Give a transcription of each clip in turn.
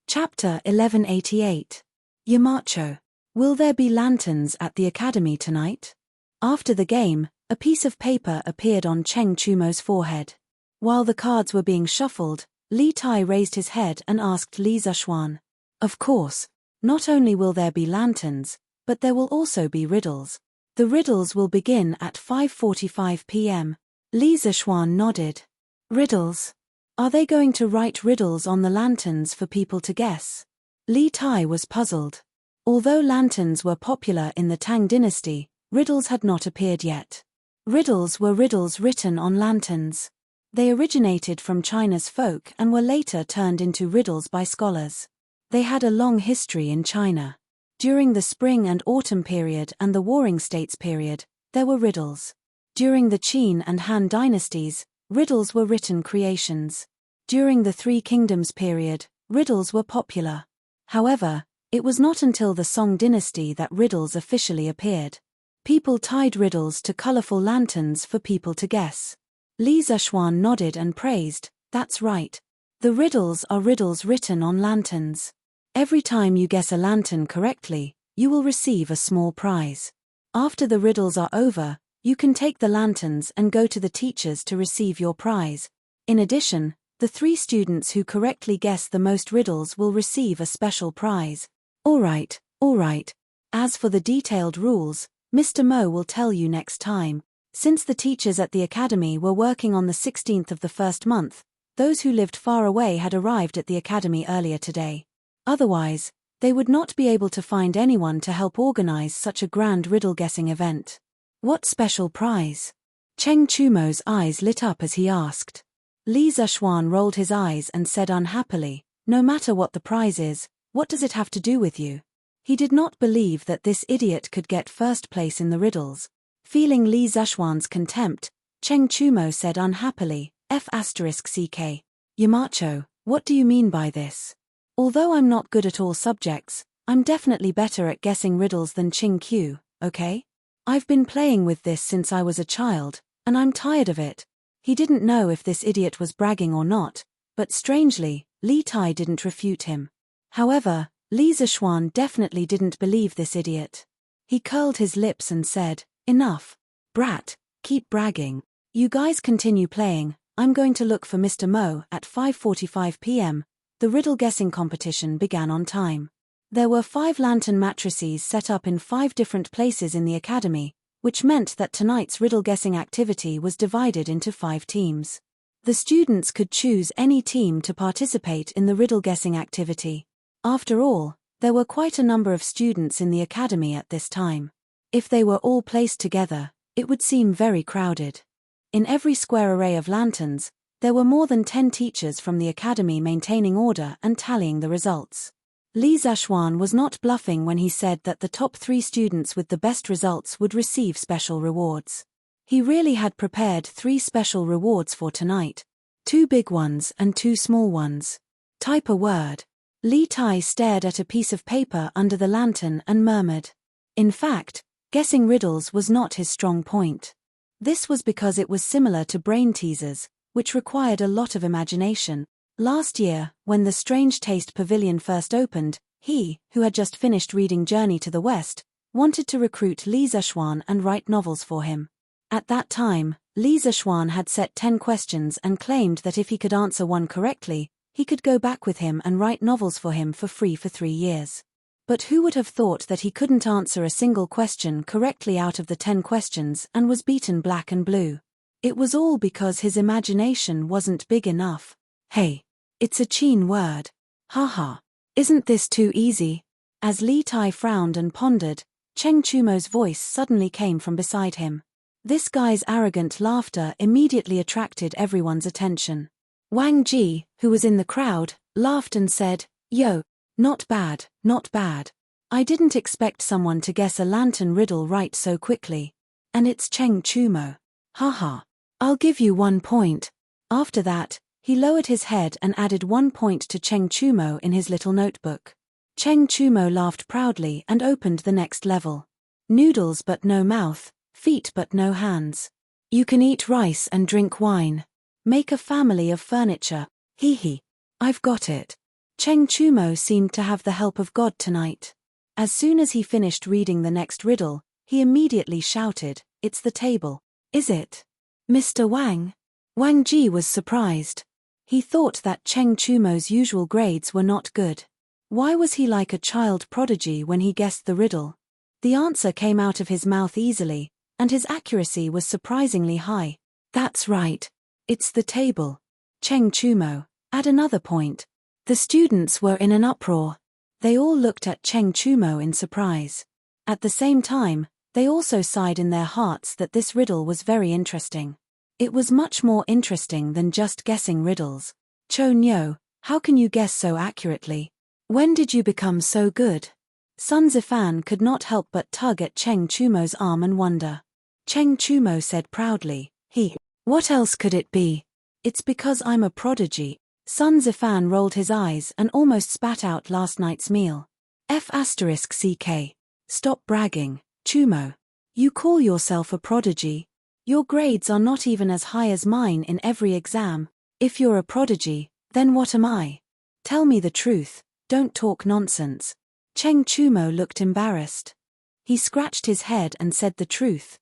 Chapter 1188. Yamacho. Will there be lanterns at the academy tonight? After the game, a piece of paper appeared on Cheng Chumo's forehead. While the cards were being shuffled, Li Tai raised his head and asked Li Zishuan. Of course. Not only will there be lanterns, but there will also be riddles. The riddles will begin at 5:45 p.m. Li Zishuan nodded. Riddles? Are they going to write riddles on the lanterns for people to guess? Li Tai was puzzled. Although lanterns were popular in the Tang dynasty, riddles had not appeared yet. Riddles were riddles written on lanterns. They originated from China's folk and were later turned into riddles by scholars. They had a long history in China. During the Spring and Autumn period and the Warring States period, there were riddles. During the Qin and Han dynasties, riddles were written creations. During the Three Kingdoms period, riddles were popular. However, it was not until the Song dynasty that riddles officially appeared. People tied riddles to colorful lanterns for people to guess. Li Zishuan nodded and praised, "That's right. The riddles are riddles written on lanterns. Every time you guess a lantern correctly, you will receive a small prize. After the riddles are over, you can take the lanterns and go to the teachers to receive your prize. In addition, the 3 students who correctly guess the most riddles will receive a special prize." All right. As for the detailed rules, Mr. Mo will tell you next time. Since the teachers at the academy were working on the 16th of the first month, those who lived far away had arrived at the academy earlier today. Otherwise, they would not be able to find anyone to help organize such a grand riddle-guessing event. What special prize? Cheng Chumo's eyes lit up as he asked. Li Zishuan rolled his eyes and said unhappily, "No matter what the prize is, what does it have to do with you?" He did not believe that this idiot could get first place in the riddles. Feeling Li Zishuan's contempt, Cheng Chumo said unhappily, "F***ck. Yamacho, what do you mean by this? Although I'm not good at all subjects, I'm definitely better at guessing riddles than Ching Q, okay? I've been playing with this since I was a child, and I'm tired of it." He didn't know if this idiot was bragging or not, but strangely, Li Tai didn't refute him. However, Li Zishuan definitely didn't believe this idiot. He curled his lips and said, "Enough. Brat, keep bragging. You guys continue playing. I'm going to look for Mr. Mo." At 5:45 p.m., the riddle guessing competition began on time. There were 5 lantern matrices set up in 5 different places in the academy, which meant that tonight's riddle guessing activity was divided into 5 teams. The students could choose any team to participate in the riddle guessing activity. After all, there were quite a number of students in the academy at this time. If they were all placed together, it would seem very crowded. In every square array of lanterns, there were more than 10 teachers from the academy maintaining order and tallying the results. Li Zishuan was not bluffing when he said that the top 3 students with the best results would receive special rewards. He really had prepared 3 special rewards for tonight. 2 big ones and 2 small ones. Type a word. Li Tai stared at a piece of paper under the lantern and murmured. In fact, guessing riddles was not his strong point. This was because it was similar to brain teasers, which required a lot of imagination. Last year, when the Strange Taste Pavilion first opened, he, who had just finished reading Journey to the West, wanted to recruit Li Zishuan and write novels for him. At that time, Li Zishuan had set 10 questions and claimed that if he could answer one correctly, he could go back with him and write novels for him for free for 3 years. But who would have thought that he couldn't answer a single question correctly out of the 10 questions and was beaten black and blue? It was all because his imagination wasn't big enough. Hey. It's a Qin word. Haha. Isn't this too easy? As Li Tai frowned and pondered, Cheng Chumo's voice suddenly came from beside him. This guy's arrogant laughter immediately attracted everyone's attention. Wang Ji, who was in the crowd, laughed and said, "Yo, not bad. I didn't expect someone to guess a lantern riddle right so quickly. And it's Cheng Chumo. Haha. I'll give you 1 point." After that, he lowered his head and added 1 point to Cheng Chumo in his little notebook. Cheng Chumo laughed proudly and opened the next level. Noodles but no mouth, feet but no hands. You can eat rice and drink wine. Make a family of furniture. Hee hee. I've got it. Cheng Chumo seemed to have the help of God tonight. As soon as he finished reading the next riddle, he immediately shouted, "It's the table." "Is it? Mr. Wang?" Wang Ji was surprised. He thought that Cheng Chumo's usual grades were not good. Why was he like a child prodigy when he guessed the riddle? The answer came out of his mouth easily, and his accuracy was surprisingly high. "That's right. It's the table. Cheng Chumo." At another point, the students were in an uproar. They all looked at Cheng Chumo in surprise. At the same time, they also sighed in their hearts that this riddle was very interesting. It was much more interesting than just guessing riddles. "Cho Nyo, how can you guess so accurately? When did you become so good?" Sun Zifan could not help but tug at Cheng Chumo's arm and wonder. Cheng Chumo said proudly, "What else could it be? It's because I'm a prodigy." Sun Zifan rolled his eyes and almost spat out last night's meal. F***CK. Stop bragging, Chumo. You call yourself a prodigy? Your grades are not even as high as mine in every exam. If you're a prodigy, then what am I? Tell me the truth, don't talk nonsense. Cheng Chumo looked embarrassed. He scratched his head and said the truth.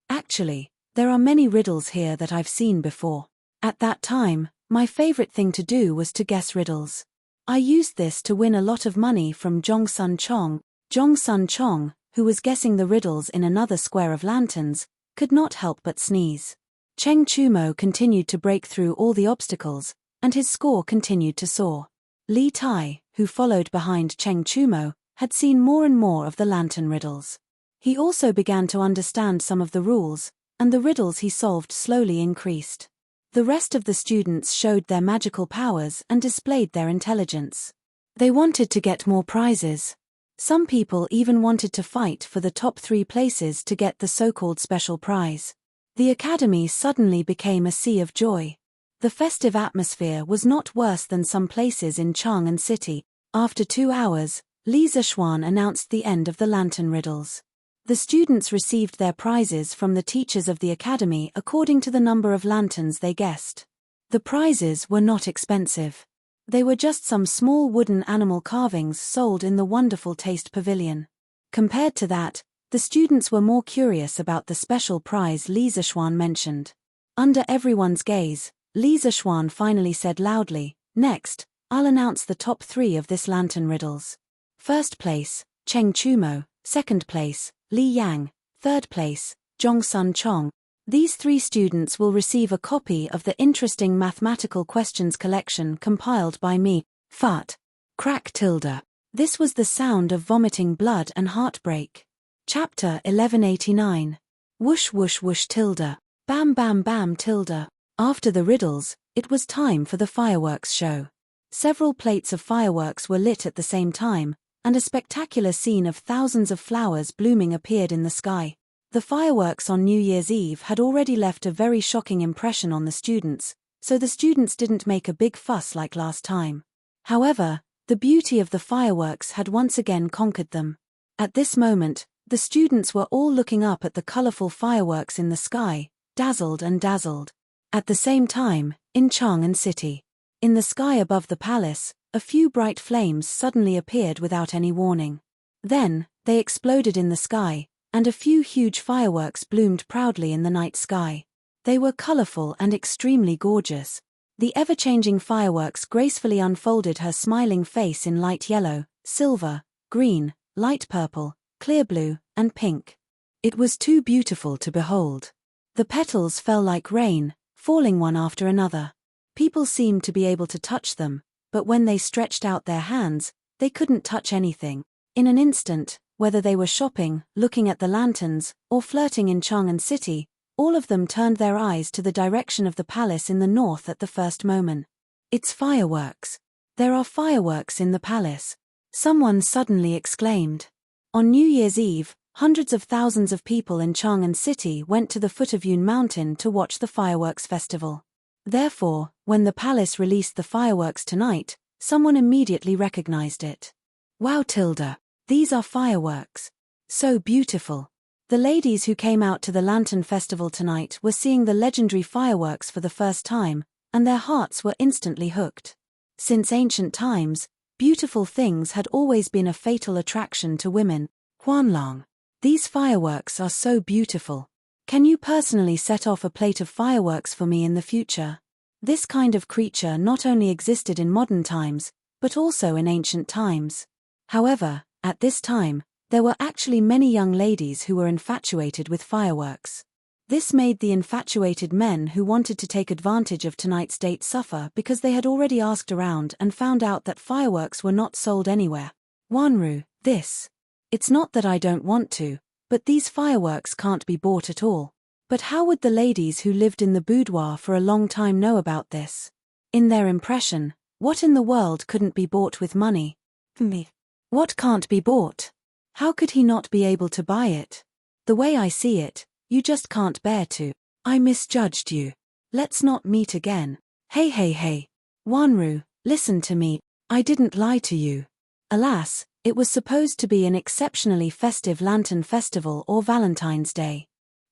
Actually, there are many riddles here that I've seen before. At that time, my favorite thing to do was to guess riddles. I used this to win a lot of money from Zhong Sun Chong. Zhong Sun Chong, who was guessing the riddles in another square of lanterns, could not help but sneeze. Cheng Chumo continued to break through all the obstacles, and his score continued to soar. Li Tai, who followed behind Cheng Chumo, had seen more and more of the lantern riddles. He also began to understand some of the rules, and the riddles he solved slowly increased. The rest of the students showed their magical powers and displayed their intelligence. They wanted to get more prizes. Some people even wanted to fight for the top 3 places to get the so-called special prize. The academy suddenly became a sea of joy. The festive atmosphere was not worse than some places in Chang'an City. After 2 hours, Li Zishuan announced the end of the lantern riddles. The students received their prizes from the teachers of the academy according to the number of lanterns they guessed. The prizes were not expensive. They were just some small wooden animal carvings sold in the Wonderful Taste Pavilion. Compared to that, the students were more curious about the special prize Li Zishuan mentioned. Under everyone's gaze, Li Zishuan finally said loudly, "Next, I'll announce the top 3 of this lantern riddles. First place, Cheng Chumo. Second place, Li Yang. Third place, Zhong Sun Chong. These 3 students will receive a copy of the interesting mathematical questions collection compiled by me." Fart. Crack tilde. This was the sound of vomiting blood and heartbreak. Chapter 1189. Whoosh whoosh whoosh tilde. Bam bam bam tilde. After the riddles, it was time for the fireworks show. Several plates of fireworks were lit at the same time, and a spectacular scene of thousands of flowers blooming appeared in the sky. The fireworks on New Year's Eve had already left a very shocking impression on the students, so the students didn't make a big fuss like last time. However, the beauty of the fireworks had once again conquered them. At this moment, the students were all looking up at the colorful fireworks in the sky, dazzled and dazzled. At the same time, in Chang'an City, in the sky above the palace, a few bright flames suddenly appeared without any warning. Then, they exploded in the sky, and a few huge fireworks bloomed proudly in the night sky. They were colorful and extremely gorgeous. The ever-changing fireworks gracefully unfolded her smiling face in light yellow, silver, green, light purple, clear blue, and pink. It was too beautiful to behold. The petals fell like rain, falling one after another. People seemed to be able to touch them, but when they stretched out their hands, they couldn't touch anything. In an instant, whether they were shopping, looking at the lanterns, or flirting in Chang'an City, all of them turned their eyes to the direction of the palace in the north at the first moment. "It's fireworks. There are fireworks in the palace," someone suddenly exclaimed. On New Year's Eve, hundreds of thousands of people in Chang'an City went to the foot of Yun Mountain to watch the fireworks festival. Therefore, when the palace released the fireworks tonight, someone immediately recognized it. "Wow tilde, these are fireworks. So beautiful." The ladies who came out to the Lantern Festival tonight were seeing the legendary fireworks for the first time, and their hearts were instantly hooked. Since ancient times, Beautiful things had always been a fatal attraction to women. Huanlong. These fireworks are so beautiful. Can you personally set off a plate of fireworks for me in the future? This kind of creature not only existed in modern times, but also in ancient times. However, at this time, there were actually many young ladies who were infatuated with fireworks. This made the infatuated men who wanted to take advantage of tonight's date suffer because they had already asked around and found out that fireworks were not sold anywhere. Wanru, it's not that I don't want to, but these fireworks can't be bought at all. But how would the ladies who lived in the boudoir for a long time know about this? In their impression, what in the world couldn't be bought with money? What can't be bought? How could he not be able to buy it? The way I see it, you just can't bear to. I misjudged you. Let's not meet again. Hey. Wanru, listen to me. I didn't lie to you. Alas, it was supposed to be an exceptionally festive lantern festival or Valentine's Day.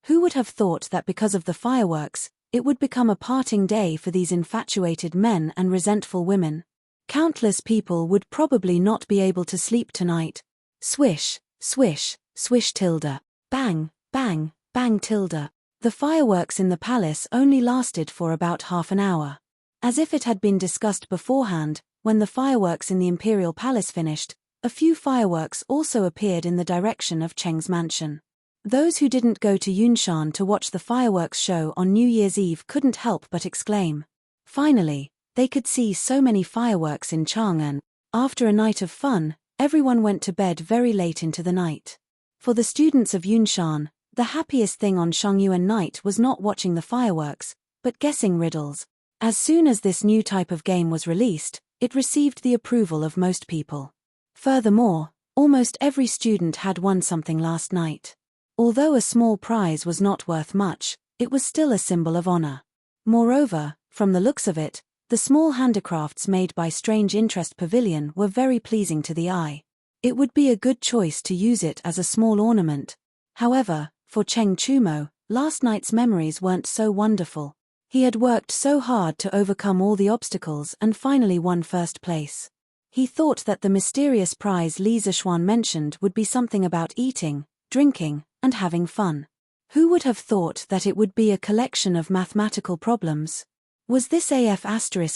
Who would have thought that because of the fireworks, it would become a parting day for these infatuated men and resentful women? Countless people would probably not be able to sleep tonight. Swish, swish, swish tilde. Bang, bang, bang tilde. The fireworks in the palace only lasted for about half an hour. As if it had been discussed beforehand, when the fireworks in the imperial palace finished, a few fireworks also appeared in the direction of Cheng's mansion. Those who didn't go to Yunshan to watch the fireworks show on New Year's Eve couldn't help but exclaim. Finally, they could see so many fireworks in Chang'an. After a night of fun, everyone went to bed very late into the night. For the students of Yunshan, the happiest thing on Shangyuan night was not watching the fireworks, but guessing riddles. As soon as this new type of game was released, it received the approval of most people. Furthermore, almost every student had won something last night. Although a small prize was not worth much, it was still a symbol of honor. Moreover, from the looks of it, the small handicrafts made by Strange Interest Pavilion were very pleasing to the eye. It would be a good choice to use it as a small ornament. However, for Cheng Chumo, last night's memories weren't so wonderful. He had worked so hard to overcome all the obstacles and finally won first place. He thought that the mysterious prize Li Zishuan mentioned would be something about eating, drinking, and having fun. Who would have thought that it would be a collection of mathematical problems? Was this AF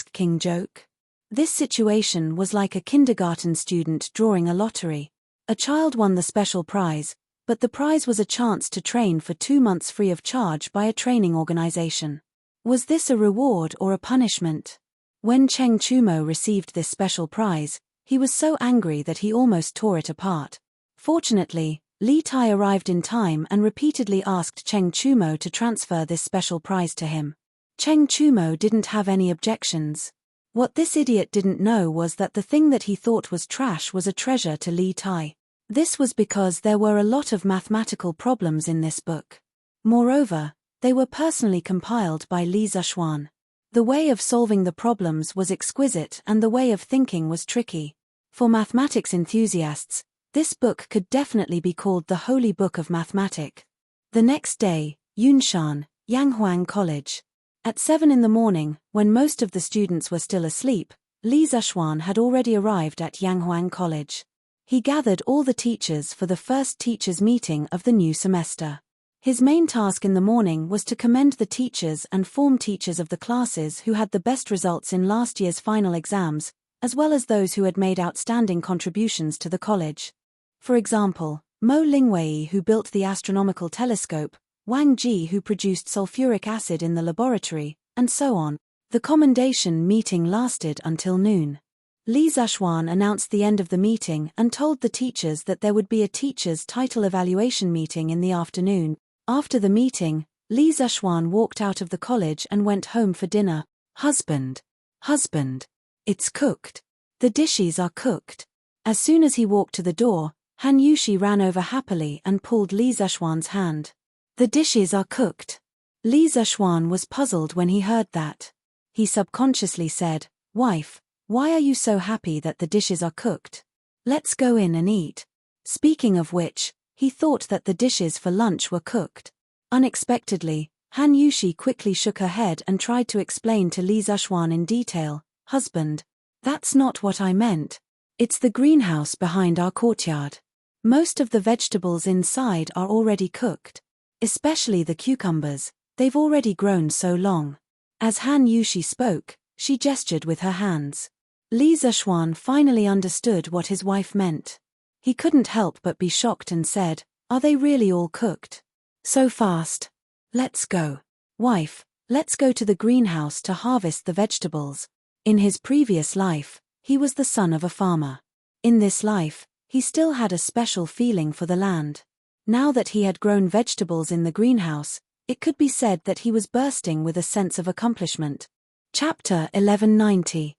* king joke? This situation was like a kindergarten student drawing a lottery. A child won the special prize, but the prize was a chance to train for 2 months free of charge by a training organization. Was this a reward or a punishment? When Cheng Chumo received this special prize, he was so angry that he almost tore it apart. Fortunately, Li Tai arrived in time and repeatedly asked Cheng Chumo to transfer this special prize to him. Cheng Chumo didn't have any objections. What this idiot didn't know was that the thing that he thought was trash was a treasure to Li Tai. This was because there were a lot of mathematical problems in this book. Moreover, they were personally compiled by Li Zishuan. The way of solving the problems was exquisite and the way of thinking was tricky. For mathematics enthusiasts, this book could definitely be called the Holy Book of Mathematics. The next day, Yunshan, Yanghuang College. At 7 in the morning, when most of the students were still asleep, Li Zishuan had already arrived at Yanghuang College. He gathered all the teachers for the first teachers' meeting of the new semester. His main task in the morning was to commend the teachers and form teachers of the classes who had the best results in last year's final exams, as well as those who had made outstanding contributions to the college. For example, Mo Lingwei, who built the astronomical telescope, Wang Ji, who produced sulfuric acid in the laboratory, and so on. The commendation meeting lasted until noon. Li Zishuan announced the end of the meeting and told the teachers that there would be a teacher's title evaluation meeting in the afternoon. After the meeting, Li Zishuan walked out of the college and went home for dinner. Husband, it's cooked. The dishes are cooked. As soon as he walked to the door, Han Yushi ran over happily and pulled Li Zishuan's hand. The dishes are cooked. Li Zishuan was puzzled when he heard that. He subconsciously said, "Wife, why are you so happy that the dishes are cooked? Let's go in and eat." Speaking of which, he thought that the dishes for lunch were cooked. Unexpectedly, Han Yushi quickly shook her head and tried to explain to Li Zishuan in detail, "Husband, that's not what I meant. It's the greenhouse behind our courtyard. Most of the vegetables inside are already cooked. Especially the cucumbers, they've already grown so long. As Han Yushi spoke, she gestured with her hands. Li Zishuan finally understood what his wife meant. He couldn't help but be shocked and said, "Are they really all cooked? So fast. Let's go. Wife, let's go to the greenhouse to harvest the vegetables." In his previous life, he was the son of a farmer. In this life, he still had a special feeling for the land. Now that he had grown vegetables in the greenhouse, it could be said that he was bursting with a sense of accomplishment. Chapter 1190.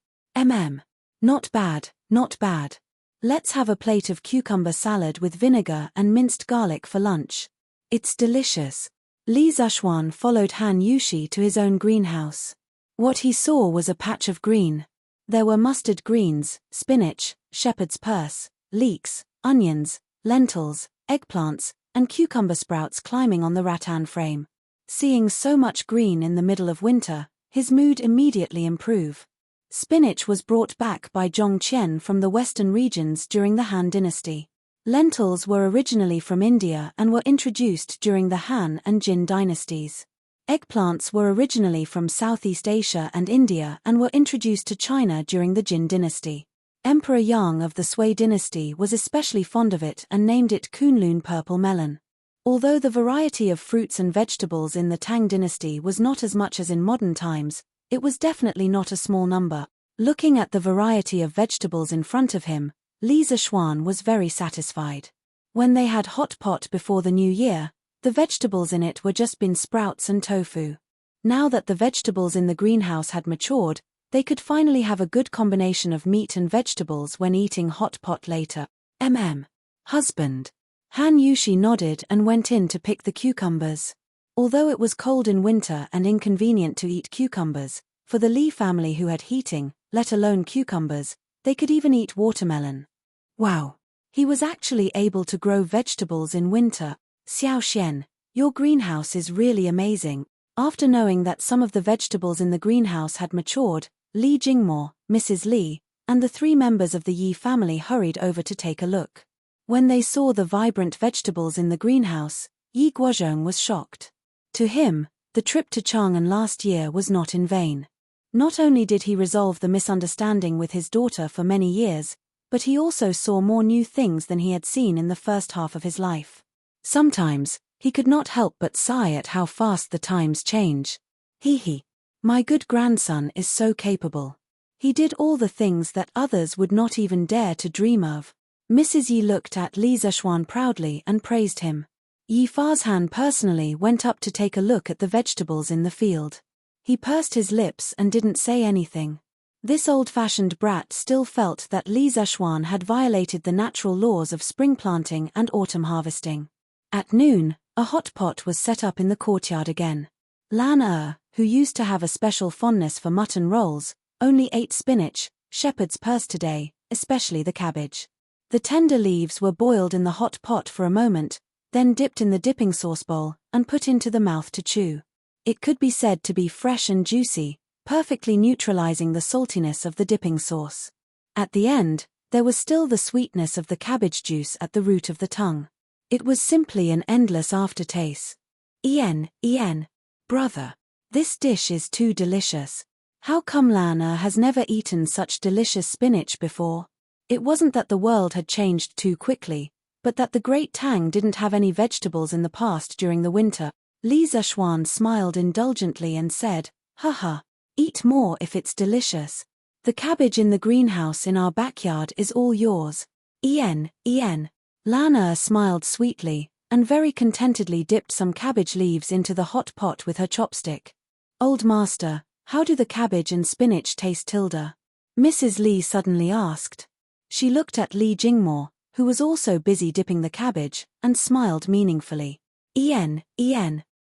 Not bad, not bad. Let's have a plate of cucumber salad with vinegar and minced garlic for lunch. It's delicious. Li Zishuan followed Han Yushi to his own greenhouse. What he saw was a patch of green. There were mustard greens, spinach, shepherd's purse, leeks, onions, lentils, eggplants, and cucumber sprouts climbing on the rattan frame. Seeing so much green in the middle of winter, his mood immediately improved. Spinach was brought back by Zhongqian from the western regions during the Han dynasty. Lentils were originally from India and were introduced during the Han and Jin dynasties. Eggplants were originally from Southeast Asia and India and were introduced to China during the Jin dynasty. Emperor Yang of the Sui dynasty was especially fond of it and named it Kunlun purple melon. Although the variety of fruits and vegetables in the Tang dynasty was not as much as in modern times, it was definitely not a small number. Looking at the variety of vegetables in front of him, Li Zishuan was very satisfied. When they had hot pot before the new year, the vegetables in it were just bean sprouts and tofu. Now that the vegetables in the greenhouse had matured, they could finally have a good combination of meat and vegetables when eating hot pot later. Husband. Han Yushi nodded and went in to pick the cucumbers. Although it was cold in winter and inconvenient to eat cucumbers, for the Li family who had heating, let alone cucumbers, they could even eat watermelon. Wow! He was actually able to grow vegetables in winter. Xiao Xian, your greenhouse is really amazing. After knowing that some of the vegetables in the greenhouse had matured, Li Jingmo, Mrs. Li, and the 3 members of the Yi family hurried over to take a look. When they saw the vibrant vegetables in the greenhouse, Yi Guozhong was shocked. To him, the trip to Chang'an last year was not in vain. Not only did he resolve the misunderstanding with his daughter for many years, but he also saw more new things than he had seen in the first half of his life. Sometimes, he could not help but sigh at how fast the times change. My good grandson is so capable. He did all the things that others would not even dare to dream of. Mrs. Yi looked at Li Zishuan proudly and praised him. Yi Fazhan personally went up to take a look at the vegetables in the field. He pursed his lips and didn't say anything. This old-fashioned brat still felt that Li Zishuan had violated the natural laws of spring planting and autumn harvesting. At noon, a hot pot was set up in the courtyard again. Lan who used to have a special fondness for mutton rolls, only ate spinach, shepherd's purse today, especially the cabbage. The tender leaves were boiled in the hot pot for a moment, then dipped in the dipping sauce bowl, and put into the mouth to chew. It could be said to be fresh and juicy, perfectly neutralizing the saltiness of the dipping sauce. At the end, there was still the sweetness of the cabbage juice at the root of the tongue. It was simply an endless aftertaste. Brother. This dish is too delicious. How come Lana has never eaten such delicious spinach before? It wasn't that the world had changed too quickly, but that the Great Tang didn't have any vegetables in the past during the winter. Li Zishuan smiled indulgently and said, "Haha, eat more if it's delicious. The cabbage in the greenhouse in our backyard is all yours." Lana smiled sweetly, and very contentedly dipped some cabbage leaves into the hot pot with her chopstick. "Old master, how do the cabbage and spinach taste, Tilda?" Mrs. Li suddenly asked. She looked at Li Jingmo, who was also busy dipping the cabbage, and smiled meaningfully.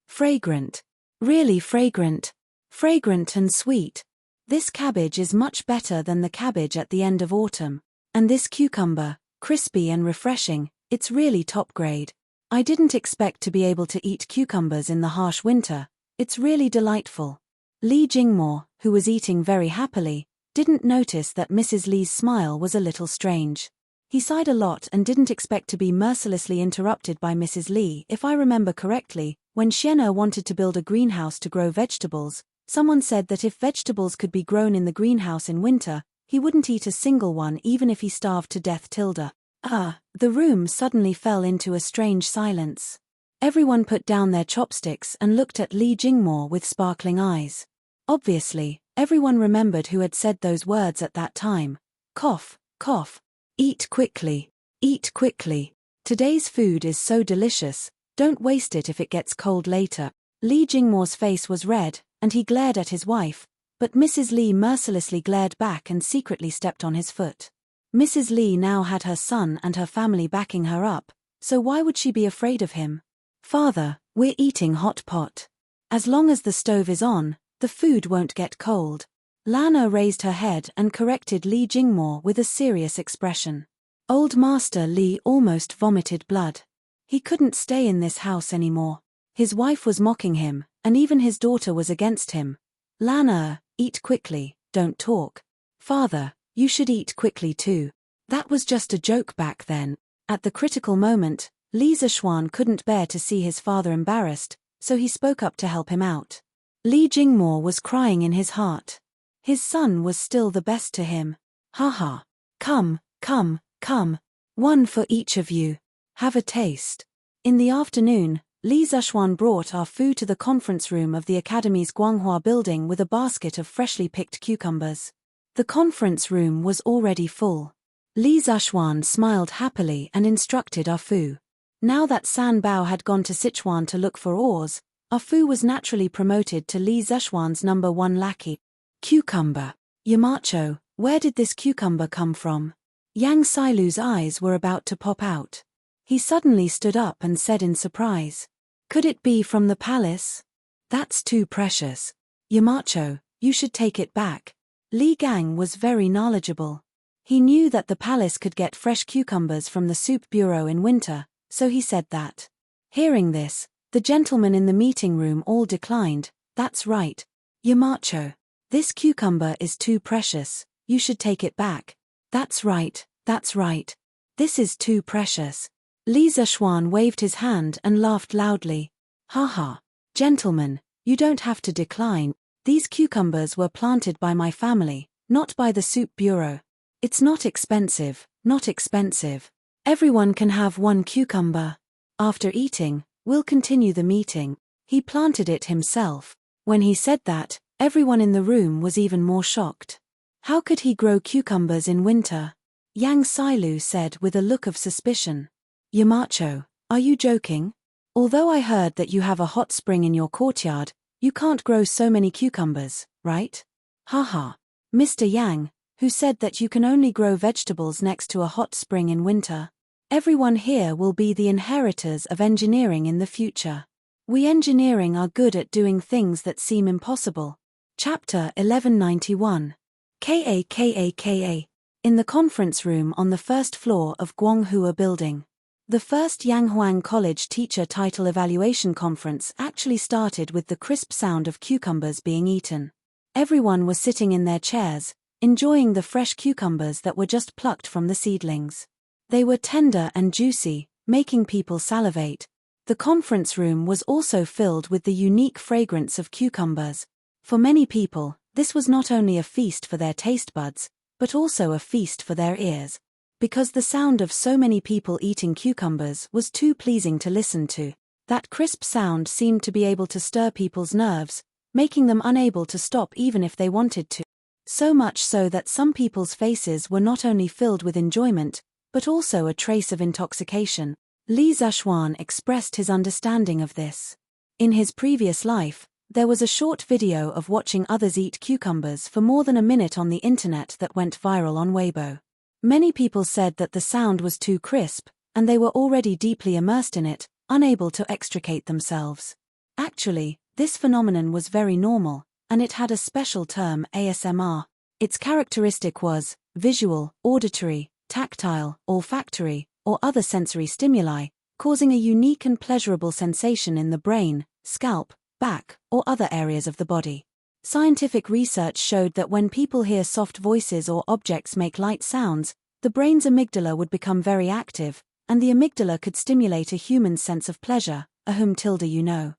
Fragrant. Really fragrant. Fragrant and sweet. This cabbage is much better than the cabbage at the end of autumn. And this cucumber, crispy and refreshing, it's really top grade. I didn't expect to be able to eat cucumbers in the harsh winter. It's really delightful. Li Jingmo, who was eating very happily, didn't notice that Mrs. Lee's smile was a little strange. He sighed a lot and didn't expect to be mercilessly interrupted by Mrs. Lee. If I remember correctly, when Xian'er wanted to build a greenhouse to grow vegetables, someone said that if vegetables could be grown in the greenhouse in winter, he wouldn't eat a single one even if he starved to death. The room suddenly fell into a strange silence. Everyone put down their chopsticks and looked at Li Jingmo with sparkling eyes. Obviously, everyone remembered who had said those words at that time. Cough, cough. Eat quickly. Eat quickly. Today's food is so delicious, don't waste it if it gets cold later. Li Jingmo's face was red, and he glared at his wife, but Mrs. Lee mercilessly glared back and secretly stepped on his foot. Mrs. Lee now had her son and her family backing her up, so why would she be afraid of him? Father, we're eating hot pot. As long as the stove is on, the food won't get cold. Lana raised her head and corrected Li Jingmo with a serious expression. Old Master Li almost vomited blood. He couldn't stay in this house anymore. His wife was mocking him, and even his daughter was against him. Lana, eat quickly, don't talk. Father, you should eat quickly too. That was just a joke back then. At the critical moment, Li Zishuan couldn't bear to see his father embarrassed, so he spoke up to help him out. Li Jingmo was crying in his heart. His son was still the best to him. Haha. Come, come, come. One for each of you. Have a taste. In the afternoon, Li Zishuan brought our food to the conference room of the Academy's Guanghua building with a basket of freshly picked cucumbers. The conference room was already full. Li Zishuan smiled happily and instructed Ah Fu. Now that San Bao had gone to Sichuan to look for ores, Ah Fu was naturally promoted to Li Zishuan's #1 lackey. Cucumber. Yamacho, where did this cucumber come from? Yang Sailu's eyes were about to pop out. He suddenly stood up and said in surprise. Could it be from the palace? That's too precious. Yamacho, you should take it back. Li Gang was very knowledgeable. He knew that the palace could get fresh cucumbers from the soup bureau in winter, so he said that. Hearing this, the gentlemen in the meeting room all declined. That's right. Yamacho. This cucumber is too precious, you should take it back. That's right, that's right. This is too precious. Li Zishuan waved his hand and laughed loudly. Haha. Gentlemen, you don't have to decline. These cucumbers were planted by my family, not by the soup bureau. It's not expensive, not expensive. Everyone can have one cucumber. After eating, we'll continue the meeting. He planted it himself. When he said that, everyone in the room was even more shocked. How could he grow cucumbers in winter? Yang Sailu said with a look of suspicion. Yamacho, are you joking? Although I heard that you have a hot spring in your courtyard, you can't grow so many cucumbers, right? Haha. Mr. Yang, who said that you can only grow vegetables next to a hot spring in winter. Everyone here will be the inheritors of engineering in the future. We engineering are good at doing things that seem impossible. Chapter 1191. Ka. In the conference room on the first floor of Guanghua building. The first Yanghuang College Teacher Title Evaluation Conference actually started with the crisp sound of cucumbers being eaten. Everyone was sitting in their chairs, enjoying the fresh cucumbers that were just plucked from the seedlings. They were tender and juicy, making people salivate. The conference room was also filled with the unique fragrance of cucumbers. For many people, this was not only a feast for their taste buds, but also a feast for their ears. Because the sound of so many people eating cucumbers was too pleasing to listen to. That crisp sound seemed to be able to stir people's nerves, making them unable to stop even if they wanted to. So much so that some people's faces were not only filled with enjoyment, but also a trace of intoxication. Li Zishuan expressed his understanding of this. In his previous life, there was a short video of watching others eat cucumbers for more than a minute on the internet that went viral on Weibo. Many people said that the sound was too crisp, and they were already deeply immersed in it, unable to extricate themselves. Actually, this phenomenon was very normal, and it had a special term, ASMR. Its characteristic was visual, auditory, tactile, olfactory, or other sensory stimuli, causing a unique and pleasurable sensation in the brain, scalp, back, or other areas of the body. Scientific research showed that when people hear soft voices or objects make light sounds, the brain's amygdala would become very active, and the amygdala could stimulate a human's sense of pleasure, Kaka.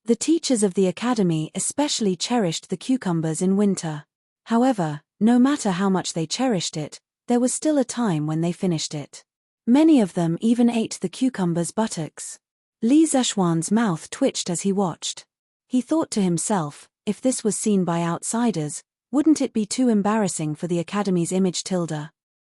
The teachers of the academy especially cherished the cucumbers in winter. However, no matter how much they cherished it, there was still a time when they finished it. Many of them even ate the cucumbers' buttocks. Li Zexuan's mouth twitched as he watched. He thought to himself, if this was seen by outsiders, wouldn't it be too embarrassing for the academy's image?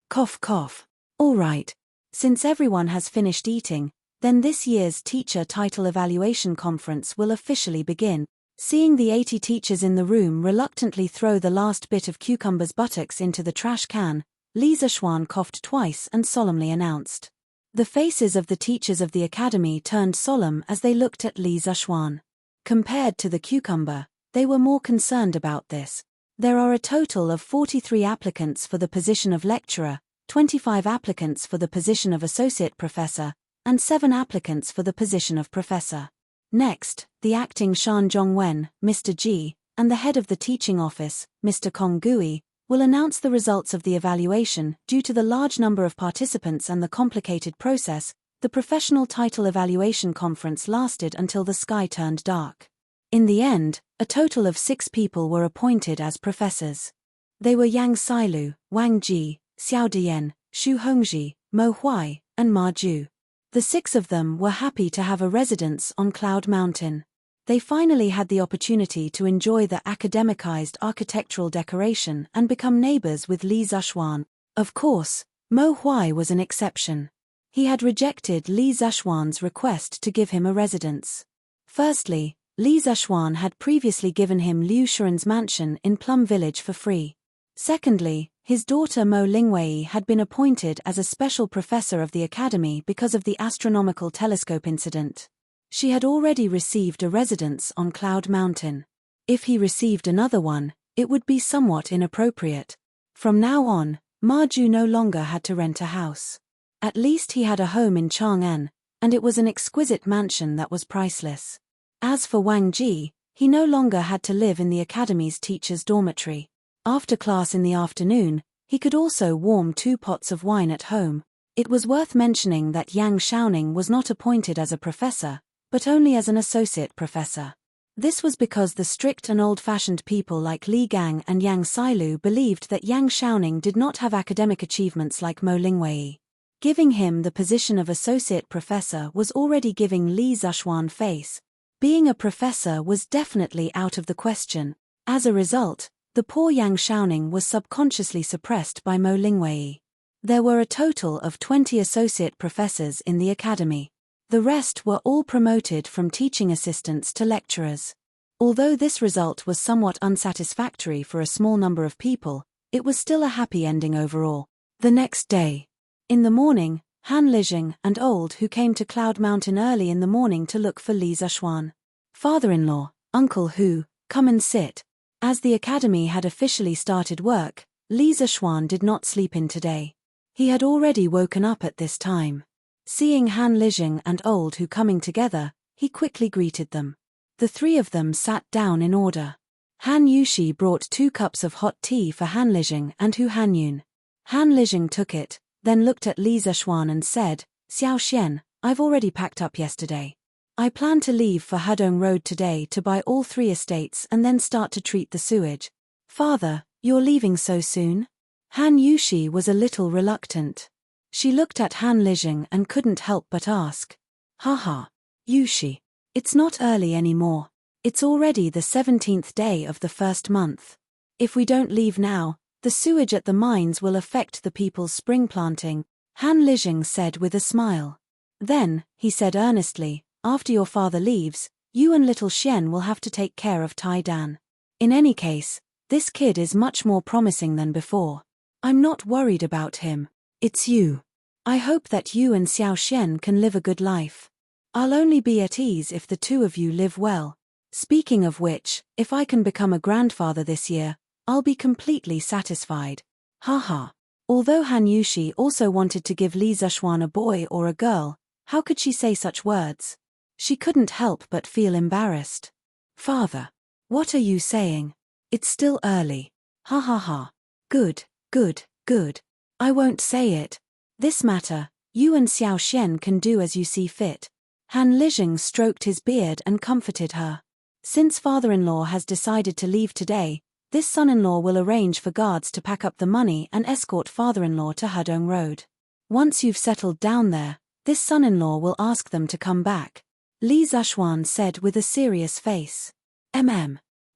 Cough cough. All right. Since everyone has finished eating, then this year's teacher title evaluation conference will officially begin. Seeing the 80 teachers in the room reluctantly throw the last bit of cucumber's buttocks into the trash can, Li Zexuan coughed twice and solemnly announced. The faces of the teachers of the academy turned solemn as they looked at Li Zexuan. Compared to the cucumber, they were more concerned about this. There are a total of 43 applicants for the position of lecturer, 25 applicants for the position of associate professor, and 7 applicants for the position of professor. Next, the acting Shan Zhongwen, Mr. Ji, and the head of the teaching office, Mr. Kong Gui, will announce the results of the evaluation. Due to the large number of participants and the complicated process, the professional title evaluation conference lasted until the sky turned dark. In the end, a total of 6 people were appointed as professors. They were Yang Sailu, Wang Ji, Xiao Diyan, Xu Hongji, Mo Huai, and Ma Ju. The 6 of them were happy to have a residence on Cloud Mountain. They finally had the opportunity to enjoy the academicized architectural decoration and become neighbors with Li Zexuan. Of course, Mo Huai was an exception. He had rejected Li Zexuan's request to give him a residence. Firstly, Li Zexuan had previously given him Liu Shuren's mansion in Plum Village for free. Secondly, his daughter Mo Lingwei had been appointed as a special professor of the academy because of the astronomical telescope incident. She had already received a residence on Cloud Mountain. If he received another one, it would be somewhat inappropriate. From now on, Ma Ju no longer had to rent a house. At least he had a home in Chang'an, and it was an exquisite mansion that was priceless. As for Wang Ji, he no longer had to live in the academy's teacher's dormitory. After class in the afternoon, he could also warm 2 pots of wine at home. It was worth mentioning that Yang Xiaoning was not appointed as a professor, but only as an associate professor. This was because the strict and old-fashioned people like Li Gang and Yang Sailu believed that Yang Xiaoning did not have academic achievements like Mo Lingwei. Giving him the position of associate professor was already giving Li Zexuan face. Being a professor was definitely out of the question. As a result, the poor Yang Xiaoning was subconsciously suppressed by Mo Lingwei. There were a total of 20 associate professors in the academy. The rest were all promoted from teaching assistants to lecturers. Although this result was somewhat unsatisfactory for a small number of people, it was still a happy ending overall. The next day. In the morning, Han Lijing and Old Who came to Cloud Mountain early in the morning to look for Li Zexuan. Father-in-law, Uncle Hu, come and sit. As the academy had officially started work, Li Zexuan did not sleep in today. He had already woken up at this time. Seeing Han Lijing and Old Who coming together, he quickly greeted them. The 3 of them sat down in order. Han Yushi brought 2 cups of hot tea for Han Lijing and Hu Hanyun. Han Lijing took it, then looked at Li Zexuan and said, Xiao Xian, I've already packed up yesterday. I plan to leave for Hedong Road today to buy all 3 estates and then start to treat the sewage. Father, you're leaving so soon? Han Yushi was a little reluctant. She looked at Han Lijing and couldn't help but ask. Haha, Yushi. It's not early anymore. It's already the 17th day of the 1st month. If we don't leave now, the sewage at the mines will affect the people's spring planting, Han Lijing said with a smile. Then, he said earnestly, after your father leaves, you and little Xian will have to take care of Tai Dan. In any case, this kid is much more promising than before. I'm not worried about him. It's you. I hope that you and Xiao Xian can live a good life. I'll only be at ease if the 2 of you live well. Speaking of which, if I can become a grandfather this year, I'll be completely satisfied. Haha. Although Han Yushi also wanted to give Li Zexuan a boy or a girl, how could she say such words? She couldn't help but feel embarrassed. Father. What are you saying? It's still early. Ha ha ha. Good, good, good. I won't say it. This matter, you and Xiao Xian can do as you see fit. Han Lijing stroked his beard and comforted her. Since father-in-law has decided to leave today, this son-in-law will arrange for guards to pack up the money and escort father-in-law to Hedong Road. Once you've settled down there, this son-in-law will ask them to come back. Li Zishuan said with a serious face.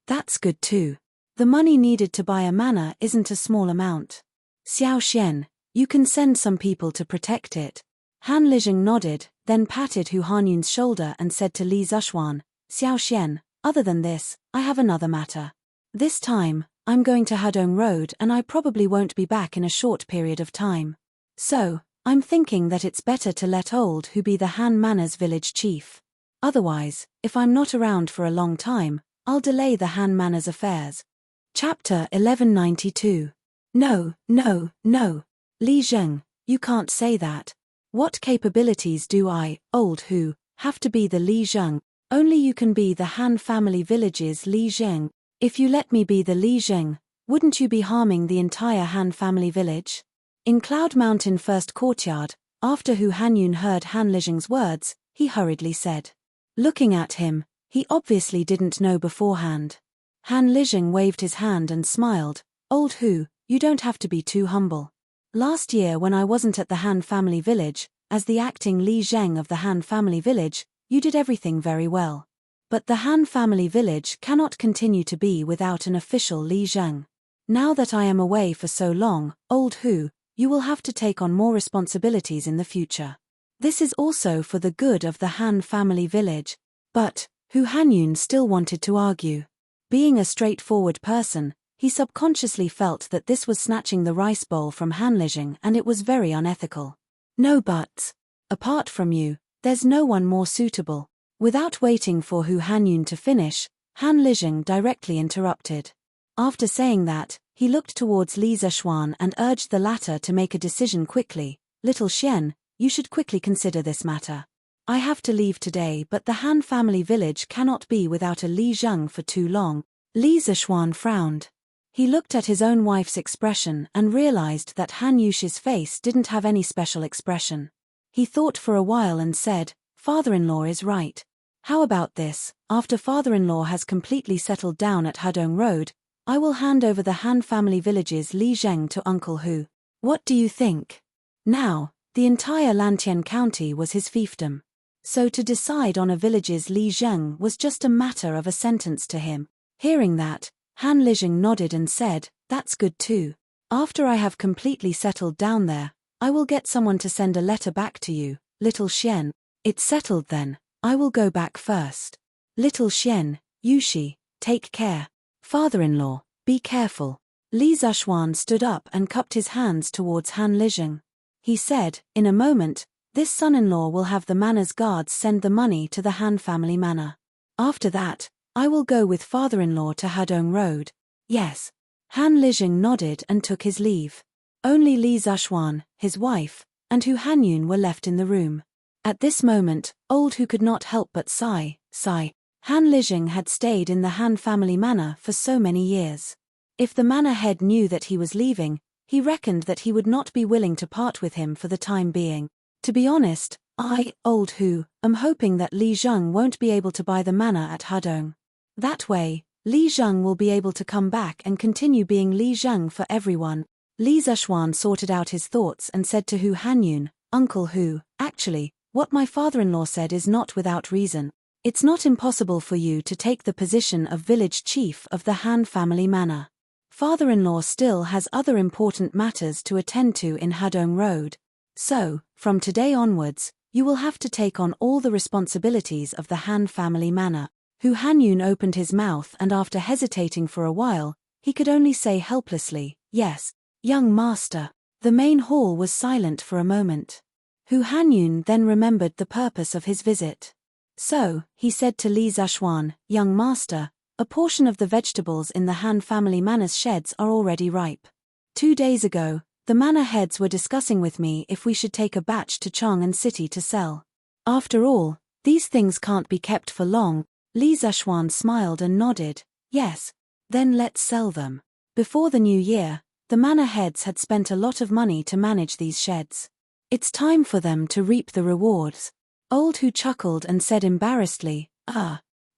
That's good too. The money needed to buy a manor isn't a small amount. Xiao Xian, you can send some people to protect it. Han Lijing nodded, then patted Hu Hanyun's shoulder and said to Li Zishuan, Xiao Xian, other than this, I have another matter. This time, I'm going to Hedong Road and I probably won't be back in a short period of time. So, I'm thinking that it's better to let old Hu be the Han Manor's village chief. Otherwise, if I'm not around for a long time, I'll delay the Han Manor's affairs. Chapter 1192. No, no, no. Li Zheng, you can't say that. What capabilities do I, old Hu, have to be the Li Zheng? Only you can be the Han family village's Li Zheng. If you let me be the Li Zheng, wouldn't you be harming the entire Han family village? In Cloud Mountain First Courtyard, after Hu Hanyun heard Han Lijing's words, he hurriedly said. Looking at him, he obviously didn't know beforehand. Han Lijing waved his hand and smiled. Old Hu, you don't have to be too humble. Last year when I wasn't at the Han family village, as the acting Li Zheng of the Han family village, you did everything very well. But the Han family village cannot continue to be without an official Li Zheng. Now that I am away for so long, old Hu, you will have to take on more responsibilities in the future. This is also for the good of the Han family village. But, Hu Hanyun still wanted to argue. Being a straightforward person, he subconsciously felt that this was snatching the rice bowl from Han Lijing and it was very unethical. No buts. Apart from you, there's no one more suitable. Without waiting for Hu Hanyun to finish, Han Lijing directly interrupted. After saying that, he looked towards Li Zishuan and urged the latter to make a decision quickly. Little Xian, you should quickly consider this matter. I have to leave today but the Han family village cannot be without a Li Zheng for too long. Li Zishuan frowned. He looked at his own wife's expression and realized that Han Yushi's face didn't have any special expression. He thought for a while and said, Father-in-law is right. How about this, after father-in-law has completely settled down at Hedong Road, I will hand over the Han family village's Li Zheng to Uncle Hu. What do you think? Now, the entire Lantian County was his fiefdom. So to decide on a village's Li Zheng was just a matter of a sentence to him. Hearing that, Han Lijing nodded and said, that's good too. After I have completely settled down there, I will get someone to send a letter back to you, Little Xian. It's settled then, I will go back first. Little Xian, Yushi, take care. Father-in-law, be careful. Li Zishuan stood up and cupped his hands towards Han Lijing. He said, in a moment, this son-in-law will have the manor's guards send the money to the Han family manor. After that, I will go with father-in-law to Hedong Road. Yes. Han Lijing nodded and took his leave. Only Li Zishuan, his wife, and Hu Hanyun were left in the room. At this moment, old Hu could not help but sigh. Han Lijing had stayed in the Han family manor for so many years. If the manor head knew that he was leaving, he reckoned that he would not be willing to part with him for the time being. To be honest, I, old Hu, am hoping that Li Zheng won't be able to buy the manor at Hedong. That way, Li Zheng will be able to come back and continue being Li Zheng for everyone. Li Zishuan sorted out his thoughts and said to Hu Hanyun, Uncle Hu, actually, what my father-in-law said is not without reason. It's not impossible for you to take the position of village chief of the Han family manor. Father-in-law still has other important matters to attend to in Hedong Road. So, from today onwards, you will have to take on all the responsibilities of the Han family manor. Hu Hanyun opened his mouth and after hesitating for a while, he could only say helplessly, yes, young master. The main hall was silent for a moment. Hu Hanyun then remembered the purpose of his visit. So, he said to Li Zishuan, young master, a portion of the vegetables in the Han family manor's sheds are already ripe. 2 days ago, the manor heads were discussing with me if we should take a batch to Chang'an City to sell. After all, these things can't be kept for long. Li Zishuan smiled and nodded. Yes. Then let's sell them. Before the new year, the manor heads had spent a lot of money to manage these sheds. It's time for them to reap the rewards. Old Who chuckled and said embarrassedly,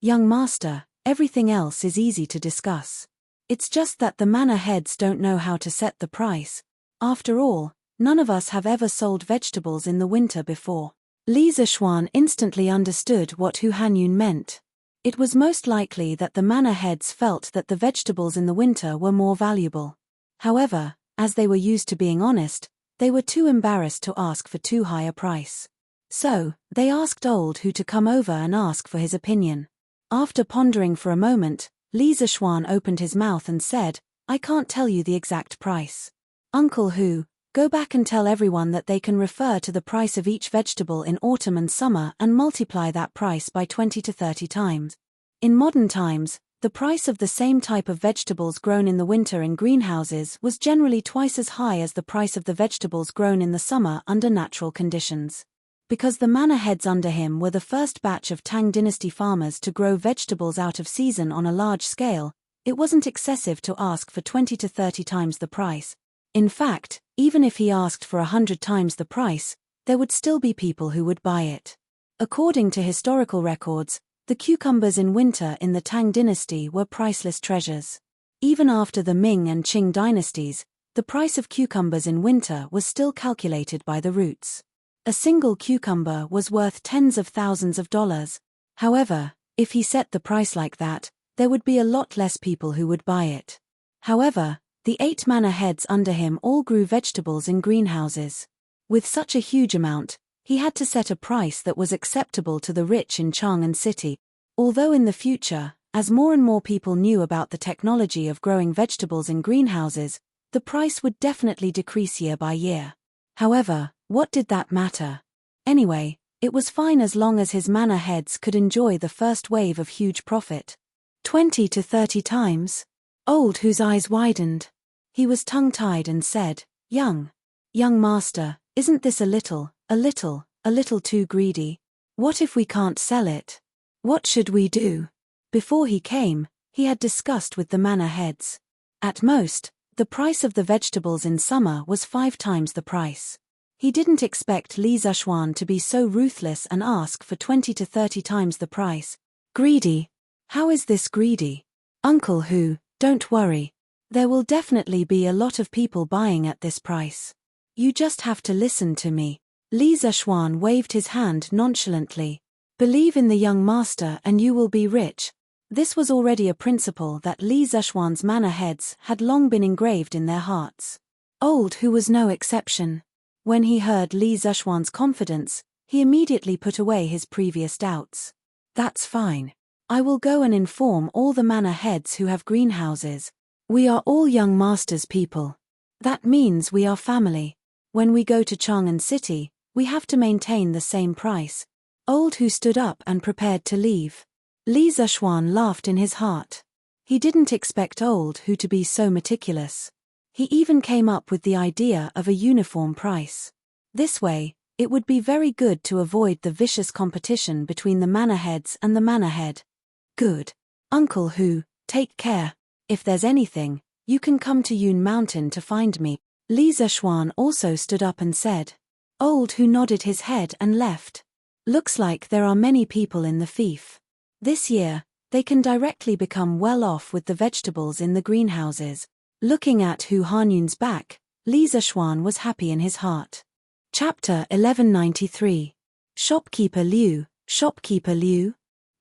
young master, everything else is easy to discuss. It's just that the manor heads don't know how to set the price. After all, none of us have ever sold vegetables in the winter before. Li Zishuan instantly understood what Hu Hanyun meant. It was most likely that the manor heads felt that the vegetables in the winter were more valuable. However, as they were used to being honest, they were too embarrassed to ask for too high a price. So, they asked Old Who to come over and ask for his opinion. After pondering for a moment, Li Zishuan opened his mouth and said, I can't tell you the exact price. Uncle Hu, go back and tell everyone that they can refer to the price of each vegetable in autumn and summer and multiply that price by 20 to 30 times. In modern times, the price of the same type of vegetables grown in the winter in greenhouses was generally twice as high as the price of the vegetables grown in the summer under natural conditions. Because the manor heads under him were the first batch of Tang dynasty farmers to grow vegetables out of season on a large scale, it wasn't excessive to ask for 20 to 30 times the price. In fact, even if he asked for 100 times the price, there would still be people who would buy it. According to historical records, the cucumbers in winter in the Tang dynasty were priceless treasures. Even after the Ming and Qing dynasties, the price of cucumbers in winter was still calculated by the roots. A single cucumber was worth tens of thousands of dollars. However, if he set the price like that, there would be a lot less people who would buy it. However, the 8 manor heads under him all grew vegetables in greenhouses. With such a huge amount, he had to set a price that was acceptable to the rich in Chang'an City. Although in the future, as more and more people knew about the technology of growing vegetables in greenhouses, the price would definitely decrease year by year. However, what did that matter? Anyway, it was fine as long as his manor heads could enjoy the first wave of huge profit. 20 to 30 times? Old Who's eyes widened. He was tongue-tied and said, Young master, isn't this a little too greedy? What if we can't sell it? What should we do? Before he came, he had discussed with the manor heads. At most, the price of the vegetables in summer was 5 times the price. He didn't expect Li Zishuan to be so ruthless and ask for 20 to 30 times the price. Greedy? How is this greedy? Uncle Hu, don't worry. There will definitely be a lot of people buying at this price. You just have to listen to me. Li Zishuan waved his hand nonchalantly. Believe in the young master and you will be rich. This was already a principle that Li Zishuan's manor heads had long been engraved in their hearts. Old Who was no exception. When he heard Li Zishuan's confidence, he immediately put away his previous doubts. That's fine. I will go and inform all the manor heads who have greenhouses. We are all young master's people. That means we are family. When we go to Chang'an City, we have to maintain the same price. Old Who stood up and prepared to leave. Li Zishuan laughed in his heart. He didn't expect Old Who to be so meticulous. He even came up with the idea of a uniform price. This way, it would be very good to avoid the vicious competition between the manor heads and the manor head. Good. Uncle Hu, take care. If there's anything, you can come to Yun Mountain to find me. Li Zishuan also stood up and said. Old Who nodded his head and left. Looks like there are many people in the fief. This year, they can directly become well off with the vegetables in the greenhouses. Looking at Hu Hanyun's back, Li Zishuan was happy in his heart. Chapter 1193. Shopkeeper Liu,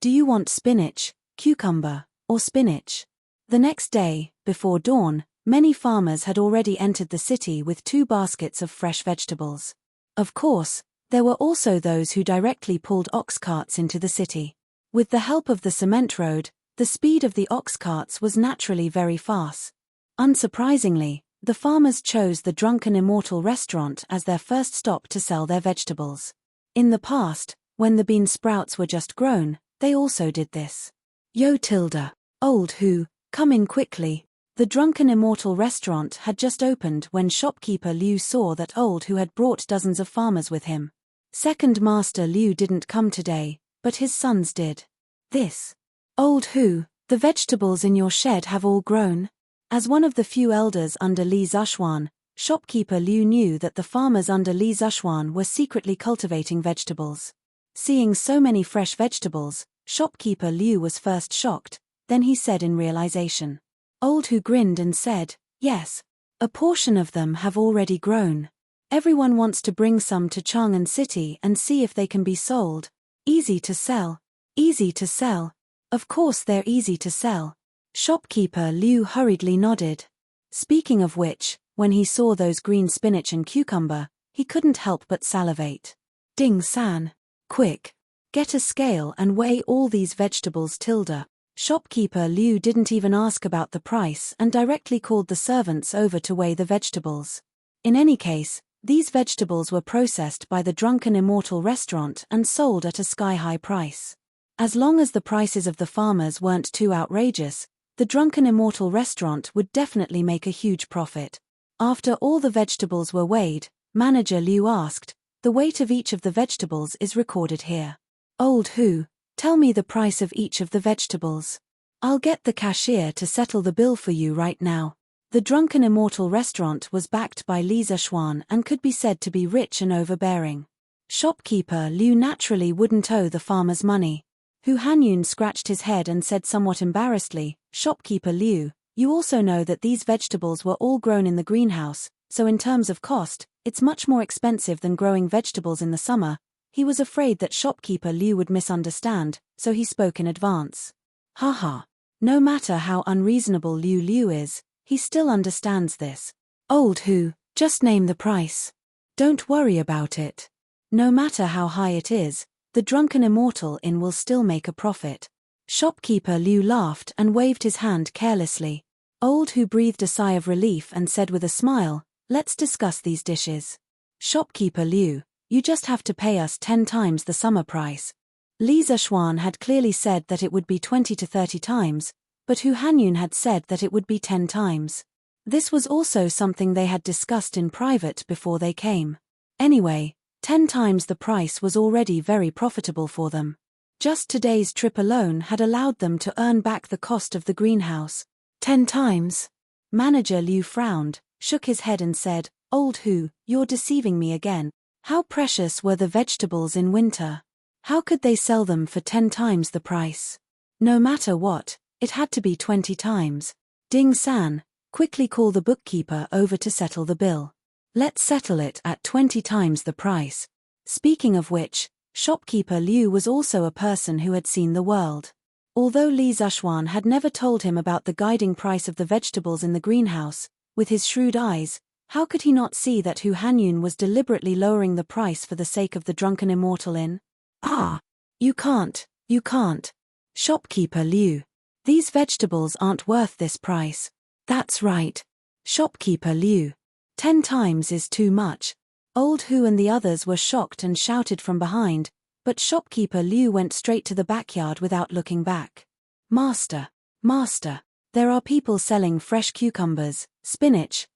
do you want spinach, cucumber, or spinach? The next day, before dawn, many farmers had already entered the city with 2 baskets of fresh vegetables. Of course, there were also those who directly pulled ox carts into the city. With the help of the cement road, the speed of the ox carts was naturally very fast. Unsurprisingly, the farmers chose the Drunken Immortal restaurant as their first stop to sell their vegetables. In the past, when the bean sprouts were just grown, they also did this. Yo Tilda, Old Who, come in quickly. The Drunken Immortal restaurant had just opened when shopkeeper Liu saw that Old Who had brought dozens of farmers with him. Second Master Liu didn't come today, but his sons did. This. Old Who, The vegetables in your shed have all grown? As one of the few elders under Li Zuxuan, shopkeeper Liu knew that the farmers under Li Zuxuan were secretly cultivating vegetables. Seeing so many fresh vegetables, shopkeeper Liu was first shocked, then he said in realization. Old Hu grinned and said, yes. A portion of them have already grown. Everyone wants to bring some to Chang'an City and see if they can be sold. Easy to sell. Easy to sell. Of course they're easy to sell. Shopkeeper Liu hurriedly nodded. Speaking of which, when he saw those green spinach and cucumber, he couldn't help but salivate. Ding San. Quick. Get a scale and weigh all these vegetables tilde. Shopkeeper Liu didn't even ask about the price and directly called the servants over to weigh the vegetables. In any case, these vegetables were processed by the Drunken Immortal restaurant and sold at a sky-high price. As long as the prices of the farmers weren't too outrageous, the Drunken Immortal restaurant would definitely make a huge profit. After all the vegetables were weighed, Manager Liu asked, the weight of each of the vegetables is recorded here. Old Hu, tell me the price of each of the vegetables. I'll get the cashier to settle the bill for you right now. The Drunken Immortal restaurant was backed by Li Zuxuan and could be said to be rich and overbearing. Shopkeeper Liu naturally wouldn't owe the farmers money. Hu Hanyun scratched his head and said somewhat embarrassedly, Shopkeeper Liu, you also know that these vegetables were all grown in the greenhouse, so in terms of cost, it's much more expensive than growing vegetables in the summer. He was afraid that shopkeeper Liu would misunderstand, so he spoke in advance. Haha. No matter how unreasonable Liu is, he still understands this. Old Hu, just name the price. Don't worry about it. No matter how high it is, the Drunken Immortal Inn will still make a profit. Shopkeeper Liu laughed and waved his hand carelessly. Old Hu breathed a sigh of relief and said with a smile, let's discuss these dishes. Shopkeeper Liu, you just have to pay us 10 times the summer price. Li Zuxuan had clearly said that it would be 20 to 30 times, but Hu Hanyun had said that it would be 10 times. This was also something they had discussed in private before they came. Anyway, 10 times the price was already very profitable for them. Just today's trip alone had allowed them to earn back the cost of the greenhouse. 10 times? Manager Liu frowned, shook his head and said, Old Hu, you're deceiving me again. How precious were the vegetables in winter? How could they sell them for 10 times the price? No matter what, it had to be 20 times. Ding San, quickly call the bookkeeper over to settle the bill. Let's settle it at 20 times the price. Speaking of which, shopkeeper Liu was also a person who had seen the world. Although Li Zuxuan had never told him about the guiding price of the vegetables in the greenhouse, with his shrewd eyes, how could he not see that Hu Hanyun was deliberately lowering the price for the sake of the Drunken Immortal Inn? Ah! You can't. Shopkeeper Liu. These vegetables aren't worth this price. That's right. Shopkeeper Liu. 10 times is too much. Old Hu and the others were shocked and shouted from behind, but shopkeeper Liu went straight to the backyard without looking back. Master, there are people selling fresh cucumbers, spinach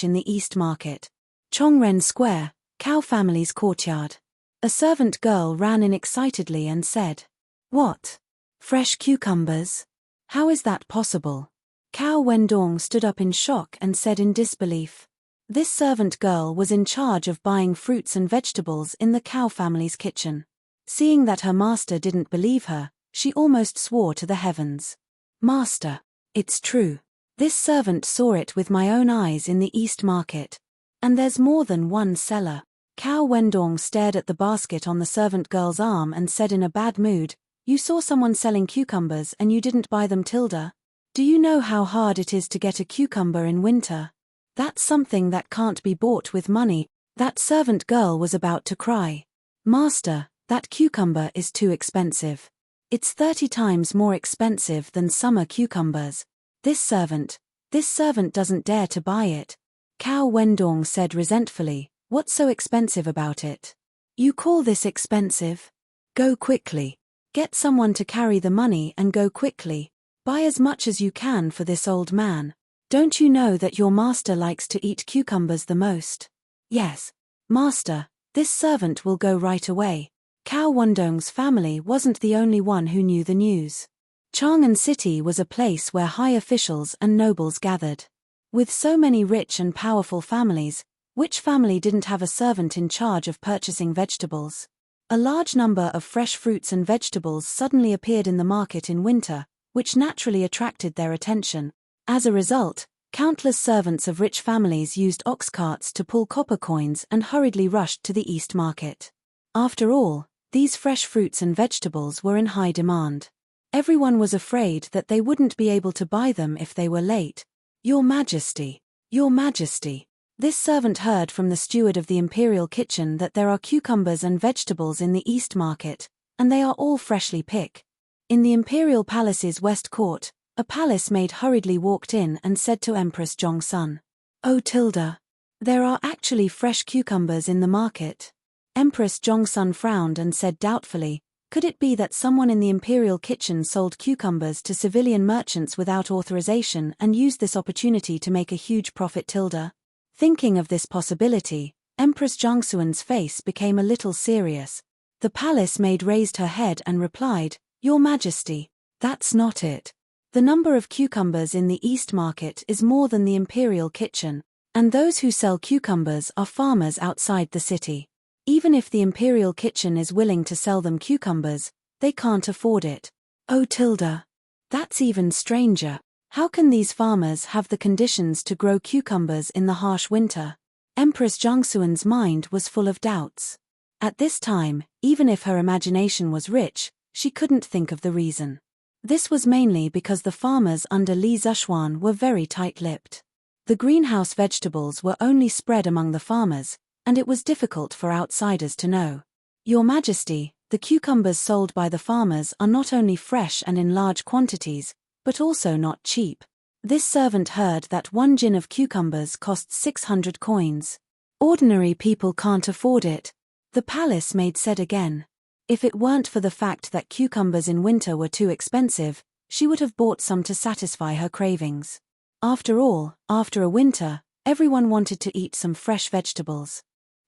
in the East Market. Chongren Square, Cow Family's courtyard. A servant girl ran in excitedly and said, What? Fresh cucumbers? How is that possible? Cow Wendong stood up in shock and said in disbelief. This servant girl was in charge of buying fruits and vegetables in the Cow Family's kitchen. Seeing that her master didn't believe her, she almost swore to the heavens. Master, it's true. This servant saw it with my own eyes in the East Market. And there's more than one seller. Cow Wendong stared at the basket on the servant girl's arm and said in a bad mood, You saw someone selling cucumbers and you didn't buy them, Tilda? Do you know how hard it is to get a cucumber in winter? That's something that can't be bought with money. That servant girl was about to cry. Master, that cucumber is too expensive. It's 30 times more expensive than summer cucumbers. This servant doesn't dare to buy it. Cow Wendong said resentfully, What's so expensive about it? You call this expensive? Go quickly. Get someone to carry the money and go quickly. Buy as much as you can for this old man. Don't you know that your master likes to eat cucumbers the most? Yes, master, this servant will go right away. Cow Wendong's family wasn't the only one who knew the news. Chang'an City was a place where high officials and nobles gathered. With so many rich and powerful families, which family didn't have a servant in charge of purchasing vegetables? A large number of fresh fruits and vegetables suddenly appeared in the market in winter, which naturally attracted their attention. As a result, countless servants of rich families used ox carts to pull copper coins and hurriedly rushed to the East Market. After all, these fresh fruits and vegetables were in high demand. Everyone was afraid that they wouldn't be able to buy them if they were late. "Your Majesty, Your Majesty." This servant heard from the steward of the imperial kitchen that there are cucumbers and vegetables in the East Market, and they are all freshly picked. In the imperial palace's west court, a palace maid hurriedly walked in and said to Empress Jongsun, "Oh Tilda, there are actually fresh cucumbers in the market." Empress Jongsun frowned and said doubtfully, "Could it be that someone in the imperial kitchen sold cucumbers to civilian merchants without authorization and used this opportunity to make a huge profit?" Tilda. Thinking of this possibility, Empress Jongsun's face became a little serious. The palace maid raised her head and replied, "Your Majesty, that's not it. The number of cucumbers in the East Market is more than the imperial kitchen, and those who sell cucumbers are farmers outside the city. Even if the imperial kitchen is willing to sell them cucumbers, they can't afford it." "Oh Tilda, that's even stranger. How can these farmers have the conditions to grow cucumbers in the harsh winter?" Empress Jongsun's mind was full of doubts. At this time, even if her imagination was rich, she couldn't think of the reason. This was mainly because the farmers under Li Zishuan were very tight-lipped. The greenhouse vegetables were only spread among the farmers, and it was difficult for outsiders to know. "Your Majesty, the cucumbers sold by the farmers are not only fresh and in large quantities, but also not cheap." This servant heard that 1 jin of cucumbers cost 600 coins. "Ordinary people can't afford it," the palace maid said again. If it weren't for the fact that cucumbers in winter were too expensive, she would have bought some to satisfy her cravings. After all, after a winter, everyone wanted to eat some fresh vegetables.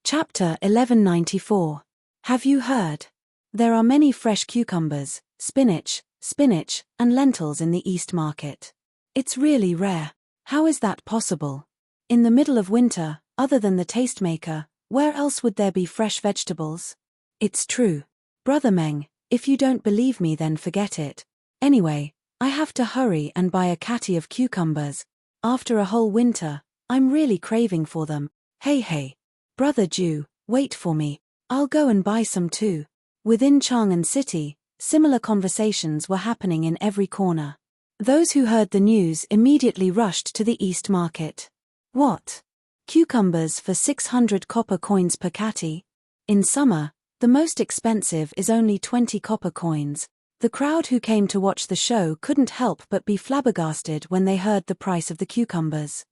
Chapter 1194. Have you heard? There are many fresh cucumbers, spinach, and lentils in the East Market. It's really rare. How is that possible? In the middle of winter, other than the tastemaker, where else would there be fresh vegetables? It's true. Brother Meng, if you don't believe me then forget it. Anyway, I have to hurry and buy a catty of cucumbers. After a whole winter, I'm really craving for them. Hey. Brother Jew, wait for me. I'll go and buy some too. Within Chang'an City, similar conversations were happening in every corner. Those who heard the news immediately rushed to the East Market. What? Cucumbers for 600 copper coins per catty? In summer, the most expensive is only 20 copper coins. The crowd who came to watch the show couldn't help but be flabbergasted when they heard the price of the cucumbers.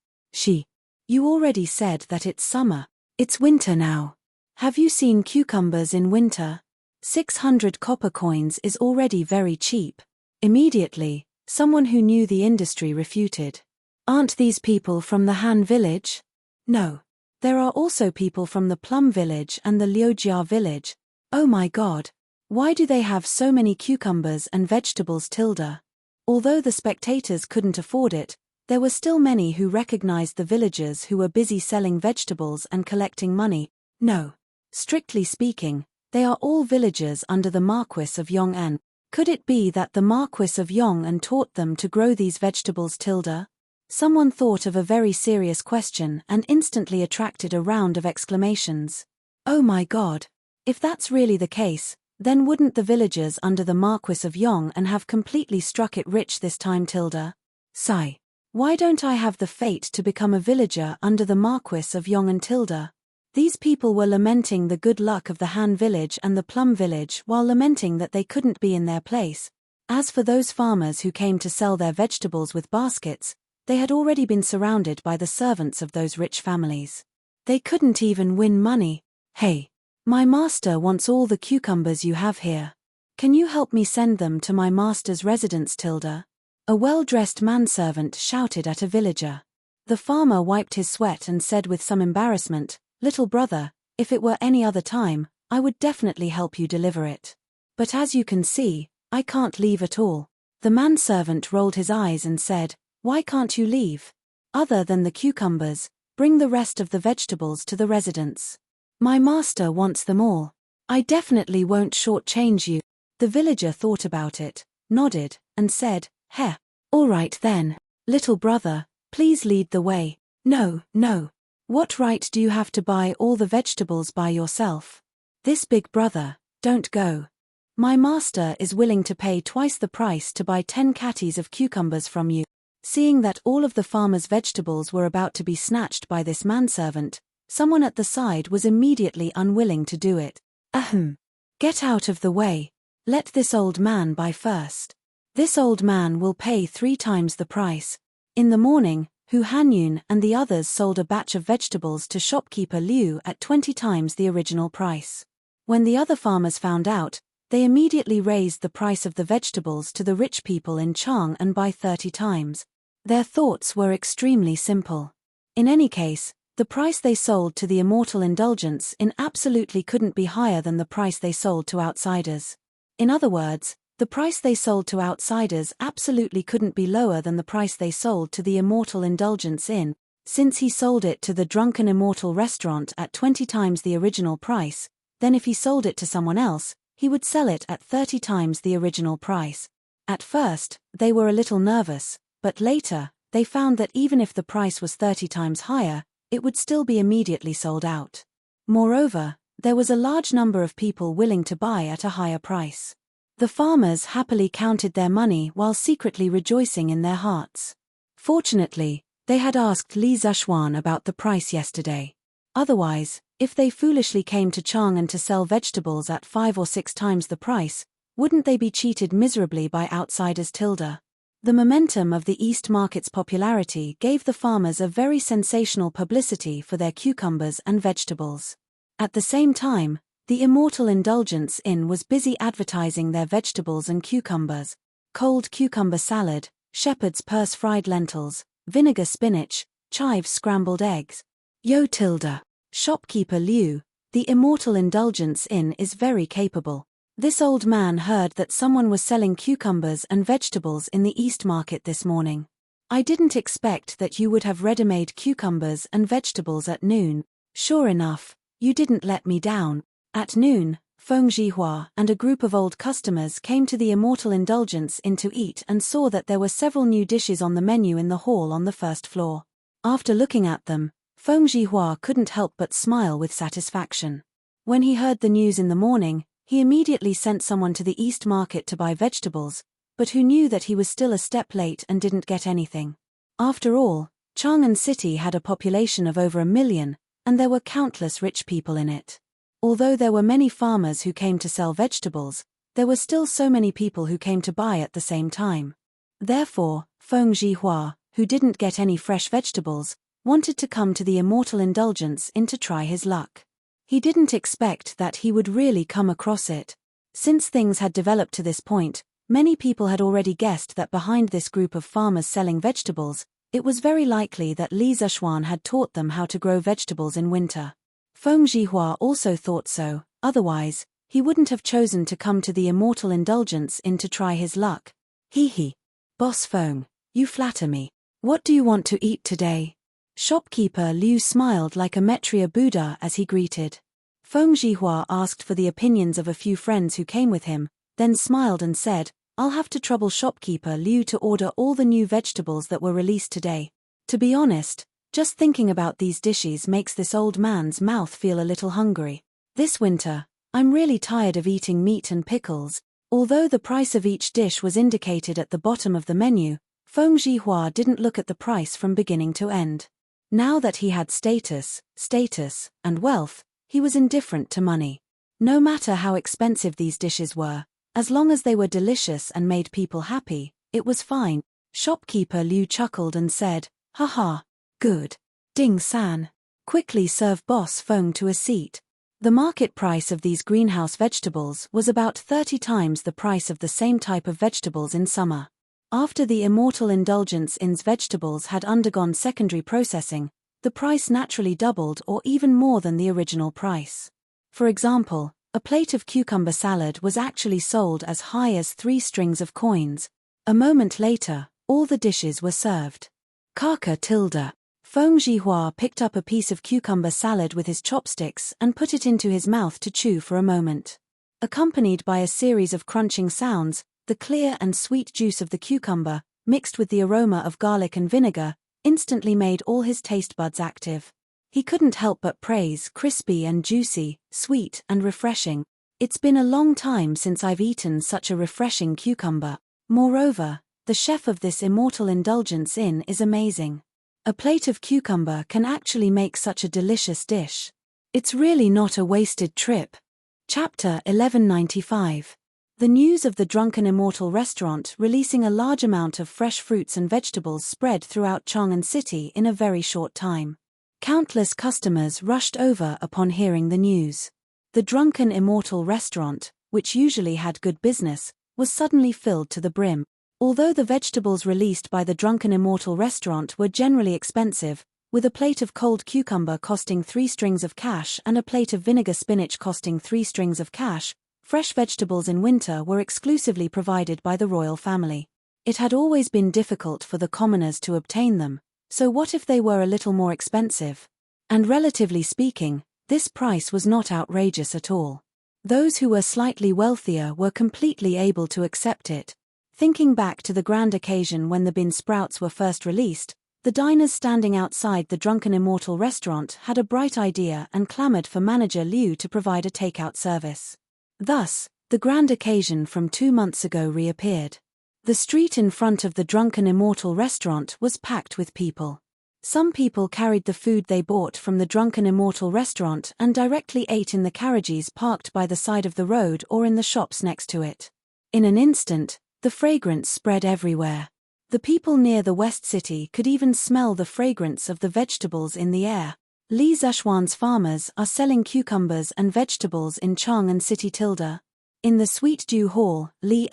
You already said that it's summer. It's winter now. Have you seen cucumbers in winter? 600 copper coins is already very cheap. Immediately, someone who knew the industry refuted. Aren't these people from the Han village? No. There are also people from the Plum village and the Liujia village. Oh my god. Why do they have so many cucumbers and vegetables? Tilda. Although the spectators couldn't afford it, there were still many who recognized the villagers who were busy selling vegetables and collecting money. No. Strictly speaking, they are all villagers under the Marquis of Yong'an. Could it be that the Marquis of Yong'an taught them to grow these vegetables? Tilda. Someone thought of a very serious question and instantly attracted a round of exclamations. Oh my god. If that's really the case, then wouldn't the villagers under the Marquis of Yong'an have completely struck it rich this time? Tilda. Sigh. Why don't I have the fate to become a villager under the Marquis of Yong'an? Tilda. These people were lamenting the good luck of the Han village and the Plum village while lamenting that they couldn't be in their place. As for those farmers who came to sell their vegetables with baskets, they had already been surrounded by the servants of those rich families. They couldn't even win money. Hey, my master wants all the cucumbers you have here. Can you help me send them to my master's residence? Tilda. A well-dressed manservant shouted at a villager. The farmer wiped his sweat and said with some embarrassment, "Little brother, if it were any other time, I would definitely help you deliver it. But as you can see, I can't leave at all." The manservant rolled his eyes and said, "Why can't you leave? Other than the cucumbers, bring the rest of the vegetables to the residence. My master wants them all. I definitely won't shortchange you." The villager thought about it, nodded, and said, "Heh. All right then. Little brother, please lead the way." "No, no. What right do you have to buy all the vegetables by yourself? This big brother, don't go. My master is willing to pay twice the price to buy 10 catties of cucumbers from you." Seeing that all of the farmer's vegetables were about to be snatched by this manservant, someone at the side was immediately unwilling to do it. "Ahem. Get out of the way. Let this old man buy first. This old man will pay 3 times the price." In the morning, Hu Hanyun and the others sold a batch of vegetables to shopkeeper Liu at 20 times the original price. When the other farmers found out, they immediately raised the price of the vegetables to the rich people in Chang'an by 30 times. Their thoughts were extremely simple. In any case, the price they sold to the immortal indulgence in absolutely couldn't be higher than the price they sold to outsiders. In other words, the price they sold to outsiders absolutely couldn't be lower than the price they sold to the immortal indulgence in, since he sold it to the drunken immortal restaurant at 20 times the original price. Then if he sold it to someone else, he would sell it at 30 times the original price. At first, they were a little nervous, but later, they found that even if the price was 30 times higher, it would still be immediately sold out. Moreover, there was a large number of people willing to buy at a higher price. The farmers happily counted their money while secretly rejoicing in their hearts. Fortunately, they had asked Li Zishuan about the price yesterday. Otherwise, if they foolishly came to Chang'an to sell vegetables at 5 or 6 times the price, wouldn't they be cheated miserably by outsiders? The momentum of the East Market's popularity gave the farmers a very sensational publicity for their cucumbers and vegetables. At the same time, the Immortal Indulgence Inn was busy advertising their vegetables and cucumbers: cold cucumber salad, shepherd's purse fried lentils, vinegar spinach, chives scrambled eggs. Yo Shopkeeper Liu, the Immortal Indulgence Inn is very capable. This old man heard that someone was selling cucumbers and vegetables in the East Market this morning. "I didn't expect that you would have ready-made cucumbers and vegetables at noon. Sure enough, you didn't let me down." At noon, Feng Zhihua and a group of old customers came to the Immortal Indulgence Inn to eat and saw that there were several new dishes on the menu in the hall on the first floor. After looking at them, Feng Zhihua couldn't help but smile with satisfaction. When he heard the news in the morning, he immediately sent someone to the East Market to buy vegetables, but who knew that he was still a step late and didn't get anything. After all, Chang'an City had a population of over 1 million, and there were countless rich people in it. Although there were many farmers who came to sell vegetables, there were still so many people who came to buy at the same time. Therefore, Feng Zhihua, who didn't get any fresh vegetables, wanted to come to the Immortal Indulgence Inn to try his luck. He didn't expect that he would really come across it. Since things had developed to this point, many people had already guessed that behind this group of farmers selling vegetables, it was very likely that Li Zishuan had taught them how to grow vegetables in winter. Feng Zhihua also thought so, otherwise, he wouldn't have chosen to come to the Immortal Indulgence Inn to try his luck. Hee. Boss Feng, you flatter me. What do you want to eat today? Shopkeeper Liu smiled like a Maitreya Buddha as he greeted. Feng Zhihua asked for the opinions of a few friends who came with him, then smiled and said, "I'll have to trouble shopkeeper Liu to order all the new vegetables that were released today. To be honest, just thinking about these dishes makes this old man's mouth feel a little hungry. This winter, I'm really tired of eating meat and pickles." Although the price of each dish was indicated at the bottom of the menu, Feng Zhihua didn't look at the price from beginning to end. Now that he had status, and wealth, he was indifferent to money. No matter how expensive these dishes were, as long as they were delicious and made people happy, it was fine. Shopkeeper Liu chuckled and said, "Haha, good. Ding San. Quickly serve Boss Feng to a seat." The market price of these greenhouse vegetables was about 30 times the price of the same type of vegetables in summer. After the Immortal Indulgence Inn's vegetables had undergone secondary processing, the price naturally doubled or even more than the original price. For example, a plate of cucumber salad was actually sold as high as 3 strings of coins. A moment later, all the dishes were served. Kaka tilde. Feng Zhihua picked up a piece of cucumber salad with his chopsticks and put it into his mouth to chew for a moment. Accompanied by a series of crunching sounds, the clear and sweet juice of the cucumber, mixed with the aroma of garlic and vinegar, instantly made all his taste buds active. He couldn't help but praise crispy and juicy, sweet and refreshing. It's been a long time since I've eaten such a refreshing cucumber. Moreover, the chef of this immortal indulgence is amazing. A plate of cucumber can actually make such a delicious dish. It's really not a wasted trip. Chapter 1195. The news of the Drunken Immortal restaurant releasing a large amount of fresh fruits and vegetables spread throughout Chang'an City in a very short time. Countless customers rushed over upon hearing the news. The Drunken Immortal restaurant, which usually had good business, was suddenly filled to the brim. Although the vegetables released by the Drunken Immortal restaurant were generally expensive, with a plate of cold cucumber costing 3 strings of cash and a plate of vinegar spinach costing 3 strings of cash, fresh vegetables in winter were exclusively provided by the royal family. It had always been difficult for the commoners to obtain them, so what if they were a little more expensive? And relatively speaking, this price was not outrageous at all. Those who were slightly wealthier were completely able to accept it. Thinking back to the grand occasion when the bean sprouts were first released, the diners standing outside the Drunken Immortal restaurant had a bright idea and clamored for manager Liu to provide a takeout service. Thus, the grand occasion from 2 months ago reappeared. The street in front of the Drunken Immortal restaurant was packed with people. Some people carried the food they bought from the Drunken Immortal restaurant and directly ate in the carriages parked by the side of the road or in the shops next to it. In an instant, the fragrance spread everywhere. The people near the West City could even smell the fragrance of the vegetables in the air. Li Zeshuan's farmers are selling cucumbers and vegetables in Chang'an City tilde. In the Sweet Dew Hall, Li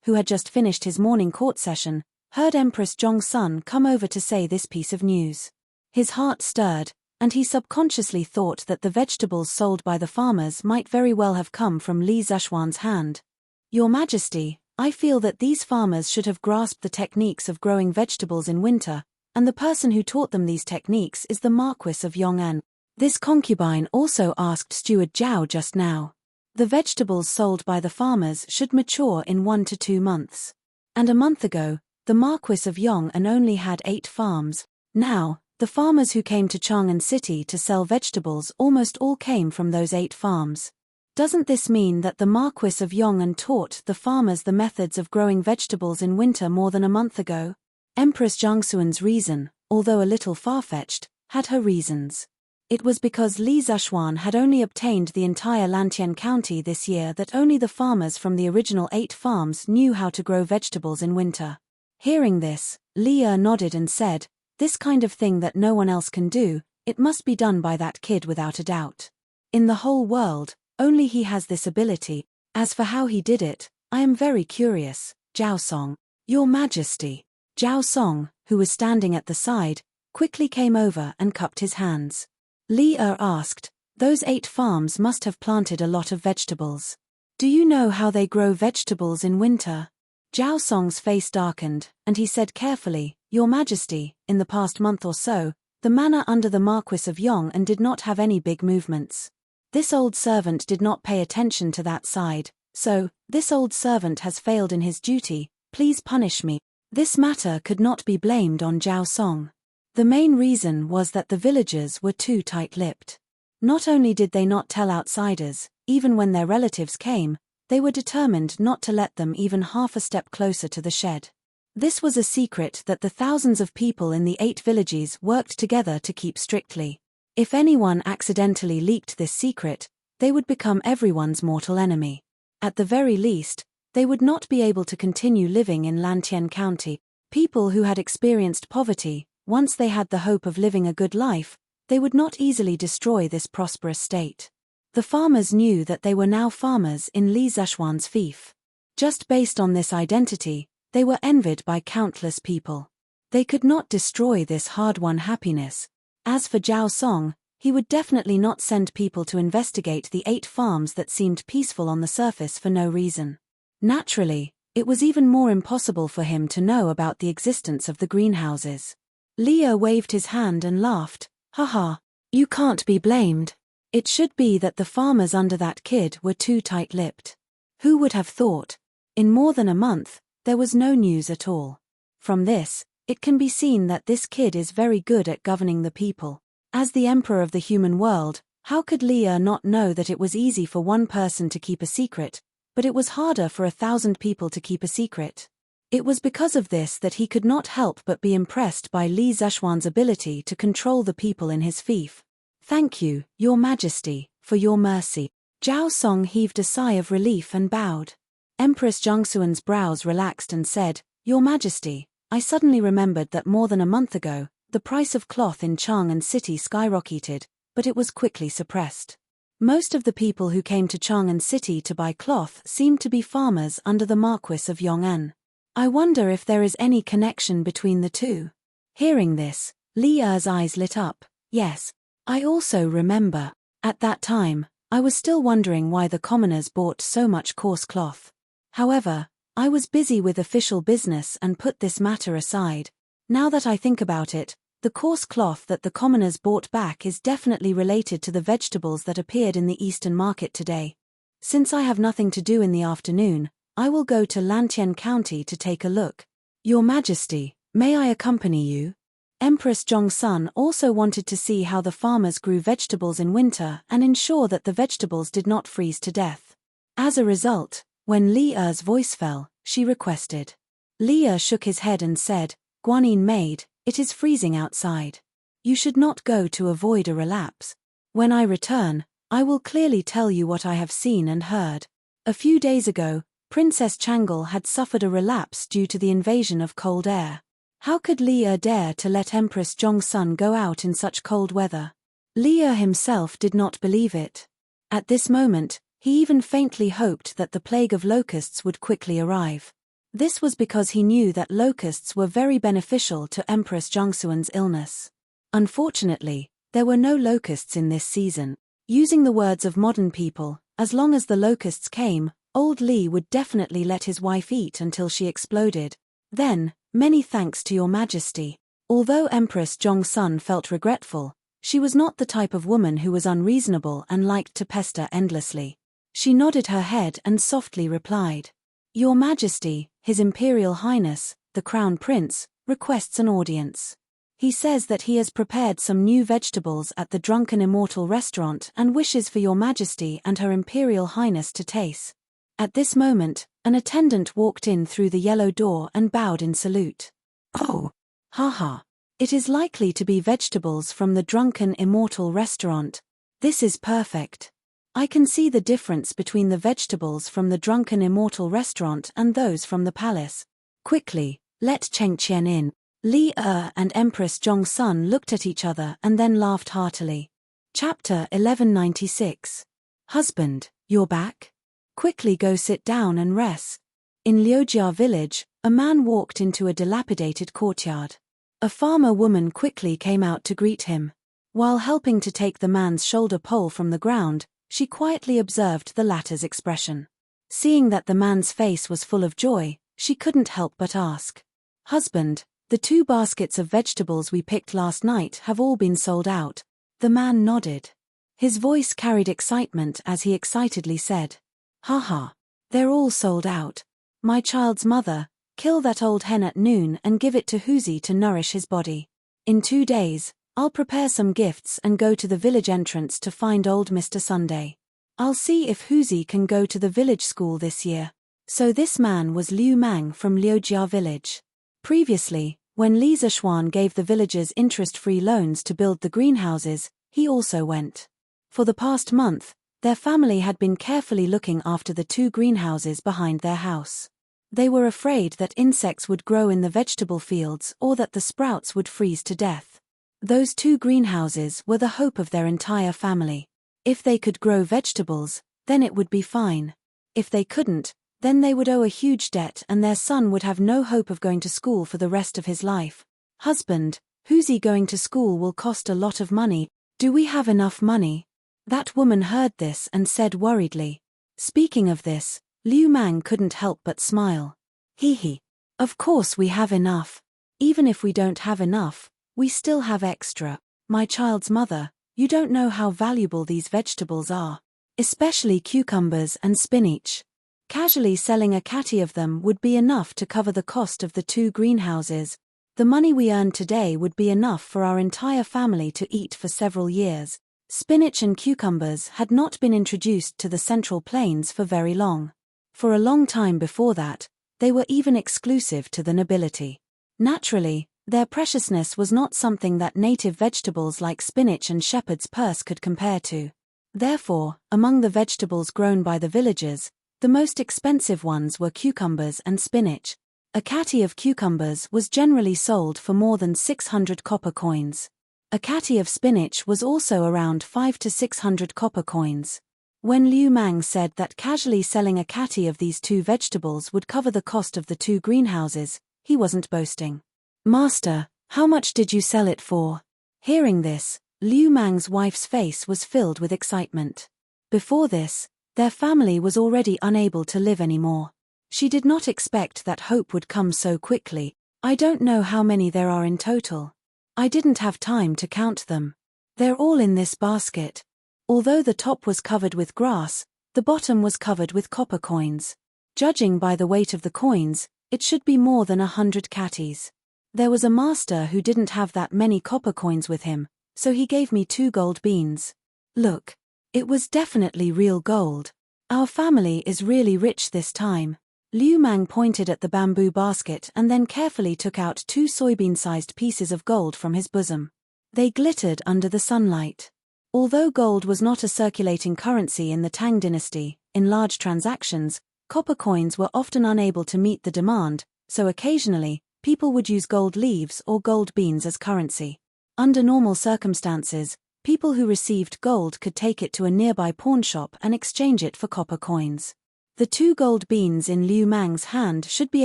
who had just finished his morning court session, heard Empress Zhongsun come over to say this piece of news. His heart stirred, and he subconsciously thought that the vegetables sold by the farmers might very well have come from Li Zeshuan's hand. Your Majesty, I feel that these farmers should have grasped the techniques of growing vegetables in winter, and the person who taught them these techniques is the Marquis of Yong'an. This concubine also asked Steward Zhao just now. The vegetables sold by the farmers should mature in 1 to 2 months. And a month ago, the Marquis of Yong'an only had 8 farms. Now, the farmers who came to Chang'an City to sell vegetables almost all came from those 8 farms. Doesn't this mean that the Marquis of Yong'an taught the farmers the methods of growing vegetables in winter more than a month ago? Empress Zhongxuan's reason, although a little far-fetched, had her reasons. It was because Li Zeshuan had only obtained the entire Lantian County this year that only the farmers from the original 8 farms knew how to grow vegetables in winter. Hearing this, Li nodded and said, "This kind of thing that no one else can do, it must be done by that kid without a doubt. In the whole world, only he has this ability. As for how he did it, I am very curious." Zhao Song. Your Majesty. Zhao Song, who was standing at the side, quickly came over and cupped his hands. Li asked, "Those 8 farms must have planted a lot of vegetables. Do you know how they grow vegetables in winter?" Zhao Song's face darkened, and he said carefully, "Your Majesty, in the past month or so, the manor under the Marquis of Yong'an did not have any big movements. This old servant did not pay attention to that side, so, this old servant has failed in his duty, please punish me." This matter could not be blamed on Zhao Song. The main reason was that the villagers were too tight-lipped. Not only did they not tell outsiders, even when their relatives came, they were determined not to let them even half a step closer to the shed. This was a secret that the thousands of people in the 8 villages worked together to keep strictly. If anyone accidentally leaked this secret, they would become everyone's mortal enemy. At the very least, they would not be able to continue living in Lantian County. People who had experienced poverty, once they had the hope of living a good life, they would not easily destroy this prosperous state. The farmers knew that they were now farmers in Li Zeshuan's fief. Just based on this identity, they were envied by countless people. They could not destroy this hard-won happiness. As for Zhao Song, he would definitely not send people to investigate the 8 farms that seemed peaceful on the surface for no reason. Naturally, It was even more impossible for him to know about the existence of the greenhouses. Leah waved his hand and laughed. Haha, you can't be blamed. It should be that the farmers under that kid were too tight-lipped. Who would have thought? In more than a month, there was no news at all. From this, it can be seen that this kid is very good at governing the people. As the emperor of the human world, how could Leah not know that it was easy for one person to keep a secret, but it was harder for 1,000 people to keep a secret? It was because of this that he could not help but be impressed by Li Zexuan's ability to control the people in his fief. Thank you, Your Majesty, for your mercy. Zhao Song heaved a sigh of relief and bowed. Empress Zhongxuan's brows relaxed and said, Your Majesty, I suddenly remembered that more than a month ago, the price of cloth in Chang'an City skyrocketed, but it was quickly suppressed. Most of the people who came to Chang'an City to buy cloth seemed to be farmers under the Marquis of Yong'an. I wonder if there is any connection between the two. Hearing this, Li Er's eyes lit up. Yes, I also remember. At that time, I was still wondering why the commoners bought so much coarse cloth. However, I was busy with official business and put this matter aside. Now that I think about it, the coarse cloth that the commoners bought back is definitely related to the vegetables that appeared in the Eastern market today. Since I have nothing to do in the afternoon, I will go to Lantian County to take a look. Your Majesty, may I accompany you? Empress Zhongxun also wanted to see how the farmers grew vegetables in winter and ensure that the vegetables did not freeze to death. As a result, when Li Er's voice fell, she requested. Li Er shook his head and said, Guanyin maid, it is freezing outside. You should not go to avoid a relapse. When I return, I will clearly tell you what I have seen and heard. A few days ago, Princess Changle had suffered a relapse due to the invasion of cold air. How could Li Er dare to let Empress Zhongxun go out in such cold weather? Li Er himself did not believe it. At this moment, he even faintly hoped that the plague of locusts would quickly arrive. This was because he knew that locusts were very beneficial to Empress Zhongxuan's illness. Unfortunately, there were no locusts in this season. Using the words of modern people, as long as the locusts came, old Li would definitely let his wife eat until she exploded. Then, many thanks to Your Majesty. Although Empress Zhongxun felt regretful, she was not the type of woman who was unreasonable and liked to pester endlessly. She nodded her head and softly replied. Your Majesty, His Imperial Highness, the Crown Prince, requests an audience. He says that he has prepared some new vegetables at the Drunken Immortal restaurant and wishes for Your Majesty and Her Imperial Highness to taste. At this moment, an attendant walked in through the yellow door and bowed in salute. Oh! Haha! It is likely to be vegetables from the Drunken Immortal restaurant. This is perfect. I can see the difference between the vegetables from the Drunken Immortal restaurant and those from the palace. Quickly, let Chengqian in. Li Er and Empress Zhongxun looked at each other and then laughed heartily. Chapter 1196. Husband, you're back? Quickly go sit down and rest. In Liujia village, a man walked into a dilapidated courtyard. A farmer woman quickly came out to greet him. While helping to take the man's shoulder pole from the ground, she quietly observed the latter's expression. Seeing that the man's face was full of joy, she couldn't help but ask. Husband, the 2 baskets of vegetables we picked last night have all been sold out. The man nodded. His voice carried excitement as he excitedly said. Haha, they're all sold out. My child's mother, kill that old hen at noon and give it to Huzi to nourish his body. In 2 days, I'll prepare some gifts and go to the village entrance to find old Mr. Sunday. I'll see if Huzi can go to the village school this year. So this man was Liu Mang from Liujia village. Previously, when Li Zexuan gave the villagers interest-free loans to build the greenhouses, he also went. For the past month, their family had been carefully looking after the 2 greenhouses behind their house. They were afraid that insects would grow in the vegetable fields or that the sprouts would freeze to death. Those 2 greenhouses were the hope of their entire family. If they could grow vegetables, then it would be fine. If they couldn't, then they would owe a huge debt and their son would have no hope of going to school for the rest of his life. Husband, Huzi going to school will cost a lot of money. Do we have enough money? That woman heard this and said worriedly. Speaking of this, Liu Mang couldn't help but smile. Hee hee. Of course we have enough. Even if we don't have enough, we still have extra. My child's mother, you don't know how valuable these vegetables are. Especially cucumbers and spinach. Casually selling a catty of them would be enough to cover the cost of the 2 greenhouses. The money we earn today would be enough for our entire family to eat for several years. Spinach and cucumbers had not been introduced to the Central Plains for very long. For a long time before that, they were even exclusive to the nobility. Naturally, their preciousness was not something that native vegetables like spinach and shepherd's purse could compare to. Therefore, among the vegetables grown by the villagers, the most expensive ones were cucumbers and spinach. A catty of cucumbers was generally sold for more than 600 copper coins. A catty of spinach was also around 500 to 600 copper coins. When Liu Mang said that casually selling a catty of these 2 vegetables would cover the cost of the 2 greenhouses, he wasn't boasting. Master, how much did you sell it for? Hearing this, Liu Mang's wife's face was filled with excitement. Before this, their family was already unable to live anymore. She did not expect that hope would come so quickly. I don't know how many there are in total. I didn't have time to count them. They're all in this basket. Although the top was covered with grass, the bottom was covered with copper coins. Judging by the weight of the coins, it should be more than 100 catties. There was a master who didn't have that many copper coins with him, so he gave me 2 gold beans. Look. It was definitely real gold. Our family is really rich this time. Liu Mang pointed at the bamboo basket and then carefully took out 2 soybean-sized pieces of gold from his bosom. They glittered under the sunlight. Although gold was not a circulating currency in the Tang dynasty, in large transactions, copper coins were often unable to meet the demand, so occasionally, people would use gold leaves or gold beans as currency. Under normal circumstances, people who received gold could take it to a nearby pawnshop and exchange it for copper coins. The 2 gold beans in Liu Mang's hand should be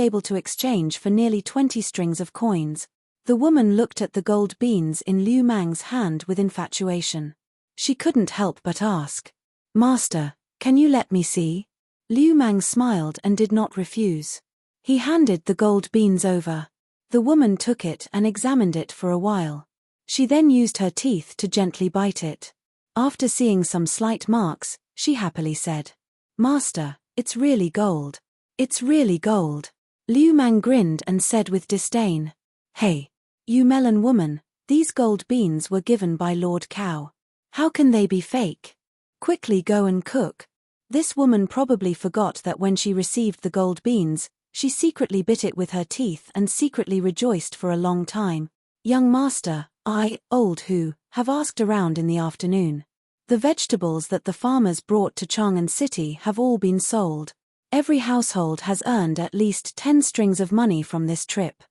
able to exchange for nearly 20 strings of coins. The woman looked at the gold beans in Liu Mang's hand with infatuation. She couldn't help but ask, "Master, can you let me see?" Liu Mang smiled and did not refuse. He handed the gold beans over. The woman took it and examined it for a while. She then used her teeth to gently bite it. After seeing some slight marks, she happily said, "Master, it's really gold. It's really gold." Liu Mang grinned and said with disdain, "Hey, you melon woman, these gold beans were given by Lord Cow. How can they be fake? Quickly go and cook." This woman probably forgot that when she received the gold beans, she secretly bit it with her teeth and secretly rejoiced for a long time. "Young master, I, old who, have asked around in the afternoon. The vegetables that the farmers brought to Chang'an City have all been sold. Every household has earned at least 10 strings of money from this trip.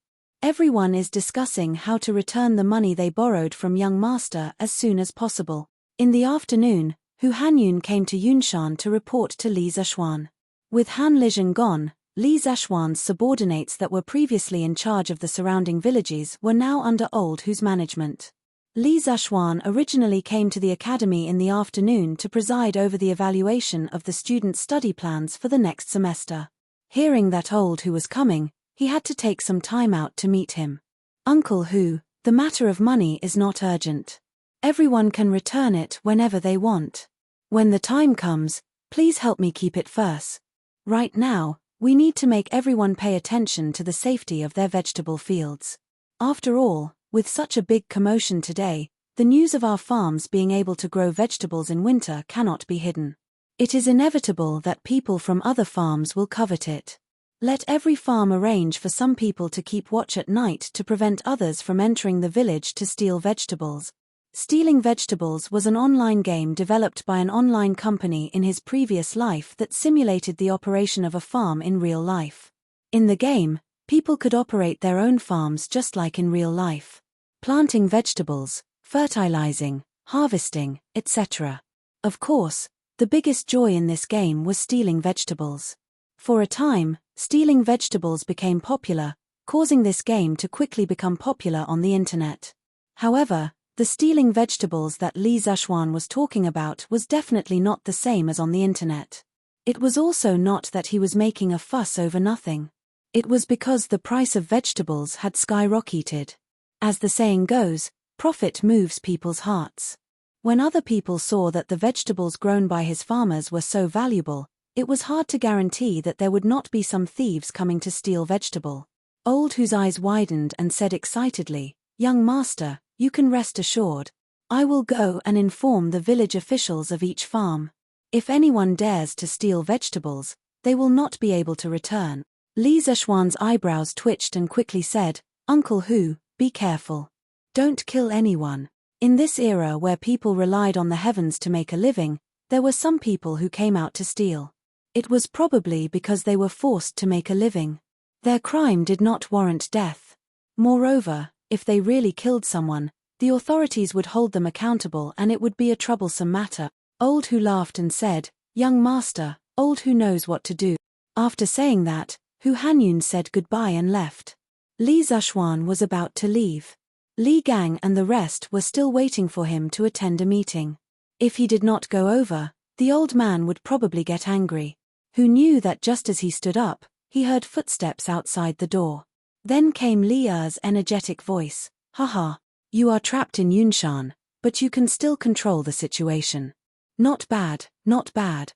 Everyone is discussing how to return the money they borrowed from young master as soon as possible." In the afternoon, Hu Hanyun came to Yunshan to report to Li Zishuan. With Han Lizhen gone, Li Zishuan's subordinates that were previously in charge of the surrounding villages were now under old Hu's management. Li Zishuan originally came to the academy in the afternoon to preside over the evaluation of the students' study plans for the next semester. Hearing that old Hu was coming, he had to take some time out to meet him. "Uncle Hu, the matter of money is not urgent. Everyone can return it whenever they want. When the time comes, please help me keep it first. Right now, we need to make everyone pay attention to the safety of their vegetable fields. After all, with such a big commotion today, the news of our farms being able to grow vegetables in winter cannot be hidden. It is inevitable that people from other farms will covet it. Let every farm arrange for some people to keep watch at night to prevent others from entering the village to steal vegetables." Stealing Vegetables was an online game developed by an online company in his previous life that simulated the operation of a farm in real life. In the game, people could operate their own farms just like in real life. Planting vegetables, fertilizing, harvesting, etc. Of course, the biggest joy in this game was stealing vegetables. For a time, stealing vegetables became popular, causing this game to quickly become popular on the internet. However, the stealing vegetables that Li Zishuan was talking about was definitely not the same as on the internet. It was also not that he was making a fuss over nothing. It was because the price of vegetables had skyrocketed. As the saying goes, profit moves people's hearts. When other people saw that the vegetables grown by his farmers were so valuable, it was hard to guarantee that there would not be some thieves coming to steal vegetable. Old Who's eyes widened and said excitedly, "Young master, you can rest assured. I will go and inform the village officials of each farm. If anyone dares to steal vegetables, they will not be able to return." Li Zishuan's eyebrows twitched and quickly said, "Uncle Hu, be careful. Don't kill anyone." In this era where people relied on the heavens to make a living, there were some people who came out to steal. It was probably because they were forced to make a living. Their crime did not warrant death. Moreover, if they really killed someone, the authorities would hold them accountable and it would be a troublesome matter. Old Who laughed and said, "Young master, Old Who knows what to do." After saying that, Hu Hanyun said goodbye and left. Li Zishuan was about to leave. Li Gang and the rest were still waiting for him to attend a meeting. If he did not go over, the old man would probably get angry. Hu knew that just as he stood up, he heard footsteps outside the door. Then came Li Er's energetic voice, "Haha, you are trapped in Yunshan, but you can still control the situation. Not bad, not bad."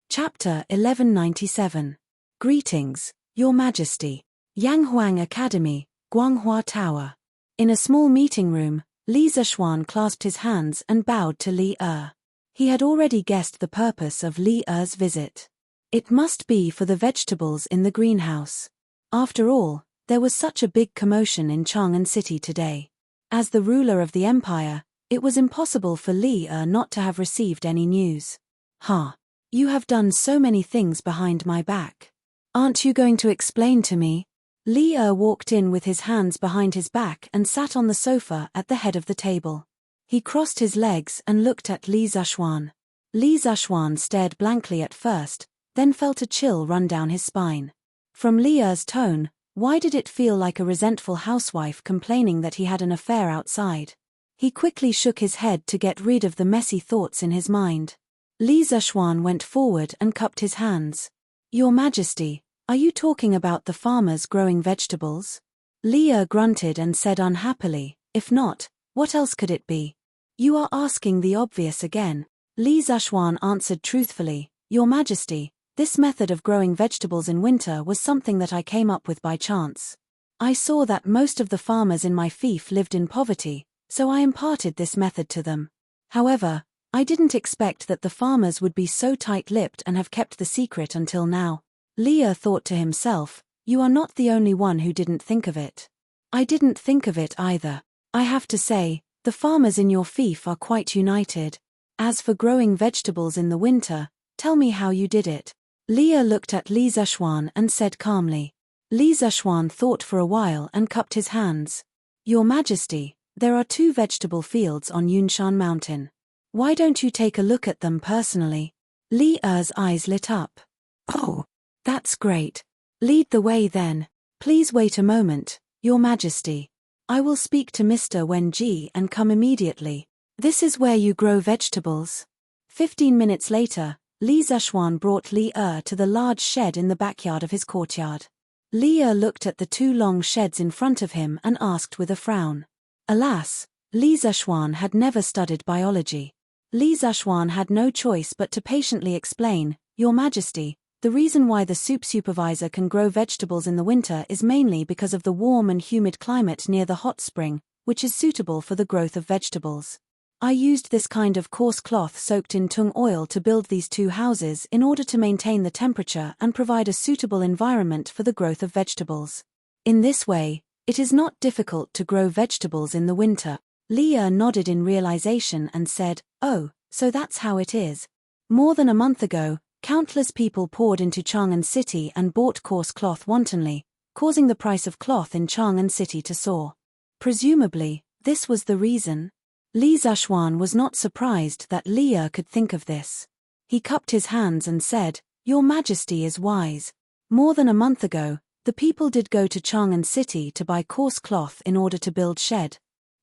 Chapter 1197. Greetings, Your Majesty. Yanghuang Academy, Guanghua Tower. In a small meeting room, Li Zishuan clasped his hands and bowed to Li Er. He had already guessed the purpose of Li Er's visit. It must be for the vegetables in the greenhouse. After all, there was such a big commotion in Chang'an City today. As the ruler of the empire, it was impossible for Li Er not to have received any news. "Ha! You have done so many things behind my back. Aren't you going to explain to me?" Li Er walked in with his hands behind his back and sat on the sofa at the head of the table. He crossed his legs and looked at Li Zishuan. Li Zishuan stared blankly at first, then felt a chill run down his spine. From Li Er's tone, why did it feel like a resentful housewife complaining that he had an affair outside? He quickly shook his head to get rid of the messy thoughts in his mind. Li Zishuan went forward and cupped his hands. "Your Majesty, are you talking about the farmers growing vegetables?" Li Er grunted and said unhappily, "If not, what else could it be?" "You are asking the obvious again." Li Zishuan answered truthfully, "Your Majesty, this method of growing vegetables in winter was something that I came up with by chance. I saw that most of the farmers in my fief lived in poverty, so I imparted this method to them. However, I didn't expect that the farmers would be so tight-lipped and have kept the secret until now." Li Er thought to himself, "You are not the only one who didn't think of it. I didn't think of it either. I have to say, the farmers in your fief are quite united. As for growing vegetables in the winter, tell me how you did it." Li Er looked at Li Zishuan and said calmly. Li Zishuan thought for a while and cupped his hands. "Your Majesty, there are 2 vegetable fields on Yunshan Mountain. Why don't you take a look at them personally?" Li Er's eyes lit up. "Oh, that's great. Lead the way then. Please wait a moment, Your Majesty. I will speak to Mr. Wen Ji and come immediately. This is where you grow vegetables." 15 minutes later, Li Zishuan brought Li Er to the large shed in the backyard of his courtyard. Li Er looked at the 2 long sheds in front of him and asked with a frown. Alas, Li Zishuan had never studied biology. Li Zishuan had no choice but to patiently explain, "Your Majesty, the reason why the soup supervisor can grow vegetables in the winter is mainly because of the warm and humid climate near the hot spring, which is suitable for the growth of vegetables. I used this kind of coarse cloth soaked in tung oil to build these 2 houses in order to maintain the temperature and provide a suitable environment for the growth of vegetables. In this way, it is not difficult to grow vegetables in the winter." Li Er nodded in realization and said, "Oh, so that's how it is. More than a month ago, countless people poured into Chang'an City and bought coarse cloth wantonly, causing the price of cloth in Chang'an City to soar. Presumably, this was the reason." Li Zishuan was not surprised that Li Er could think of this. He cupped his hands and said, "Your Majesty is wise. More than a month ago, the people did go to Chang'an City to buy coarse cloth in order to build shed."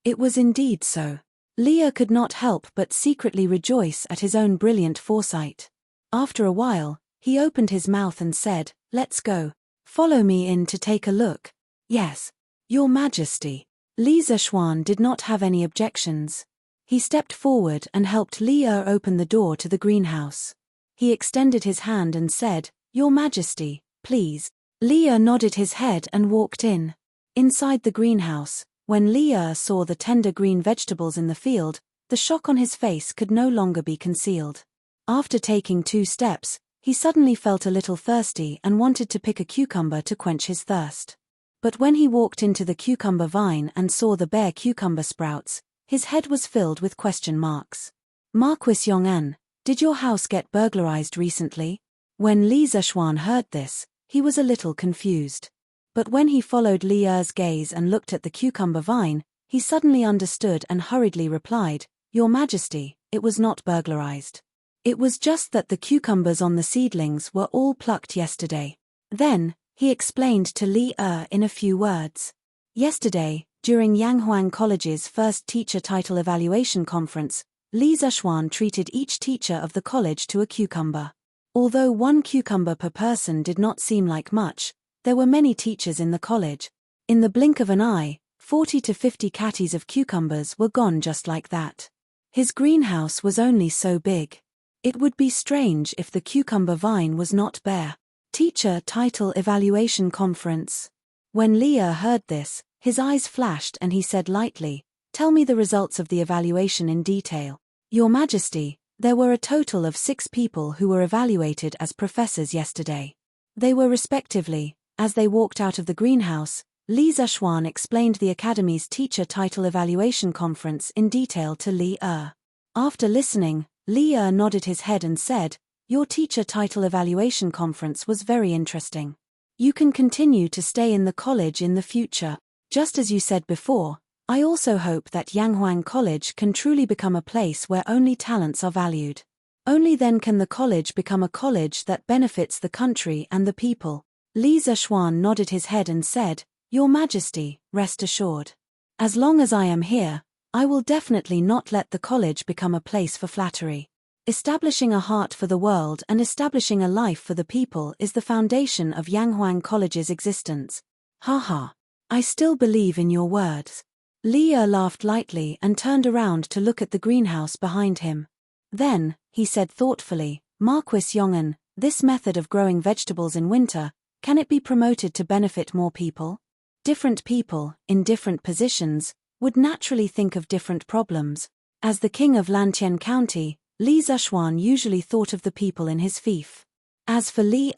It was indeed so. Li Er could not help but secretly rejoice at his own brilliant foresight. After a while, he opened his mouth and said, "Let's go." Follow me in to take a look. Yes. Your Majesty. Li Zishuan did not have any objections. He stepped forward and helped Li open the door to the greenhouse. He extended his hand and said, Your Majesty, please. Li nodded his head and walked in. Inside the greenhouse, when Li saw the tender green vegetables in the field, the shock on his face could no longer be concealed. After taking 2 steps, he suddenly felt a little thirsty and wanted to pick a cucumber to quench his thirst. But when he walked into the cucumber vine and saw the bare cucumber sprouts, his head was filled with question marks. Marquis Yong'an, did your house get burglarized recently? When Li Zishuan heard this, he was a little confused. But when he followed Li's gaze and looked at the cucumber vine, he suddenly understood and hurriedly replied, Your Majesty, it was not burglarized. It was just that the cucumbers on the seedlings were all plucked yesterday. Then, he explained to Li in a few words. Yesterday, during Yanghuang College's first teacher title evaluation conference, Li Zishuan treated each teacher of the college to a cucumber. Although 1 cucumber per person did not seem like much, there were many teachers in the college. In the blink of an eye, 40 to 50 catties of cucumbers were gone just like that. His greenhouse was only so big. It would be strange if the cucumber vine was not bare. Teacher Title Evaluation Conference. When Li heard this, his eyes flashed and he said lightly, Tell me the results of the evaluation in detail. Your Majesty, there were a total of 6 people who were evaluated as professors yesterday. They were respectively, as they walked out of the greenhouse, Li Zishuan explained the Academy's Teacher Title Evaluation Conference in detail to Li. After listening, Li nodded his head and said, Your Teacher Title Evaluation Conference was very interesting. You can continue to stay in the college in the future. Just as you said before, I also hope that Yanghuang College can truly become a place where only talents are valued. Only then can the college become a college that benefits the country and the people. Li Zishuan nodded his head and said, Your Majesty, rest assured. As long as I am here, I will definitely not let the college become a place for flattery. Establishing a heart for the world and establishing a life for the people is the foundation of Yanghuang College's existence. Haha. I still believe in your words. Li laughed lightly and turned around to look at the greenhouse behind him. Then, he said thoughtfully, Marquis Yong'an, this method of growing vegetables in winter, can it be promoted to benefit more people? Different people, in different positions, would naturally think of different problems. As the king of Lantian County, Li Zishuan usually thought of the people in his fief. As for Li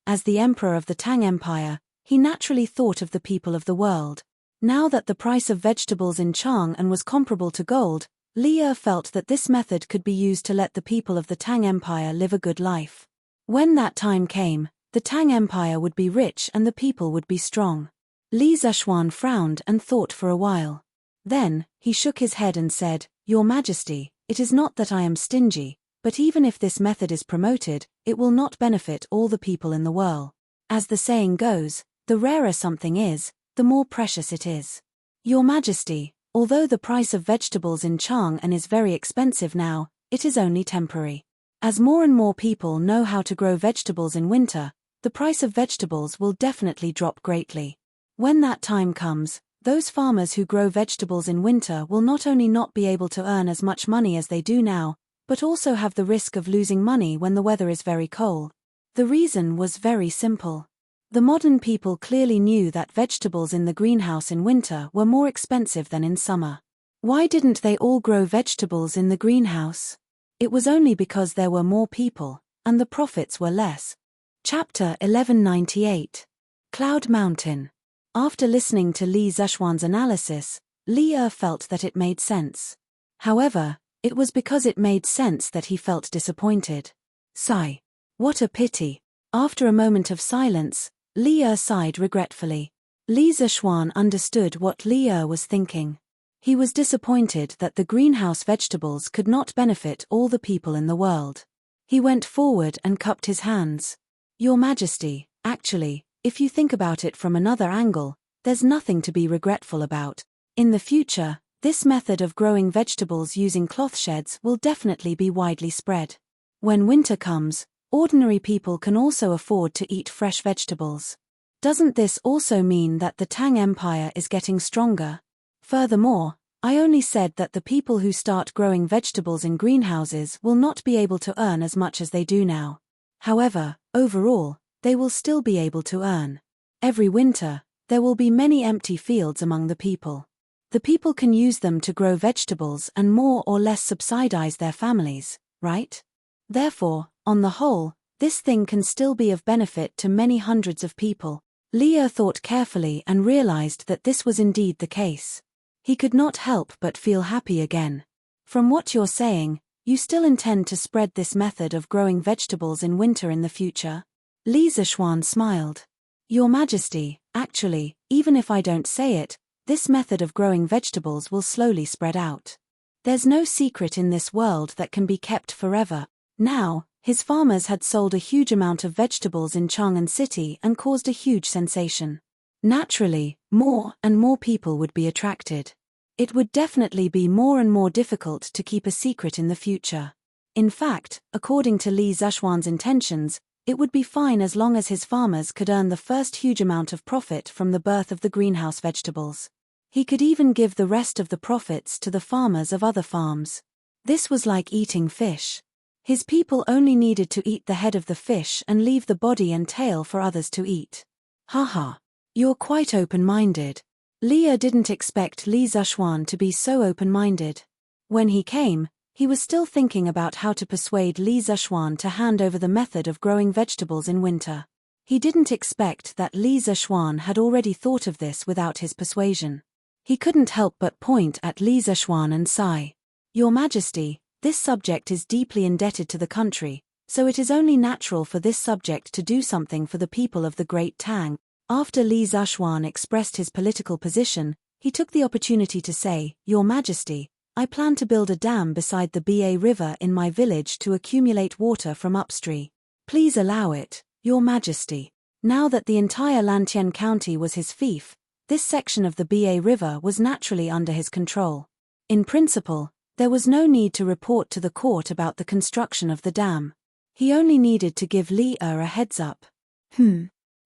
as the emperor of the Tang Empire, he naturally thought of the people of the world. Now that the price of vegetables in Chang'an was comparable to gold, Li felt that this method could be used to let the people of the Tang Empire live a good life. When that time came, the Tang Empire would be rich and the people would be strong. Li Zishuan frowned and thought for a while. Then, he shook his head and said, Your Majesty, it is not that I am stingy, but even if this method is promoted, it will not benefit all the people in the world. As the saying goes, the rarer something is, the more precious it is. Your Majesty, although the price of vegetables in Chang'an is very expensive now, it is only temporary. As more and more people know how to grow vegetables in winter, the price of vegetables will definitely drop greatly. When that time comes, those farmers who grow vegetables in winter will not only not be able to earn as much money as they do now, but also have the risk of losing money when the weather is very cold. The reason was very simple. The modern people clearly knew that vegetables in the greenhouse in winter were more expensive than in summer. Why didn't they all grow vegetables in the greenhouse? It was only because there were more people, and the profits were less. Chapter 1198. Cloud Mountain. After listening to Li Zishuan's analysis, Li felt that it made sense. However, it was because it made sense that he felt disappointed. Sigh. What a pity. After a moment of silence, Li sighed regretfully. Li Zishuan understood what Li was thinking. He was disappointed that the greenhouse vegetables could not benefit all the people in the world. He went forward and cupped his hands. Your Majesty, actually, if you think about it from another angle, there's nothing to be regretful about. In the future, this method of growing vegetables using cloth sheds will definitely be widely spread. When winter comes, ordinary people can also afford to eat fresh vegetables. Doesn't this also mean that the Tang Empire is getting stronger? Furthermore, I only said that the people who start growing vegetables in greenhouses will not be able to earn as much as they do now. However, overall, they will still be able to earn. Every winter, there will be many empty fields among the people. The people can use them to grow vegetables and more or less subsidize their families, right? Therefore, on the whole, this thing can still be of benefit to many hundreds of people. Leo thought carefully and realized that this was indeed the case. He could not help but feel happy again. From what you're saying, you still intend to spread this method of growing vegetables in winter in the future? Li Zishuan smiled. Your Majesty, actually, even if I don't say it, this method of growing vegetables will slowly spread out. There's no secret in this world that can be kept forever. Now, his farmers had sold a huge amount of vegetables in Chang'an City and caused a huge sensation. Naturally, more and more people would be attracted. It would definitely be more and more difficult to keep a secret in the future. In fact, according to Li Zishuan's intentions, it would be fine as long as his farmers could earn the first huge amount of profit from the birth of the greenhouse vegetables. He could even give the rest of the profits to the farmers of other farms. This was like eating fish. His people only needed to eat the head of the fish and leave the body and tail for others to eat. Haha. You're quite open-minded. Leah didn't expect Li Zishuan to be so open-minded. When he came, he was still thinking about how to persuade Li Zishuan to hand over the method of growing vegetables in winter. He didn't expect that Li Zishuan had already thought of this without his persuasion. He couldn't help but point at Li Zishuan and sigh. Your Majesty, this subject is deeply indebted to the country, so it is only natural for this subject to do something for the people of the Great Tang. After Li Zishuan expressed his political position, he took the opportunity to say, Your Majesty, I plan to build a dam beside the Ba River in my village to accumulate water from upstream. Please allow it, Your Majesty. Now that the entire Lantian County was his fief, this section of the Ba River was naturally under his control. In principle, there was no need to report to the court about the construction of the dam. He only needed to give Li a heads up.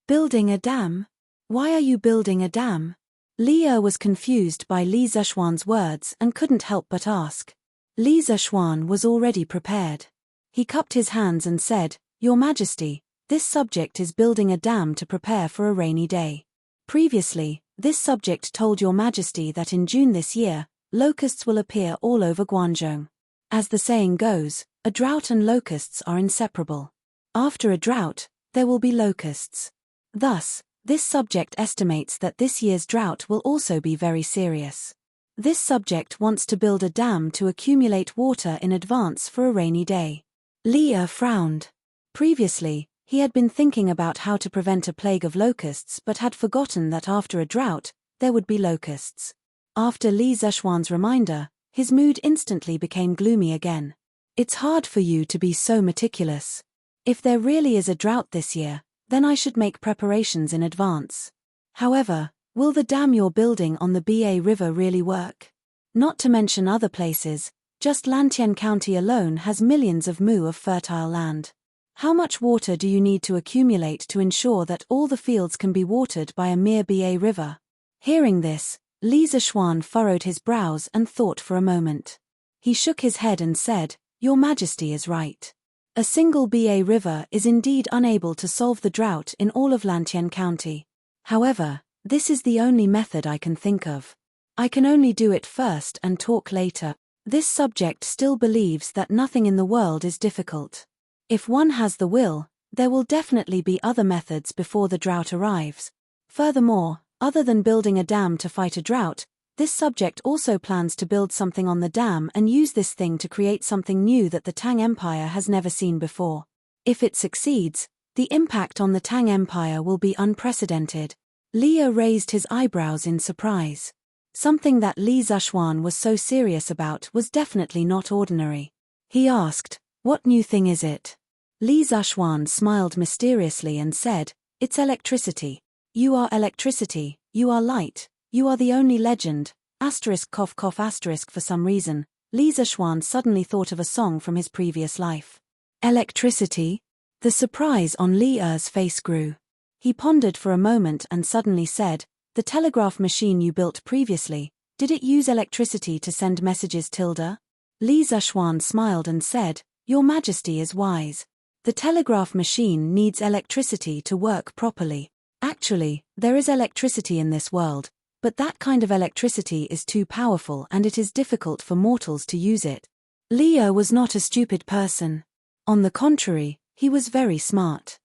Building a dam? Why are you building a dam? Li was confused by Li Zishuan's words and couldn't help but ask. Li Zishuan was already prepared. He cupped his hands and said, Your Majesty, this subject is building a dam to prepare for a rainy day. Previously, this subject told Your Majesty that in June this year, locusts will appear all over Guangzhou. As the saying goes, a drought and locusts are inseparable. After a drought, there will be locusts. Thus, this subject estimates that this year's drought will also be very serious. This subject wants to build a dam to accumulate water in advance for a rainy day. Leah frowned. Previously, he had been thinking about how to prevent a plague of locusts but had forgotten that after a drought, there would be locusts. After Li Zishuan's reminder, his mood instantly became gloomy again. It's hard for you to be so meticulous. If there really is a drought this year, then I should make preparations in advance. However, will the dam you're building on the Ba River really work? Not to mention other places, just Lantian County alone has millions of mu of fertile land. How much water do you need to accumulate to ensure that all the fields can be watered by a mere Ba River? Hearing this, Li Zishuan furrowed his brows and thought for a moment. He shook his head and said, Your Majesty is right. A single Ba River is indeed unable to solve the drought in all of Lantian County. However, this is the only method I can think of. I can only do it first and talk later. This subject still believes that nothing in the world is difficult. If one has the will, there will definitely be other methods before the drought arrives. Furthermore, other than building a dam to fight a drought, this subject also plans to build something on the dam and use this thing to create something new that the Tang Empire has never seen before. If it succeeds, the impact on the Tang Empire will be unprecedented. Leah raised his eyebrows in surprise. Something that Li Zishuan was so serious about was definitely not ordinary. He asked, What new thing is it? Li Zishuan smiled mysteriously and said, It's electricity. You are electricity, you are light. You are the only legend, *****. For some reason, Li Zishuan suddenly thought of a song from his previous life. Electricity? The surprise on Li Er's face grew. He pondered for a moment and suddenly said, "The telegraph machine you built previously, did it use electricity to send messages, Tilda?" Li Zishuan smiled and said, "Your Majesty is wise. The telegraph machine needs electricity to work properly. Actually, there is electricity in this world, but that kind of electricity is too powerful and it is difficult for mortals to use it." Li was not a stupid person. On the contrary, he was very smart.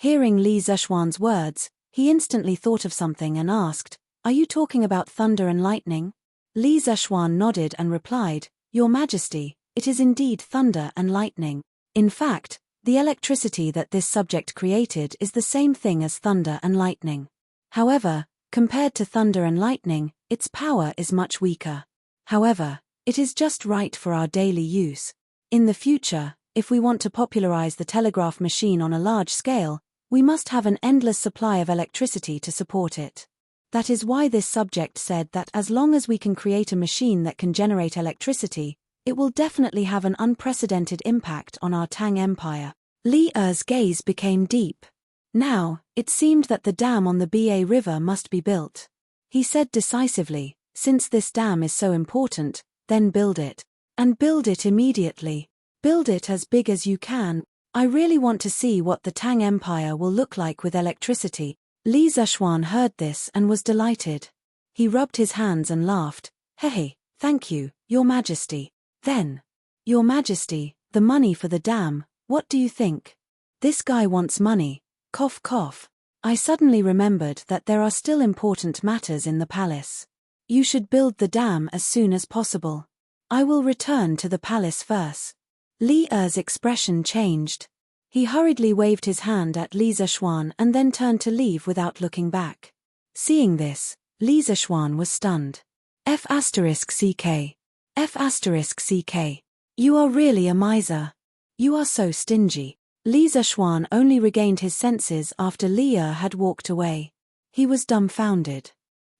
Hearing Li Zishuan's words, he instantly thought of something and asked, "Are you talking about thunder and lightning?" Li Zishuan nodded and replied, "Your Majesty, it is indeed thunder and lightning. In fact, the electricity that this subject created is the same thing as thunder and lightning. However, compared to thunder and lightning, its power is much weaker. However, it is just right for our daily use. In the future, if we want to popularize the telegraph machine on a large scale, we must have an endless supply of electricity to support it. That is why this subject said that as long as we can create a machine that can generate electricity, it will definitely have an unprecedented impact on our Tang Empire." Li Er's gaze became deep. Now, it seemed that the dam on the Ba River must be built. He said decisively, "Since this dam is so important, then build it. And build it immediately. Build it as big as you can. I really want to see what the Tang Empire will look like with electricity." Li Zishuan heard this and was delighted. He rubbed his hands and laughed. "Hey, thank you, Your Majesty. Then, Your Majesty, the money for the dam, what do you think? This guy wants money. Cough cough. I suddenly remembered that there are still important matters in the palace. You should build the dam as soon as possible. I will return to the palace first." Li Er's expression changed. He hurriedly waved his hand at Li Zishuan and then turned to leave without looking back. Seeing this, Li Zishuan was stunned. F***CK. F***CK. You are really a miser. You are so stingy. Li Zishuan only regained his senses after Li Er had walked away. He was dumbfounded.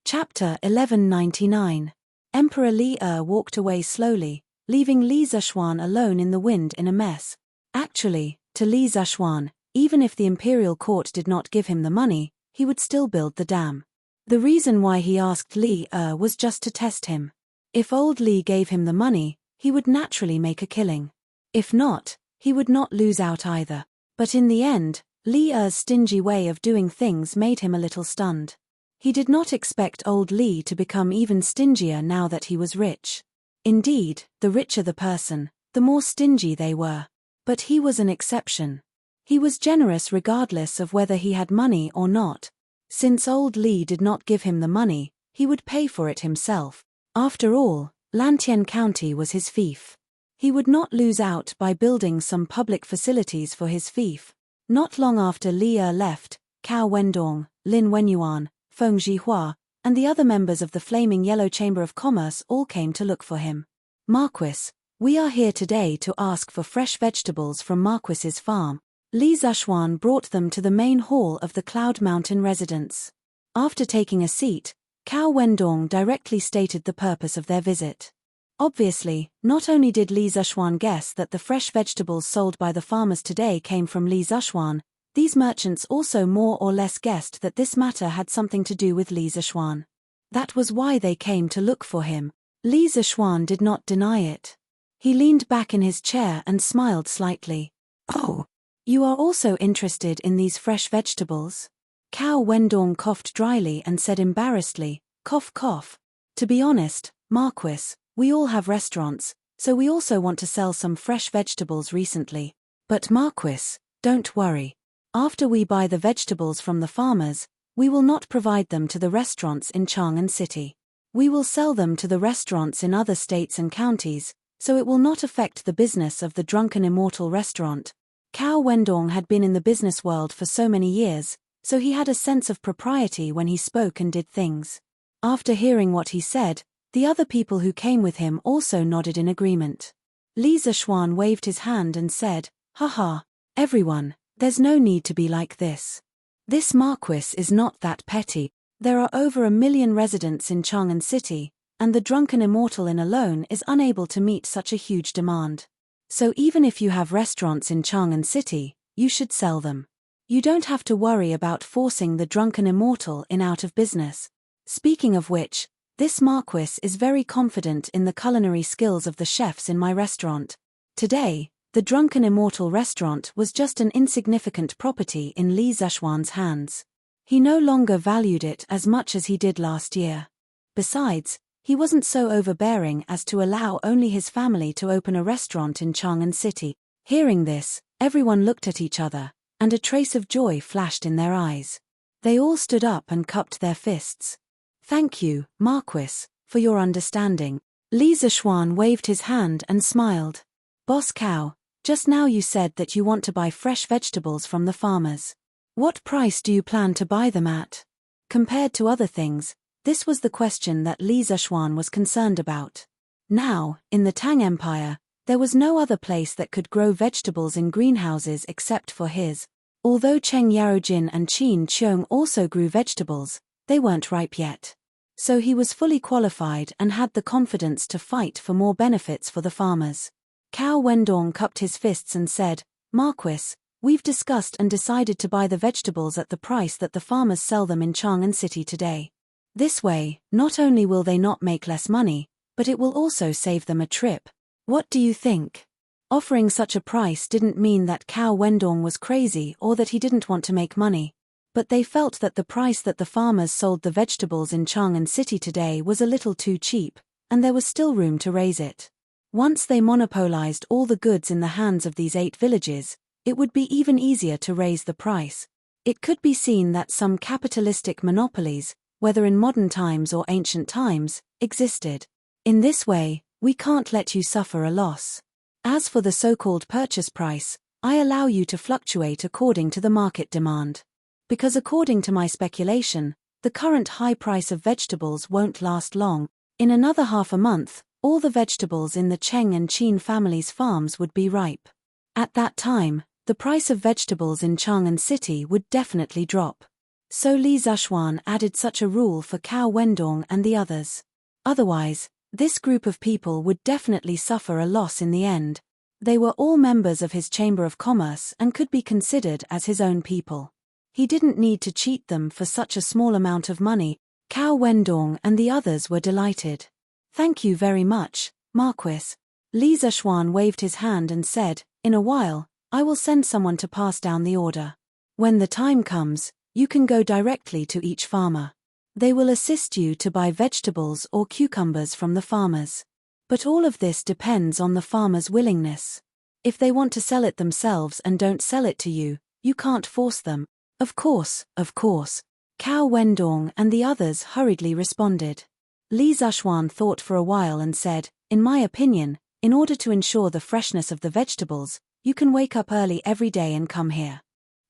Chapter 1199. Emperor Li Er walked away slowly, leaving Li Zishuan alone in the wind in a mess. Actually, to Li Zishuan, even if the imperial court did not give him the money, he would still build the dam. The reason why he asked Li Er was just to test him. If old Li gave him the money, he would naturally make a killing. If not, he would not lose out either. But in the end, Li Er's stingy way of doing things made him a little stunned. He did not expect old Li to become even stingier now that he was rich. Indeed, the richer the person, the more stingy they were. But he was an exception. He was generous regardless of whether he had money or not. Since old Li did not give him the money, he would pay for it himself. After all, Lantien County was his fief. He would not lose out by building some public facilities for his fief. Not long after Li Er left, Cao Wendong, Lin Wenyuan, Feng Zhihua, and the other members of the Flaming Yellow Chamber of Commerce all came to look for him. "Marquis, we are here today to ask for fresh vegetables from Marquis's farm." Li Zishuan brought them to the main hall of the Cloud Mountain residence. After taking a seat, Cao Wendong directly stated the purpose of their visit. Obviously, not only did Li Zishuan guess that the fresh vegetables sold by the farmers today came from Li Zishuan, these merchants also more or less guessed that this matter had something to do with Li Zishuan. That was why they came to look for him. Li Zishuan did not deny it. He leaned back in his chair and smiled slightly. "Oh, you are also interested in these fresh vegetables?" Cao Wendong coughed dryly and said embarrassedly, "Cough cough. To be honest, Marquis, we all have restaurants, so we also want to sell some fresh vegetables recently. But Marquis, don't worry. After we buy the vegetables from the farmers, we will not provide them to the restaurants in Chang'an City. We will sell them to the restaurants in other states and counties, so it will not affect the business of the Drunken Immortal restaurant." Cao Wendong had been in the business world for so many years, so he had a sense of propriety when he spoke and did things. After hearing what he said, the other people who came with him also nodded in agreement. Li Zishuan waved his hand and said, "Haha, everyone, there's no need to be like this. This Marquis is not that petty. There are over 1 million residents in Chang'an City, and the Drunken Immortal Inn alone is unable to meet such a huge demand. So even if you have restaurants in Chang'an City, you should sell them. You don't have to worry about forcing the drunken immortal in out of business. Speaking of which, this Marquis is very confident in the culinary skills of the chefs in my restaurant. Today, the drunken immortal restaurant was just an insignificant property in Li Zexuan's hands. He no longer valued it as much as he did last year. Besides, he wasn't so overbearing as to allow only his family to open a restaurant in Chang'an City. Hearing this, everyone looked at each other, and a trace of joy flashed in their eyes. They all stood up and cupped their fists. Thank you, Marquis, for your understanding. Li Zexuan waved his hand and smiled. Boss Cow, just now you said that you want to buy fresh vegetables from the farmers. What price do you plan to buy them at? Compared to other things, this was the question that Li Zexuan was concerned about. Now, in the Tang Empire, there was no other place that could grow vegetables in greenhouses except for his. Although Cheng Yarojin and Qin Qiong also grew vegetables, they weren't ripe yet. So he was fully qualified and had the confidence to fight for more benefits for the farmers. Cao Wendong cupped his fists and said, Marquis, we've discussed and decided to buy the vegetables at the price that the farmers sell them in Chang'an City today. This way, not only will they not make less money, but it will also save them a trip. What do you think? Offering such a price didn't mean that Cao Wendong was crazy or that he didn't want to make money. But they felt that the price that the farmers sold the vegetables in Chang'an City today was a little too cheap, and there was still room to raise it. Once they monopolized all the goods in the hands of these 8 villages, it would be even easier to raise the price. It could be seen that some capitalistic monopolies, whether in modern times or ancient times, existed. In this way, we can't let you suffer a loss. As for the so-called purchase price, I allow you to fluctuate according to the market demand. Because according to my speculation, the current high price of vegetables won't last long. In another half a month, all the vegetables in the Cheng and Qin families' farms would be ripe. At that time, the price of vegetables in Chang'an City would definitely drop. So Li Zexuan added such a rule for Cao Wendong and the others. Otherwise, this group of people would definitely suffer a loss in the end. They were all members of his Chamber of Commerce and could be considered as his own people. He didn't need to cheat them for such a small amount of money. Cao Wendong and the others were delighted. Thank you very much, Marquis. Li Zexuan waved his hand and said, in a while, I will send someone to pass down the order. When the time comes, you can go directly to each farmer. They will assist you to buy vegetables or cucumbers from the farmers. But all of this depends on the farmers' willingness. If they want to sell it themselves and don't sell it to you, you can't force them. Of course, of course. Cao Wendong and the others hurriedly responded. Li Zexuan thought for a while and said, in my opinion, in order to ensure the freshness of the vegetables, you can wake up early every day and come here.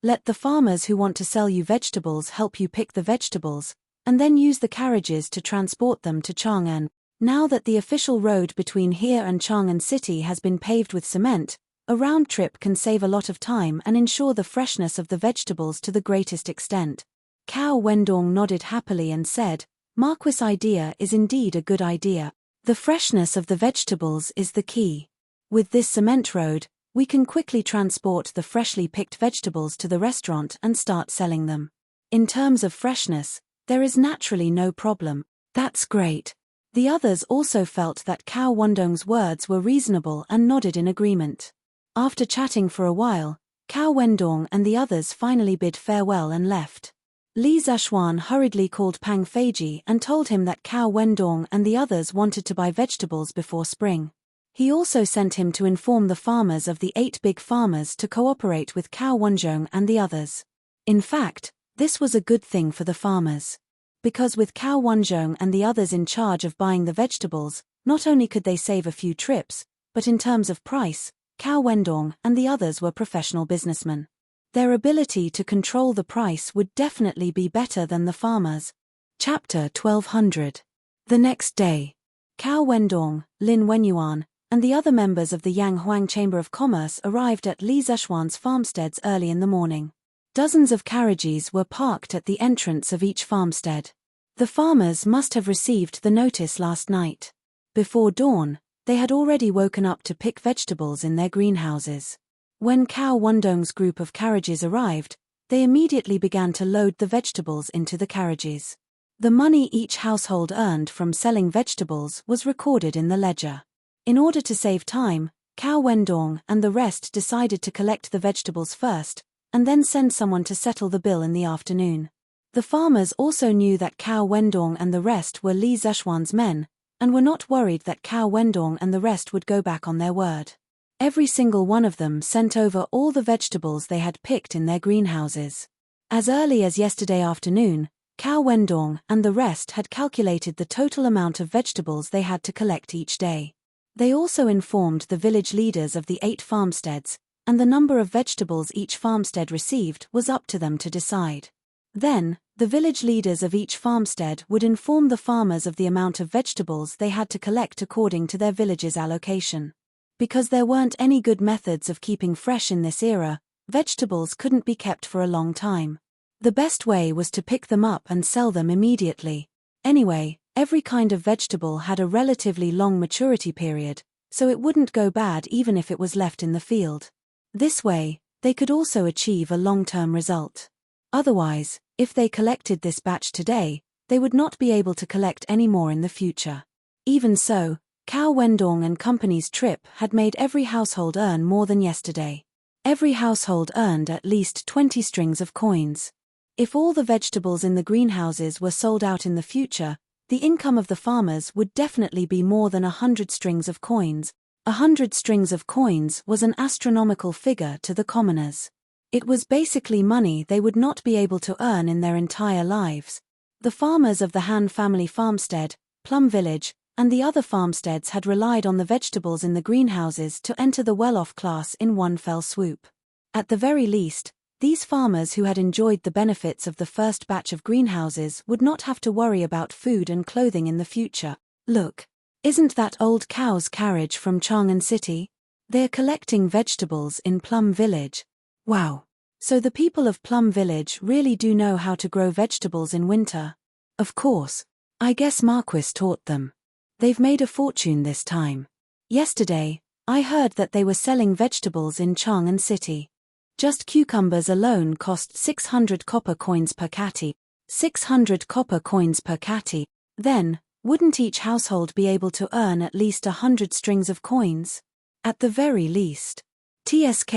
Let the farmers who want to sell you vegetables help you pick the vegetables, and then use the carriages to transport them to Chang'an. Now that the official road between here and Chang'an City has been paved with cement, a round trip can save a lot of time and ensure the freshness of the vegetables to the greatest extent. Cao Wendong nodded happily and said, Marquis' idea is indeed a good idea. The freshness of the vegetables is the key. With this cement road, we can quickly transport the freshly picked vegetables to the restaurant and start selling them. In terms of freshness, there is naturally no problem. That's great. The others also felt that Cao Wendong's words were reasonable and nodded in agreement. After chatting for a while, Cao Wendong and the others finally bid farewell and left. Li Zexuan hurriedly called Pang Feiji and told him that Cao Wendong and the others wanted to buy vegetables before spring. He also sent him to inform the farmers of the 8 big farmers to cooperate with Cao Wendong and the others. In fact, this was a good thing for the farmers. Because with Cao Wendong and the others in charge of buying the vegetables, not only could they save a few trips, but in terms of price, Cao Wendong and the others were professional businessmen. Their ability to control the price would definitely be better than the farmers. Chapter 1200. The next day, Cao Wendong, Lin Wenyuan, and the other members of the Yang Huang Chamber of Commerce arrived at Li Zexuan's farmsteads early in the morning. Dozens of carriages were parked at the entrance of each farmstead. The farmers must have received the notice last night. Before dawn, they had already woken up to pick vegetables in their greenhouses. When Cao Wendong's group of carriages arrived, They immediately began to load the vegetables into the carriages. The money each household earned from selling vegetables was recorded in the ledger. In order to save time, Cao Wendong and the rest decided to collect the vegetables first, and then send someone to settle the bill in the afternoon. The farmers also knew that Cao Wendong and the rest were Li Zishuan's men, and were not worried that Cao Wendong and the rest would go back on their word. Every single one of them sent over all the vegetables they had picked in their greenhouses. As early as yesterday afternoon, Cao Wendong and the rest had calculated the total amount of vegetables they had to collect each day. They also informed the village leaders of the 8 farmsteads, and the number of vegetables each farmstead received was up to them to decide. Then, the village leaders of each farmstead would inform the farmers of the amount of vegetables they had to collect according to their village's allocation. Because there weren't any good methods of keeping fresh in this era, vegetables couldn't be kept for a long time. The best way was to pick them up and sell them immediately. Anyway, every kind of vegetable had a relatively long maturity period, so it wouldn't go bad even if it was left in the field. This way, they could also achieve a long-term result. Otherwise, if they collected this batch today, they would not be able to collect any more in the future. Even so, Cao Wendong and Company's trip had made every household earn more than yesterday. Every household earned at least 20 strings of coins. If all the vegetables in the greenhouses were sold out in the future, the income of the farmers would definitely be more than 100 strings of coins. 100 strings of coins was an astronomical figure to the commoners. It was basically money they would not be able to earn in their entire lives. The farmers of the Han family farmstead, Plum Village, and the other farmsteads had relied on the vegetables in the greenhouses to enter the well-off class in one fell swoop. At the very least, these farmers who had enjoyed the benefits of the first batch of greenhouses would not have to worry about food and clothing in the future. Look, isn't that old cow's carriage from Chang'an City? They're collecting vegetables in Plum Village. Wow. So the people of Plum Village really do know how to grow vegetables in winter. Of course. I guess Marquis taught them. They've made a fortune this time. Yesterday, I heard that they were selling vegetables in Chang'an City. Just cucumbers alone cost 600 copper coins per catty. 600 copper coins per catty. Then, wouldn't each household be able to earn at least 100 strings of coins? At the very least. TSK.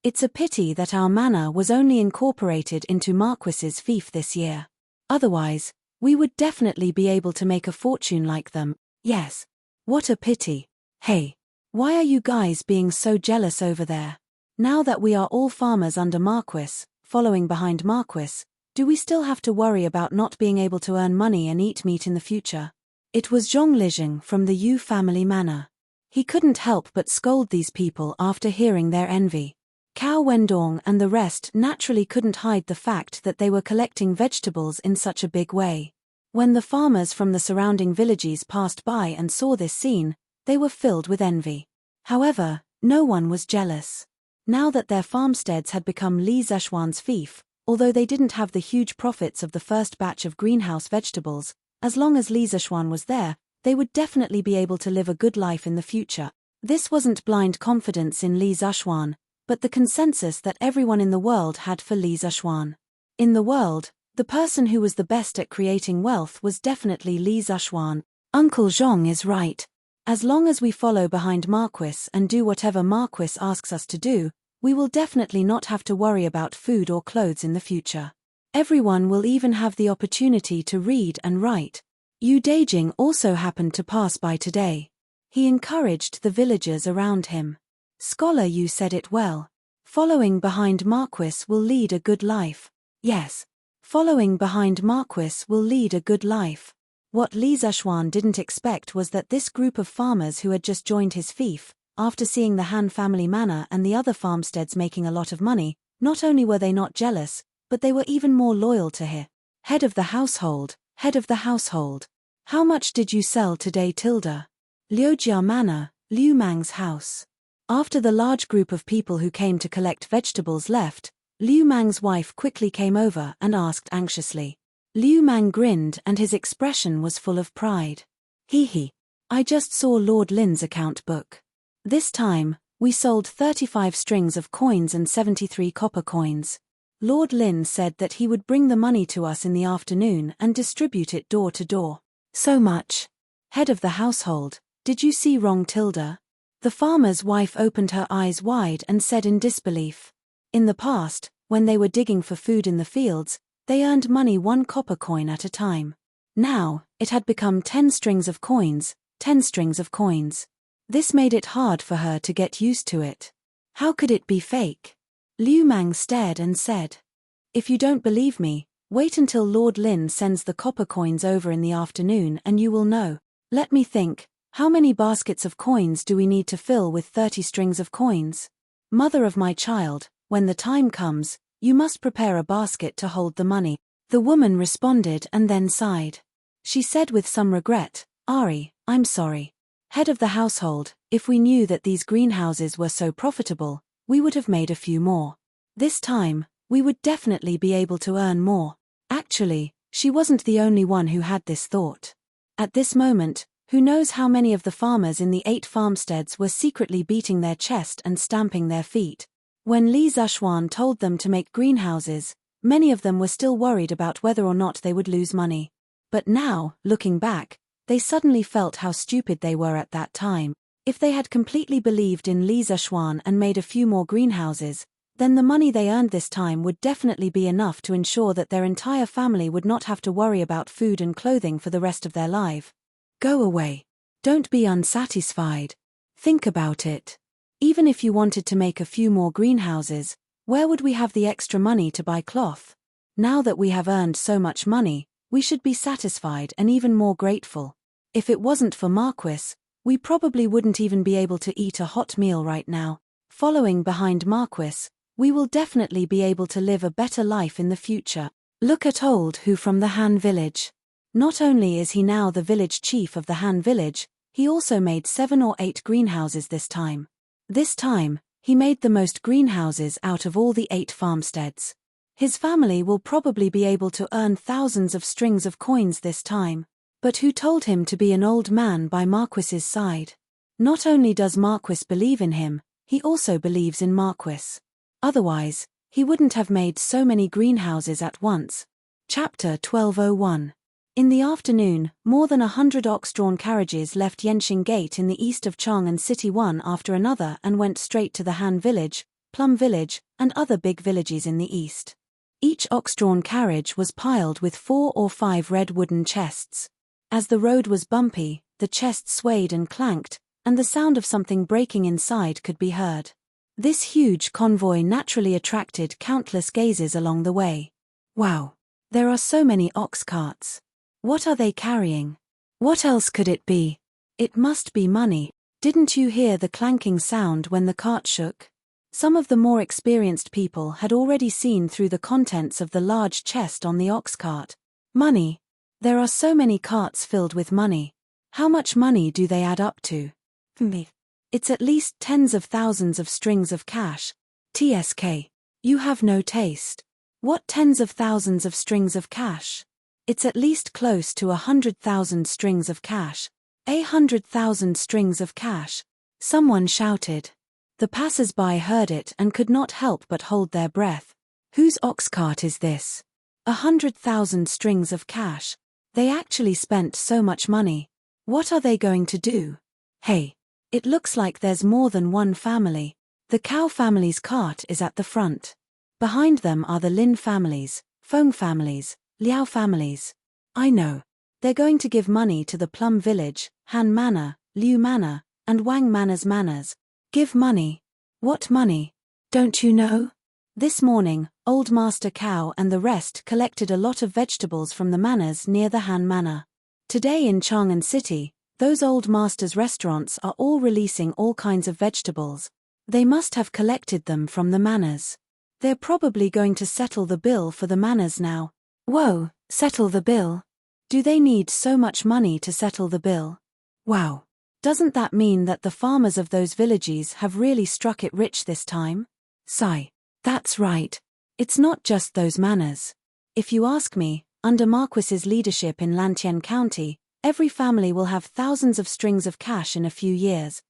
It's a pity that our manor was only incorporated into Marquis's fief this year. Otherwise, we would definitely be able to make a fortune like them. Yes. What a pity. Hey. Why are you guys being so jealous over there? Now that we are all farmers under Marquis, following behind Marquis, do we still have to worry about not being able to earn money and eat meat in the future? It was Zhong Lijing from the Yu family manor. He couldn't help but scold these people after hearing their envy. Cao Wendong and the rest naturally couldn't hide the fact that they were collecting vegetables in such a big way. When the farmers from the surrounding villages passed by and saw this scene, they were filled with envy. However, no one was jealous. Now that their farmsteads had become Li Zishuan's fief, although they didn't have the huge profits of the first batch of greenhouse vegetables, as long as Li Zishuan was there, they would definitely be able to live a good life in the future. This wasn't blind confidence in Li Zishuan, but the consensus that everyone in the world had for Li Zishuan. In the world, the person who was the best at creating wealth was definitely Li Zishuan. Uncle Zhong is right. As long as we follow behind Marquis and do whatever Marquis asks us to do, we will definitely not have to worry about food or clothes in the future. Everyone will even have the opportunity to read and write. Yu Daijing also happened to pass by today. He encouraged the villagers around him. Scholar Yu said it well. Following behind Marquis will lead a good life. Yes. Following behind Marquis will lead a good life. What Li Zishuan didn't expect was that this group of farmers who had just joined his fief, after seeing the Han family manor and the other farmsteads making a lot of money, not only were they not jealous, but they were even more loyal to him. Head of the household. How much did you sell today, Tilda? Liujia Manor, Liu Mang's house. After the large group of people who came to collect vegetables left, Liu Mang's wife quickly came over and asked anxiously. Liu Mang grinned and his expression was full of pride. Hee. I just saw Lord Lin's account book. This time, we sold 35 strings of coins and 73 copper coins. Lord Lin said that he would bring the money to us in the afternoon and distribute it door to door. So much. Head of the household, did you see wrong, Tilda? The farmer's wife opened her eyes wide and said in disbelief. In the past, when they were digging for food in the fields, they earned money 1 copper coin at a time. Now, it had become 10 strings of coins, 10 strings of coins. This made it hard for her to get used to it. How could it be fake? Liu Mang stared and said, "If you don't believe me, wait until Lord Lin sends the copper coins over in the afternoon and you will know. Let me think, how many baskets of coins do we need to fill with 30 strings of coins? Mother of my child, when the time comes, you must prepare a basket to hold the money." The woman responded and then sighed. She said with some regret, "Ari, I'm sorry. Head of the household, if we knew that these greenhouses were so profitable, we would have made a few more. This time, we would definitely be able to earn more." Actually, she wasn't the only one who had this thought. At this moment, who knows how many of the farmers in the 8 farmsteads were secretly beating their chest and stamping their feet. When Li Zishuan told them to make greenhouses, many of them were still worried about whether or not they would lose money. But now, looking back, they suddenly felt how stupid they were at that time. If they had completely believed in Li Zishuan and made a few more greenhouses, then the money they earned this time would definitely be enough to ensure that their entire family would not have to worry about food and clothing for the rest of their life. Go away. Don't be unsatisfied. Think about it. Even if you wanted to make a few more greenhouses, where would we have the extra money to buy cloth? Now that we have earned so much money, we should be satisfied and even more grateful. If it wasn't for Marquis, we probably wouldn't even be able to eat a hot meal right now. Following behind Marquis, we will definitely be able to live a better life in the future. Look at Old Hu from the Han village. Not only is he now the village chief of the Han village, he also made 7 or 8 greenhouses this time. This time, he made the most greenhouses out of all the 8 farmsteads. His family will probably be able to earn thousands of strings of coins this time. But who told him to be an old man by Marquis's side? Not only does Marquis believe in him, he also believes in Marquis. Otherwise, he wouldn't have made so many greenhouses at once. Chapter 1201. In the afternoon, more than 100 ox-drawn carriages left Yenxing Gate in the east of Chang'an City one after another and went straight to the Han Village, Plum Village, and other big villages in the east. Each ox-drawn carriage was piled with 4 or 5 red wooden chests. As the road was bumpy, the chests swayed and clanked, and the sound of something breaking inside could be heard. This huge convoy naturally attracted countless gazes along the way. Wow! There are so many ox carts. What are they carrying? What else could it be? It must be money. Didn't you hear the clanking sound when the cart shook? Some of the more experienced people had already seen through the contents of the large chest on the ox cart. Money. There are so many carts filled with money. How much money do they add up to? It's at least tens of thousands of strings of cash. TSK. You have no taste. What tens of thousands of strings of cash? It's at least close to 100,000 strings of cash. 100,000 strings of cash. Someone shouted. The passers-by heard it and could not help but hold their breath. Whose ox cart is this? 100,000 strings of cash. They actually spent so much money. What are they going to do? Hey, it looks like there's more than one family. The Cow family's cart is at the front. Behind them are the Lin families, Feng families, Liao families. I know. They're going to give money to the Plum Village, Han Manor, Liu Manor, and Wang Manor's manors. Give money. What money? Don't you know? This morning, Old Master Cow and the rest collected a lot of vegetables from the manors near the Han Manor. Today in Chang'an City, those Old Master's restaurants are all releasing all kinds of vegetables. They must have collected them from the manors. They're probably going to settle the bill for the manors now. Whoa, settle the bill? Do they need so much money to settle the bill? Wow. Doesn't that mean that the farmers of those villages have really struck it rich this time? Sigh. That's right. It's not just those manors. If you ask me, under Marquis's leadership in Lantien County, every family will have thousands of strings of cash in a few years.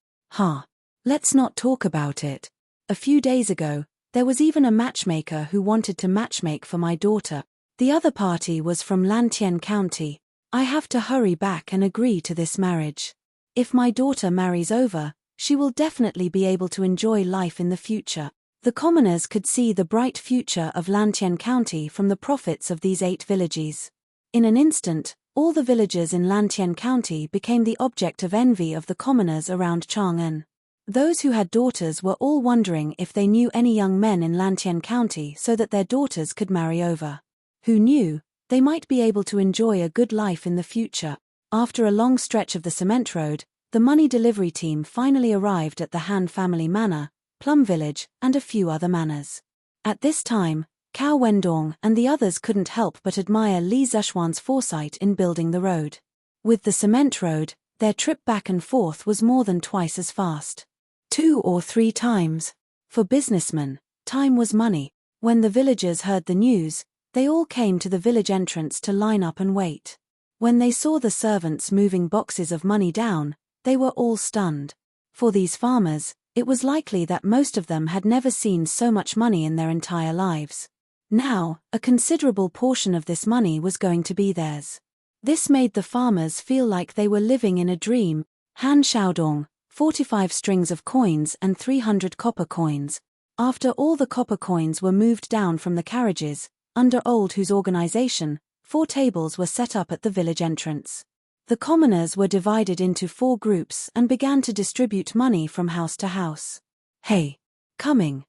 Let's not talk about it. A few days ago, There was even a matchmaker who wanted to matchmake for my daughter. The other party was from Lantien County. I have to hurry back and agree to this marriage. If my daughter marries over, she will definitely be able to enjoy life in the future. The commoners could see the bright future of Lantien County from the profits of these 8 villages. In an instant, all the villagers in Lantien County became the object of envy of the commoners around Chang'an. Those who had daughters were all wondering if they knew any young men in Lantien County so that their daughters could marry over. Who knew, they might be able to enjoy a good life in the future. After a long stretch of the cement road, the money delivery team finally arrived at the Han family manor, Plum Village, and a few other manors. At this time, Cao Wendong and the others couldn't help but admire Li Zishuan's foresight in building the road. With the cement road, their trip back and forth was more than twice as fast. 2 or 3 times. For businessmen, time was money. When the villagers heard the news, they all came to the village entrance to line up and wait. When they saw the servants moving boxes of money down, they were all stunned. For these farmers, it was likely that most of them had never seen so much money in their entire lives. Now, a considerable portion of this money was going to be theirs. This made the farmers feel like they were living in a dream. Han Xiaodong, 45 strings of coins and 300 copper coins. After all the copper coins were moved down from the carriages, under Old Hu's organization, 4 tables were set up at the village entrance. The commoners were divided into 4 groups and began to distribute money from house to house. Hey! Coming!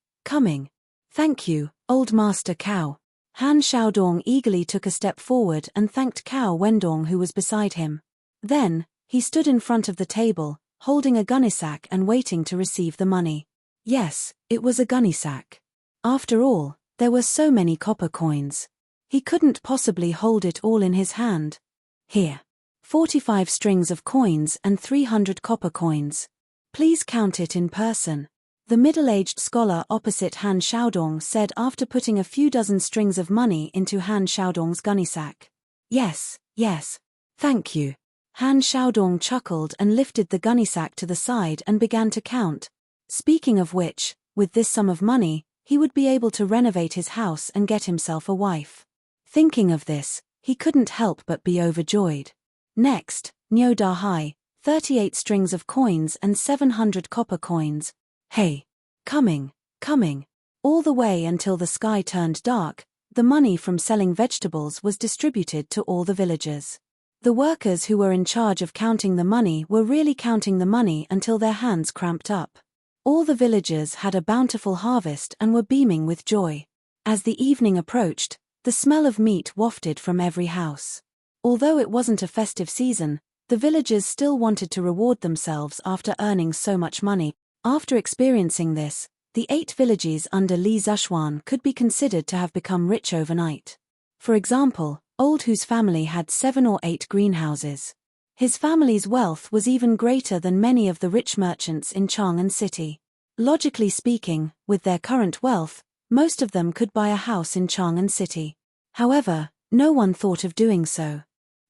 Thank you, Old Master Cao. Han Xiaodong eagerly took a step forward and thanked Cao Wendong who was beside him. Then, he stood in front of the table, holding a gunnysack and waiting to receive the money. Yes, it was a gunnysack. After all, there were so many copper coins. He couldn't possibly hold it all in his hand. Here. 45 strings of coins and 300 copper coins. Please count it in person. The middle-aged scholar opposite Han Xiaodong said after putting a few dozen strings of money into Han Xiaodong's gunnysack. Yes. Thank you. Han Xiaodong chuckled and lifted the gunnysack to the side and began to count. Speaking of which, with this sum of money, he would be able to renovate his house and get himself a wife. Thinking of this, he couldn't help but be overjoyed. Next, Niu Dahai, 38 strings of coins and 700 copper coins. Hey! Coming! All the way until the sky turned dark, the money from selling vegetables was distributed to all the villagers. The workers who were in charge of counting the money were really counting the money until their hands cramped up. All the villagers had a bountiful harvest and were beaming with joy. As the evening approached, the smell of meat wafted from every house. Although it wasn't a festive season, the villagers still wanted to reward themselves after earning so much money. After experiencing this, the 8 villages under Li Zishuan could be considered to have become rich overnight. For example, Old Hu's family had 7 or 8 greenhouses. His family's wealth was even greater than many of the rich merchants in Chang'an City. Logically speaking, with their current wealth, most of them could buy a house in Chang'an City. However, no one thought of doing so.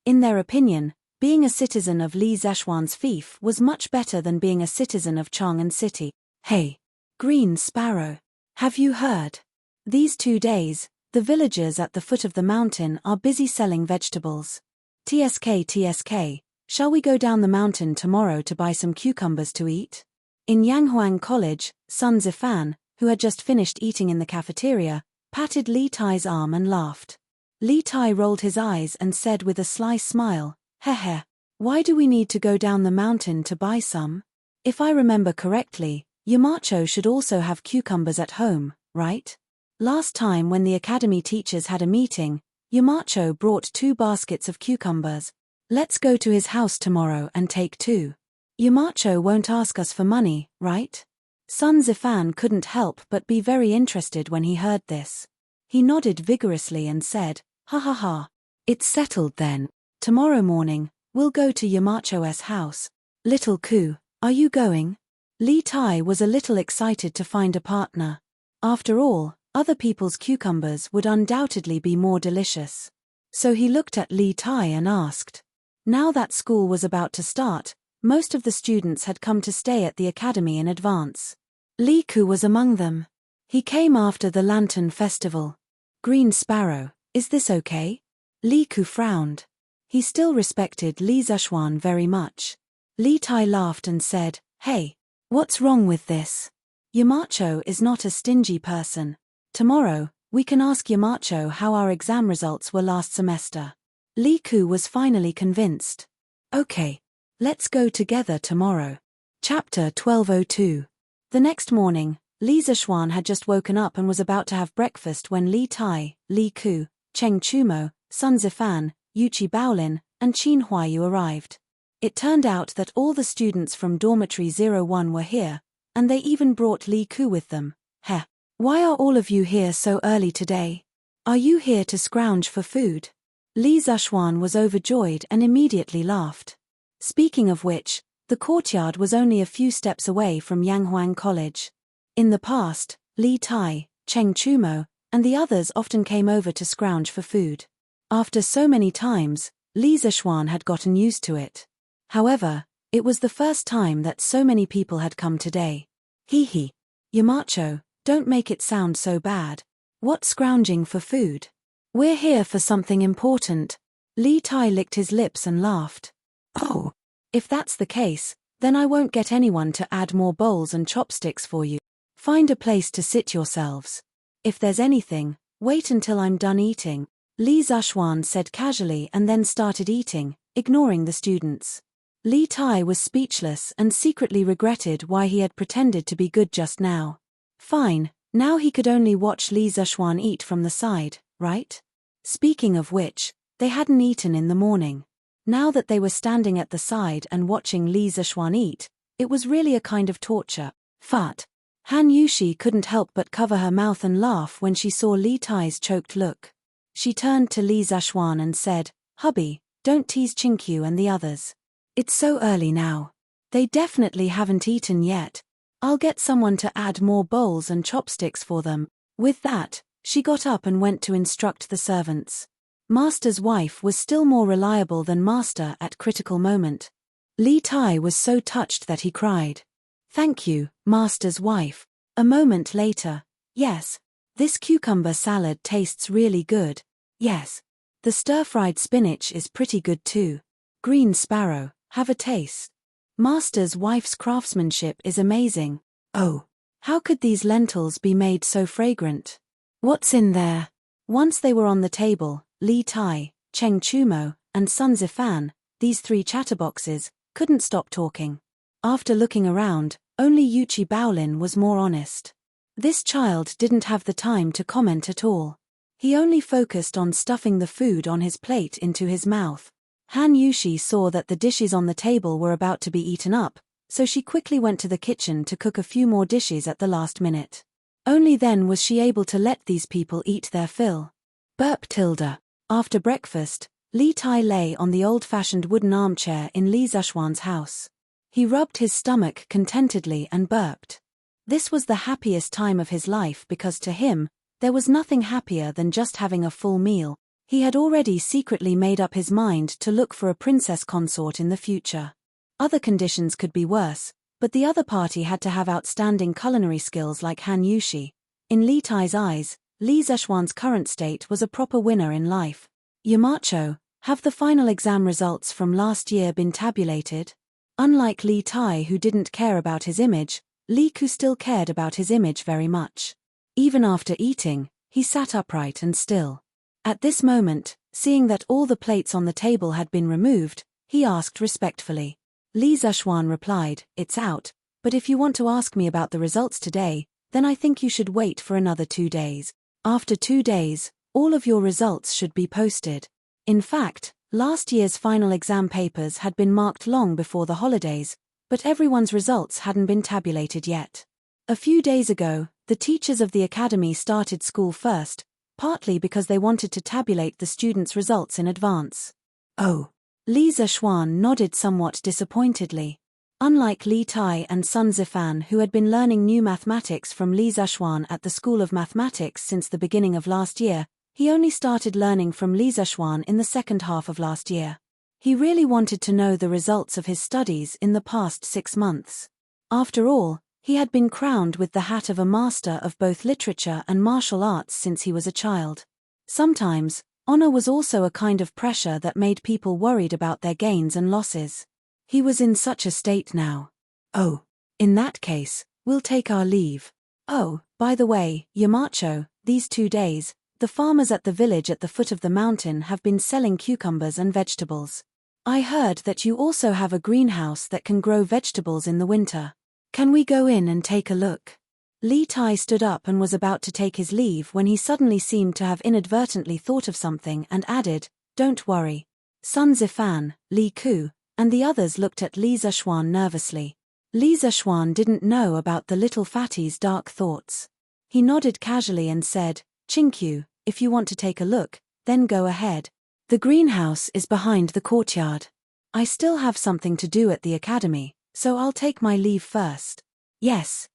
In their opinion, being a citizen of Li Zishuan's fief was much better than being a citizen of Chang'an City. Hey! Green Sparrow! Have you heard? These 2 days, the villagers at the foot of the mountain are busy selling vegetables. TSK, shall we go down the mountain tomorrow to buy some cucumbers to eat? In Yanghuang College, Sun Zifan, who had just finished eating in the cafeteria, patted Li Tai's arm and laughed. Li Tai rolled his eyes and said with a sly smile, Heh, why do we need to go down the mountain to buy some? If I remember correctly, Yamacho should also have cucumbers at home, right? Last time when the academy teachers had a meeting, Yamacho brought 2 baskets of cucumbers. Let's go to his house tomorrow and take 2. Yamacho won't ask us for money, right? Sun Zifan couldn't help but be very interested when he heard this. He nodded vigorously and said, Ha. It's settled then. Tomorrow morning, we'll go to Yamacho's house. Little Ku, are you going? Li Tai was a little excited to find a partner. After all, other people's cucumbers would undoubtedly be more delicious. So he looked at Li Tai and asked. Now that school was about to start, most of the students had come to stay at the academy in advance. Li Ku was among them. He came after the Lantern Festival. Green Sparrow, is this okay? Li Ku frowned. He still respected Li Zhuan very much. Li Tai laughed and said, "Hey, what's wrong with this? Yamacho is not a stingy person. Tomorrow, we can ask Yamacho how our exam results were last semester." Li Ku was finally convinced. "Okay, let's go together tomorrow." Chapter 1202. The next morning, Li Zhuan had just woken up and was about to have breakfast when Li Tai, Li Ku, Cheng Chumo, Sun Zifan, Yuchi Baolin, and Qin Huayu arrived. It turned out that all the students from Dormitory 01 were here, and they even brought Li Ku with them. "Heh, why are all of you here so early today? Are you here to scrounge for food?" Li Zhuan was overjoyed and immediately laughed. Speaking of which, the courtyard was only a few steps away from Yanghuang College. In the past, Li Tai, Cheng Chumo, and the others often came over to scrounge for food. After so many times, Li Zhuan had gotten used to it. However, it was the first time that so many people had come today. Hee hee. Yamacho, don't make it sound so bad. What scrounging for food? We're here for something important. Li Tai licked his lips and laughed. Oh. If that's the case, then I won't get anyone to add more bowls and chopsticks for you. Find a place to sit yourselves. If there's anything, wait until I'm done eating, Li Zhuan said casually and then started eating, ignoring the students. Li Tai was speechless and secretly regretted why he had pretended to be good just now. Fine, now he could only watch Li Zhuan eat from the side, right? Speaking of which, they hadn't eaten in the morning. Now that they were standing at the side and watching Li Zhuan eat, it was really a kind of torture. Fart. Han Yushi couldn't help but cover her mouth and laugh when she saw Li Tai's choked look. She turned to Li Zhuan and said, "Hubby, don't tease Chinkyu and the others. It's so early now. They definitely haven't eaten yet. I'll get someone to add more bowls and chopsticks for them." With that, she got up and went to instruct the servants. Master's wife was still more reliable than Master at critical moment. Li Tai was so touched that he cried. "Thank you, Master's wife." A moment later, "Yes, this cucumber salad tastes really good. Yes, the stir-fried spinach is pretty good too. Green Sparrow, have a taste. Master's wife's craftsmanship is amazing. Oh, how could these lentils be made so fragrant? What's in there?" Once they were on the table, Li Tai, Cheng Chumo, and Sun Zifan, these three chatterboxes, couldn't stop talking. After looking around, only Yuchi Baolin was more honest. This child didn't have the time to comment at all. He only focused on stuffing the food on his plate into his mouth. Han Yushi saw that the dishes on the table were about to be eaten up, so she quickly went to the kitchen to cook a few more dishes at the last minute. Only then was she able to let these people eat their fill. Burp tilde. After breakfast, Li Tai lay on the old-fashioned wooden armchair in Li Zhuan's house. He rubbed his stomach contentedly and burped. This was the happiest time of his life because to him, there was nothing happier than just having a full meal. He had already secretly made up his mind to look for a princess consort in the future. Other conditions could be worse, but the other party had to have outstanding culinary skills like Han Yushi. In Li Tai's eyes, Li Zhuan's current state was a proper winner in life. "Yamacho, have the final exam results from last year been tabulated?" Unlike Li Tai who didn't care about his image, Li Ku still cared about his image very much. Even after eating, he sat upright and still. At this moment, seeing that all the plates on the table had been removed, he asked respectfully. Li Zhuan replied, "It's out, but if you want to ask me about the results today, then I think you should wait for another 2 days. After 2 days, all of your results should be posted." In fact, last year's final exam papers had been marked long before the holidays, but everyone's results hadn't been tabulated yet. A few days ago, the teachers of the academy started school first, partly because they wanted to tabulate the students' results in advance. Oh. Li Zhuan nodded somewhat disappointedly. Unlike Li Tai and Sun Zifan who had been learning new mathematics from Li Zhuan at the School of Mathematics since the beginning of last year, he only started learning from Li Zhuan in the second half of last year. He really wanted to know the results of his studies in the past 6 months. After all, He had been crowned with the hat of a master of both literature and martial arts since he was a child. Sometimes, honor was also a kind of pressure that made people worried about their gains and losses. He was in such a state now. Oh, in that case, we'll take our leave. Oh, by the way, Yamacho, these 2 days, the farmers at the village at the foot of the mountain have been selling cucumbers and vegetables. I heard that you also have a greenhouse that can grow vegetables in the winter. Can we go in and take a look? Li Tai stood up and was about to take his leave when he suddenly seemed to have inadvertently thought of something and added, "Don't worry." Sun Zifan, Li Ku, and the others looked at Li Zishuan nervously. Li Zishuan didn't know about the little fatty's dark thoughts. He nodded casually and said, "Chinkyu, if you want to take a look, then go ahead. The greenhouse is behind the courtyard. I still have something to do at the academy, so I'll take my leave first." Yes.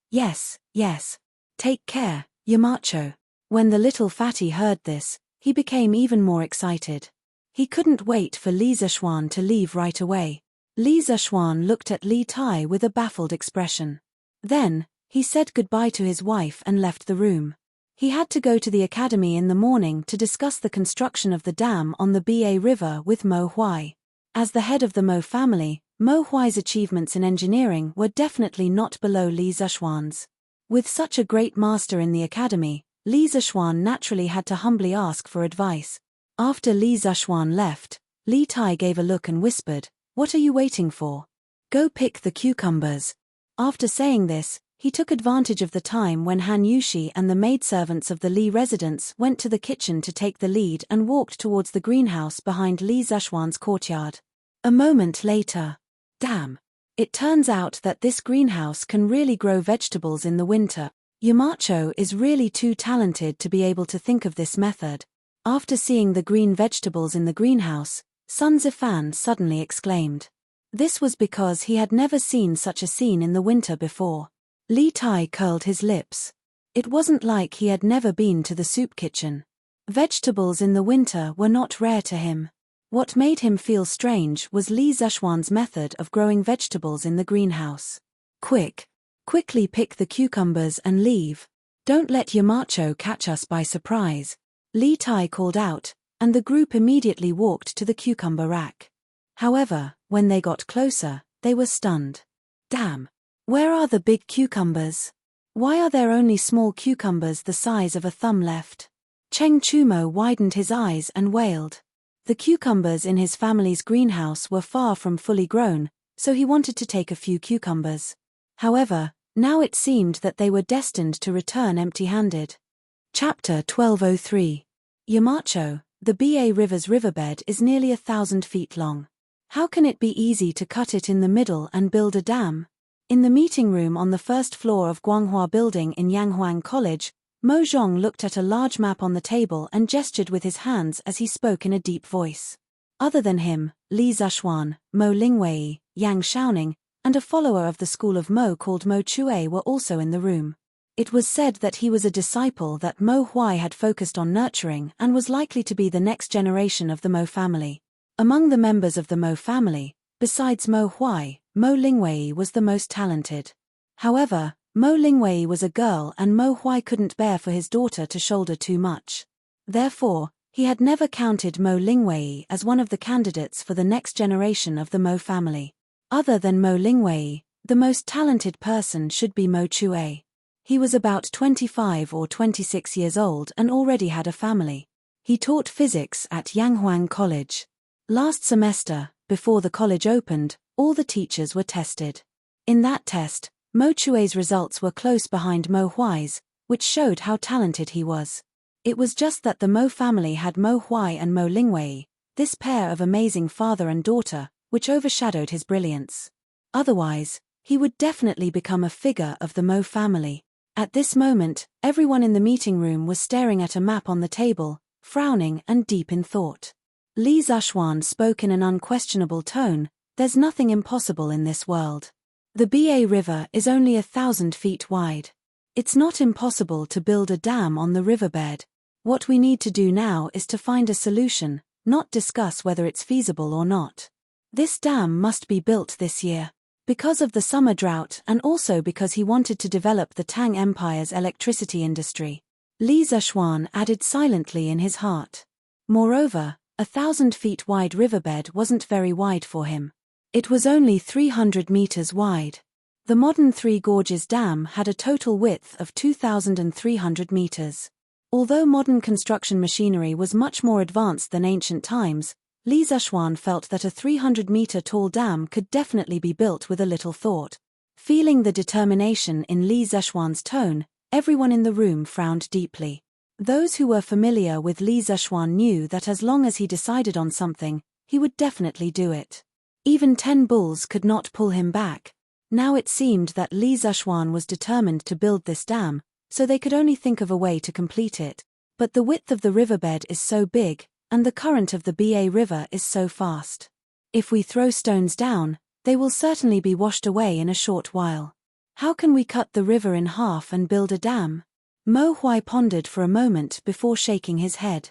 Take care, Yamacho." When the little fatty heard this, he became even more excited. He couldn't wait for Li Zishuan to leave right away. Li Zishuan looked at Li Tai with a baffled expression. Then, he said goodbye to his wife and left the room. He had to go to the academy in the morning to discuss the construction of the dam on the Ba River with Mo Huai. As the head of the Mo family, Mo Huai's achievements in engineering were definitely not below Li Zishuan's. With such a great master in the academy, Li Zishuan naturally had to humbly ask for advice. After Li Zishuan left, Li Tai gave a look and whispered, "What are you waiting for? Go pick the cucumbers." After saying this, he took advantage of the time when Han Yushi and the maidservants of the Li residence went to the kitchen to take the lead and walked towards the greenhouse behind Li Zishuan's courtyard. A moment later. Damn. It turns out that this greenhouse can really grow vegetables in the winter. Yamacho is really too talented to be able to think of this method. After seeing the green vegetables in the greenhouse, Sun Zifan suddenly exclaimed. This was because he had never seen such a scene in the winter before. Li Tai curled his lips. It wasn't like he had never been to the soup kitchen. Vegetables in the winter were not rare to him. What made him feel strange was Li Zishuan's method of growing vegetables in the greenhouse. Quickly pick the cucumbers and leave. Don't let Yamacho catch us by surprise," Li Tai called out, and the group immediately walked to the cucumber rack. However, when they got closer, they were stunned. Damn! Where are the big cucumbers? Why are there only small cucumbers the size of a thumb left? Cheng Chumo widened his eyes and wailed. The cucumbers in his family's greenhouse were far from fully grown, so he wanted to take a few cucumbers. However, now it seemed that they were destined to return empty-handed. Chapter 1203. Yamacho, the Ba River's riverbed is nearly 1,000 feet long. How can it be easy to cut it in the middle and build a dam? In the meeting room on the first floor of Guanghua Building in Yanghuang College, Mo Zhong looked at a large map on the table and gestured with his hands as he spoke in a deep voice. Other than him, Li Zishuan, Mo Lingwei, Yang Shaoning, and a follower of the school of Mo called Mo Chue were also in the room. It was said that he was a disciple that Mo Huai had focused on nurturing and was likely to be the next generation of the Mo family. Among the members of the Mo family, besides Mo Huai, Mo Lingwei was the most talented. However, Mo Lingwei was a girl and Mo Huai couldn't bear for his daughter to shoulder too much. Therefore, he had never counted Mo Lingwei as one of the candidates for the next generation of the Mo family. Other than Mo Lingwei, the most talented person should be Mo Chue. He was about 25 or 26 years old and already had a family. He taught physics at Yanghuang College. Last semester, before the college opened, all the teachers were tested. In that test, Mo Chue's results were close behind Mo Huai's, which showed how talented he was. It was just that the Mo family had Mo Huai and Mo Lingwei, this pair of amazing father and daughter, which overshadowed his brilliance. Otherwise, he would definitely become a figure of the Mo family. At this moment, everyone in the meeting room was staring at a map on the table, frowning and deep in thought. Li Zishuan spoke in an unquestionable tone, "There's nothing impossible in this world. The Ba River is only 1,000 feet wide. It's not impossible to build a dam on the riverbed. What we need to do now is to find a solution, not discuss whether it's feasible or not. This dam must be built this year. Because of the summer drought and also because he wanted to develop the Tang Empire's electricity industry. Li Zexuan added silently in his heart. Moreover, 1,000 feet wide riverbed wasn't very wide for him. It was only 300 meters wide. The modern Three Gorges Dam had a total width of 2,300 meters. Although modern construction machinery was much more advanced than ancient times, Li Zexuan felt that a 300-meter-tall dam could definitely be built with a little thought. Feeling the determination in Li Zexuan's tone, everyone in the room frowned deeply. Those who were familiar with Li Zexuan knew that as long as he decided on something, he would definitely do it. Even 10 bulls could not pull him back. Now it seemed that Li Zexuan was determined to build this dam, so they could only think of a way to complete it. But the width of the riverbed is so big, and the current of the Ba River is so fast. If we throw stones down, they will certainly be washed away in a short while. How can we cut the river in half and build a dam? Mo Huai pondered for a moment before shaking his head.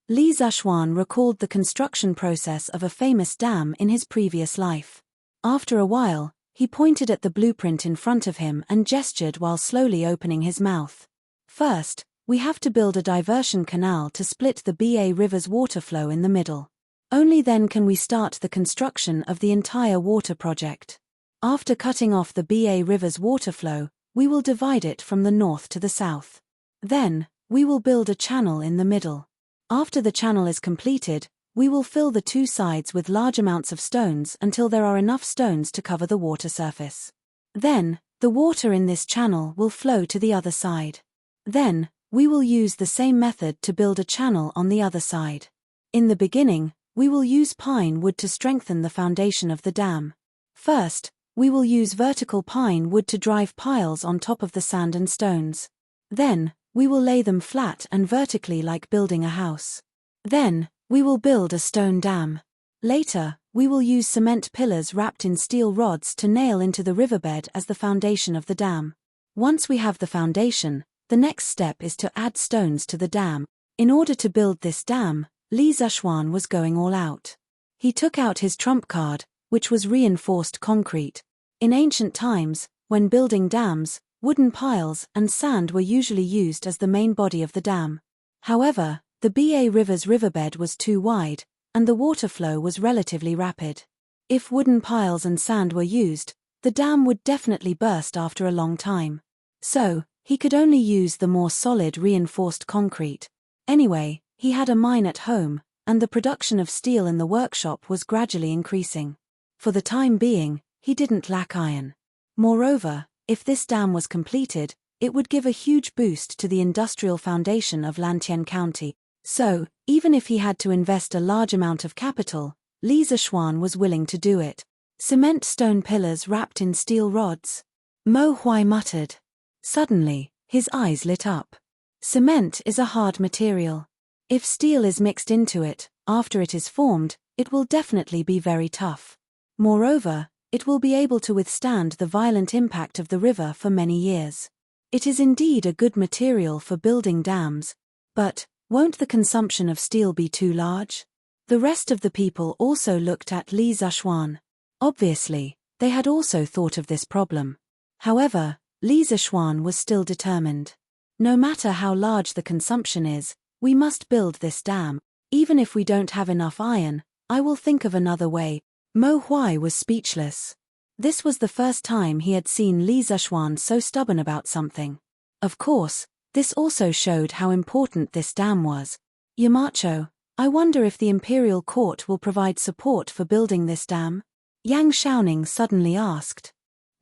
Li Zexuan recalled the construction process of a famous dam in his previous life. After a while, he pointed at the blueprint in front of him and gestured while slowly opening his mouth. First, we have to build a diversion canal to split the Ba River's water flow in the middle. Only then can we start the construction of the entire water project. After cutting off the Ba River's water flow, we will divide it from the north to the south. Then, we will build a channel in the middle. After the channel is completed, we will fill the two sides with large amounts of stones until there are enough stones to cover the water surface. Then, the water in this channel will flow to the other side. Then, we will use the same method to build a channel on the other side. In the beginning, we will use pine wood to strengthen the foundation of the dam. First, we will use vertical pine wood to drive piles on top of the sand and stones. Then, we will lay them flat and vertically like building a house. Then, we will build a stone dam. Later, we will use cement pillars wrapped in steel rods to nail into the riverbed as the foundation of the dam. Once we have the foundation, the next step is to add stones to the dam. In order to build this dam, Li Zexuan was going all out. He took out his trump card, which was reinforced concrete. In ancient times, when building dams, wooden piles and sand were usually used as the main body of the dam. However, the Ba River's riverbed was too wide, and the water flow was relatively rapid. If wooden piles and sand were used, the dam would definitely burst after a long time. So, he could only use the more solid reinforced concrete. Anyway, he had a mine at home, and the production of steel in the workshop was gradually increasing. For the time being, he didn't lack iron. Moreover, if this dam was completed, it would give a huge boost to the industrial foundation of Lantien County. So, even if he had to invest a large amount of capital, Li Zexuan was willing to do it. Cement stone pillars wrapped in steel rods. Mo Huai muttered. Suddenly, his eyes lit up. Cement is a hard material. If steel is mixed into it, after it is formed, it will definitely be very tough. Moreover, it will be able to withstand the violent impact of the river for many years. It is indeed a good material for building dams. But, won't the consumption of steel be too large? The rest of the people also looked at Li Zexuan. Obviously, they had also thought of this problem. However, Li Zexuan was still determined. No matter how large the consumption is, we must build this dam. Even if we don't have enough iron, I will think of another way. Mo Huai was speechless. This was the first time he had seen Li Zexuan so stubborn about something. Of course, this also showed how important this dam was. Yamacho, I wonder if the imperial court will provide support for building this dam? Yang Shaoning suddenly asked.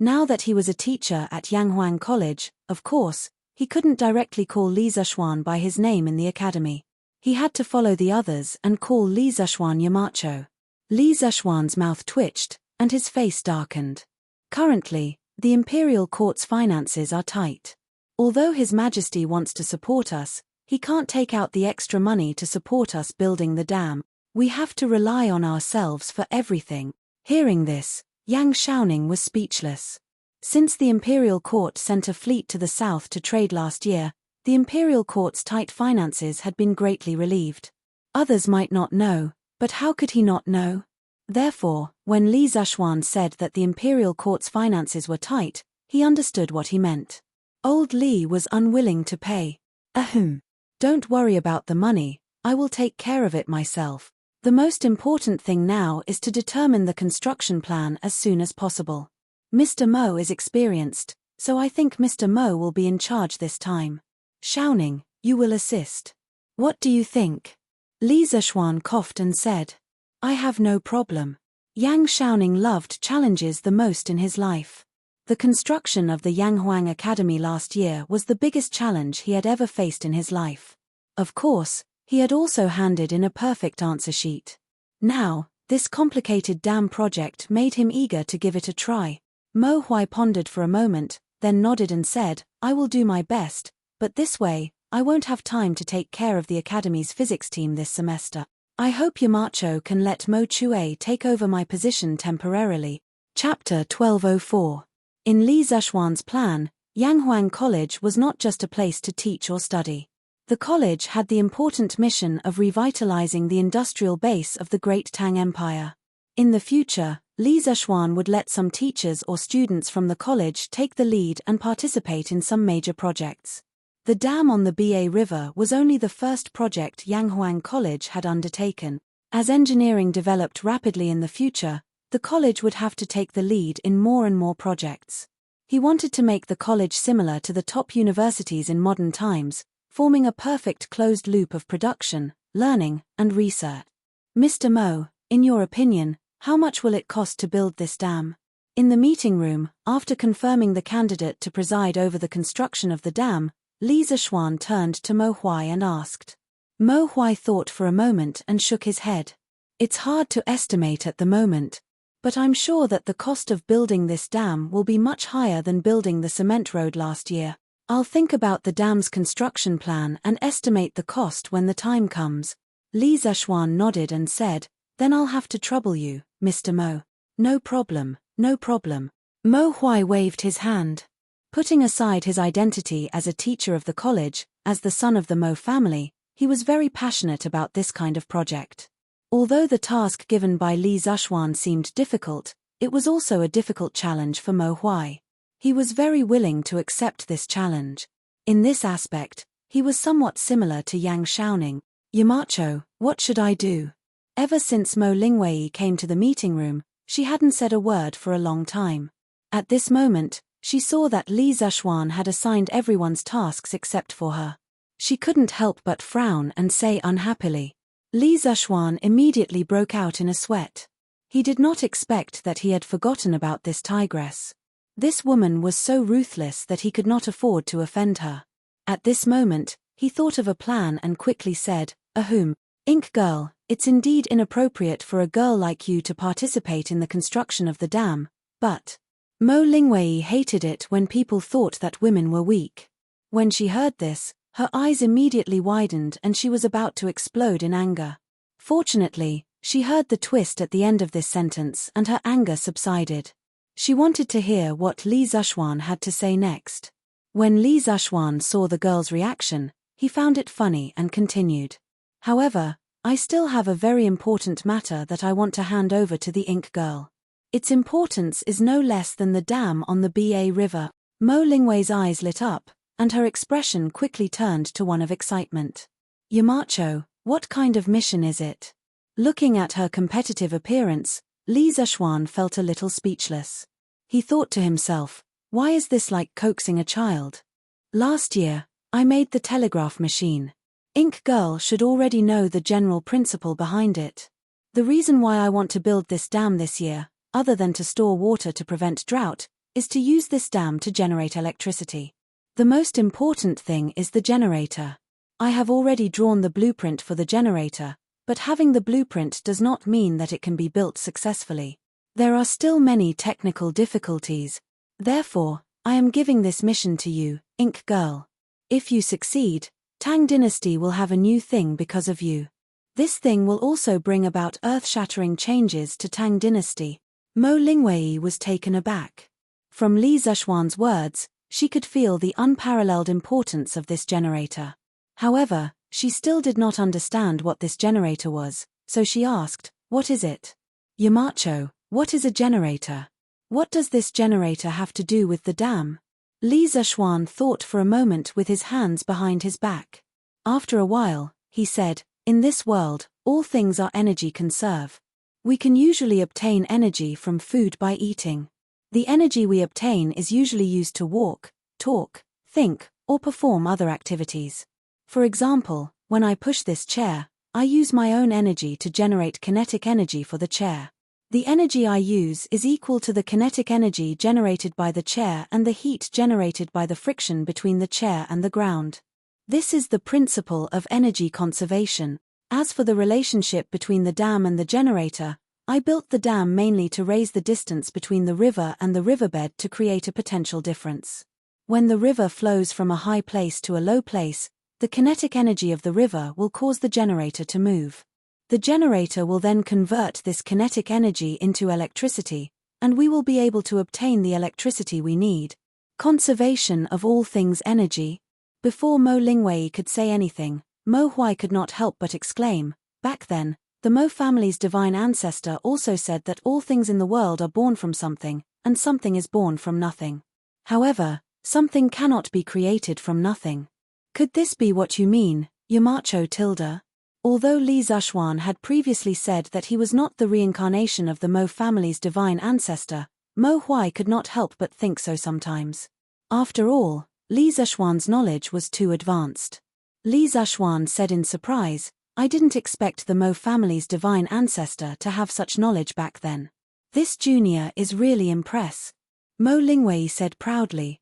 Now that he was a teacher at Yanghuang College, of course, he couldn't directly call Li Zexuan by his name in the academy. He had to follow the others and call Li Zexuan Yamacho. Li Zexuan's mouth twitched, and his face darkened. Currently, the imperial court's finances are tight. Although His Majesty wants to support us, he can't take out the extra money to support us building the dam. We have to rely on ourselves for everything. Hearing this, Yang Shaoning was speechless. Since the imperial court sent a fleet to the south to trade last year, the imperial court's tight finances had been greatly relieved. Others might not know, but how could he not know? Therefore, when Li Zishuan said that the imperial court's finances were tight, he understood what he meant. Old Li was unwilling to pay. Ahem. Don't worry about the money, I will take care of it myself. The most important thing now is to determine the construction plan as soon as possible. Mr. Mo is experienced, so I think Mr. Mo will be in charge this time. Xiaoning, you will assist. What do you think? Li Zishuan coughed and said. I have no problem. Yang Xiaoning loved challenges the most in his life. The construction of the Yanghuang Academy last year was the biggest challenge he had ever faced in his life. Of course, he had also handed in a perfect answer sheet. Now, this complicated dam project made him eager to give it a try. Mo Huai pondered for a moment, then nodded and said, I will do my best, but this way, I won't have time to take care of the Academy's physics team this semester. I hope Yamacho can let Mo Chue take over my position temporarily. Chapter 1204. In Li Zishuan's plan, Yanghuang College was not just a place to teach or study. The college had the important mission of revitalizing the industrial base of the Great Tang Empire. In the future, Li Zishuan would let some teachers or students from the college take the lead and participate in some major projects. The dam on the Ba River was only the first project Yanghuang College had undertaken. As engineering developed rapidly in the future, the college would have to take the lead in more and more projects. He wanted to make the college similar to the top universities in modern times, forming a perfect closed loop of production, learning, and research. Mr. Mo, in your opinion, how much will it cost to build this dam? In the meeting room, after confirming the candidate to preside over the construction of the dam, Li Zishuan turned to Mo Huai and asked. Mo Huai thought for a moment and shook his head. It's hard to estimate at the moment, but I'm sure that the cost of building this dam will be much higher than building the cement road last year. I'll think about the dam's construction plan and estimate the cost when the time comes. Li Zishuan nodded and said, then I'll have to trouble you, Mr. Mo. No problem, no problem. Mo Huai waved his hand. Putting aside his identity as a teacher of the college, as the son of the Mo family, he was very passionate about this kind of project. Although the task given by Li Zishuan seemed difficult, it was also a difficult challenge for Mo Huai. He was very willing to accept this challenge. In this aspect, he was somewhat similar to Yang Xiaoning. Yamacho, what should I do? Ever since Mo Lingwei came to the meeting room, she hadn't said a word for a long time. At this moment, she saw that Li Zishuan had assigned everyone's tasks except for her. She couldn't help but frown and say unhappily. Li Zishuan immediately broke out in a sweat. He did not expect that he had forgotten about this tigress. This woman was so ruthless that he could not afford to offend her. At this moment, he thought of a plan and quickly said, Ahem, Ink Girl, it's indeed inappropriate for a girl like you to participate in the construction of the dam, but Mo Lingwei hated it when people thought that women were weak. When she heard this, her eyes immediately widened and she was about to explode in anger. Fortunately, she heard the twist at the end of this sentence and her anger subsided. She wanted to hear what Li Zishuan had to say next. When Li Zishuan saw the girl's reaction, he found it funny and continued. However, I still have a very important matter that I want to hand over to the Ink Girl. Its importance is no less than the dam on the Ba River. Mo Lingwei's eyes lit up, and her expression quickly turned to one of excitement. Yamacho, what kind of mission is it? Looking at her competitive appearance, Li Zishuan felt a little speechless. He thought to himself, why is this like coaxing a child? Last year, I made the telegraph machine. Ink Girl should already know the general principle behind it. The reason why I want to build this dam this year, other than to store water to prevent drought, is to use this dam to generate electricity. The most important thing is the generator. I have already drawn the blueprint for the generator, but having the blueprint does not mean that it can be built successfully. There are still many technical difficulties. Therefore, I am giving this mission to you, Ink Girl. If you succeed, Tang Dynasty will have a new thing because of you. This thing will also bring about earth-shattering changes to Tang Dynasty. Mo Lingwei was taken aback. From Li Zishuan's words, she could feel the unparalleled importance of this generator. However, she still did not understand what this generator was, so she asked, what is it? Yamacho, what is a generator? What does this generator have to do with the dam? Li Zishuan thought for a moment with his hands behind his back. After a while, he said, in this world, all things are energy conserve. We can usually obtain energy from food by eating. The energy we obtain is usually used to walk, talk, think, or perform other activities. For example, when I push this chair, I use my own energy to generate kinetic energy for the chair. The energy I use is equal to the kinetic energy generated by the chair and the heat generated by the friction between the chair and the ground. This is the principle of energy conservation. As for the relationship between the dam and the generator, I built the dam mainly to raise the distance between the river and the riverbed to create a potential difference. When the river flows from a high place to a low place, the kinetic energy of the river will cause the generator to move. The generator will then convert this kinetic energy into electricity, and we will be able to obtain the electricity we need. Conservation of all things energy. Before Mo Lingwei could say anything, Mo Huai could not help but exclaim, back then, the Mo family's divine ancestor also said that all things in the world are born from something, and something is born from nothing. However, something cannot be created from nothing. Could this be what you mean, Yamacho tilde? Although Li Zishuan had previously said that he was not the reincarnation of the Mo family's divine ancestor, Mo Huai could not help but think so sometimes. After all, Li Zishuan's knowledge was too advanced. Li Zishuan said in surprise, I didn't expect the Mo family's divine ancestor to have such knowledge back then. This junior is really Empress. Mo Lingwei said proudly,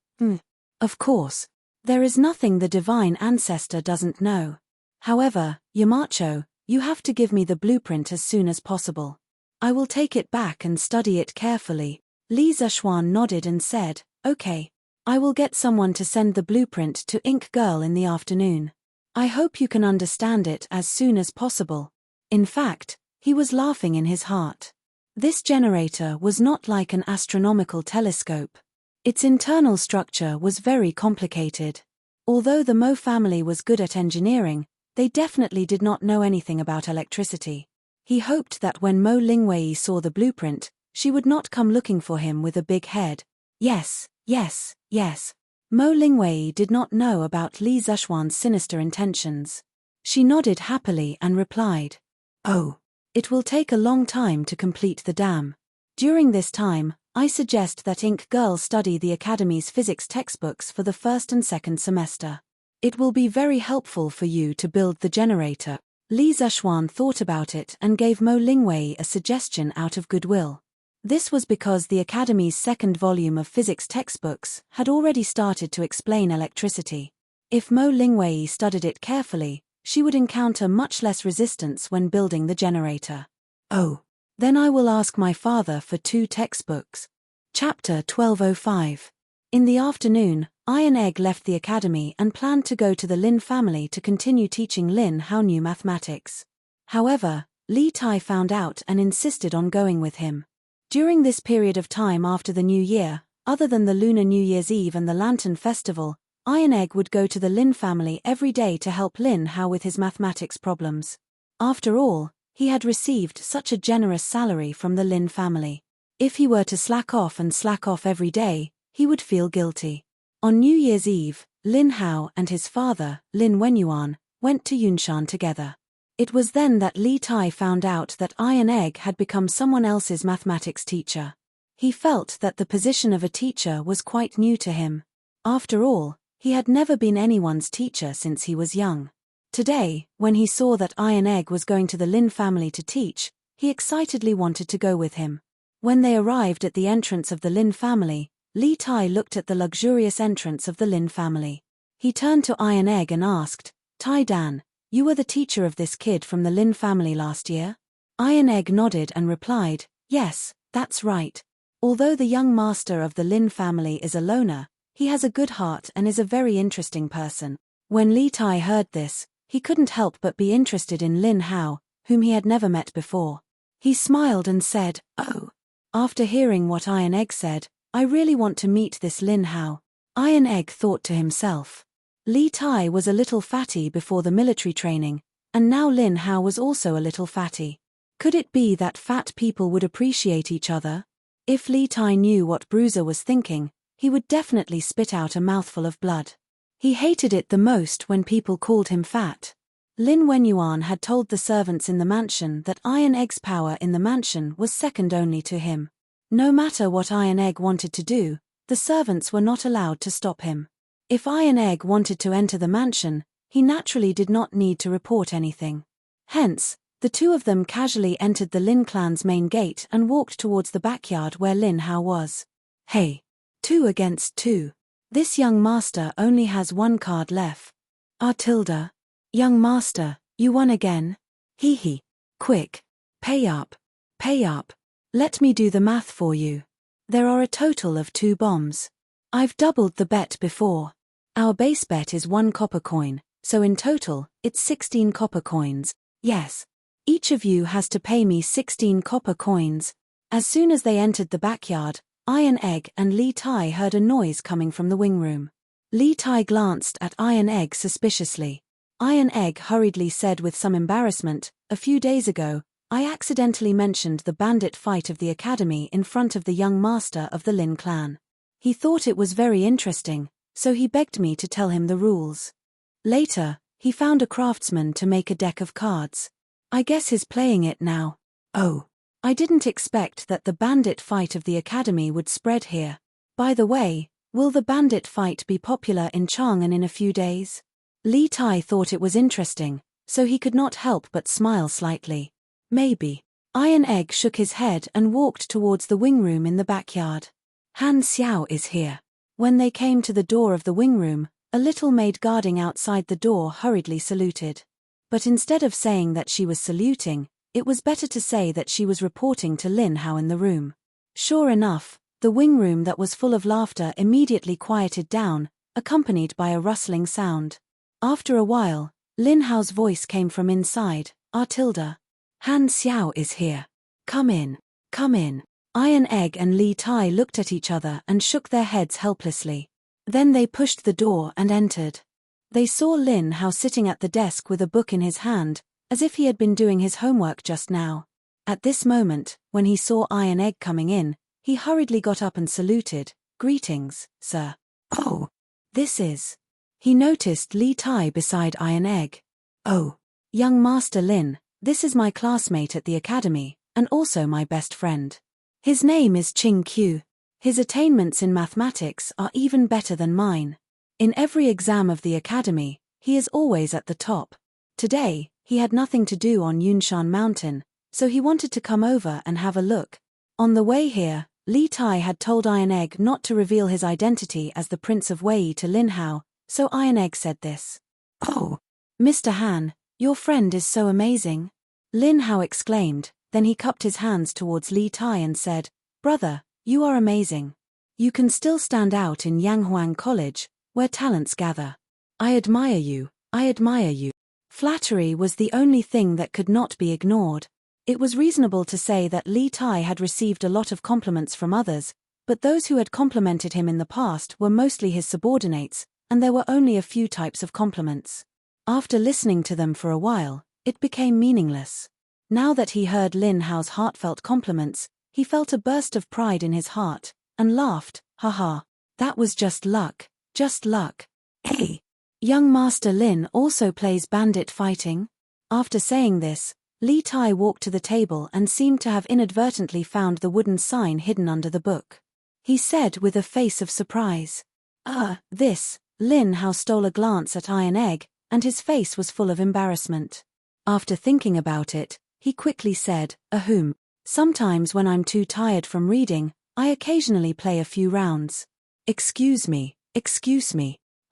Of course. There is nothing the divine ancestor doesn't know. However, Yamacho, you have to give me the blueprint as soon as possible. I will take it back and study it carefully. Li Zishuan nodded and said, okay. I will get someone to send the blueprint to Ink Girl in the afternoon. I hope you can understand it as soon as possible. In fact, he was laughing in his heart. This generator was not like an astronomical telescope. Its internal structure was very complicated. Although the Mo family was good at engineering, they definitely did not know anything about electricity. He hoped that when Mo Lingwei saw the blueprint, she would not come looking for him with a big head. Yes. Mo Lingwei did not know about Li Zishuan's sinister intentions. She nodded happily and replied, Oh. It will take a long time to complete the dam. During this time, I suggest that Ink Girl study the Academy's physics textbooks for the first and second semester. It will be very helpful for you to build the generator. Li Zishuan thought about it and gave Mo Lingwei a suggestion out of goodwill. This was because the Academy's second volume of physics textbooks had already started to explain electricity. If Mo Lingwei studied it carefully, she would encounter much less resistance when building the generator. Oh. Then I will ask my father for 2 textbooks. Chapter 1205. In the afternoon, Iron Egg left the academy and planned to go to the Lin family to continue teaching Lin how new mathematics. However, Li Tai found out and insisted on going with him. During this period of time after the New Year, other than the Lunar New Year's Eve and the Lantern Festival, Iron Egg would go to the Lin family every day to help Lin Hao with his mathematics problems. After all, he had received such a generous salary from the Lin family. If he were to slack off every day, he would feel guilty. On New Year's Eve, Lin Hao and his father, Lin Wenyuan, went to Yunshan together. It was then that Li Tai found out that Iron Egg had become someone else's mathematics teacher. He felt that the position of a teacher was quite new to him. After all, he had never been anyone's teacher since he was young. Today, when he saw that Iron Egg was going to the Lin family to teach, he excitedly wanted to go with him. When they arrived at the entrance of the Lin family, Li Tai looked at the luxurious entrance of the Lin family. He turned to Iron Egg and asked, Tai Dan, you were the teacher of this kid from the Lin family last year? Iron Egg nodded and replied, yes, that's right. Although the young master of the Lin family is a loner, he has a good heart and is a very interesting person. When Li Tai heard this, he couldn't help but be interested in Lin Hao, whom he had never met before. He smiled and said, oh. After hearing what Iron Egg said, I really want to meet this Lin Hao. Iron Egg thought to himself. Li Tai was a little fatty before the military training, and now Lin Hao was also a little fatty. Could it be that fat people would appreciate each other? If Li Tai knew what Bruiser was thinking, he would definitely spit out a mouthful of blood. He hated it the most when people called him fat. Lin Wenyuan had told the servants in the mansion that Iron Egg's power in the mansion was second only to him. No matter what Iron Egg wanted to do, the servants were not allowed to stop him. If Iron Egg wanted to enter the mansion, he naturally did not need to report anything. Hence, the two of them casually entered the Lin clan's main gate and walked towards the backyard where Lin Hao was. Hey. 2 against 2. This young master only has one card left. Tilda. Young master, you won again. Hee hee. Quick. Pay up. Pay up. Let me do the math for you. There are a total of 2 bombs. I've doubled the bet before. Our base bet is 1 copper coin, so in total, it's 16 copper coins. Yes. Each of you has to pay me 16 copper coins. As soon as they entered the backyard, Iron Egg and Li Tai heard a noise coming from the wing room. Li Tai glanced at Iron Egg suspiciously. Iron Egg hurriedly said with some embarrassment, "A few days ago, I accidentally mentioned the bandit fight of the academy in front of the young master of the Lin clan. He thought it was very interesting, so he begged me to tell him the rules. Later, he found a craftsman to make a deck of cards. I guess he's playing it now. Oh. I didn't expect that the bandit fight of the academy would spread here. By the way, will the bandit fight be popular in Chang'an in a few days?" Li Tai thought it was interesting, so he could not help but smile slightly. Maybe. Iron Egg shook his head and walked towards the wing room in the backyard. Han Xiao is here. When they came to the door of the wing room, a little maid guarding outside the door hurriedly saluted. But instead of saying that she was saluting, it was better to say that she was reporting to Lin Hao in the room. Sure enough, the wing room that was full of laughter immediately quieted down, accompanied by a rustling sound. After a while, Lin Hao's voice came from inside. Tilda. Han Xiao is here. Come in. Come in. Iron Egg and Li Tai looked at each other and shook their heads helplessly. Then they pushed the door and entered. They saw Lin Hao sitting at the desk with a book in his hand, as if he had been doing his homework just now. At this moment, when he saw Iron Egg coming in, he hurriedly got up and saluted. "Greetings, sir." "Oh. This is..." He noticed Li Tai beside Iron Egg. "Oh. Young Master Lin, this is my classmate at the academy, and also my best friend. His name is Qing Qiu. His attainments in mathematics are even better than mine. In every exam of the academy, he is always at the top. Today, he had nothing to do on Yunshan Mountain, so he wanted to come over and have a look." On the way here, Li Tai had told Iron Egg not to reveal his identity as the Prince of Wei to Lin Hao, so Iron Egg said this. "Oh, Mr. Han, your friend is so amazing," Lin Hao exclaimed. Then he cupped his hands towards Li Tai and said, "Brother, you are amazing. You can still stand out in Yanghuang College, where talents gather. I admire you, I admire you." Flattery was the only thing that could not be ignored. It was reasonable to say that Li Tai had received a lot of compliments from others, but those who had complimented him in the past were mostly his subordinates, and there were only a few types of compliments. After listening to them for a while, it became meaningless. Now that he heard Lin Hao's heartfelt compliments, he felt a burst of pride in his heart, and laughed. "Haha, that was just luck, just luck. Hey, young Master Lin also plays bandit fighting?" After saying this, Li Tai walked to the table and seemed to have inadvertently found the wooden sign hidden under the book. He said with a face of surprise. This." Lin Hao stole a glance at Iron Egg, and his face was full of embarrassment. After thinking about it, he quickly said, "Ahem. Sometimes when I'm too tired from reading, I occasionally play a few rounds." Excuse me.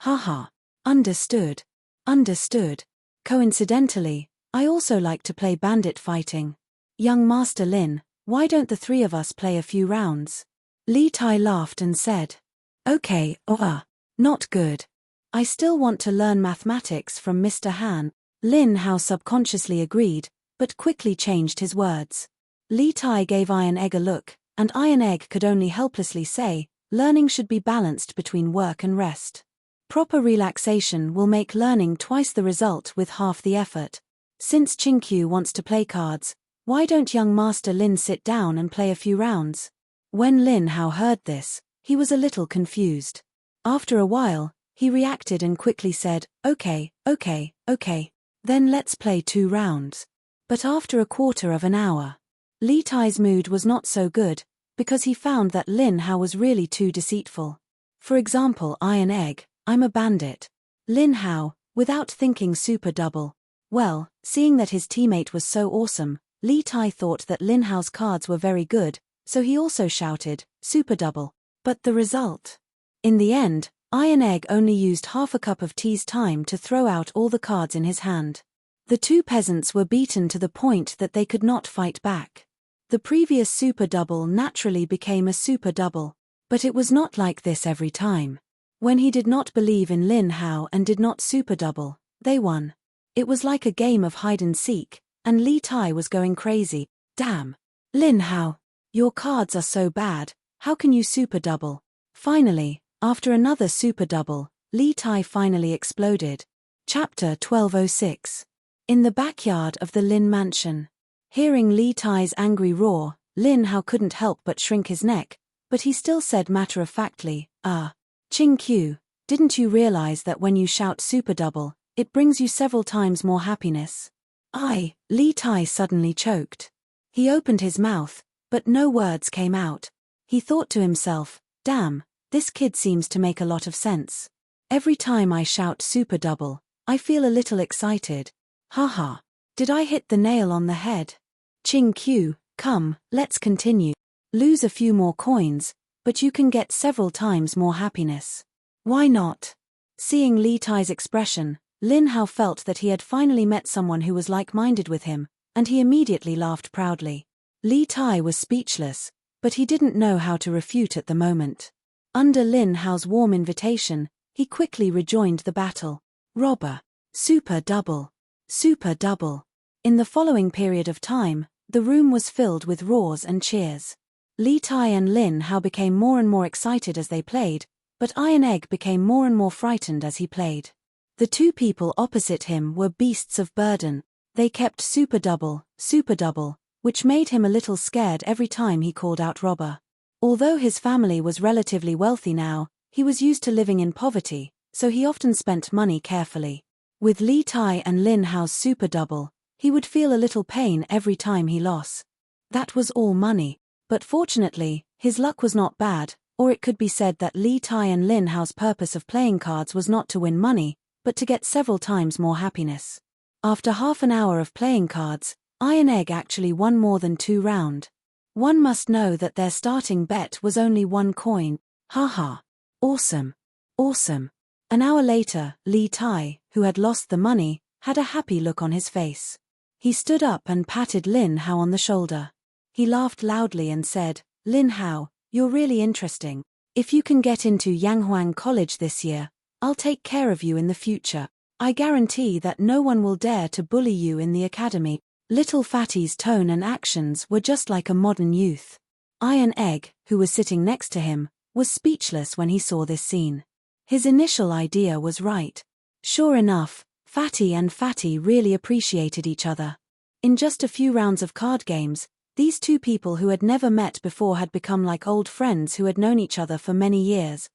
Haha. Understood. Understood. Coincidentally, I also like to play bandit fighting. Young Master Lin, why don't the 3 of us play a few rounds?" Li Tai laughed and said. "Okay, not good. I still want to learn mathematics from Mr. Han." Lin Hao subconsciously agreed, but quickly changed his words. Li Tai gave Iron Egg a look, and Iron Egg could only helplessly say, "Learning should be balanced between work and rest. Proper relaxation will make learning twice the result with half the effort. Since Qingqiu wants to play cards, Why don't young Master Lin sit down and play a few rounds? When Lin Hao heard this, he was a little confused. After a while, he reacted and quickly said, okay. Then let's play 2 rounds. But after a quarter of an hour, Li Tai's mood was not so good, because he found that Lin Hao was really too deceitful. For example, Iron Egg, I'm a bandit. Lin Hao, without thinking super double. Well, seeing that his teammate was so awesome, Li Tai thought that Lin Hao's cards were very good, so he also shouted, super double. But the result? In the end, Iron Egg only used half a cup of tea's time to throw out all the cards in his hand. The 2 peasants were beaten to the point that they could not fight back. The previous super double naturally became a super double. But it was not like this every time. When he did not believe in Lin Hao and did not super double, they won. It was like a game of hide and seek, and Li Tai was going crazy. Damn. Lin Hao, your cards are so bad, how can you super double? Finally, after another super double, Li Tai finally exploded. Chapter 1206. In the backyard of the Lin mansion. Hearing Li Tai's angry roar, Lin Hao couldn't help but shrink his neck, but he still said matter-of-factly, Ching Q, didn't you realize that when you shout super double, it brings you several times more happiness? Li Tai suddenly choked. He opened his mouth, but no words came out. He thought to himself, damn, this kid seems to make a lot of sense. Every time I shout super double, I feel a little excited. Haha. Did I hit the nail on the head? Ching Q, come, let's continue. Lose a few more coins, but you can get several times more happiness. Why not? Seeing Li Tai's expression, Lin Hao felt that he had finally met someone who was like-minded with him, and he immediately laughed proudly. Li Tai was speechless, but he didn't know how to refute at the moment. Under Lin Hao's warm invitation, he quickly rejoined the battle. Robber. Super double. Super double. In the following period of time, the room was filled with roars and cheers. Li Tai and Lin Hao became more and more excited as they played, but Iron Egg became more and more frightened as he played. The 2 people opposite him were beasts of burden. They kept super double, which made him a little scared every time he called out robber. Although his family was relatively wealthy now, he was used to living in poverty, so he often spent money carefully. With Li Tai and Lin Hao's super double, he would feel a little pain every time he lost. That was all money. But fortunately, his luck was not bad, or it could be said that Li Tai and Lin Hao's purpose of playing cards was not to win money, but to get several times more happiness. After half an hour of playing cards, Iron Egg actually won more than 2 rounds. One must know that their starting bet was only 1 coin. Haha. Awesome. Awesome. An hour later, Li Tai, who had lost the money, had a happy look on his face. He stood up and patted Lin Hao on the shoulder. He laughed loudly and said, Lin Hao, you're really interesting. If you can get into Yanghuang College this year, I'll take care of you in the future. I guarantee that no one will dare to bully you in the academy. Little Fatty's tone and actions were just like a modern youth. Iron Egg, who was sitting next to him, was speechless when he saw this scene. His initial idea was right. Sure enough, Fatty and Fatty really appreciated each other. In just a few rounds of card games, these 2 people who had never met before had become like old friends who had known each other for many years.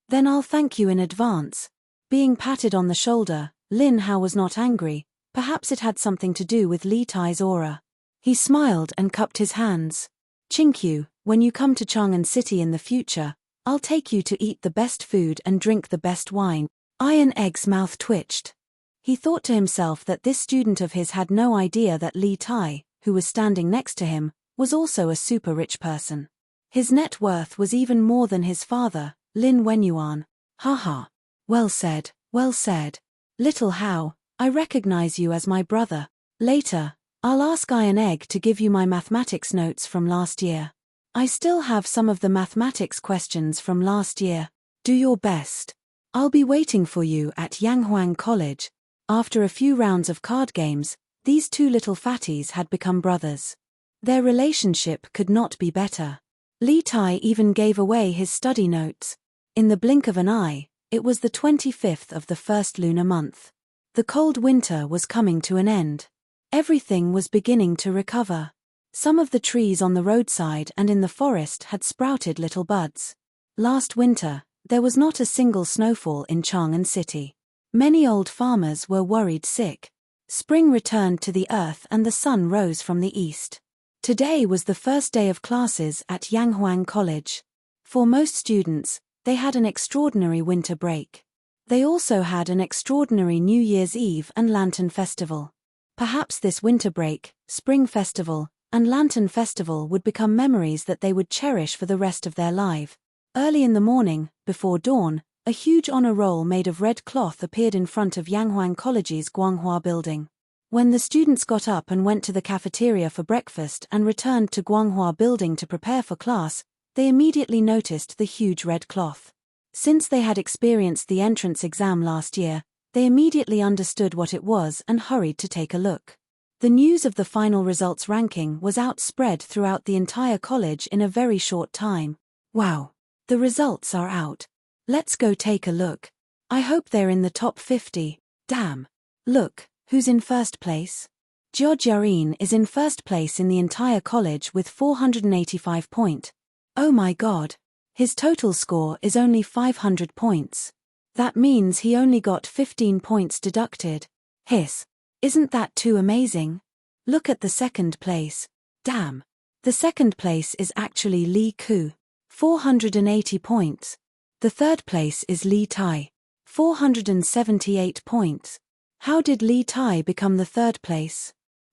Then I'll thank you in advance. Being patted on the shoulder, Lin Hao was not angry, perhaps it had something to do with Li Tai's aura. He smiled and cupped his hands. Chinkyu, when you come to Chang'an City in the future, I'll take you to eat the best food and drink the best wine. Iron Egg's mouth twitched. He thought to himself that this student of his had no idea that Li Tai, who was standing next to him, was also a super rich person. His net worth was even more than his father, Lin Wenyuan. Haha. Well said, well said. Little Hao, I recognize you as my brother. Later, I'll ask Iron Egg to give you my mathematics notes from last year. I still have some of the mathematics questions from last year. Do your best. I'll be waiting for you at Yanghuang College. After a few rounds of card games, these 2 little fatties had become brothers. Their relationship could not be better. Li Tai even gave away his study notes. In the blink of an eye, it was the 25th of the first lunar month. The cold winter was coming to an end. Everything was beginning to recover. Some of the trees on the roadside and in the forest had sprouted little buds. Last winter, there was not a single snowfall in Chang'an City. Many old farmers were worried sick. Spring returned to the earth and the sun rose from the east. Today was the first day of classes at Yanghuang College. For most students, they had an extraordinary winter break. They also had an extraordinary New Year's Eve and Lantern Festival. Perhaps this winter break, Spring Festival, and Lantern Festival would become memories that they would cherish for the rest of their life. Early in the morning, before dawn, a huge honor roll made of red cloth appeared in front of Yanghuang College's Guanghua building. When the students got up and went to the cafeteria for breakfast and returned to Guanghua building to prepare for class, they immediately noticed the huge red cloth. Since they had experienced the entrance exam last year, they immediately understood what it was and hurried to take a look. The news of the final results ranking was outspread throughout the entire college in a very short time. Wow! The results are out. Let's go take a look. I hope they're in the top 50. Damn. Look, who's in first place? Jiao Jiarin is in first place in the entire college with 485 points. Oh my god. His total score is only 500 points. That means he only got 15 points deducted. Hiss. Isn't that too amazing? Look at the second place. Damn. The second place is actually Li Ku. 480 points. The third place is Li Tai. 478 points. How did Li Tai become the third place?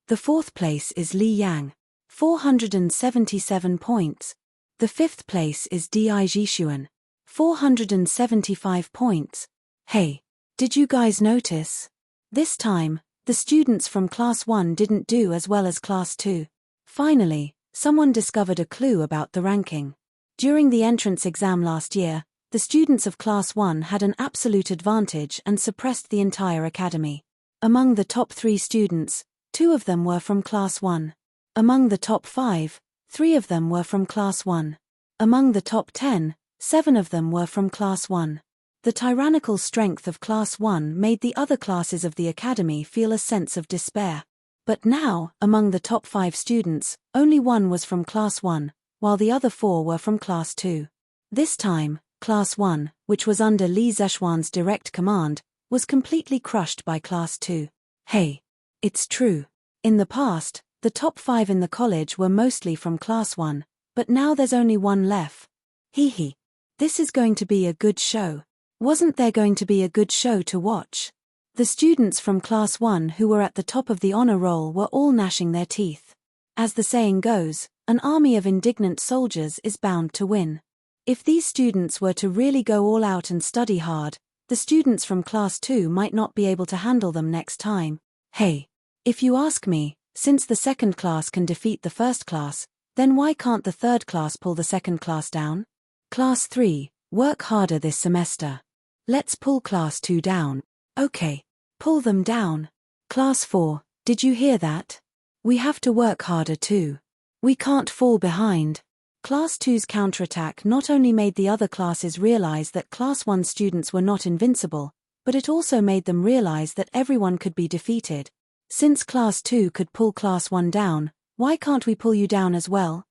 The fourth place is Li Yang. 477 points. The fifth place is Di Jishuan. 475 points. Hey, did you guys notice? This time, the students from Class 1 didn't do as well as Class 2. Finally, someone discovered a clue about the ranking. During the entrance exam last year, the students of Class 1 had an absolute advantage and suppressed the entire academy. Among the top 3 students, 2 of them were from Class 1. Among the top 5, 3 of them were from Class 1. Among the top 10, 7 of them were from Class 1. The tyrannical strength of Class 1 made the other classes of the academy feel a sense of despair. But now, among the top 5 students, only 1 was from Class 1, while the other 4 were from Class 2. This time, Class 1, which was under Li Zeshuan's direct command, was completely crushed by Class 2. Hey, it's true. In the past, the top 5 in the college were mostly from Class 1, but now there's only 1 left. Hee hee. This is going to be a good show. Wasn't there going to be a good show to watch? The students from Class 1 who were at the top of the honor roll were all gnashing their teeth. As the saying goes, an army of indignant soldiers is bound to win. If these students were to really go all out and study hard, the students from Class 2 might not be able to handle them next time. Hey, if you ask me, since the second class can defeat the first class, then why can't the third class pull the second class down? Class 3, work harder this semester. Let's pull Class 2 down. Okay, pull them down. Class 4, did you hear that? We have to work harder too. We can't fall behind. Class 2's counterattack not only made the other classes realize that Class 1 students were not invincible, but it also made them realize that everyone could be defeated. Since Class 2 could pull Class 1 down, why can't we pull you down as well?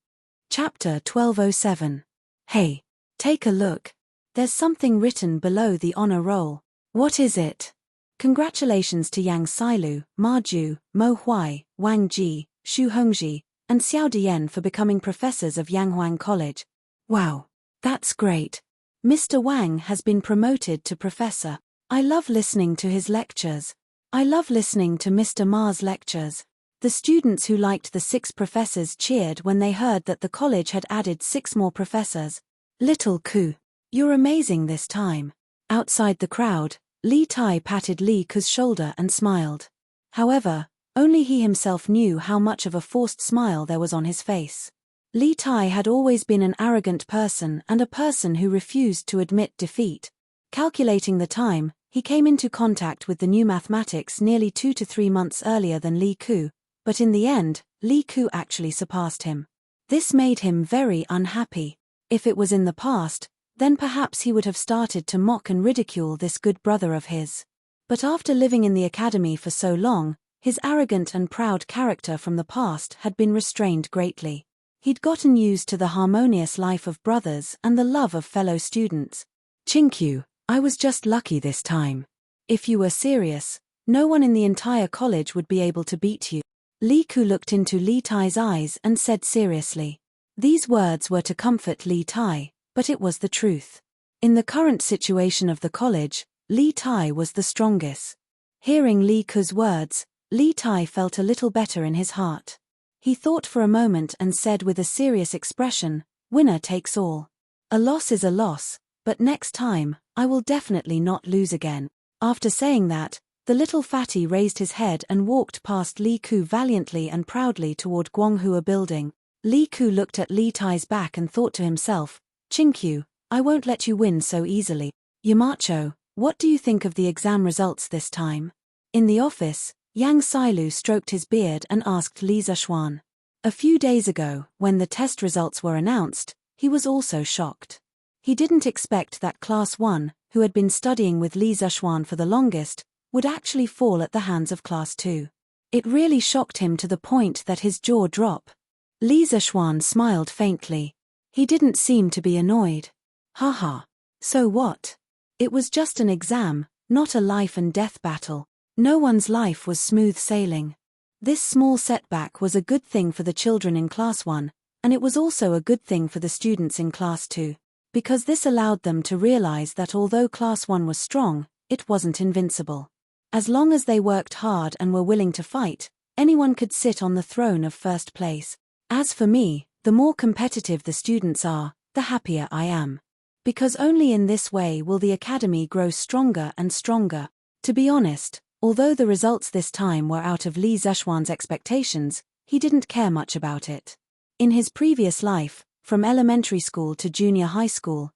Chapter 1207. Hey, take a look. There's something written below the honor roll. What is it? Congratulations to Yang Sailu, Ma Ju, Mo Huai, Wang Ji, Xu Hongji, and Xiao Dian for becoming professors of Yanghuang College. Wow, that's great. Mr. Wang has been promoted to professor. I love listening to his lectures. I love listening to Mr. Ma's lectures. The students who liked the 6 professors cheered when they heard that the college had added 6 more professors. Little Ku, you're amazing this time. Outside the crowd, Li Tai patted Li Ku's shoulder and smiled. However, only he himself knew how much of a forced smile there was on his face. Li Tai had always been an arrogant person and a person who refused to admit defeat. Calculating the time, he came into contact with the new mathematics nearly 2 to 3 months earlier than Li Ku, but in the end, Li Ku actually surpassed him. This made him very unhappy. If it was in the past, then perhaps he would have started to mock and ridicule this good brother of his. But after living in the academy for so long, His arrogant and proud character from the past had been restrained greatly. He'd gotten used to the harmonious life of brothers and the love of fellow students. Chinkyu, I was just lucky this time. If you were serious, no one in the entire college would be able to beat you. Li Ku looked into Li Tai's eyes and said seriously. These words were to comfort Li Tai, but it was the truth. In the current situation of the college, Li Tai was the strongest. Hearing Li Ku's words, Li Tai felt a little better in his heart. He thought for a moment and said with a serious expression, "Winner takes all. A loss is a loss, but next time, I will definitely not lose again." After saying that, the little fatty raised his head and walked past Li Ku valiantly and proudly toward Guanghua building. Li Ku looked at Li Tai's back and thought to himself, "Chinkyu, I won't let you win so easily." Yamacho, what do you think of the exam results this time? In the office, Yang Sailu stroked his beard and asked Li Zishuan. A few days ago, when the test results were announced, he was also shocked. He didn't expect that Class 1, who had been studying with Li Zishuan for the longest, would actually fall at the hands of Class 2. It really shocked him to the point that his jaw dropped. Li Zishuan smiled faintly. He didn't seem to be annoyed. Haha. So what? It was just an exam, not a life and death battle. No one's life was smooth sailing. This small setback was a good thing for the children in Class 1, and it was also a good thing for the students in Class 2, because this allowed them to realize that although Class 1 was strong, it wasn't invincible. As long as they worked hard and were willing to fight, anyone could sit on the throne of first place. As for me, the more competitive the students are, the happier I am. Because only in this way will the academy grow stronger and stronger. To be honest, although the results this time were out of Li Zishuan's expectations, he didn't care much about it. In his previous life, from elementary school to junior high school,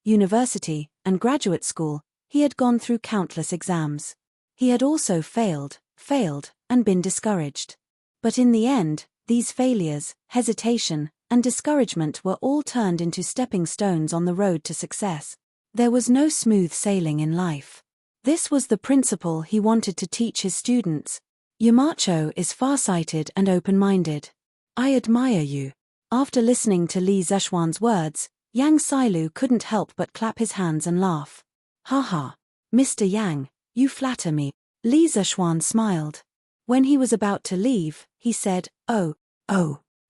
university, and graduate school, he had gone through countless exams. He had also failed, and been discouraged. But in the end, these failures, hesitation, and discouragement were all turned into stepping stones on the road to success. There was no smooth sailing in life. This was the principle he wanted to teach his students. Yamacho is farsighted and open-minded. I admire you. After listening to Li Zishuan's words, Yang Sailu couldn't help but clap his hands and laugh. Haha. Mr. Yang, you flatter me. Li Zishuan smiled. When he was about to leave, he said, Oh,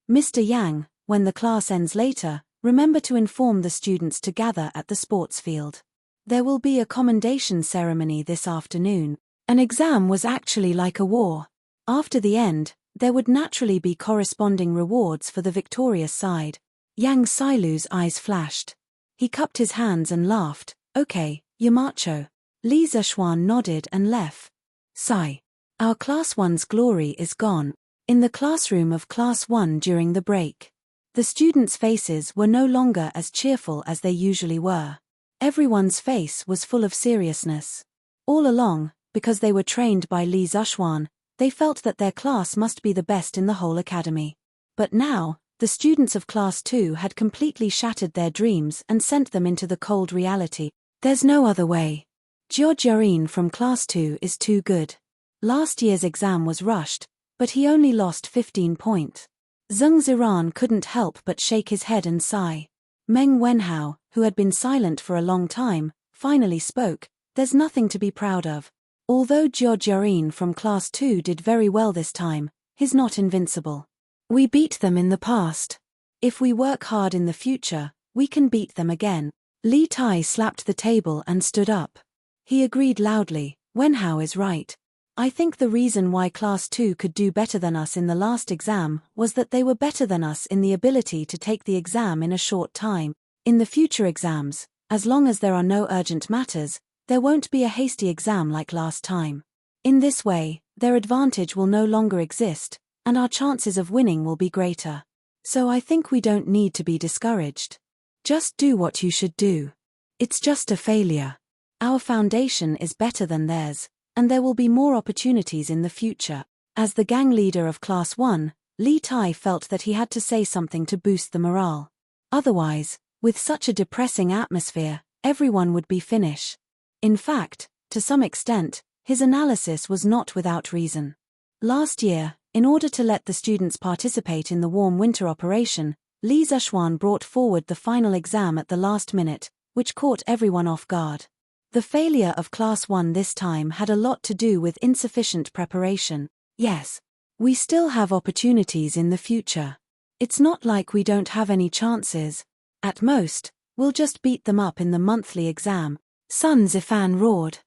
Mr. Yang, when the class ends later, remember to inform the students to gather at the sports field. There will be a commendation ceremony this afternoon. An exam was actually like a war. After the end, there would naturally be corresponding rewards for the victorious side. Yang Sailu's eyes flashed. He cupped his hands and laughed. Okay, Yamacho. Li Zishuan nodded and left. Sigh. Our Class 1's glory is gone. In the classroom of Class 1 during the break, the students' faces were no longer as cheerful as they usually were. Everyone's face was full of seriousness. All along, because they were trained by Li Zishuan, they felt that their class must be the best in the whole academy. But now, the students of Class 2 had completely shattered their dreams and sent them into the cold reality. There's no other way. Jiao from Class 2 is too good. Last year's exam was rushed, but he only lost 15 points. Zheng Ziran couldn't help but shake his head and sigh. Meng Wenhao, who had been silent for a long time, finally spoke. There's nothing to be proud of. Although Jiao from Class 2 did very well this time, he's not invincible. We beat them in the past. If we work hard in the future, we can beat them again. Li Tai slapped the table and stood up. He agreed loudly. Wenhao is right. I think the reason why Class 2 could do better than us in the last exam was that they were better than us in the ability to take the exam in a short time. In the future exams, as long as there are no urgent matters, there won't be a hasty exam like last time. In this way, their advantage will no longer exist, and our chances of winning will be greater. So I think we don't need to be discouraged. Just do what you should do. It's just a failure. Our foundation is better than theirs, and there will be more opportunities in the future. As the gang leader of Class 1, Li Tai felt that he had to say something to boost the morale. Otherwise, with such a depressing atmosphere, everyone would be finished. In fact, to some extent, His analysis was not without reason. Last year, in order to let the students participate in the warm winter operation, Li Zexuan brought forward the final exam at the last minute, which caught everyone off guard. The failure of Class 1 this time had a lot to do with insufficient preparation. Yes, we still have opportunities in the future. It's not like we don't have any chances. At most, we'll just beat them up in the monthly exam, Sun Zifan roared.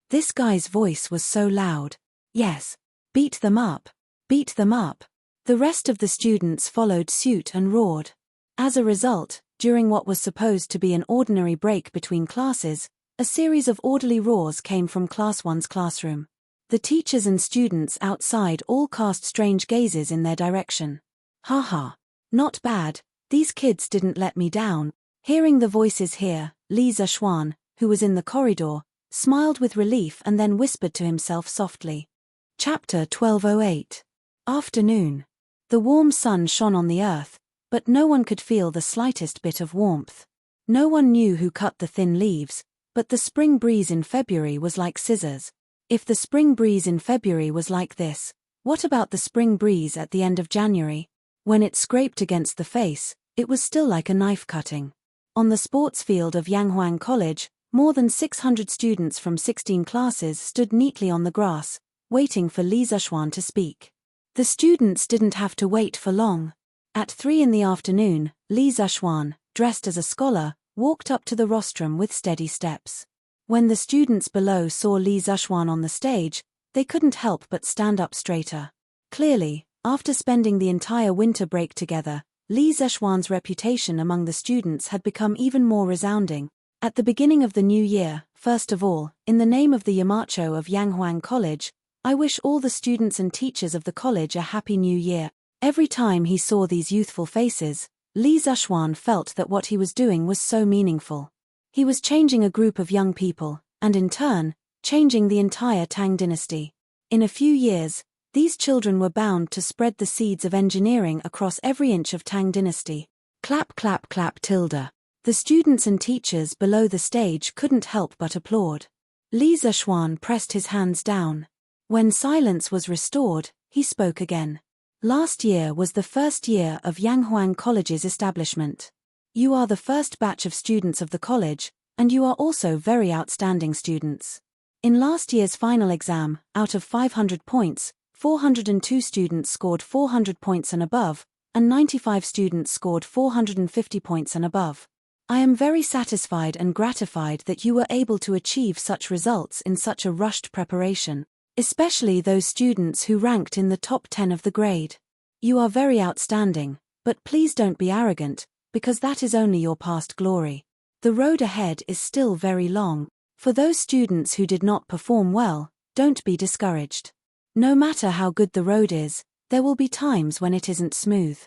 This guy's voice was so loud. Yes, beat them up. Beat them up. The rest of the students followed suit and roared. As a result, during what was supposed to be an ordinary break between classes, a series of orderly roars came from Class 1's classroom. The teachers and students outside all cast strange gazes in their direction. Haha. Not bad, these kids didn't let me down. Hearing the voices here, Li Zexuan, who was in the corridor, smiled with relief and then whispered to himself softly. Chapter 1208. Afternoon. The warm sun shone on the earth, but no one could feel the slightest bit of warmth. No one knew who cut the thin leaves, but the spring breeze in February was like scissors. If the spring breeze in February was like this, what about the spring breeze at the end of January? When it scraped against the face, it was still like a knife cutting. On the sports field of Yanghuang College, more than 600 students from 16 classes stood neatly on the grass, waiting for Li Zexuan to speak. The students didn't have to wait for long. At 3 in the afternoon, Li Zexuan, dressed as a scholar, walked up to the rostrum with steady steps. When the students below saw Li Zexuan on the stage, they couldn't help but stand up straighter. Clearly, after spending the entire winter break together, Li Zexuan's reputation among the students had become even more resounding. At the beginning of the new year, first of all, in the name of the Yamacho of Yanghuang College, I wish all the students and teachers of the college a happy new year. Every time he saw these youthful faces, Li Zexuan felt that what he was doing was so meaningful. He was changing a group of young people, and in turn, changing the entire Tang dynasty. In a few years, these children were bound to spread the seeds of engineering across every inch of Tang dynasty. Clap clap clap tilde. The students and teachers below the stage couldn't help but applaud. Li Zexuan pressed his hands down. When silence was restored, he spoke again. Last year was the first year of Yanghuang College's establishment. You are the first batch of students of the college, and you are also very outstanding students. In last year's final exam, out of 500 points, 402 students scored 400 points and above, and 95 students scored 450 points and above. I am very satisfied and gratified that you were able to achieve such results in such a rushed preparation, especially those students who ranked in the top 10 of the grade. You are very outstanding, but please don't be arrogant, because that is only your past glory. The road ahead is still very long. For those students who did not perform well, don't be discouraged. No matter how good the road is, there will be times when it isn't smooth.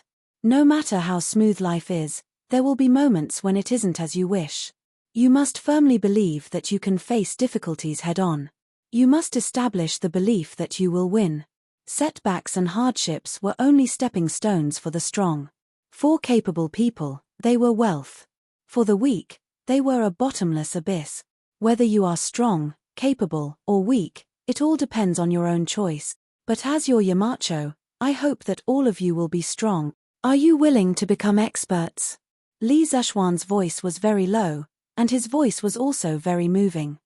No matter how smooth life is, there will be moments when it isn't as you wish. You must firmly believe that you can face difficulties head-on. You must establish the belief that you will win. Setbacks and hardships were only stepping stones for the strong. For capable people, they were wealth. For the weak, they were a bottomless abyss. Whether you are strong, capable, or weak, it all depends on your own choice. But as your Yamacho, I hope that all of you will be strong. Are you willing to become experts? Li Zexuan's voice was very low, and his voice was also very moving.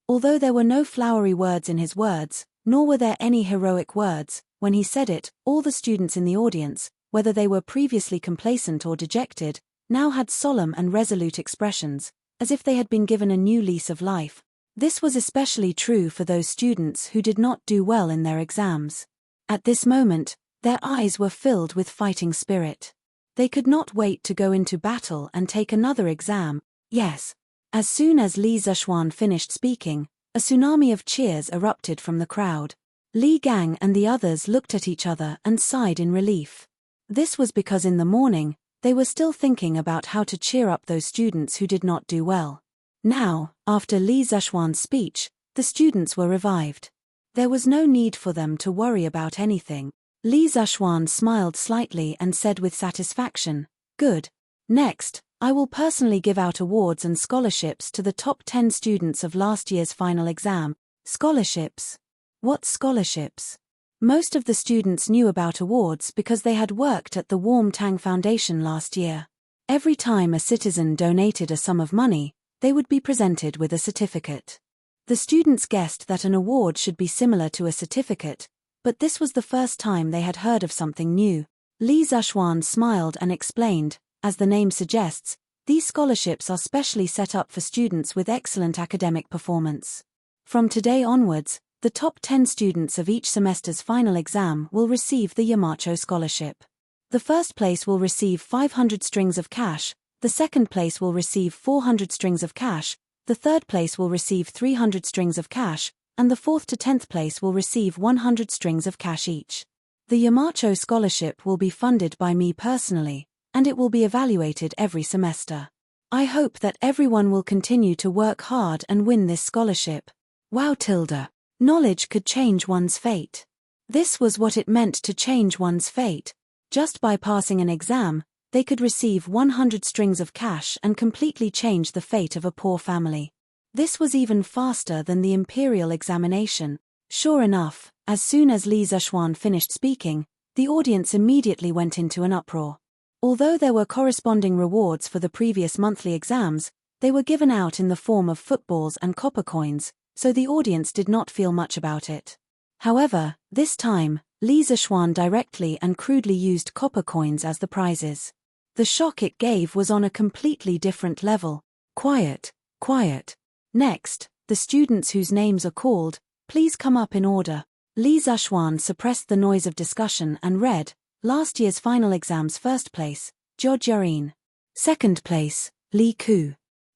Although there were no flowery words in his words, nor were there any heroic words, when he said it, all the students in the audience, whether they were previously complacent or dejected, now had solemn and resolute expressions, as if they had been given a new lease of life. This was especially true for those students who did not do well in their exams. At this moment, their eyes were filled with fighting spirit. They could not wait to go into battle and take another exam. Yes. As soon as Li Zexuan finished speaking, a tsunami of cheers erupted from the crowd. Li Gang and the others looked at each other and sighed in relief. This was because in the morning, they were still thinking about how to cheer up those students who did not do well. Now, after Li Zexuan's speech, the students were revived. There was no need for them to worry about anything. Li Zexuan smiled slightly and said with satisfaction, "Good. Next, I will personally give out awards and scholarships to the top 10 students of last year's final exam." Scholarships? What scholarships? Most of the students knew about awards because they had worked at the Warm Tang Foundation last year. Every time a citizen donated a sum of money, they would be presented with a certificate. The students guessed that an award should be similar to a certificate, but this was the first time they had heard of something new. Li Zishuan smiled and explained, as the name suggests, these scholarships are specially set up for students with excellent academic performance. From today onwards, the top 10 students of each semester's final exam will receive the Yamacho Scholarship. The first place will receive 500 strings of cash, the second place will receive 400 strings of cash, the third place will receive 300 strings of cash, and the 4th to 10th place will receive 100 strings of cash each. The Yamacho Scholarship will be funded by me personally, and it will be evaluated every semester. I hope that everyone will continue to work hard and win this scholarship. Wow tilde. Knowledge could change one's fate. This was what it meant to change one's fate. Just by passing an exam, they could receive 100 strings of cash and completely change the fate of a poor family. This was even faster than the imperial examination. Sure enough, as soon as Li Zishuan finished speaking, the audience immediately went into an uproar. Although there were corresponding rewards for the previous monthly exams, they were given out in the form of footballs and copper coins, so the audience did not feel much about it. However, this time, Li Zishuan directly and crudely used copper coins as the prizes. The shock it gave was on a completely different level. Quiet, quiet. Next, the students whose names are called, please come up in order. Li Zishuan suppressed the noise of discussion and read, last year's final exams first place, Zhou Jiayin. Second place, Li Ku.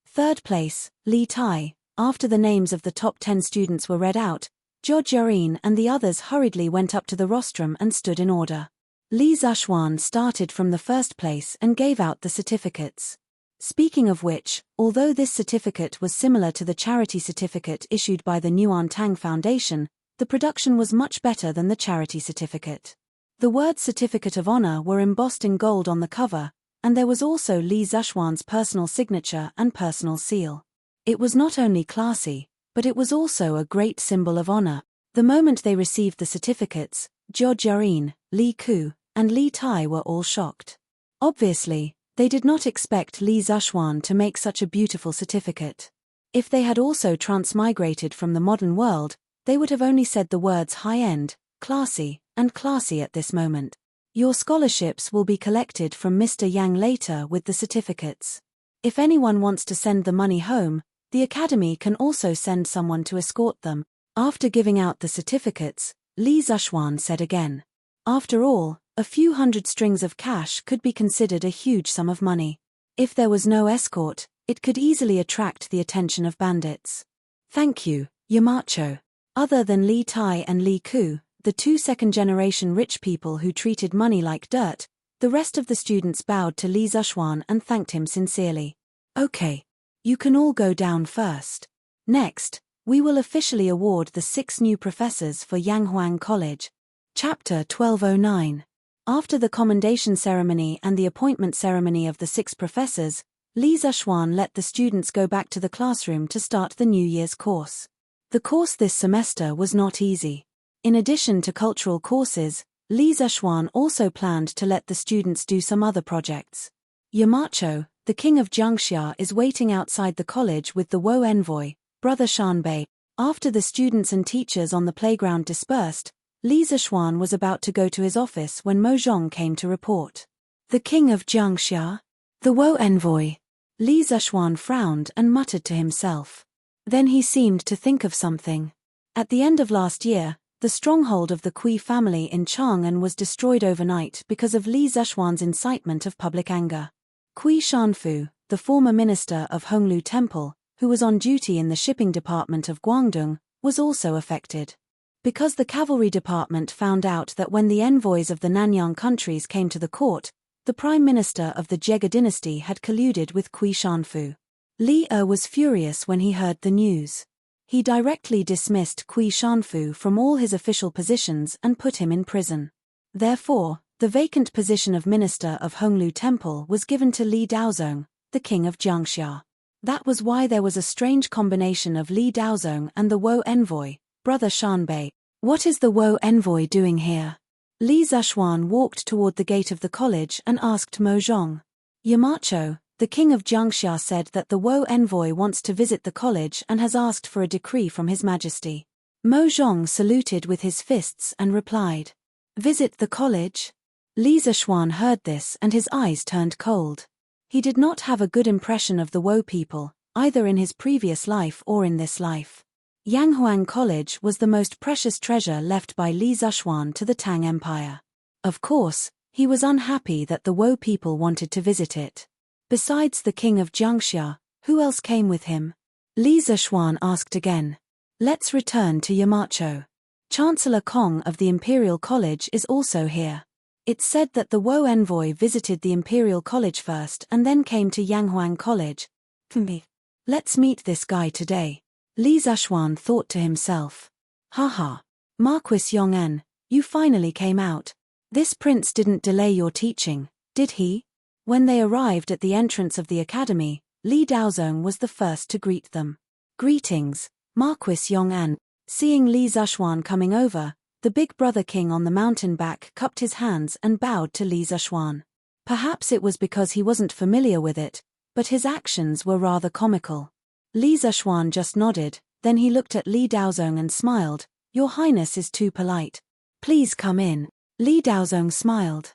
Third place, Li Tai. After the names of the top 10 students were read out, Zhou Jiayin and the others hurriedly went up to the rostrum and stood in order. Li Zishuan started from the first place and gave out the certificates. Speaking of which, although this certificate was similar to the charity certificate issued by the Nuan Tang Foundation, the production was much better than the charity certificate. The words Certificate of Honor were embossed in gold on the cover, and there was also Li Zishuan's personal signature and personal seal. It was not only classy, but it was also a great symbol of honor. The moment they received the certificates, Zhou Jiayin, Li Ku, and Li Tai were all shocked. Obviously, they did not expect Li Zishuan to make such a beautiful certificate. If they had also transmigrated from the modern world, they would have only said the words high-end, classy, and classy at this moment. Your scholarships will be collected from Mr. Yang later with the certificates. If anyone wants to send the money home, the academy can also send someone to escort them. After giving out the certificates, Li Zishuan said again. After all, a few hundred strings of cash could be considered a huge sum of money. If there was no escort, it could easily attract the attention of bandits. Thank you, Yamacho. Other than Li Tai and Li Ku, the two second-generation rich people who treated money like dirt, the rest of the students bowed to Li Zishuan and thanked him sincerely. Okay. You can all go down first. Next, we will officially award the 6 new professors for Yanghuang College. Chapter 1209. After the commendation ceremony and the appointment ceremony of the 6 professors, Li Zishuan let the students go back to the classroom to start the New Year's course. The course this semester was not easy. In addition to cultural courses, Li Zishuan also planned to let the students do some other projects. Yamacho, the king of Jiangxia, is waiting outside the college with the Wo envoy, Brother Shanbei. After the students and teachers on the playground dispersed, Li Zishuan was about to go to his office when Mo Zhong came to report. The king of Jiangxia? The Wo envoy? Li Zishuan frowned and muttered to himself. Then he seemed to think of something. At the end of last year, the stronghold of the Kui family in Chang'an was destroyed overnight because of Li Zishuan's incitement of public anger. Kui Shanfu, the former minister of Honglu Temple, who was on duty in the shipping department of Guangdong, was also affected. Because the cavalry department found out that when the envoys of the Nanyang countries came to the court, the prime minister of the Jega dynasty had colluded with Kui Shanfu. Li was furious when he heard the news. He directly dismissed Kui Shanfu from all his official positions and put him in prison. Therefore, the vacant position of minister of Honglu Temple was given to Li Daozong, the king of Jiangxia. That was why there was a strange combination of Li Daozong and the Wo envoy, Brother Shanbei. What is the Wo envoy doing here? Li Zishuan walked toward the gate of the college and asked Mo Zhong. Yamacho, the king of Jiangxia, said that the Wo envoy wants to visit the college and has asked for a decree from His Majesty. Mo Zhong saluted with his fists and replied, "Visit the college?" Li Zishuan heard this and his eyes turned cold. He did not have a good impression of the Wo people, either in his previous life or in this life. Yanghuang College was the most precious treasure left by Li Zishuan to the Tang Empire. Of course, he was unhappy that the Wo people wanted to visit it. Besides the king of Jiangxia, who else came with him? Li Zishuan asked again. Let's return to Yamacho. Chancellor Kong of the Imperial College is also here. It's said that the Wo envoy visited the Imperial College first and then came to Yanghuang College. Let's meet this guy today. Li Zishuan thought to himself. Haha. Marquis Yong'an, you finally came out. This prince didn't delay your teaching, did he? When they arrived at the entrance of the academy, Li Daozong was the first to greet them. Greetings, Marquis Yong'an. Seeing Li Zishuan coming over, the big brother king on the mountain back cupped his hands and bowed to Li Zishuan. Perhaps it was because he wasn't familiar with it, but his actions were rather comical. Li Zishuan just nodded, then he looked at Li Daozong and smiled. Your Highness is too polite. Please come in. Li Daozong smiled.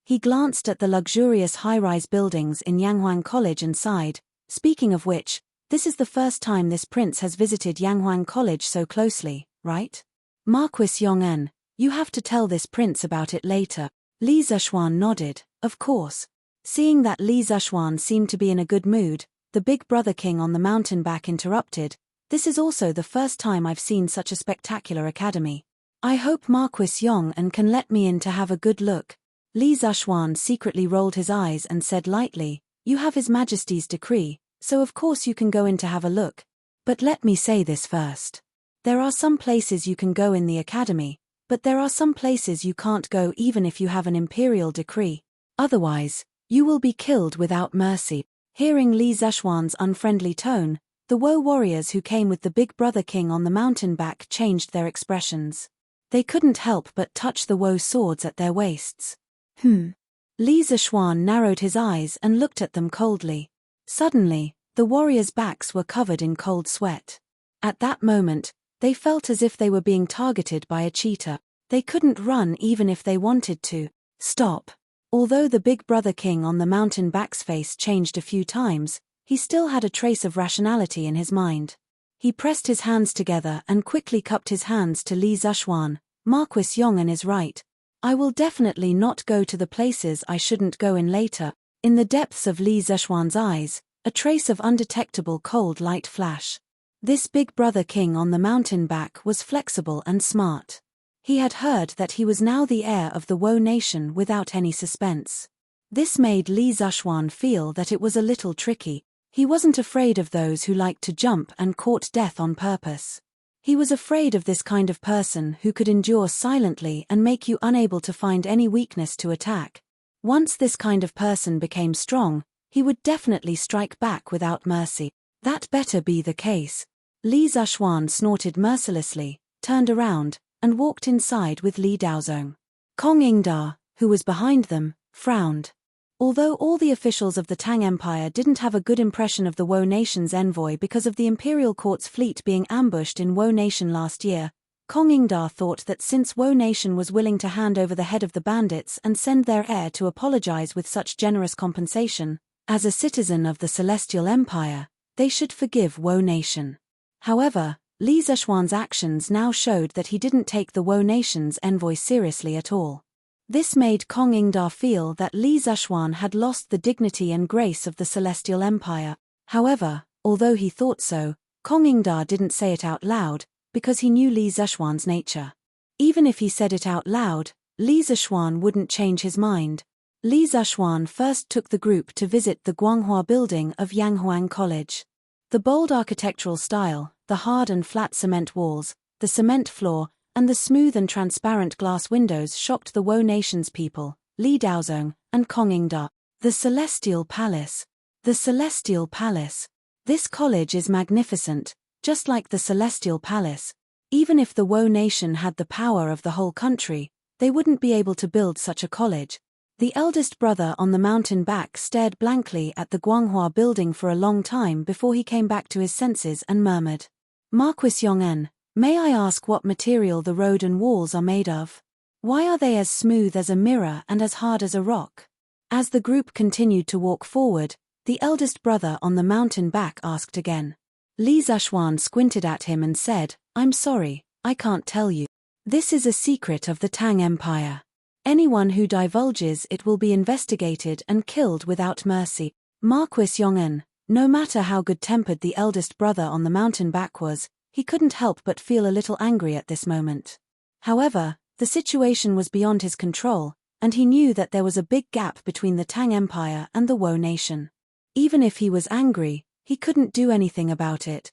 He glanced at the luxurious high-rise buildings in Yanghuang College and sighed. Speaking of which, this is the first time this prince has visited Yanghuang College so closely, right? Marquis Yong'an, you have to tell this prince about it later. Li Zishuan nodded, of course. Seeing that Li Zishuan seemed to be in a good mood, the big brother king on the mountain back interrupted. This is also the first time I've seen such a spectacular academy. I hope Marquis Yong'an can let me in to have a good look. Li Zishuan secretly rolled his eyes and said lightly, you have His Majesty's decree, so of course you can go in to have a look. But let me say this first. There are some places you can go in the academy, but there are some places you can't go even if you have an imperial decree. Otherwise, you will be killed without mercy. Hearing Li Zishuan's unfriendly tone, the Wo warriors who came with the big brother king on the mountain back changed their expressions. They couldn't help but touch the Wo swords at their waists. Li Zishuan narrowed his eyes and looked at them coldly. Suddenly, the warriors' backs were covered in cold sweat. At that moment, they felt as if they were being targeted by a cheetah. They couldn't run even if they wanted to. Stop. Although the big brother king on the mountain back's face changed a few times, he still had a trace of rationality in his mind. He pressed his hands together and quickly cupped his hands to Li Zishuan. Marquis Yong'an is right. I will definitely not go to the places I shouldn't go in later. In the depths of Li Zishuan's eyes, a trace of undetectable cold light flash. This big brother king on the mountain back was flexible and smart. He had heard that he was now the heir of the Wo nation without any suspense. This made Li Zishuan feel that it was a little tricky. He wasn't afraid of those who liked to jump and court death on purpose. He was afraid of this kind of person who could endure silently and make you unable to find any weakness to attack. Once this kind of person became strong, he would definitely strike back without mercy. That better be the case. Li Zishuan snorted mercilessly, turned around, and walked inside with Li Daozong. Kong Ingda, who was behind them, frowned. Although all the officials of the Tang Empire didn't have a good impression of the Wo nation's envoy because of the imperial court's fleet being ambushed in Wo nation last year, Kong Ingda thought that since Wo nation was willing to hand over the head of the bandits and send their heir to apologize with such generous compensation, as a citizen of the Celestial Empire, they should forgive Wo nation. However, Li Zishuan's actions now showed that he didn't take the Wo nation's envoy seriously at all. This made Kong Ingda feel that Li Zishuan had lost the dignity and grace of the Celestial Empire. However, although he thought so, Kong Ingda didn't say it out loud, because he knew Li Zishuan's nature. Even if he said it out loud, Li Zishuan wouldn't change his mind. Li Zishuan first took the group to visit the Guanghua building of Yanghuang College. The bold architectural style, the hard and flat cement walls, the cement floor, and the smooth and transparent glass windows shocked the Wo nation's people, Li Daozong, and Kong Ingda. The Celestial Palace. The Celestial Palace. This college is magnificent, just like the Celestial Palace. Even if the Wo nation had the power of the whole country, they wouldn't be able to build such a college. The eldest brother on the mountain back stared blankly at the Guanghua building for a long time before he came back to his senses and murmured, "Marquis Yong'en, may I ask what material the road and walls are made of? Why are they as smooth as a mirror and as hard as a rock?" As the group continued to walk forward, the eldest brother on the mountain back asked again. Li Zishuan squinted at him and said, "I'm sorry, I can't tell you. This is a secret of the Tang Empire. Anyone who divulges it will be investigated and killed without mercy." Marquis Yong'en, no matter how good-tempered the eldest brother on the mountain back was, he couldn't help but feel a little angry at this moment. However, the situation was beyond his control, and he knew that there was a big gap between the Tang Empire and the Wo nation. Even if he was angry, he couldn't do anything about it.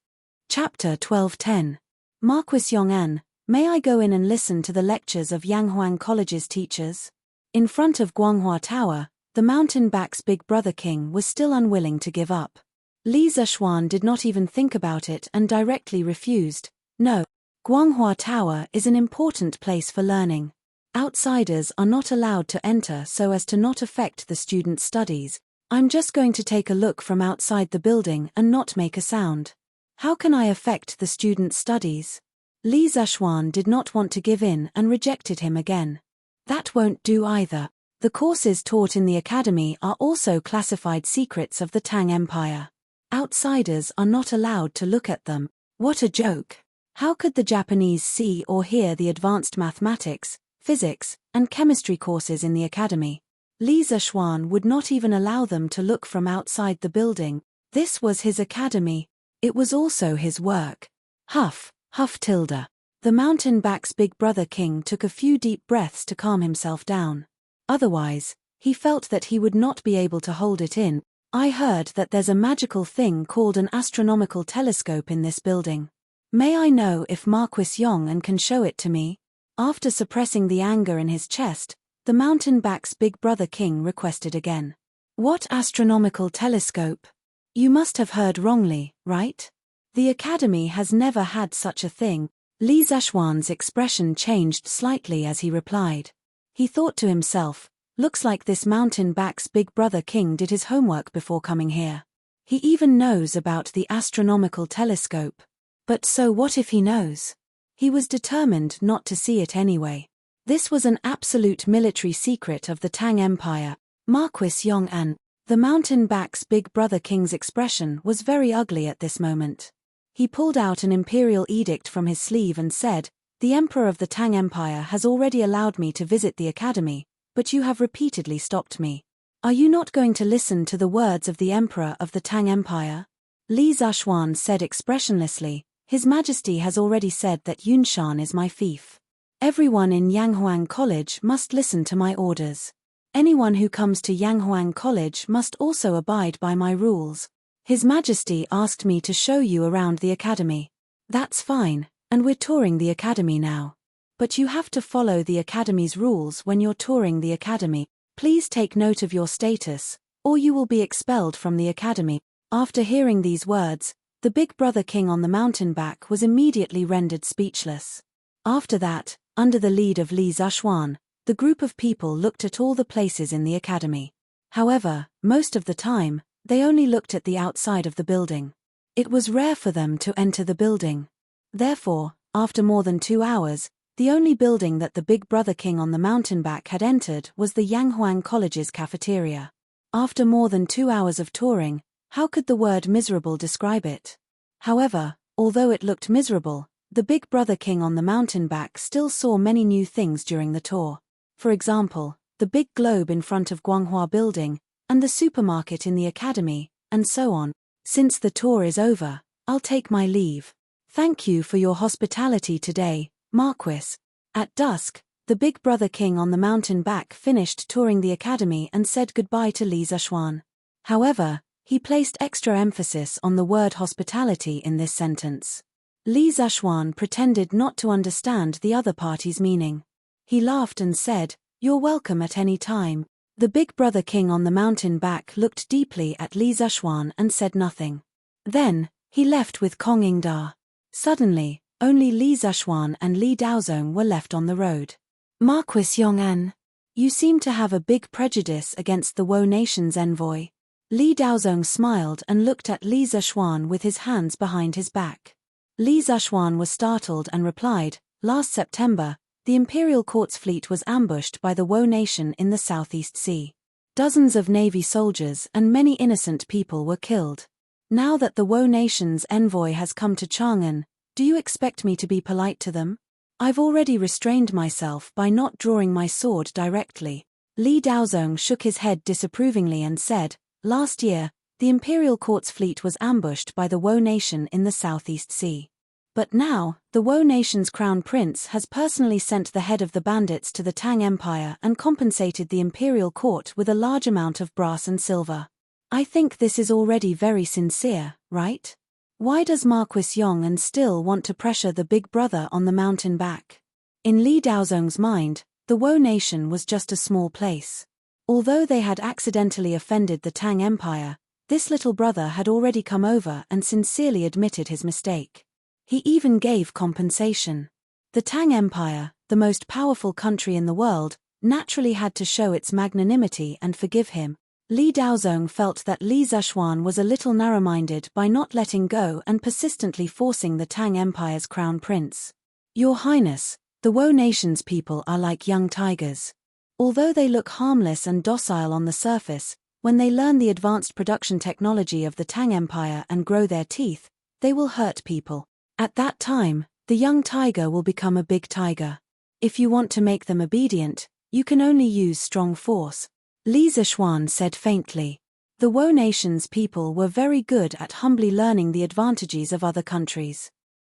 Chapter 12:10. Marquis Yong'an, may I go in and listen to the lectures of Yanghuang College's teachers? In front of Guanghua Tower, the mountain back's big brother king was still unwilling to give up. Li Zishuan did not even think about it and directly refused. "No. Guanghua Tower is an important place for learning. Outsiders are not allowed to enter so as to not affect the students' studies. I'm just going to take a look from outside the building and not make a sound. How can I affect the students' studies?" Li Zishuan did not want to give in and rejected him again. "That won't do either. The courses taught in the academy are also classified secrets of the Tang Empire. Outsiders are not allowed to look at them." What a joke! How could the Japanese see or hear the advanced mathematics, physics, and chemistry courses in the academy? Li Zishuan would not even allow them to look from outside the building. This was his academy. It was also his work. Huff, huff tilde. The mountain back's big brother king took a few deep breaths to calm himself down. Otherwise, he felt that he would not be able to hold it in. "I heard that there's a magical thing called an astronomical telescope in this building. May I know if Marquis Yong'an can show it to me?" After suppressing the anger in his chest, the mountain back's big brother king requested again. "What astronomical telescope? You must have heard wrongly, right? The academy has never had such a thing." Li Zishuan's expression changed slightly as he replied. He thought to himself, looks like this mountain back's big brother king did his homework before coming here. He even knows about the astronomical telescope. But so what if he knows? He was determined not to see it anyway. This was an absolute military secret of the Tang Empire. Marquis Yong'an, the mountain back's big brother king's expression was very ugly at this moment. He pulled out an imperial edict from his sleeve and said, "The emperor of the Tang Empire has already allowed me to visit the academy, but you have repeatedly stopped me. Are you not going to listen to the words of the emperor of the Tang Empire?" Li Zishuan said expressionlessly, "His Majesty has already said that Yunshan is my fief. Everyone in Yanghuang College must listen to my orders. Anyone who comes to Yanghuang College must also abide by my rules. His Majesty asked me to show you around the academy. That's fine, and we're touring the academy now. But you have to follow the academy's rules when you're touring the academy. Please take note of your status, or you will be expelled from the academy." After hearing these words, the big brother king on the mountain back was immediately rendered speechless. After that, under the lead of Li Zishuan, the group of people looked at all the places in the academy. However, most of the time, they only looked at the outside of the building. It was rare for them to enter the building. Therefore, after more than 2 hours, the only building that the big brother king on the mountain back had entered was the Yanghuang College's cafeteria. After more than 2 hours of touring, how could the word miserable describe it? However, although it looked miserable, the big brother king on the mountain back still saw many new things during the tour. For example, the big globe in front of Guanghua building, and the supermarket in the academy, and so on. "Since the tour is over, I'll take my leave. Thank you for your hospitality today, Marquis." At dusk, the big brother king on the mountain back finished touring the academy and said goodbye to Li Zishuan. However, he placed extra emphasis on the word hospitality in this sentence. Li Zishuan pretended not to understand the other party's meaning. He laughed and said, "You're welcome at any time." The big brother king on the mountain back looked deeply at Li Zishuan and said nothing. Then, he left with Kong Ingda. Suddenly, Only Li Zishuan and Li Daozong were left on the road. Marquis Yong'an, you seem to have a big prejudice against the Wo nation's envoy. Li Daozong smiled and looked at Li Zishuan with his hands behind his back. Li Zishuan was startled and replied, "Last September, the imperial court's fleet was ambushed by the Wo nation in the Southeast Sea. Dozens of Navy soldiers and many innocent people were killed. Now that the Wo nation's envoy has come to Chang'an, do you expect me to be polite to them? I've already restrained myself by not drawing my sword directly." Li Daozong shook his head disapprovingly and said, "Last year, the imperial court's fleet was ambushed by the Wo nation in the Southeast Sea. But now, the Wo nation's crown prince has personally sent the head of the bandits to the Tang Empire and compensated the imperial court with a large amount of brass and silver. I think this is already very sincere, right? Why does Marquis Yong'an still want to pressure the big brother on the mountain back?" In Li Daozong's mind, the Wo nation was just a small place. Although they had accidentally offended the Tang Empire, this little brother had already come over and sincerely admitted his mistake. He even gave compensation. The Tang Empire, the most powerful country in the world, naturally had to show its magnanimity and forgive him. Li Daozong felt that Li Zishuan was a little narrow-minded by not letting go and persistently forcing the Tang Empire's crown prince. "Your Highness, the Wo nation's people are like young tigers. Although they look harmless and docile on the surface, when they learn the advanced production technology of the Tang Empire and grow their teeth, they will hurt people. At that time, the young tiger will become a big tiger. If you want to make them obedient, you can only use strong force." Li Zishuan said faintly. The Wo nation's people were very good at humbly learning the advantages of other countries.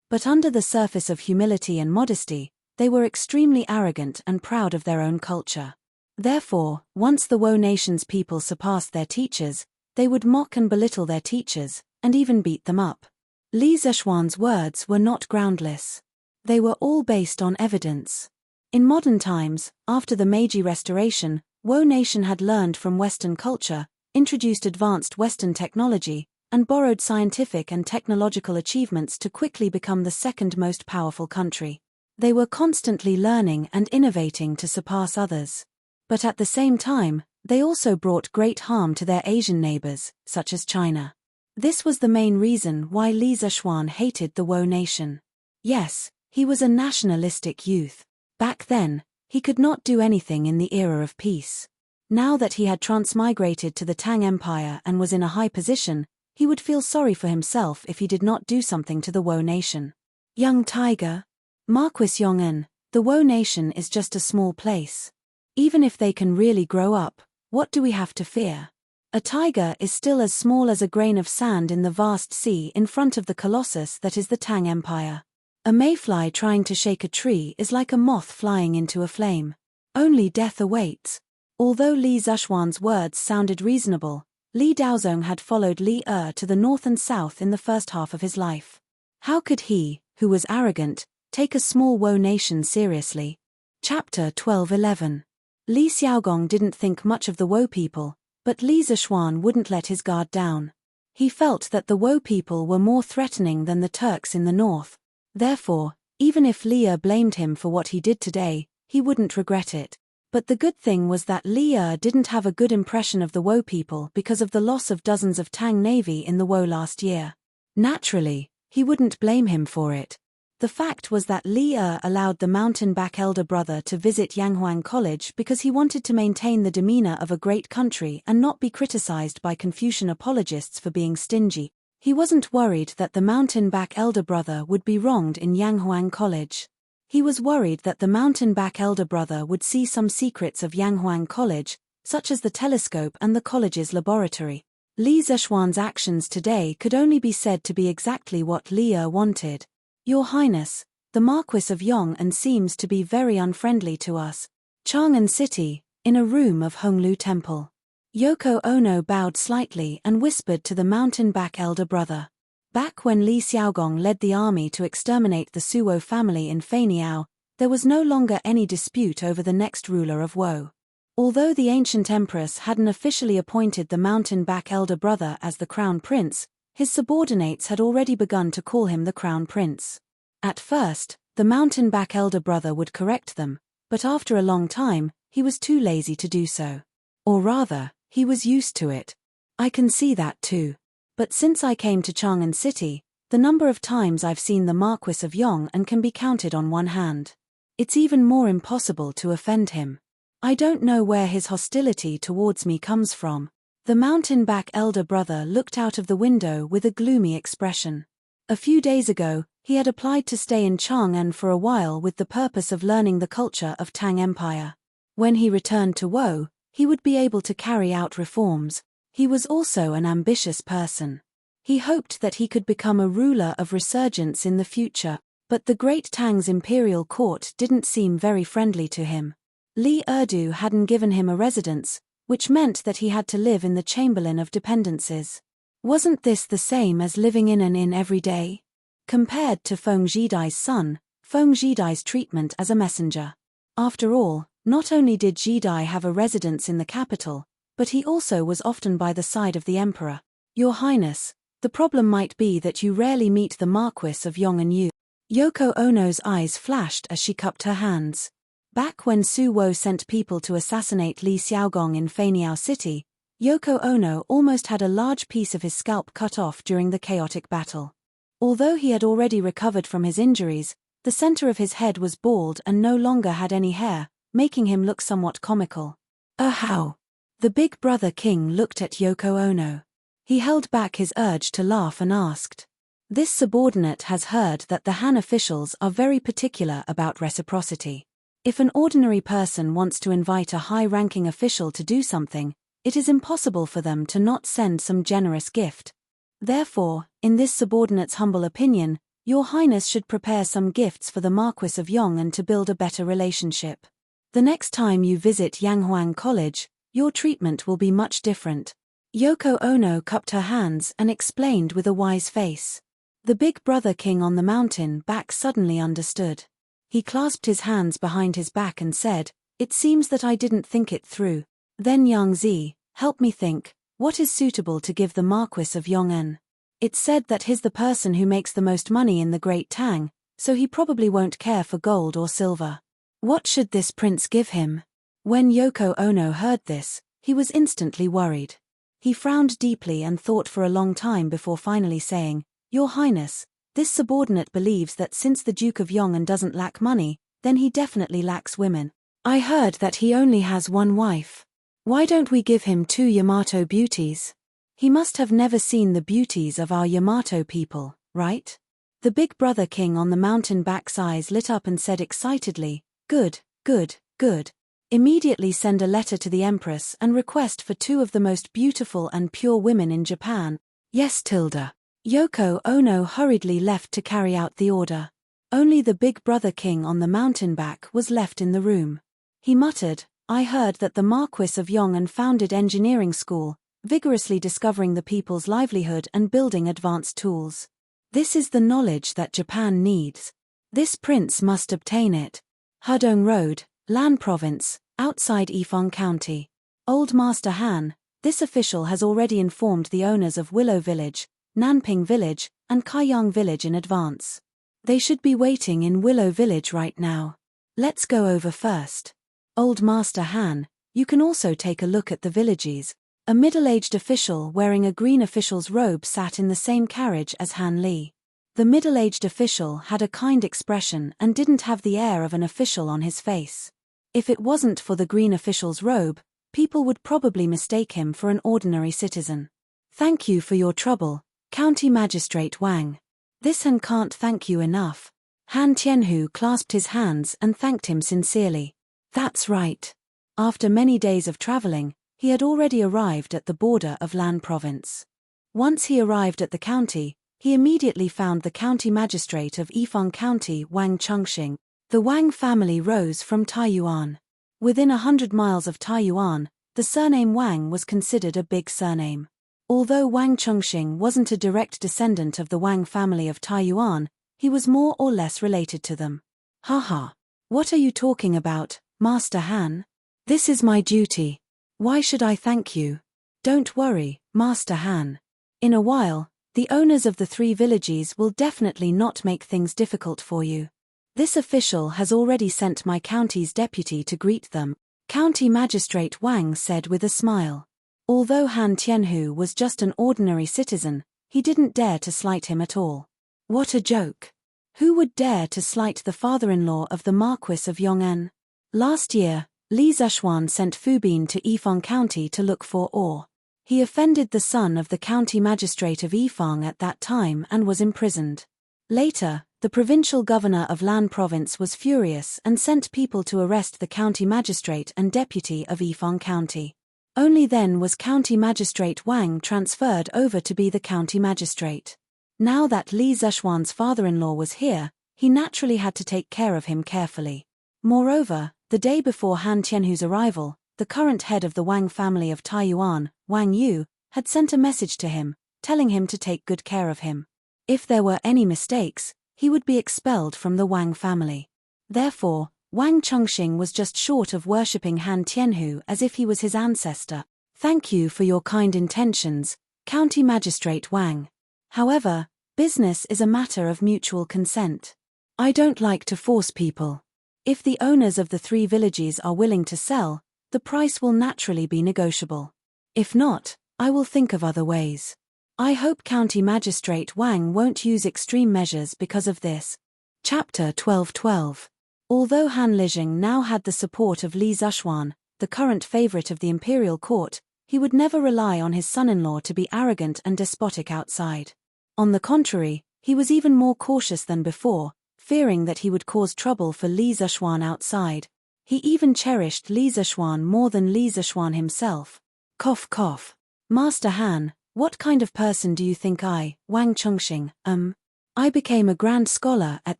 But under the surface of humility and modesty, they were extremely arrogant and proud of their own culture. Therefore, once the Wo nation's people surpassed their teachers, they would mock and belittle their teachers, and even beat them up. Li Zishuan's words were not groundless. They were all based on evidence. In modern times, after the Meiji Restoration, Wo nation had learned from Western culture, introduced advanced Western technology, and borrowed scientific and technological achievements to quickly become the second most powerful country. They were constantly learning and innovating to surpass others. But at the same time, they also brought great harm to their Asian neighbors, such as China. This was the main reason why Li Zishuan hated the Wo nation. Yes, he was a nationalistic youth. Back then, he could not do anything in the era of peace. Now that he had transmigrated to the Tang Empire and was in a high position, he would feel sorry for himself if he did not do something to the Wo nation. "Young tiger? Marquis Yong'an, the Wo nation is just a small place. Even if they can really grow up, what do we have to fear? A tiger is still as small as a grain of sand in the vast sea in front of the colossus that is the Tang Empire. A mayfly trying to shake a tree is like a moth flying into a flame. Only death awaits." Although Li Zishuan's words sounded reasonable, Li Daozong had followed Li to the north and south in the first half of his life. How could he, who was arrogant, take a small Wo nation seriously? Chapter 12:11. Li Xiaogong didn't think much of the Wo people, but Li Zishuan wouldn't let his guard down. He felt that the Wo people were more threatening than the Turks in the north. Therefore, even if Li blamed him for what he did today, he wouldn't regret it. But the good thing was that Li didn't have a good impression of the Wo people because of the loss of dozens of Tang Navy in the Wo last year. Naturally, he wouldn't blame him for it. The fact was that Li allowed the mountain-back elder brother to visit Yanghuang College because he wanted to maintain the demeanor of a great country and not be criticized by Confucian apologists for being stingy. He wasn't worried that the mountain-back elder brother would be wronged in Yanghuang College. He was worried that the mountain-back elder brother would see some secrets of Yanghuang College, such as the telescope and the college's laboratory. Li Zishuan's actions today could only be said to be exactly what Li wanted. "Your Highness, the Marquis of Yong'an seems to be very unfriendly to us." Chang'an City, in a room of Honglu Temple. Yoko Ono bowed slightly and whispered to the mountain-back elder brother. Back when Li Xiaogong led the army to exterminate the Suwo family in Feiniao, there was no longer any dispute over the next ruler of Wo. Although the ancient Empress hadn't officially appointed the mountain-back elder brother as the crown prince, his subordinates had already begun to call him the crown prince. At first, the mountain-back elder brother would correct them, but after a long time, he was too lazy to do so. Or rather, he was used to it. I can see that too. But since I came to Chang'an City, the number of times I've seen the Marquis of Yong'an can be counted on one hand. It's even more impossible to offend him. I don't know where his hostility towards me comes from. The mountain-back elder brother looked out of the window with a gloomy expression. A few days ago, he had applied to stay in Chang'an for a while with the purpose of learning the culture of Tang Empire. When he returned to Wo, he would be able to carry out reforms. He was also an ambitious person. He hoped that he could become a ruler of resurgence in the future, but the great Tang's imperial court didn't seem very friendly to him. Li Erdu hadn't given him a residence, which meant that he had to live in the Chamberlain of Dependencies. Wasn't this the same as living in an inn every day? Compared to Feng Jidai's son, Feng Jidai's treatment as a messenger. After all, not only did Jidai have a residence in the capital, but he also was often by the side of the emperor. Your Highness, the problem might be that you rarely meet the Marquis of Yong'an. Yoko Ono's eyes flashed as she cupped her hands. Back when Su Wo sent people to assassinate Li Xiaogong in Feiniao City, Yoko Ono almost had a large piece of his scalp cut off during the chaotic battle. Although he had already recovered from his injuries, the center of his head was bald and no longer had any hair, making him look somewhat comical. How? The big brother king looked at Yoko Ono. He held back his urge to laugh and asked. This subordinate has heard that the Han officials are very particular about reciprocity. If an ordinary person wants to invite a high-ranking official to do something, it is impossible for them to not send some generous gift. Therefore, in this subordinate's humble opinion, Your Highness should prepare some gifts for the Marquis of Yong'an to build a better relationship. The next time you visit Yanghuang College, your treatment will be much different. Yoko Ono cupped her hands and explained with a wise face. The big brother king on the mountain back suddenly understood. He clasped his hands behind his back and said, "It seems that I didn't think it through. Then Yang Zi, help me think, what is suitable to give the Marquis of Yong'an? It's said that he's the person who makes the most money in the Great Tang, so he probably won't care for gold or silver. What should this prince give him?" When Yoko Ono heard this, he was instantly worried. He frowned deeply and thought for a long time before finally saying, "Your Highness, this subordinate believes that since the Duke of Yong'an doesn't lack money, then he definitely lacks women. I heard that he only has one wife. Why don't we give him 2 Yamato beauties? He must have never seen the beauties of our Yamato people, right?" The big brother king on the mountain back's eyes lit up and said excitedly, "Good, good, good. Immediately send a letter to the Empress and request for 2 of the most beautiful and pure women in Japan." "Yes, Tilda." Yoko Ono hurriedly left to carry out the order. Only the big brother king on the mountain back was left in the room. He muttered, "I heard that the Marquis of Yong'an founded engineering school, vigorously discovering the people's livelihood and building advanced tools. This is the knowledge that Japan needs. This prince must obtain it." Hudong Road, Lan Province, outside Yifeng County. Old Master Han, this official has already informed the owners of Willow Village, Nanping Village, and Kaiyang Village in advance. They should be waiting in Willow Village right now. Let's go over first. Old Master Han, you can also take a look at the villages. A middle-aged official wearing a green official's robe sat in the same carriage as Han Li. The middle-aged official had a kind expression and didn't have the air of an official on his face. If it wasn't for the green official's robe, people would probably mistake him for an ordinary citizen. "Thank you for your trouble, County Magistrate Wang. This Han can't thank you enough." Han Tianhu clasped his hands and thanked him sincerely. That's right. After many days of traveling, he had already arrived at the border of Lan Province. Once he arrived at the county, he immediately found the county magistrate of Yifeng County, Wang Chengxing. The Wang family rose from Taiyuan. Within 100 miles of Taiyuan, the surname Wang was considered a big surname. Although Wang Chengxing wasn't a direct descendant of the Wang family of Taiyuan, he was more or less related to them. Haha. What are you talking about, Master Han? This is my duty. Why should I thank you? Don't worry, Master Han. In a while, The owners of the 3 villages will definitely not make things difficult for you. This official has already sent my county's deputy to greet them, County Magistrate Wang said with a smile. Although Han Tianhu was just an ordinary citizen, he didn't dare to slight him at all. What a joke! Who would dare to slight the father-in-law of the Marquis of Yong'an? Last year, Li Zishuan sent Fu Bin to Yifang County to look for ore. He offended the son of the county magistrate of Yifang at that time and was imprisoned. Later, the provincial governor of Lan Province was furious and sent people to arrest the county magistrate and deputy of Yifang County. Only then was County Magistrate Wang transferred over to be the county magistrate. Now that Li Zishuan's father-in-law was here, he naturally had to take care of him carefully. Moreover, the day before Han Tianhu's arrival, the current head of the Wang family of Taiyuan, Wang Yu, had sent a message to him, telling him to take good care of him. If there were any mistakes, he would be expelled from the Wang family. Therefore, Wang Chengxing was just short of worshipping Han Tianhu as if he was his ancestor. Thank you for your kind intentions, County Magistrate Wang. However, business is a matter of mutual consent. I don't like to force people. If the owners of the 3 villages are willing to sell, the price will naturally be negotiable. If not, I will think of other ways. I hope County Magistrate Wang won't use extreme measures because of this. Chapter 12:12. Although Han Lijing now had the support of Li Zishuan, the current favorite of the imperial court, he would never rely on his son-in-law to be arrogant and despotic outside. On the contrary, he was even more cautious than before, fearing that he would cause trouble for Li Zishuan outside. He even cherished Li Zishuan more than Li Zishuan himself. Cough cough. Master Han, what kind of person do you think I, Wang Chengxing, am? I became a grand scholar at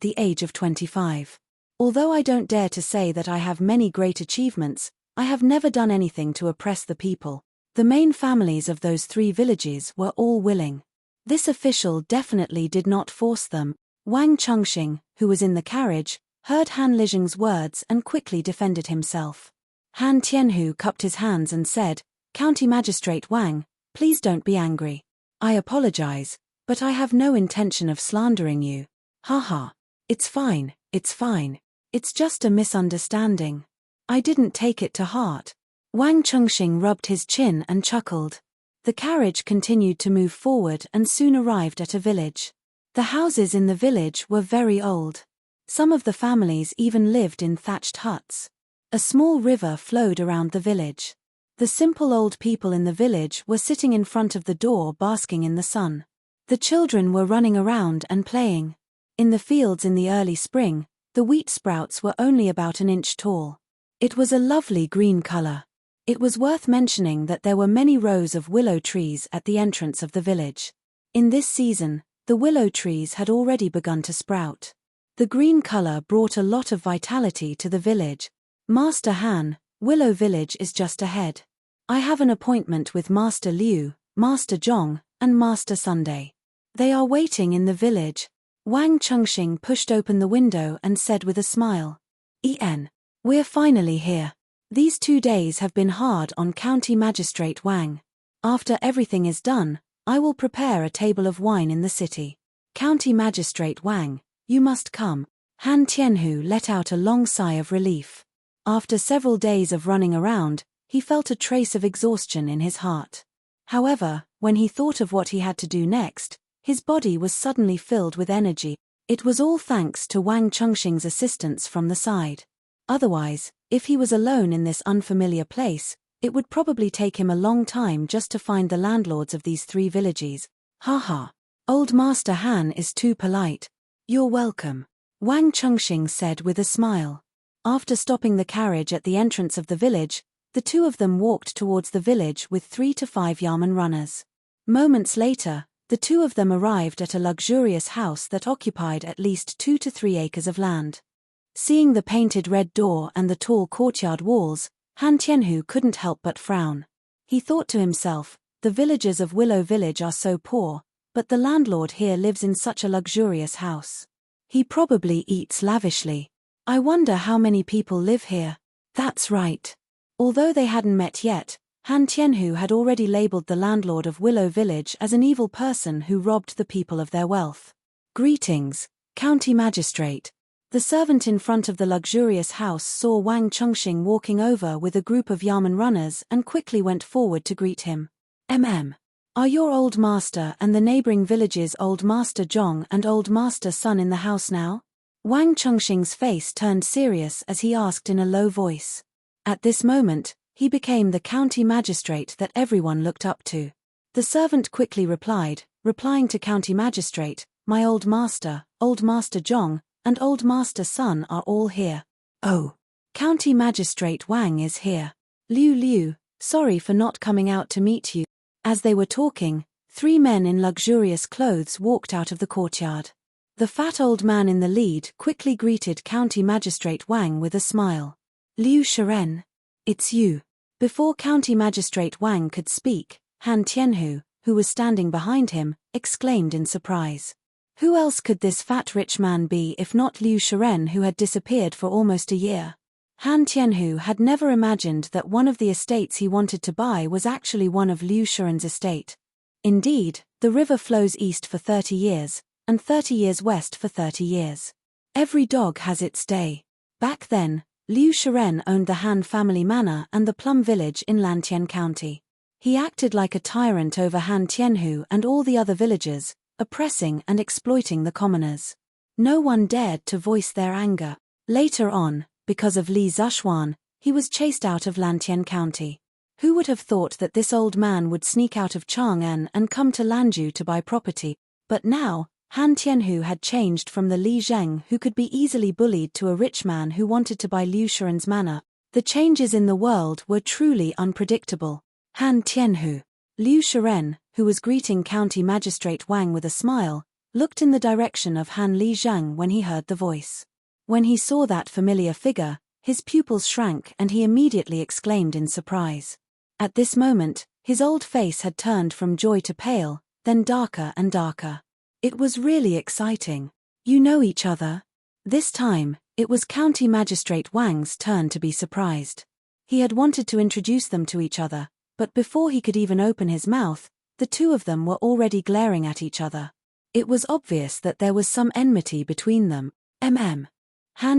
the age of 25. Although I don't dare to say that I have many great achievements, I have never done anything to oppress the people. The main families of those 3 villages were all willing. This official definitely did not force them. Wang Chengxing, who was in the carriage, heard Han Lijing's words and quickly defended himself. Han Tianhu cupped his hands and said, County Magistrate Wang, please don't be angry. I apologize, but I have no intention of slandering you. Haha. It's fine, it's fine. It's just a misunderstanding. I didn't take it to heart. Wang Chengxing rubbed his chin and chuckled. The carriage continued to move forward and soon arrived at a village. The houses in the village were very old. Some of the families even lived in thatched huts. A small river flowed around the village. The simple old people in the village were sitting in front of the door basking in the sun. The children were running around and playing. In the fields in the early spring, the wheat sprouts were only about an inch tall. It was a lovely green color. It was worth mentioning that there were many rows of willow trees at the entrance of the village. In this season, the willow trees had already begun to sprout. The green color brought a lot of vitality to the village. Master Han, Willow Village is just ahead. I have an appointment with Master Liu, Master Zhong, and Master Sunday. They are waiting in the village. Wang Chengxing pushed open the window and said with a smile. We're finally here. These 2 days have been hard on County Magistrate Wang. After everything is done, I will prepare a table of wine in the city. County Magistrate Wang, you must come. Han Tianhu let out a long sigh of relief. After several days of running around, he felt a trace of exhaustion in his heart. However, when he thought of what he had to do next, his body was suddenly filled with energy. It was all thanks to Wang Chengxing's assistance from the side. Otherwise, if he was alone in this unfamiliar place, it would probably take him a long time just to find the landlords of these 3 villages. Haha. Old Master Han is too polite. You're welcome. Wang Chengxing said with a smile. After stopping the carriage at the entrance of the village, the 2 of them walked towards the village with 3 to 5 yamen runners. Moments later, the 2 of them arrived at a luxurious house that occupied at least 2 to 3 acres of land. Seeing the painted red door and the tall courtyard walls, Han Tianhu couldn't help but frown. He thought to himself, the villagers of Willow Village are so poor, but the landlord here lives in such a luxurious house. He probably eats lavishly. I wonder how many people live here. That's right. Although they hadn't met yet, Han Tianhu had already labeled the landlord of Willow Village as an evil person who robbed the people of their wealth. Greetings, County Magistrate. The servant in front of the luxurious house saw Wang Chengxing walking over with a group of Yamen runners and quickly went forward to greet him. Are your old master and the neighboring village's old master Zhong and old master Sun in the house now? Wang Chengxing's face turned serious as he asked in a low voice. At this moment, he became the county magistrate that everyone looked up to. The servant quickly replying to county magistrate, my old master Zhong, and old master Sun are all here. Oh. County magistrate Wang is here. Liu, sorry for not coming out to meet you. As they were talking, 3 men in luxurious clothes walked out of the courtyard. The fat old man in the lead quickly greeted County Magistrate Wang with a smile. Liu Shiren. It's you. Before County Magistrate Wang could speak, Han Tianhu, who was standing behind him, exclaimed in surprise. Who else could this fat rich man be if not Liu Shiren, who had disappeared for almost a year? Han Tianhu had never imagined that one of the estates he wanted to buy was actually one of Liu Shiren's estate. Indeed, the river flows east for 30 years, and 30 years west for 30 years. Every dog has its day. Back then, Liu Shiren owned the Han family manor and the Plum village in Lantian County. He acted like a tyrant over Han Tianhu and all the other villagers, oppressing and exploiting the commoners. No one dared to voice their anger. Later on, because of Li Zishuan, he was chased out of Lantian County. Who would have thought that this old man would sneak out of Chang'an and come to Lanzhou to buy property? But now, Han Tianhu had changed from the Li Zheng who could be easily bullied to a rich man who wanted to buy Liu Shiren's manor. The changes in the world were truly unpredictable. Han Tianhu. Liu Shiren, who was greeting County Magistrate Wang with a smile, looked in the direction of Han Li Zheng when he heard the voice. When he saw that familiar figure, his pupils shrank and he immediately exclaimed in surprise. At this moment, his old face had turned from joy to pale, then darker and darker. It was really exciting. You know each other? This time, it was County Magistrate Wang's turn to be surprised. He had wanted to introduce them to each other, but before he could even open his mouth, the two of them were already glaring at each other. It was obvious that there was some enmity between them. Han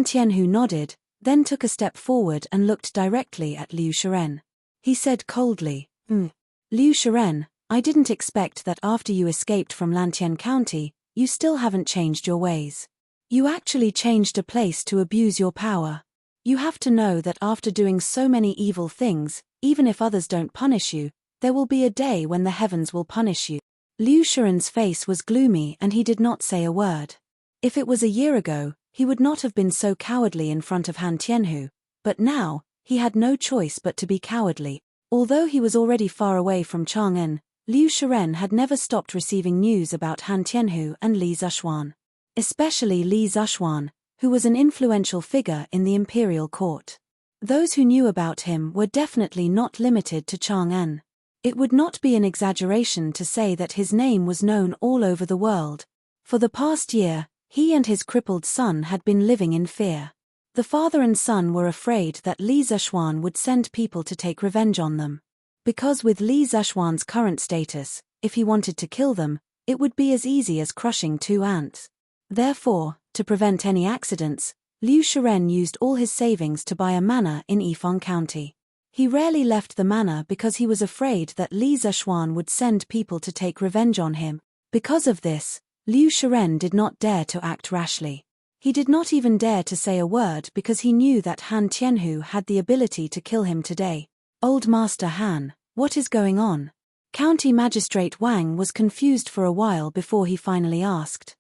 Tianhu nodded, then took a step forward and looked directly at Liu Shiren. He said coldly, Liu Shiren, I didn't expect that after you escaped from Lantian County, you still haven't changed your ways. You actually changed a place to abuse your power. You have to know that after doing so many evil things, even if others don't punish you, there will be a day when the heavens will punish you. Liu Shiren's face was gloomy and he did not say a word. If it was a year ago, he would not have been so cowardly in front of Han Tianhu, but now, he had no choice but to be cowardly. Although he was already far away from Chang'an, Liu Shiren had never stopped receiving news about Han Tianhu and Li Zishuan. Especially Li Zishuan, who was an influential figure in the imperial court. Those who knew about him were definitely not limited to Chang'an. It would not be an exaggeration to say that his name was known all over the world. For the past year, he and his crippled son had been living in fear. The father and son were afraid that Li Zishuan would send people to take revenge on them. Because with Li Zishuan's current status, if he wanted to kill them, it would be as easy as crushing 2 ants. Therefore, to prevent any accidents, Liu Shiren used all his savings to buy a manor in Yifeng County. He rarely left the manor because he was afraid that Li Zishuan would send people to take revenge on him. Because of this, Liu Shiren did not dare to act rashly. He did not even dare to say a word because he knew that Han Tianhu had the ability to kill him today. Old Master Han, what is going on? County Magistrate Wang was confused for a while before he finally asked.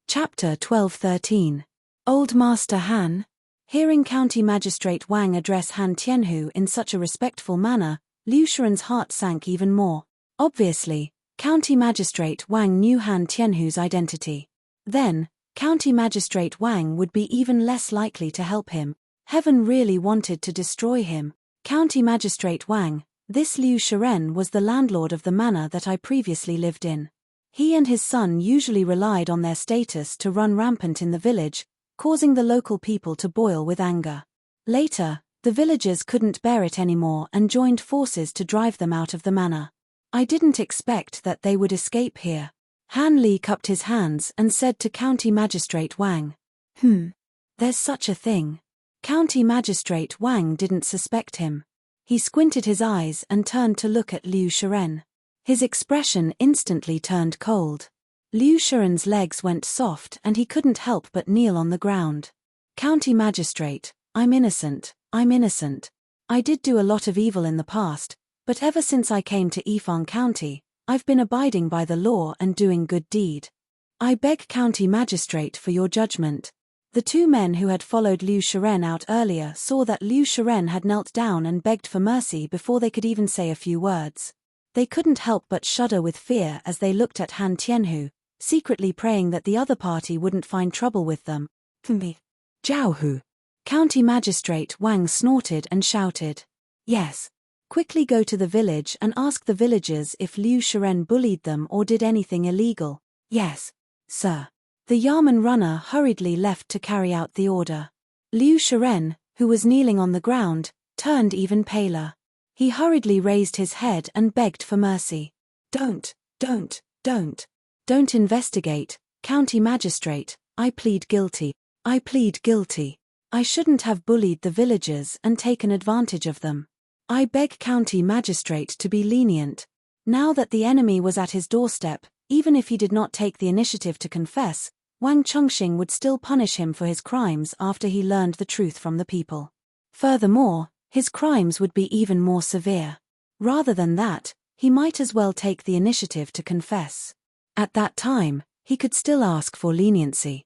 Chapter 12-13. Old Master Han? Hearing County Magistrate Wang address Han Tianhu in such a respectful manner, Liu Shiren's heart sank even more. Obviously, County Magistrate Wang knew Han Tianhu's identity. Then, County Magistrate Wang would be even less likely to help him. Heaven really wanted to destroy him. County Magistrate Wang, this Liu Shiren was the landlord of the manor that I previously lived in. He and his son usually relied on their status to run rampant in the village, causing the local people to boil with anger. Later, The villagers couldn't bear it anymore and joined forces to drive them out of the manor. I didn't expect that they would escape here. Han Li cupped his hands and said to County Magistrate Wang. There's such a thing. County Magistrate Wang didn't suspect him. He squinted his eyes and turned to look at Liu Shiren. His expression instantly turned cold. Liu Shiren's legs went soft and he couldn't help but kneel on the ground. County Magistrate, I'm innocent. I did do a lot of evil in the past, but ever since I came to Yifang County, I've been abiding by the law and doing good deed. I beg County Magistrate for your judgment. The two men who had followed Liu Shiren out earlier saw that Liu Shiren had knelt down and begged for mercy before they could even say a few words. They couldn't help but shudder with fear as they looked at Han Tianhu, secretly praying that the other party wouldn't find trouble with them. Jiaohu. County Magistrate Wang snorted and shouted. Yes. Quickly go to the village and ask the villagers if Liu Shiren bullied them or did anything illegal. Yes, sir. The Yamen runner hurriedly left to carry out the order. Liu Shiren, who was kneeling on the ground, turned even paler. He hurriedly raised his head and begged for mercy. Don't investigate, County Magistrate, I plead guilty. I shouldn't have bullied the villagers and taken advantage of them. I beg County Magistrate to be lenient. Now that the enemy was at his doorstep, even if he did not take the initiative to confess, Wang Chengxing would still punish him for his crimes after he learned the truth from the people. Furthermore, his crimes would be even more severe. Rather than that, he might as well take the initiative to confess. At that time, he could still ask for leniency.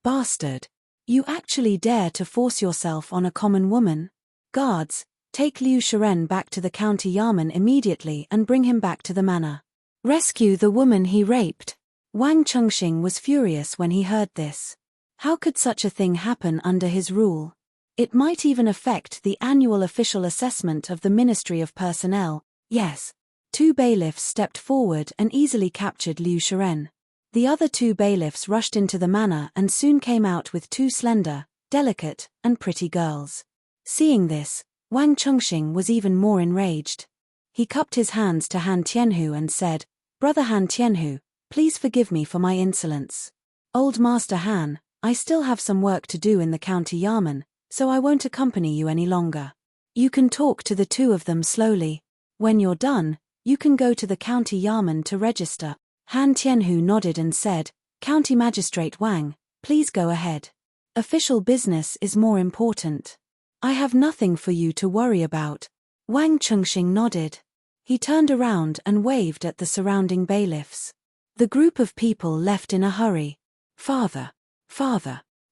Bastard. You actually dare to force yourself on a common woman? Guards, take Liu Shiren back to the county Yamen immediately and bring him back to the manor. Rescue the woman he raped. Wang Chengxing was furious when he heard this. How could such a thing happen under his rule? It might even affect the annual official assessment of the Ministry of Personnel. Yes. Two bailiffs stepped forward and easily captured Liu Shiren. The other two bailiffs rushed into the manor and soon came out with two slender, delicate, and pretty girls. Seeing this, Wang Chengxing was even more enraged. He cupped his hands to Han Tianhu and said, Brother Han Tianhu, please forgive me for my insolence. Old Master Han, I still have some work to do in the county Yamen, so I won't accompany you any longer. You can talk to the two of them slowly. When you're done, you can go to the county Yamen to register. Han Tianhu nodded and said, County Magistrate Wang, please go ahead. Official business is more important. I have nothing for you to worry about. Wang Chengxing nodded. He turned around and waved at the surrounding bailiffs. The group of people left in a hurry. Father,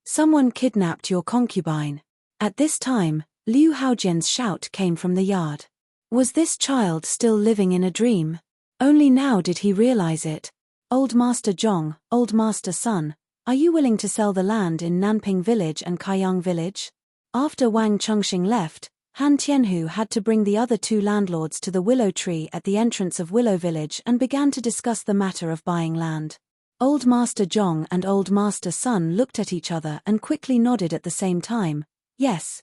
someone kidnapped your concubine. At this time, Liu Haojian's shout came from the yard. Was this child still living in a dream? Only now did he realize it. Old Master Zhong, Old Master Sun, are you willing to sell the land in Nanping Village and Kaiyang Village? After Wang Chengxing left, Han Tianhu had to bring the other two landlords to the willow tree at the entrance of Willow Village and began to discuss the matter of buying land. Old Master Zhong and Old Master Sun looked at each other and quickly nodded at the same time. Yes.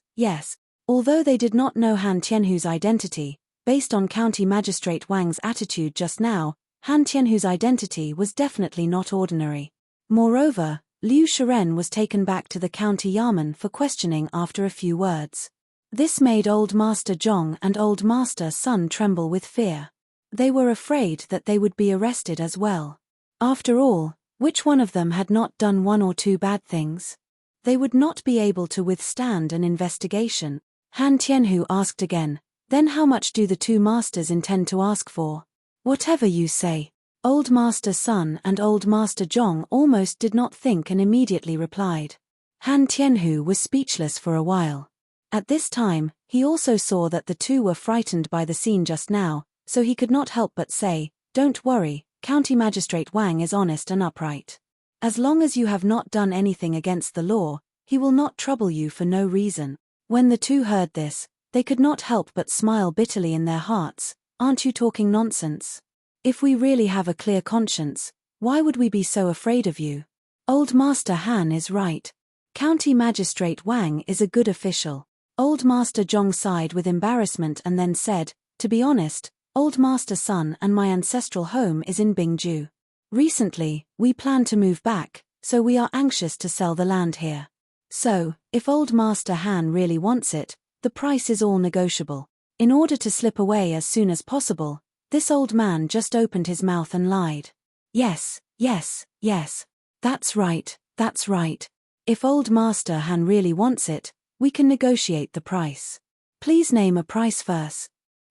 Although they did not know Han Tianhu's identity, based on County Magistrate Wang's attitude just now, Han Tianhu's identity was definitely not ordinary. Moreover, Liu Shiren was taken back to the county Yamen for questioning after a few words. This made Old Master Zhong and Old Master Sun tremble with fear. They were afraid that they would be arrested as well. After all, which one of them had not done one or two bad things? They would not be able to withstand an investigation. Han Tianhu asked again, then how much do the two masters intend to ask for? Whatever you say. Old Master Sun and Old Master Zhong almost did not think and immediately replied. Han Tianhu was speechless for a while. At this time, he also saw that the two were frightened by the scene just now, so he could not help but say, Don't worry, County Magistrate Wang is honest and upright. As long as you have not done anything against the law, he will not trouble you for no reason. When the two heard this, they could not help but smile bitterly in their hearts. Aren't you talking nonsense? If we really have a clear conscience, why would we be so afraid of you? Old Master Han is right. County Magistrate Wang is a good official. Old Master Zhong sighed with embarrassment and then said, "To be honest, Old Master Sun and my ancestral home is in Bingju. Recently, we plan to move back, so we are anxious to sell the land here. So, if Old Master Han really wants it, the price is all negotiable." In order to slip away as soon as possible, this old man just opened his mouth and lied. Yes, yes, yes. That's right, that's right. If Old Master Han really wants it, we can negotiate the price. Please name a price first.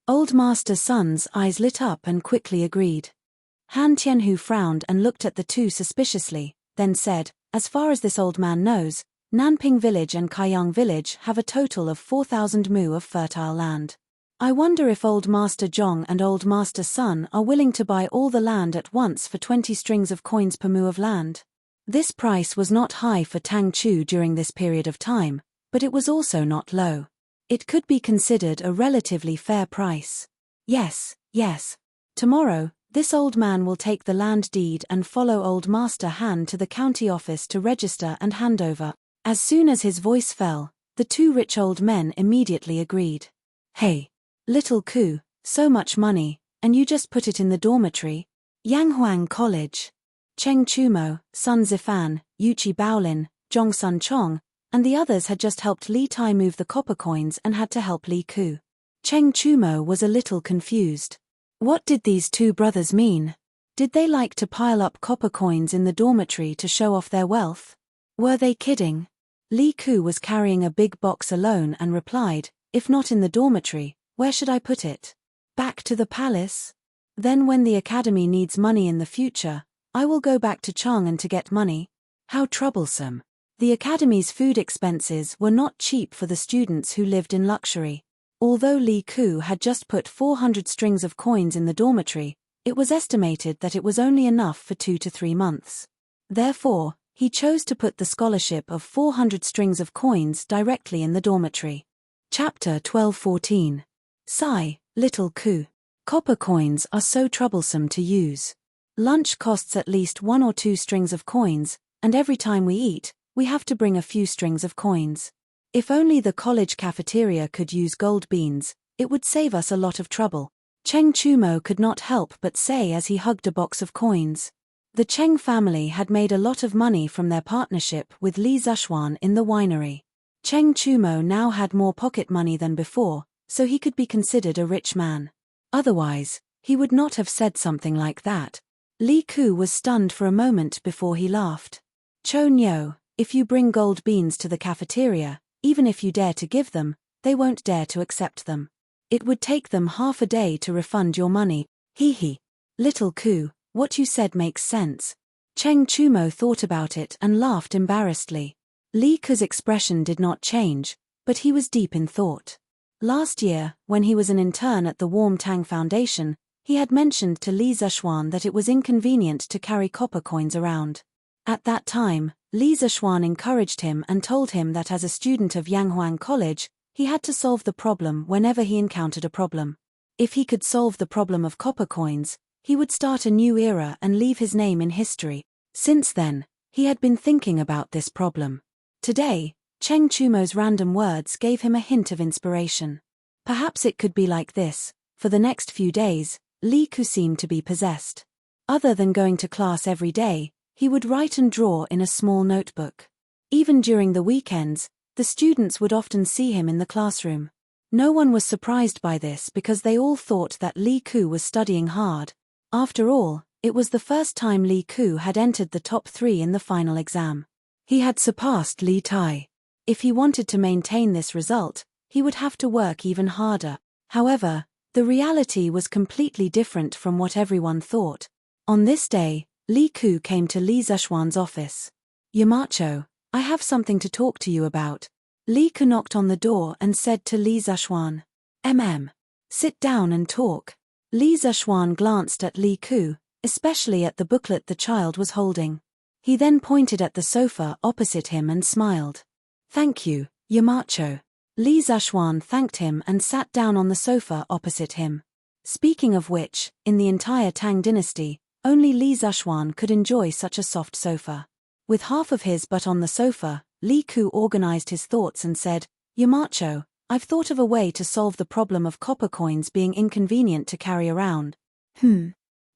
Old Master Sun's eyes lit up and quickly agreed. Han Tianhu frowned and looked at the two suspiciously, then said, "As far as this old man knows, Nanping Village and Kaiyang Village have a total of 4,000 mu of fertile land. I wonder if Old Master Zhong and Old Master Sun are willing to buy all the land at once for 20 strings of coins per mu of land." This price was not high for Tang Chu during this period of time, but it was also not low. It could be considered a relatively fair price. Yes, yes. Tomorrow, this old man will take the land deed and follow Old Master Han to the county office to register and hand over. As soon as his voice fell, the two rich old men immediately agreed. "Hey, little Ku, so much money, and you just put it in the dormitory?" Yanghuang College. Cheng Chumo, Sun Zifan, Yuchi Baolin, Zhong Sun Chong, and the others had just helped Li Tai move the copper coins and had to help Li Ku. Cheng Chumo was a little confused. What did these two brothers mean? Did they like to pile up copper coins in the dormitory to show off their wealth? Were they kidding? Li Ku was carrying a big box alone and replied, "If not in the dormitory, where should I put it? Back to the palace? Then when the academy needs money in the future, I will go back to Chang'an to get money." How troublesome. The academy's food expenses were not cheap for the students who lived in luxury. Although Li Ku had just put 400 strings of coins in the dormitory, it was estimated that it was only enough for 2 to 3 months. Therefore, he chose to put the scholarship of 400 strings of coins directly in the dormitory. Chapter 12:14. Sigh, little Ku. Copper coins are so troublesome to use. Lunch costs at least 1 or 2 strings of coins, and every time we eat, we have to bring a few strings of coins. If only the college cafeteria could use gold beans, it would save us a lot of trouble. Cheng Chumo could not help but say as he hugged a box of coins. The Cheng family had made a lot of money from their partnership with Li Zishuan in the winery. Cheng Chumo now had more pocket money than before, so he could be considered a rich man. Otherwise, he would not have said something like that. Li Ku was stunned for a moment before he laughed. "Cho Nyo, if you bring gold beans to the cafeteria, even if you dare to give them, they won't dare to accept them. It would take them half a day to refund your money." Hee hee. Little Ku, what you said makes sense. Cheng Chumo thought about it and laughed embarrassedly. Li Ku's expression did not change, but he was deep in thought. Last year, when he was an intern at the Warm Tang Foundation, he had mentioned to Li Zishuan that it was inconvenient to carry copper coins around. At that time, Li Zishuan encouraged him and told him that as a student of Yanghuang College, he had to solve the problem whenever he encountered a problem. If he could solve the problem of copper coins, he would start a new era and leave his name in history. Since then, he had been thinking about this problem. Today, Cheng Chumo's random words gave him a hint of inspiration. Perhaps it could be like this. For the next few days, Li Ku seemed to be possessed. Other than going to class every day, he would write and draw in a small notebook. Even during the weekends, the students would often see him in the classroom. No one was surprised by this because they all thought that Li Ku was studying hard. After all, it was the first time Li Ku had entered the top 3 in the final exam. He had surpassed Li Tai. If he wanted to maintain this result, he would have to work even harder. However, the reality was completely different from what everyone thought. On this day, Li Ku came to Li Zishuan's office. "Yamacho, I have something to talk to you about." Li Ku knocked on the door and said to Li Zishuan, "Sit down and talk." Li Zishuan glanced at Li Ku, especially at the booklet the child was holding. He then pointed at the sofa opposite him and smiled. "Thank you, Yamacho." Li Zishuan thanked him and sat down on the sofa opposite him. Speaking of which, in the entire Tang dynasty, only Li Zishuan could enjoy such a soft sofa. With half of his butt on the sofa, Li Ku organized his thoughts and said, "Yamacho, I've thought of a way to solve the problem of copper coins being inconvenient to carry around.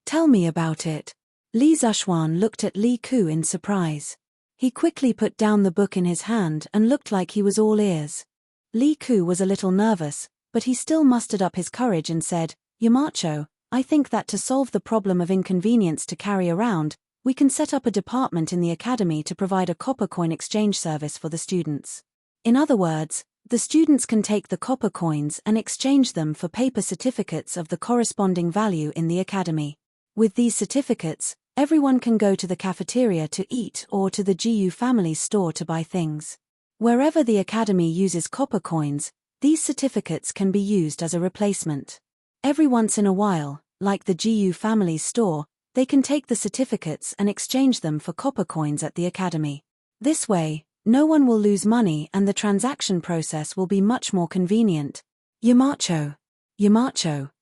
Tell me about it. Li Zhuan looked at Li Ku in surprise. He quickly put down the book in his hand and looked like he was all ears. Li Ku was a little nervous, but he still mustered up his courage and said, Yamacho, I think that to solve the problem of inconvenience to carry around, we can set up a department in the academy to provide a copper coin exchange service for the students. In other words, the students can take the copper coins and exchange them for paper certificates of the corresponding value in the academy. With these certificates, everyone can go to the cafeteria to eat or to the GU family store to buy things. Wherever the academy uses copper coins, these certificates can be used as a replacement. Every once in a while, like the GU family store, they can take the certificates and exchange them for copper coins at the academy. This way, no one will lose money and the transaction process will be much more convenient. Yamacho,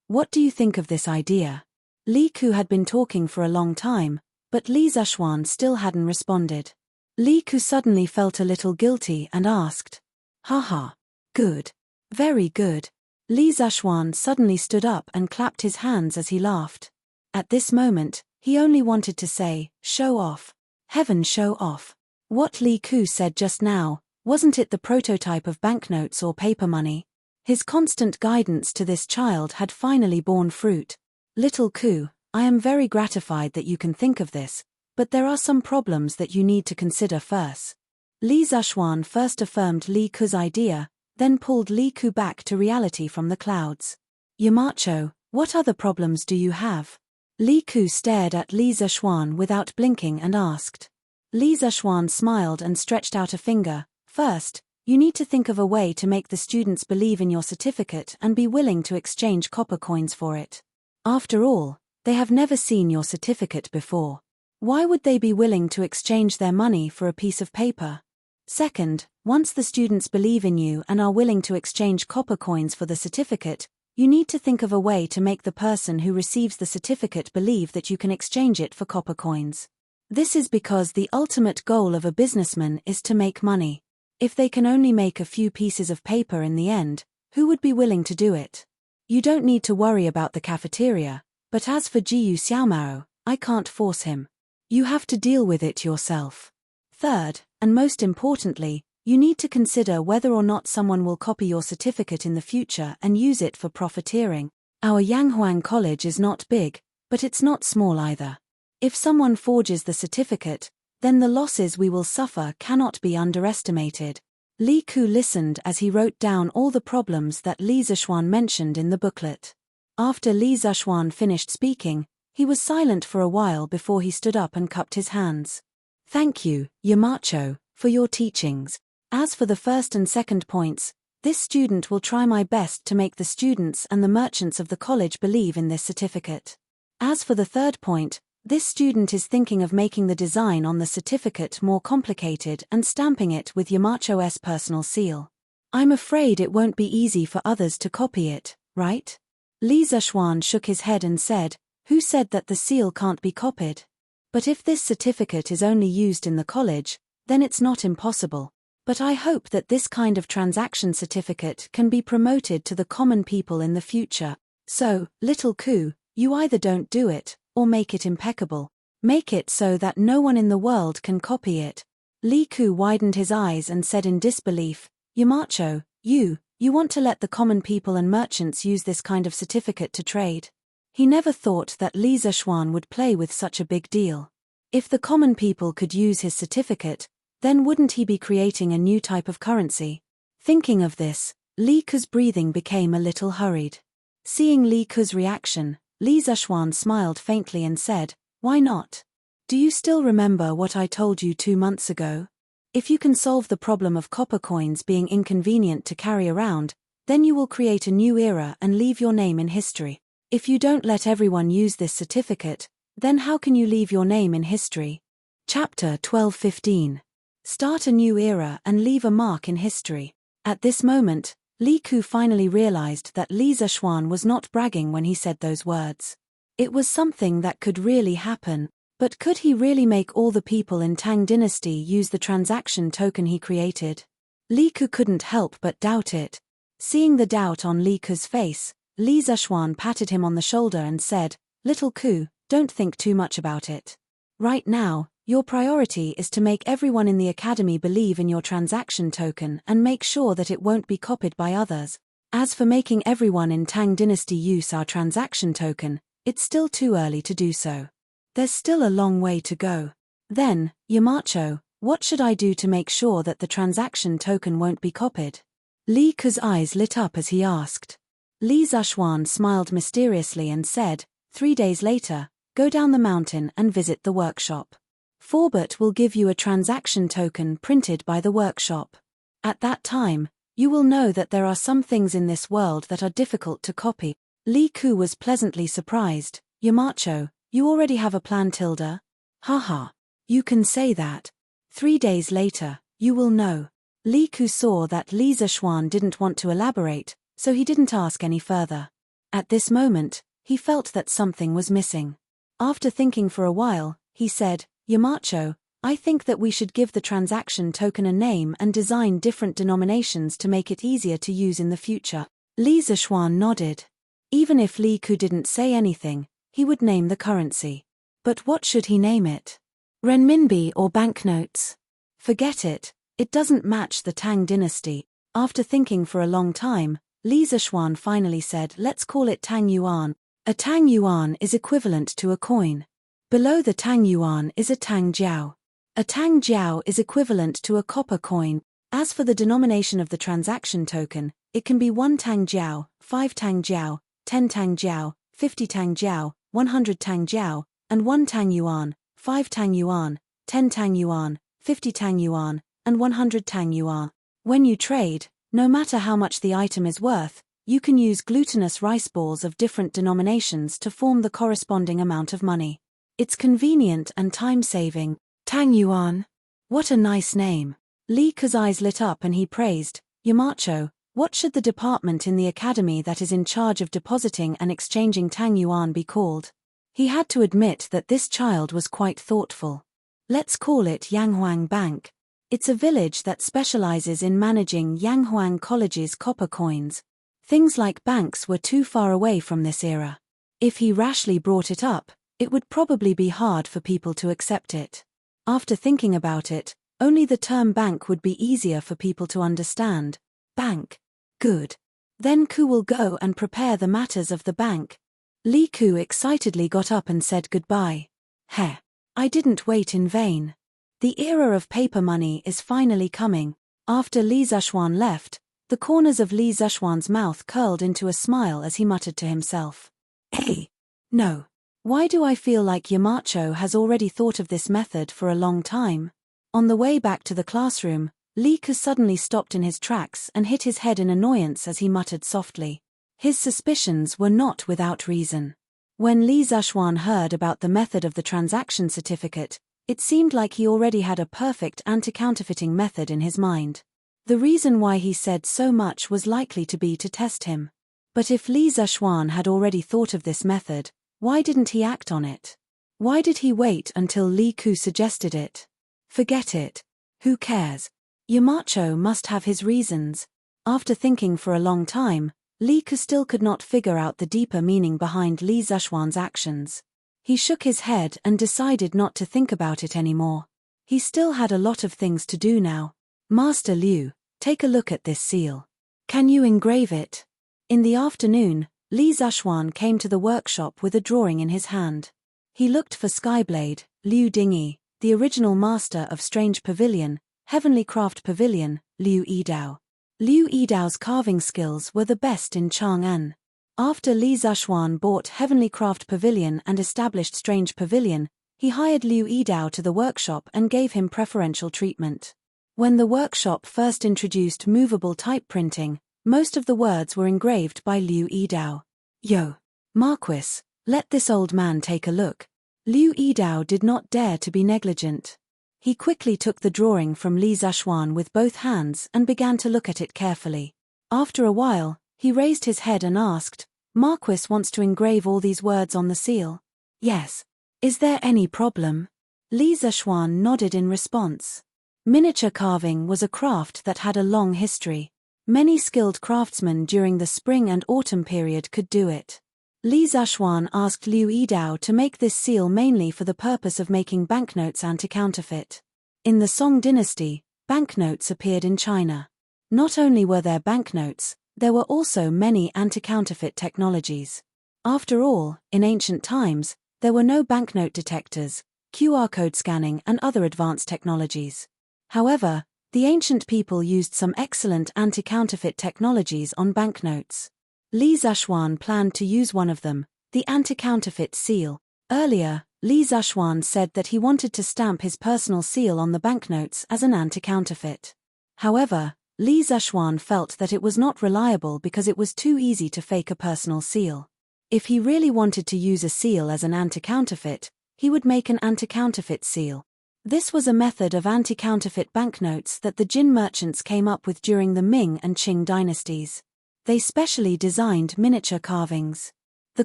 what do you think of this idea? Li Ku had been talking for a long time, but Li Zhuan still hadn't responded. Li Ku suddenly felt a little guilty and asked, Haha, good. Very good. Li Zhuan suddenly stood up and clapped his hands as he laughed. At this moment, he only wanted to say, show off. Heaven show off. What Li Ku said just now, wasn't it the prototype of banknotes or paper money? His constant guidance to this child had finally borne fruit. Little Ku, I am very gratified that you can think of this, but there are some problems that you need to consider first. Li Zhuan first affirmed Li Ku's idea, then pulled Li Ku back to reality from the clouds. Yamacho, what other problems do you have? Li Ku stared at Li Zhuan without blinking and asked. Li Zhuan smiled and stretched out a finger. First, you need to think of a way to make the students believe in your certificate and be willing to exchange copper coins for it. After all, they have never seen your certificate before. Why would they be willing to exchange their money for a piece of paper? Second, once the students believe in you and are willing to exchange copper coins for the certificate, you need to think of a way to make the person who receives the certificate believe that you can exchange it for copper coins. This is because the ultimate goal of a businessman is to make money. If they can only make a few pieces of paper in the end, who would be willing to do it? You don't need to worry about the cafeteria, but as for Jiu Xiaomao, I can't force him. You have to deal with it yourself. Third, and most importantly, you need to consider whether or not someone will copy your certificate in the future and use it for profiteering. Our Yanghuang College is not big, but it's not small either. If someone forges the certificate, then the losses we will suffer cannot be underestimated. Li Ku listened as he wrote down all the problems that Li Zhuan mentioned in the booklet. After Li Zhuan finished speaking, he was silent for a while before he stood up and cupped his hands. Thank you, Yamacho, for your teachings. As for the first and second points, this student will try my best to make the students and the merchants of the college believe in this certificate. As for the third point, this student is thinking of making the design on the certificate more complicated and stamping it with Yamacho's personal seal. I'm afraid it won't be easy for others to copy it, right? Li Zhuan shook his head and said, who said that the seal can't be copied? But if this certificate is only used in the college, then it's not impossible. But I hope that this kind of transaction certificate can be promoted to the common people in the future. So, little Ku, you either don't do it, or make it impeccable. Make it so that no one in the world can copy it. Li Ku widened his eyes and said in disbelief, Yamacho, you want to let the common people and merchants use this kind of certificate to trade? He never thought that Li Zhuan would play with such a big deal. If the common people could use his certificate, then wouldn't he be creating a new type of currency? Thinking of this, Li Ku's breathing became a little hurried. Seeing Li Ku's reaction, Li Zhuan smiled faintly and said, why not? Do you still remember what I told you 2 months ago? If you can solve the problem of copper coins being inconvenient to carry around, then you will create a new era and leave your name in history. If you don't let everyone use this certificate, then how can you leave your name in history? Chapter 12:15. Start a new era and leave a mark in history. At this moment, Li Ku finally realized that Li Zhuan was not bragging when he said those words. It was something that could really happen, but could he really make all the people in Tang Dynasty use the transaction token he created? Li Ku couldn't help but doubt it. Seeing the doubt on Li Ke's face, Li Zishuan patted him on the shoulder and said, "Little Ku, don't think too much about it. Right now, your priority is to make everyone in the academy believe in your transaction token and make sure that it won't be copied by others. As for making everyone in Tang Dynasty use our transaction token, it's still too early to do so. There's still a long way to go. Then, Yamacho, what should I do to make sure that the transaction token won't be copied?" Li Ke's eyes lit up as he asked. Li Zishuan smiled mysteriously and said, 3 days later, go down the mountain and visit the workshop. Forbert will give you a transaction token printed by the workshop. At that time, you will know that there are some things in this world that are difficult to copy. Li Ke was pleasantly surprised. Yamacho, you already have a plan, Tilda? Haha. You can say that. 3 days later, you will know. Li Ke saw that Li Zishuan didn't want to elaborate, so he didn't ask any further. At this moment, he felt that something was missing. After thinking for a while, he said, Yamacho, I think that we should give the transaction token a name and design different denominations to make it easier to use in the future. Li Zishuan nodded. Even if Li Ke didn't say anything, he would name the currency. But what should he name it? Renminbi or banknotes? Forget it, it doesn't match the Tang Dynasty. After thinking for a long time, Li Zishuan finally said, let's call it Tang Yuan. A Tang Yuan is equivalent to a coin. Below the Tang Yuan is a Tang Jiao. A Tang Jiao is equivalent to a copper coin. As for the denomination of the transaction token, it can be 1 Tang Jiao, 5 Tang Jiao, 10 Tang Jiao, 50 Tang Jiao, 100 Tang Jiao, and 1 Tang Yuan, 5 Tang Yuan, 10 Tang Yuan, 50 Tang Yuan, and 100 Tang Yuan. When you trade, no matter how much the item is worth, you can use glutinous rice balls of different denominations to form the corresponding amount of money. It's convenient and time-saving. Tang Yuan. What a nice name. Li Ke's eyes lit up and he praised, Yamacho, what should the department in the academy that is in charge of depositing and exchanging Tang Yuan be called? He had to admit that this child was quite thoughtful. Let's call it Yanghuang Bank. It's a village that specializes in managing Yanghuang College's copper coins. Things like banks were too far away from this era. If he rashly brought it up, it would probably be hard for people to accept it. After thinking about it, only the term bank would be easier for people to understand. Bank. Good. Then Ku will go and prepare the matters of the bank. Li Ke excitedly got up and said goodbye. Heh. I didn't wait in vain. The era of paper money is finally coming. After Li Zishuan left, the corners of Li Zishuan's mouth curled into a smile as he muttered to himself. Hey. No. Why do I feel like Yamacho has already thought of this method for a long time? On the way back to the classroom, Li Ke suddenly stopped in his tracks and hit his head in annoyance as he muttered softly. His suspicions were not without reason. When Li Zishuan heard about the method of the transaction certificate, it seemed like he already had a perfect anti-counterfeiting method in his mind. The reason why he said so much was likely to be to test him. But if Li Zishuan had already thought of this method, why didn't he act on it? Why did he wait until Li Ke suggested it? Forget it. Who cares? Yamacho must have his reasons. After thinking for a long time, Li Ke still could not figure out the deeper meaning behind Li Zishuan's actions. He shook his head and decided not to think about it anymore. He still had a lot of things to do now. Master Liu, take a look at this seal. Can you engrave it? In the afternoon, Li Zishuan came to the workshop with a drawing in his hand. He looked for Skyblade, Liu Dingyi, the original master of Strange Pavilion, Heavenly Craft Pavilion, Liu Yidao. Liu Yidao's carving skills were the best in Chang'an. After Li Zishuan bought Heavenly Craft Pavilion and established Strange Pavilion, he hired Liu Yidao to the workshop and gave him preferential treatment. When the workshop first introduced movable type printing, most of the words were engraved by Liu Yidao. Yo, Marquis, let this old man take a look. Liu Yidao did not dare to be negligent. He quickly took the drawing from Li Zishuan with both hands and began to look at it carefully. After a while, he raised his head and asked, Marquis wants to engrave all these words on the seal? Yes. Is there any problem? Li Zishuan nodded in response. Miniature carving was a craft that had a long history. Many skilled craftsmen during the spring and autumn period could do it. Li Zhuan asked Liu Yidao to make this seal mainly for the purpose of making banknotes anti-counterfeit. In the Song dynasty, banknotes appeared in China. Not only were there banknotes, there were also many anti-counterfeit technologies. After all, in ancient times, there were no banknote detectors, QR code scanning and other advanced technologies. However, the ancient people used some excellent anti-counterfeit technologies on banknotes. Li Zhuan planned to use one of them, the anti-counterfeit seal. Earlier, Li Zhuan said that he wanted to stamp his personal seal on the banknotes as an anti-counterfeit. However, Li Zhuan felt that it was not reliable because it was too easy to fake a personal seal. If he really wanted to use a seal as an anti-counterfeit, he would make an anti-counterfeit seal. This was a method of anti-counterfeit banknotes that the Jin merchants came up with during the Ming and Qing dynasties. They specially designed miniature carvings. The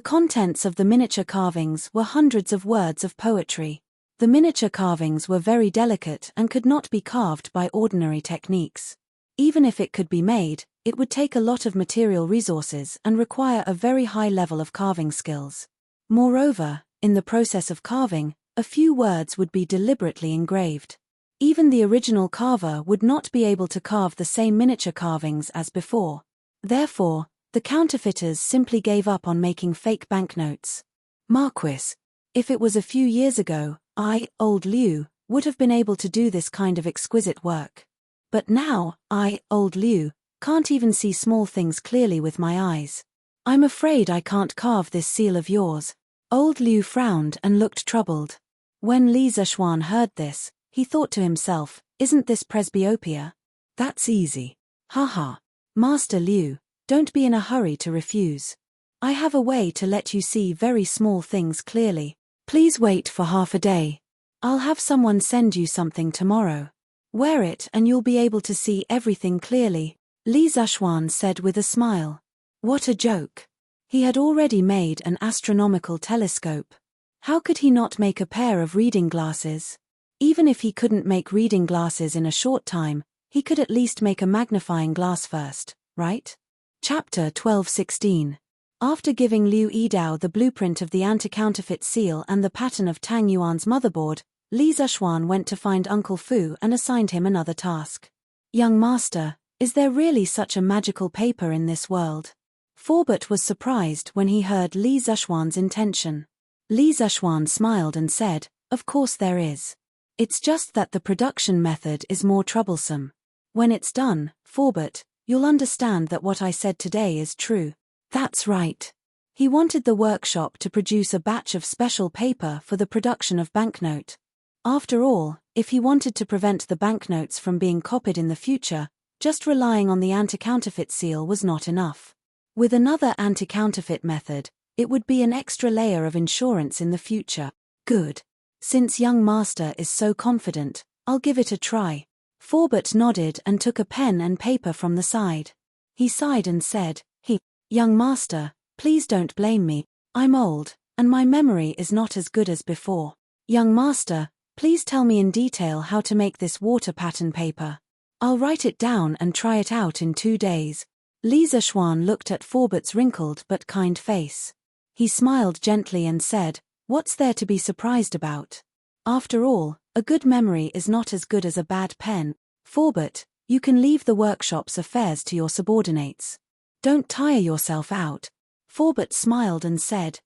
contents of the miniature carvings were hundreds of words of poetry. The miniature carvings were very delicate and could not be carved by ordinary techniques. Even if it could be made, it would take a lot of material resources and require a very high level of carving skills. Moreover, in the process of carving, a few words would be deliberately engraved. Even the original carver would not be able to carve the same miniature carvings as before. Therefore, the counterfeiters simply gave up on making fake banknotes. Marquis, if it was a few years ago, I, old Liu, would have been able to do this kind of exquisite work. But now, I, old Liu, can't even see small things clearly with my eyes. I'm afraid I can't carve this seal of yours. Old Liu frowned and looked troubled. When Li Zhuan heard this, he thought to himself, isn't this presbyopia? That's easy. Haha. Master Liu, don't be in a hurry to refuse. I have a way to let you see very small things clearly. Please wait for half a day. I'll have someone send you something tomorrow. Wear it and you'll be able to see everything clearly, Li Zhuan said with a smile. What a joke. He had already made an astronomical telescope. How could he not make a pair of reading glasses? Even if he couldn't make reading glasses in a short time, he could at least make a magnifying glass first, right? Chapter 12:16. After giving Liu Yidao the blueprint of the anti-counterfeit seal and the pattern of Tang Yuan's motherboard, Li Zhuan went to find Uncle Fu and assigned him another task. Young master, is there really such a magical paper in this world? Forbert was surprised when he heard Li Zhuan's intention. Li Zhuan smiled and said, of course there is. It's just that the production method is more troublesome. When it's done, Forbert, you'll understand that what I said today is true. That's right. He wanted the workshop to produce a batch of special paper for the production of banknote. After all, if he wanted to prevent the banknotes from being copied in the future, just relying on the anti-counterfeit seal was not enough. With another anti-counterfeit method, it would be an extra layer of insurance in the future. Good. Since young master is so confident, I'll give it a try. Forbert nodded and took a pen and paper from the side. He sighed and said, Young master, please don't blame me. I'm old, and my memory is not as good as before. Young master, please tell me in detail how to make this water pattern paper. I'll write it down and try it out in 2 days. Li Zhuan looked at Forbert's wrinkled but kind face. He smiled gently and said, what's there to be surprised about? After all, a good memory is not as good as a bad pen. Forbert, you can leave the workshop's affairs to your subordinates. Don't tire yourself out. Forbert smiled and said,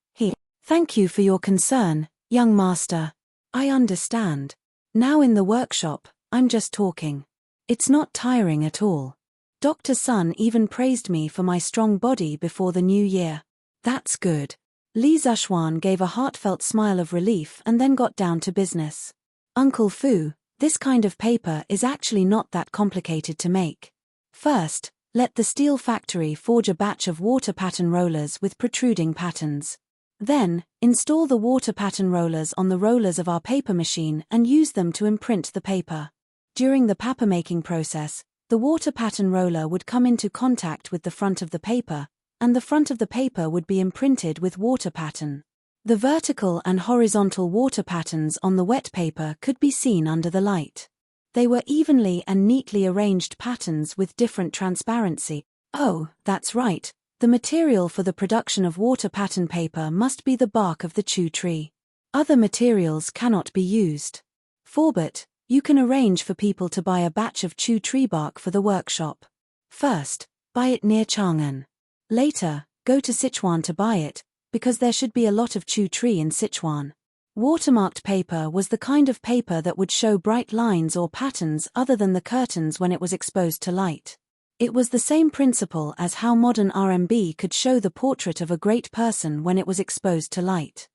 Thank you for your concern, young master. I understand. Now in the workshop, I'm just talking. It's not tiring at all. Dr. Sun even praised me for my strong body before the new year. That's good. Li Zhuan gave a heartfelt smile of relief and then got down to business. Uncle Fu, this kind of paper is actually not that complicated to make. First, let the steel factory forge a batch of water pattern rollers with protruding patterns. Then, install the water pattern rollers on the rollers of our paper machine and use them to imprint the paper. During the paper-making process, the water pattern roller would come into contact with the front of the paper, and the front of the paper would be imprinted with water pattern. The vertical and horizontal water patterns on the wet paper could be seen under the light. They were evenly and neatly arranged patterns with different transparency. Oh, that's right. The material for the production of water pattern paper must be the bark of the chu tree. Other materials cannot be used. Forbert, you can arrange for people to buy a batch of chu tree bark for the workshop. First, buy it near Chang'an. Later, go to Sichuan to buy it, because there should be a lot of chu tree in Sichuan. Watermarked paper was the kind of paper that would show bright lines or patterns other than the curtains when it was exposed to light. It was the same principle as how modern RMB could show the portrait of a great person when it was exposed to light.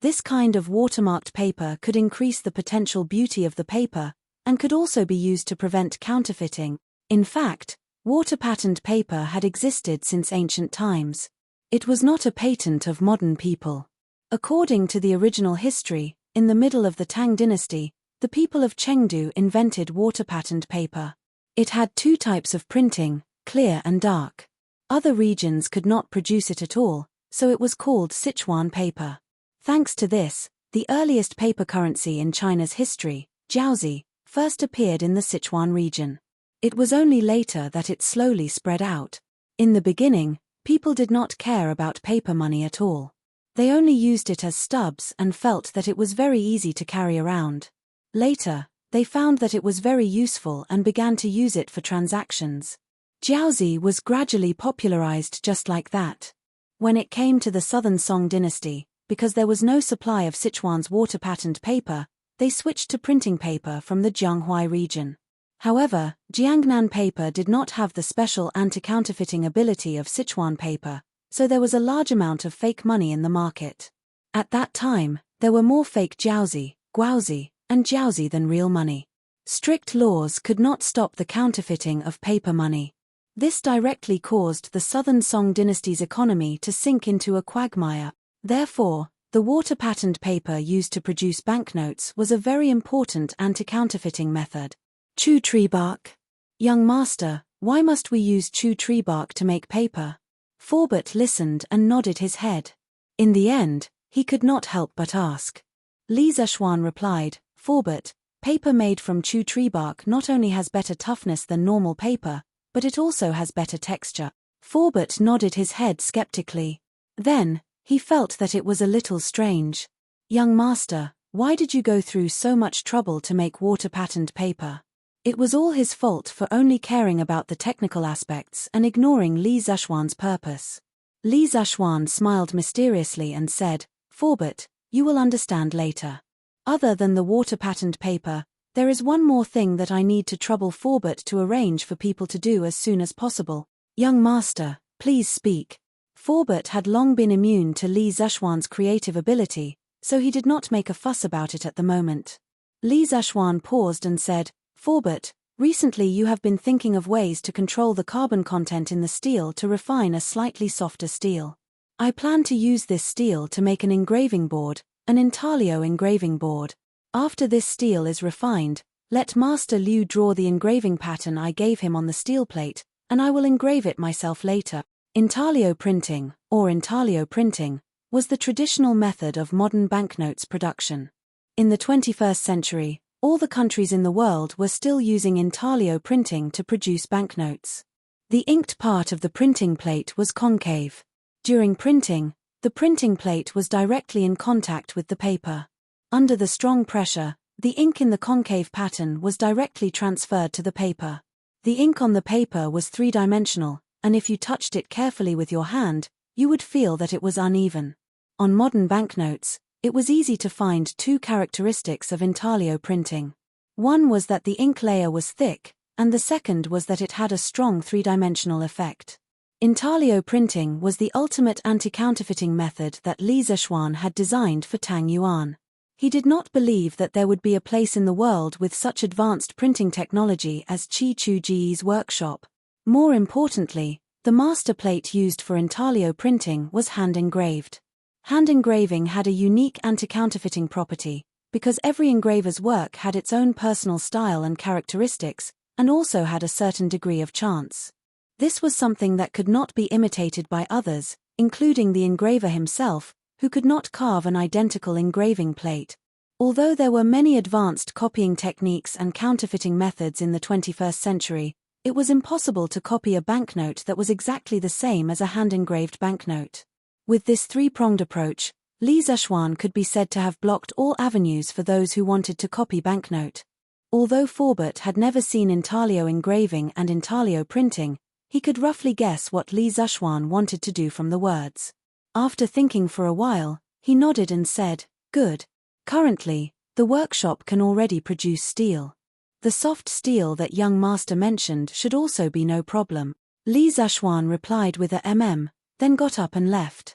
This kind of watermarked paper could increase the potential beauty of the paper, and could also be used to prevent counterfeiting. In fact, water-patterned paper had existed since ancient times. It was not a patent of modern people. According to the original history, in the middle of the Tang dynasty, the people of Chengdu invented water-patterned paper. It had two types of printing, clear and dark. Other regions could not produce it at all, so it was called Sichuan paper. Thanks to this, the earliest paper currency in China's history, jiaozi, first appeared in the Sichuan region. It was only later that it slowly spread out. In the beginning, people did not care about paper money at all. They only used it as stubs and felt that it was very easy to carry around. Later, they found that it was very useful and began to use it for transactions. Jiaozi was gradually popularized just like that. When it came to the southern Song dynasty, because there was no supply of Sichuan's water-patterned paper, they switched to printing paper from the Jianghuai region. However, Jiangnan paper did not have the special anti-counterfeiting ability of Sichuan paper, so there was a large amount of fake money in the market. At that time, there were more fake jiaozi, guaozi, and jiaozi than real money. Strict laws could not stop the counterfeiting of paper money. This directly caused the southern Song dynasty's economy to sink into a quagmire. Therefore, the water-patterned paper used to produce banknotes was a very important anti-counterfeiting method. Chu tree bark. Young master, why must we use chu tree bark to make paper? Forbert listened and nodded his head. In the end, he could not help but ask. Li Zishuan replied, Forbert, paper made from chu tree bark not only has better toughness than normal paper, but it also has better texture. Forbert nodded his head skeptically. Then, he felt that it was a little strange. Young master, why did you go through so much trouble to make water-patterned paper? It was all his fault for only caring about the technical aspects and ignoring Li Zishuan's purpose. Li Zishuan smiled mysteriously and said, Forbert, you will understand later. Other than the water-patterned paper, there is one more thing that I need to trouble Forbert to arrange for people to do as soon as possible. Young master, please speak. Forbert had long been immune to Li Zishuan's creative ability, so he did not make a fuss about it at the moment. Li Zishuan paused and said, Forbert, recently you have been thinking of ways to control the carbon content in the steel to refine a slightly softer steel. I plan to use this steel to make an engraving board, an intaglio engraving board. After this steel is refined, let Master Liu draw the engraving pattern I gave him on the steel plate, and I will engrave it myself later. Intaglio printing, or intaglio printing, was the traditional method of modern banknotes production. In the 21st century, all the countries in the world were still using intaglio printing to produce banknotes. The inked part of the printing plate was concave. During printing, the printing plate was directly in contact with the paper. Under the strong pressure, the ink in the concave pattern was directly transferred to the paper. The ink on the paper was three-dimensional, and if you touched it carefully with your hand, you would feel that it was uneven. On modern banknotes, it was easy to find two characteristics of intaglio printing. One was that the ink layer was thick, and the second was that it had a strong three-dimensional effect. Intaglio printing was the ultimate anti-counterfeiting method that Li Zishuan had designed for Tang Yuan. He did not believe that there would be a place in the world with such advanced printing technology as Qi Chu Ji's workshop. More importantly, the master plate used for intaglio printing was hand-engraved. Hand engraving had a unique anti-counterfeiting property, because every engraver's work had its own personal style and characteristics, and also had a certain degree of chance. This was something that could not be imitated by others, including the engraver himself, who could not carve an identical engraving plate. Although there were many advanced copying techniques and counterfeiting methods in the 21st century, it was impossible to copy a banknote that was exactly the same as a hand-engraved banknote. With this three-pronged approach, Li Zexuan could be said to have blocked all avenues for those who wanted to copy banknote. Although Forbert had never seen intaglio engraving and intaglio printing, he could roughly guess what Li Zexuan wanted to do from the words. After thinking for a while, he nodded and said, "Good. Currently, the workshop can already produce steel. The soft steel that young master mentioned should also be no problem." Li Zexuan replied with a then got up and left.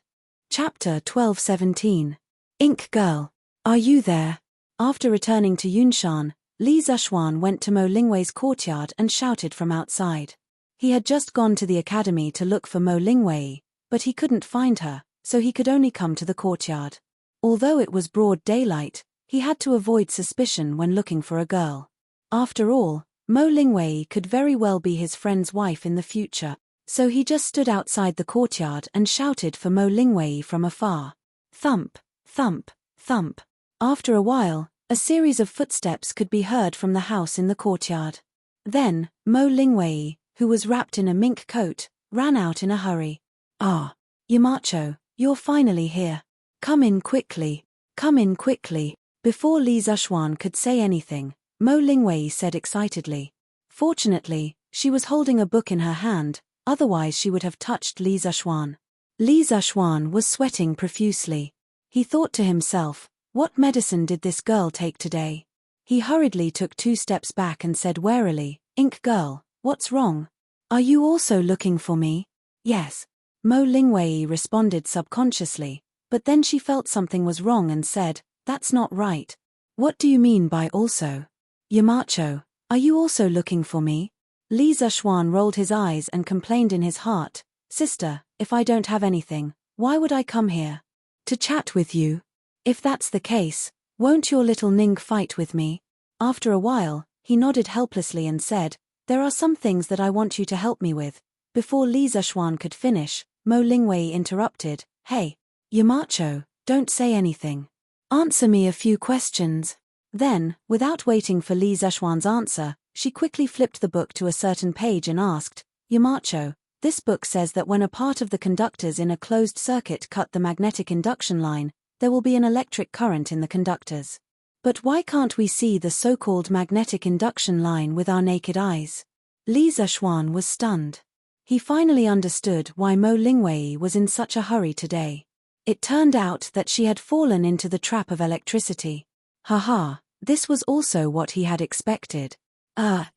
Chapter 12:17. Ink Girl. Are you there? After returning to Yunshan, Li Zexuan went to Mo Lingwei's courtyard and shouted from outside. He had just gone to the academy to look for Mo Lingwei, but he couldn't find her, so he could only come to the courtyard. Although it was broad daylight, he had to avoid suspicion when looking for a girl. After all, Mo Lingwei could very well be his friend's wife in the future, so he just stood outside the courtyard and shouted for Mo Lingwei from afar. Thump, thump, thump. After a while, a series of footsteps could be heard from the house in the courtyard. Then, Mo Lingwei, who was wrapped in a mink coat, ran out in a hurry. "Ah, Yamacho, you're finally here. Come in quickly. Come in quickly." Before Li Zexuan could say anything, Mo Lingwei said excitedly. Fortunately, she was holding a book in her hand, otherwise she would have touched Li Zexuan. Li Zexuan was sweating profusely. He thought to himself, what medicine did this girl take today? He hurriedly took 2 steps back and said warily, "Ink Girl, what's wrong? Are you also looking for me?" "Yes." Mo Lingwei responded subconsciously, but then she felt something was wrong and said, "That's not right." "What do you mean by also? Yamacho, are you also looking for me?" Li Zexuan rolled his eyes and complained in his heart, "Sister, if I don't have anything, why would I come here? To chat with you? If that's the case, won't your little Ning fight with me?" After a while, he nodded helplessly and said, "There are some things that I want you to help me with." Before Li Zexuan could finish, Mo Lingwei interrupted, "Hey, Yamacho, don't say anything. Answer me a few questions." Then, without waiting for Li Zexuan's answer, she quickly flipped the book to a certain page and asked, "Yamacho, this book says that when a part of the conductors in a closed circuit cut the magnetic induction line, there will be an electric current in the conductors. But why can't we see the so-called magnetic induction line with our naked eyes?" Li Zexuan was stunned. He finally understood why Mo Lingwei was in such a hurry today. It turned out that she had fallen into the trap of electricity. Haha, this was also what he had expected.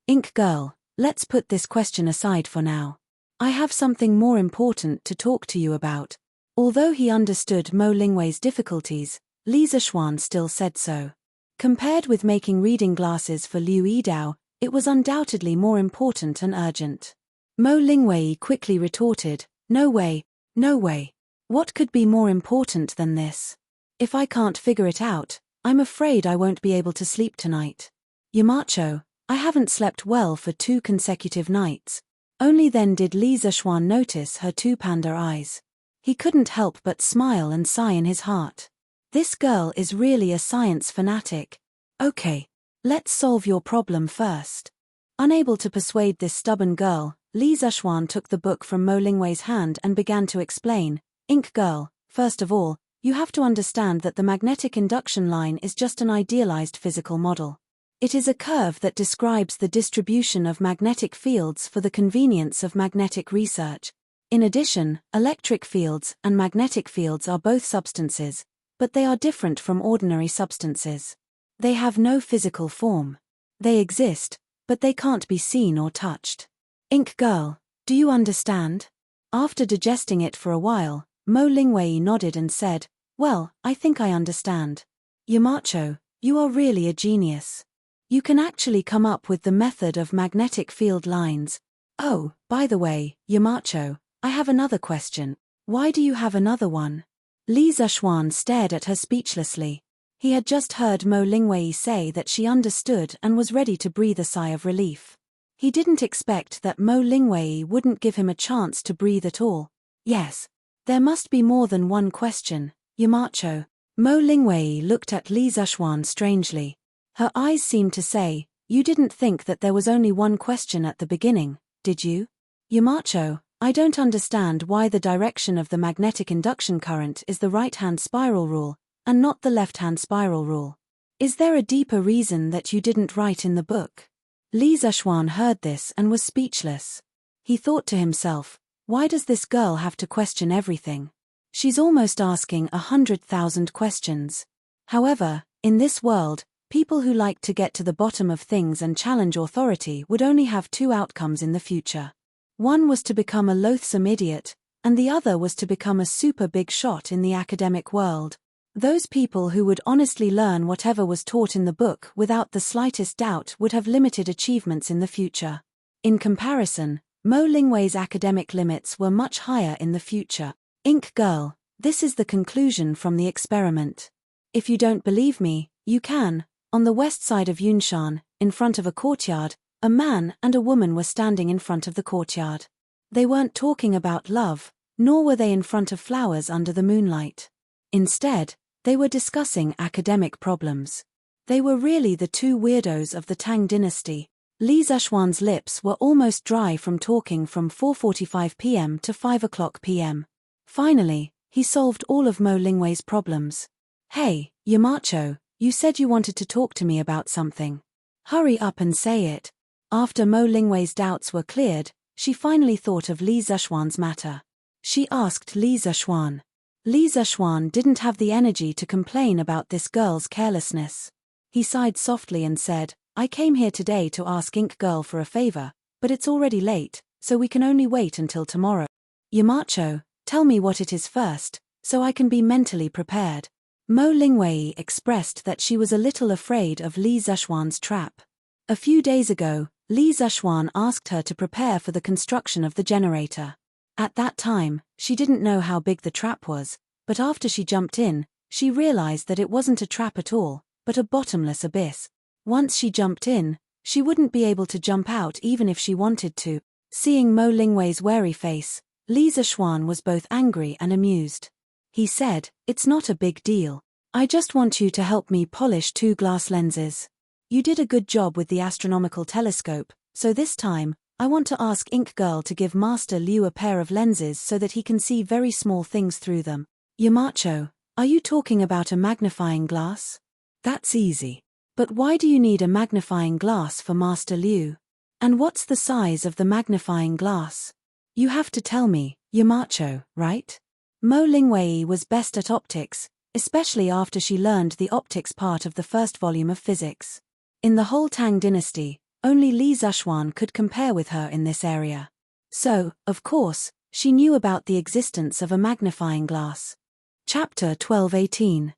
Ink Girl, let's put this question aside for now. I have something more important to talk to you about." Although he understood Mo Lingwei's difficulties, Li Zexuan still said so. Compared with making reading glasses for Liu Yidao, it was undoubtedly more important and urgent. Mo Lingwei quickly retorted, "No way, no way. What could be more important than this? If I can't figure it out, I'm afraid I won't be able to sleep tonight. Yamacho, I haven't slept well for 2 consecutive nights." Only then did Li Zexuan notice her 2 panda eyes. He couldn't help but smile and sigh in his heart. This girl is really a science fanatic. Okay, let's solve your problem first. Unable to persuade this stubborn girl, Li Zexuan took the book from Mo Lingwei's hand and began to explain, "Ink Girl, first of all, you have to understand that the magnetic induction line is just an idealized physical model. It is a curve that describes the distribution of magnetic fields for the convenience of magnetic research. In addition, electric fields and magnetic fields are both substances, but they are different from ordinary substances. They have no physical form. They exist, but they can't be seen or touched. Ink Girl, do you understand?" After digesting it for a while, Mo Lingwei nodded and said, "Well, I think I understand. Yamacho, you are really a genius. You can actually come up with the method of magnetic field lines. Oh, by the way, Yamacho, I have another question. Why do you have another one?" Li Zexuan stared at her speechlessly. He had just heard Mo Lingwei say that she understood and was ready to breathe a sigh of relief. He didn't expect that Mo Lingwei wouldn't give him a chance to breathe at all. "Yes. There must be more than one question, Yamacho. Mo Lingwei looked at Li Zhuan strangely. Her eyes seemed to say, "You didn't think that there was only one question at the beginning, did you? Yamacho, I don't understand why the direction of the magnetic induction current is the right-hand spiral rule, and not the left-hand spiral rule. Is there a deeper reason that you didn't write in the book?" Li Zhuan heard this and was speechless. He thought to himself, why does this girl have to question everything? She's almost asking 100,000 questions. However, in this world, people who like to get to the bottom of things and challenge authority would only have two outcomes in the future. One was to become a loathsome idiot, and the other was to become a super big shot in the academic world. Those people who would honestly learn whatever was taught in the book without the slightest doubt would have limited achievements in the future. In comparison, Mo Lingwei's academic limits were much higher in the future. Ink Girl, this is the conclusion from the experiment. If you don't believe me, you can. On the west side of Yunshan, in front of a courtyard, a man and a woman were standing in front of the courtyard. They weren't talking about love, nor were they in front of flowers under the moonlight. Instead, they were discussing academic problems. They were really the two weirdos of the Tang dynasty. Li Zhuan's lips were almost dry from talking from 4:45 p.m. to 5 o'clock p.m. Finally, he solved all of Mo Lingwei's problems. "Hey, Yamacho, you said you wanted to talk to me about something. Hurry up and say it." After Mo Lingwei's doubts were cleared, she finally thought of Li Zhuan's matter. She asked Li Zhuan. Li Zhuan didn't have the energy to complain about this girl's carelessness. He sighed softly and said, "I came here today to ask Ink Girl for a favor, but it's already late, so we can only wait until tomorrow. Yamacho, tell me what it is first, so I can be mentally prepared." Mo Lingwei expressed that she was a little afraid of Li Zhuan's trap. A few days ago, Li Zhuan asked her to prepare for the construction of the generator. At that time, she didn't know how big the trap was, but after she jumped in, she realized that it wasn't a trap at all, but a bottomless abyss. Once she jumped in, she wouldn't be able to jump out even if she wanted to. Seeing Mo Lingwei's wary face, Li Zhuan was both angry and amused. He said, "It's not a big deal. I just want you to help me polish 2 glass lenses. You did a good job with the astronomical telescope, so this time, I want to ask Ink Girl to give Master Liu a pair of lenses so that he can see very small things through them." "Yamacho, are you talking about a magnifying glass? That's easy. But why do you need a magnifying glass for Master Liu? And what's the size of the magnifying glass? You have to tell me, Yamacho, right?" Mo Lingwei was best at optics, especially after she learned the optics part of the first volume of physics. In the whole Tang dynasty, only Li Zhuan could compare with her in this area. So, of course, she knew about the existence of a magnifying glass. Chapter 12:18.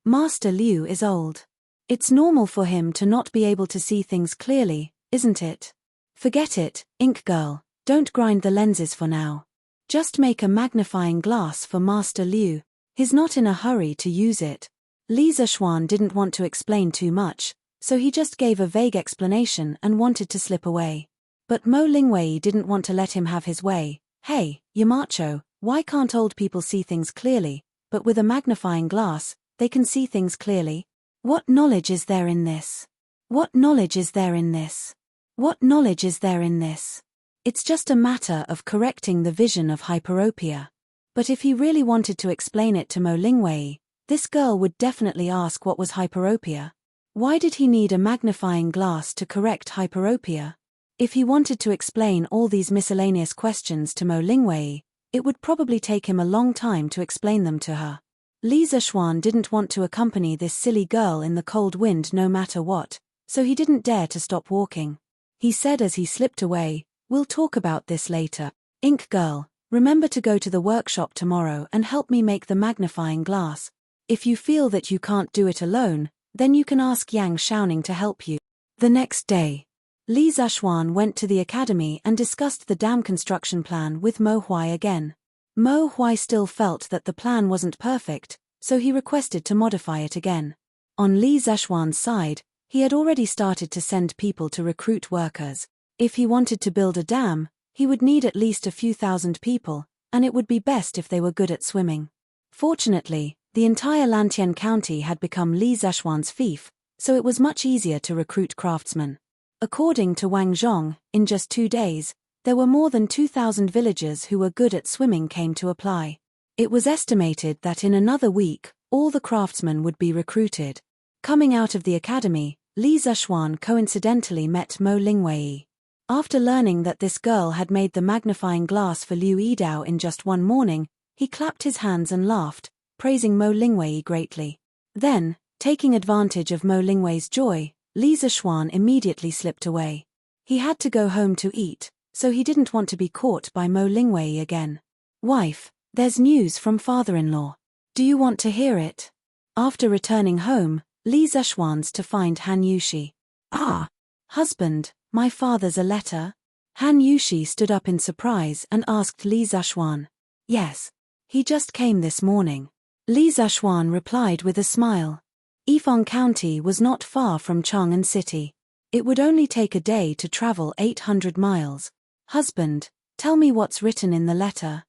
Master Liu is old. It's normal for him to not be able to see things clearly, isn't it? Forget it, Ink Girl, don't grind the lenses for now. Just make a magnifying glass for Master Liu. He's not in a hurry to use it. Li Zhuan didn't want to explain too much, so he just gave a vague explanation and wanted to slip away. But Mo Lingwei didn't want to let him have his way. "Hey, Yamacho, why can't old people see things clearly, but with a magnifying glass, they can see things clearly? What knowledge is there in this? What knowledge is there in this? What knowledge is there in this? It's just a matter of correcting the vision of hyperopia." But if he really wanted to explain it to Mo Lingwei, this girl would definitely ask what was hyperopia. Why did he need a magnifying glass to correct hyperopia? If he wanted to explain all these miscellaneous questions to Mo Lingwei, it would probably take him a long time to explain them to her. Li Zhuan didn't want to accompany this silly girl in the cold wind no matter what, so he didn't dare to stop walking. He said as he slipped away, "We'll talk about this later. Ink Girl, remember to go to the workshop tomorrow and help me make the magnifying glass. If you feel that you can't do it alone, then you can ask Yang Shaoning to help you." The next day, Li Zhuan went to the academy and discussed the dam construction plan with Mo Huai again. Mo Huai still felt that the plan wasn't perfect, so he requested to modify it again. On Li Zhuan's side, he had already started to send people to recruit workers. If he wanted to build a dam, he would need at least a few thousand people, and it would be best if they were good at swimming. Fortunately, The entire Lantian county had become Li Zishuan's fief, so it was much easier to recruit craftsmen. According to Wang Zhong, in just 2 days, there were more than 2,000 villagers who were good at swimming came to apply. It was estimated that in another week, all the craftsmen would be recruited. Coming out of the academy, Li Zishuan coincidentally met Mo Lingwei. After learning that this girl had made the magnifying glass for Liu Yidao in just one morning, he clapped his hands and laughed, praising Mo Lingwei greatly. Then, taking advantage of Mo Lingwei's joy, Li Zishuan immediately slipped away. He had to go home to eat, so he didn't want to be caught by Mo Lingwei again. "Wife, there's news from father-in-law. Do you want to hear it?" After returning home, Li Zishuan's to find Han Yushi. "Ah, husband, my father's a letter?" Han Yushi stood up in surprise and asked Li Zishuan. "Yes. He just came this morning." Li Zishuan replied with a smile. Yifeng County was not far from Chang'an City. It would only take a day to travel 800 miles. "Husband, tell me what's written in the letter."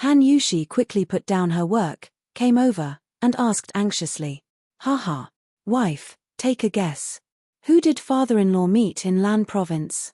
Han Yushi quickly put down her work, came over, and asked anxiously. "Haha. Wife, take a guess. Who did father-in-law meet in Lan province?"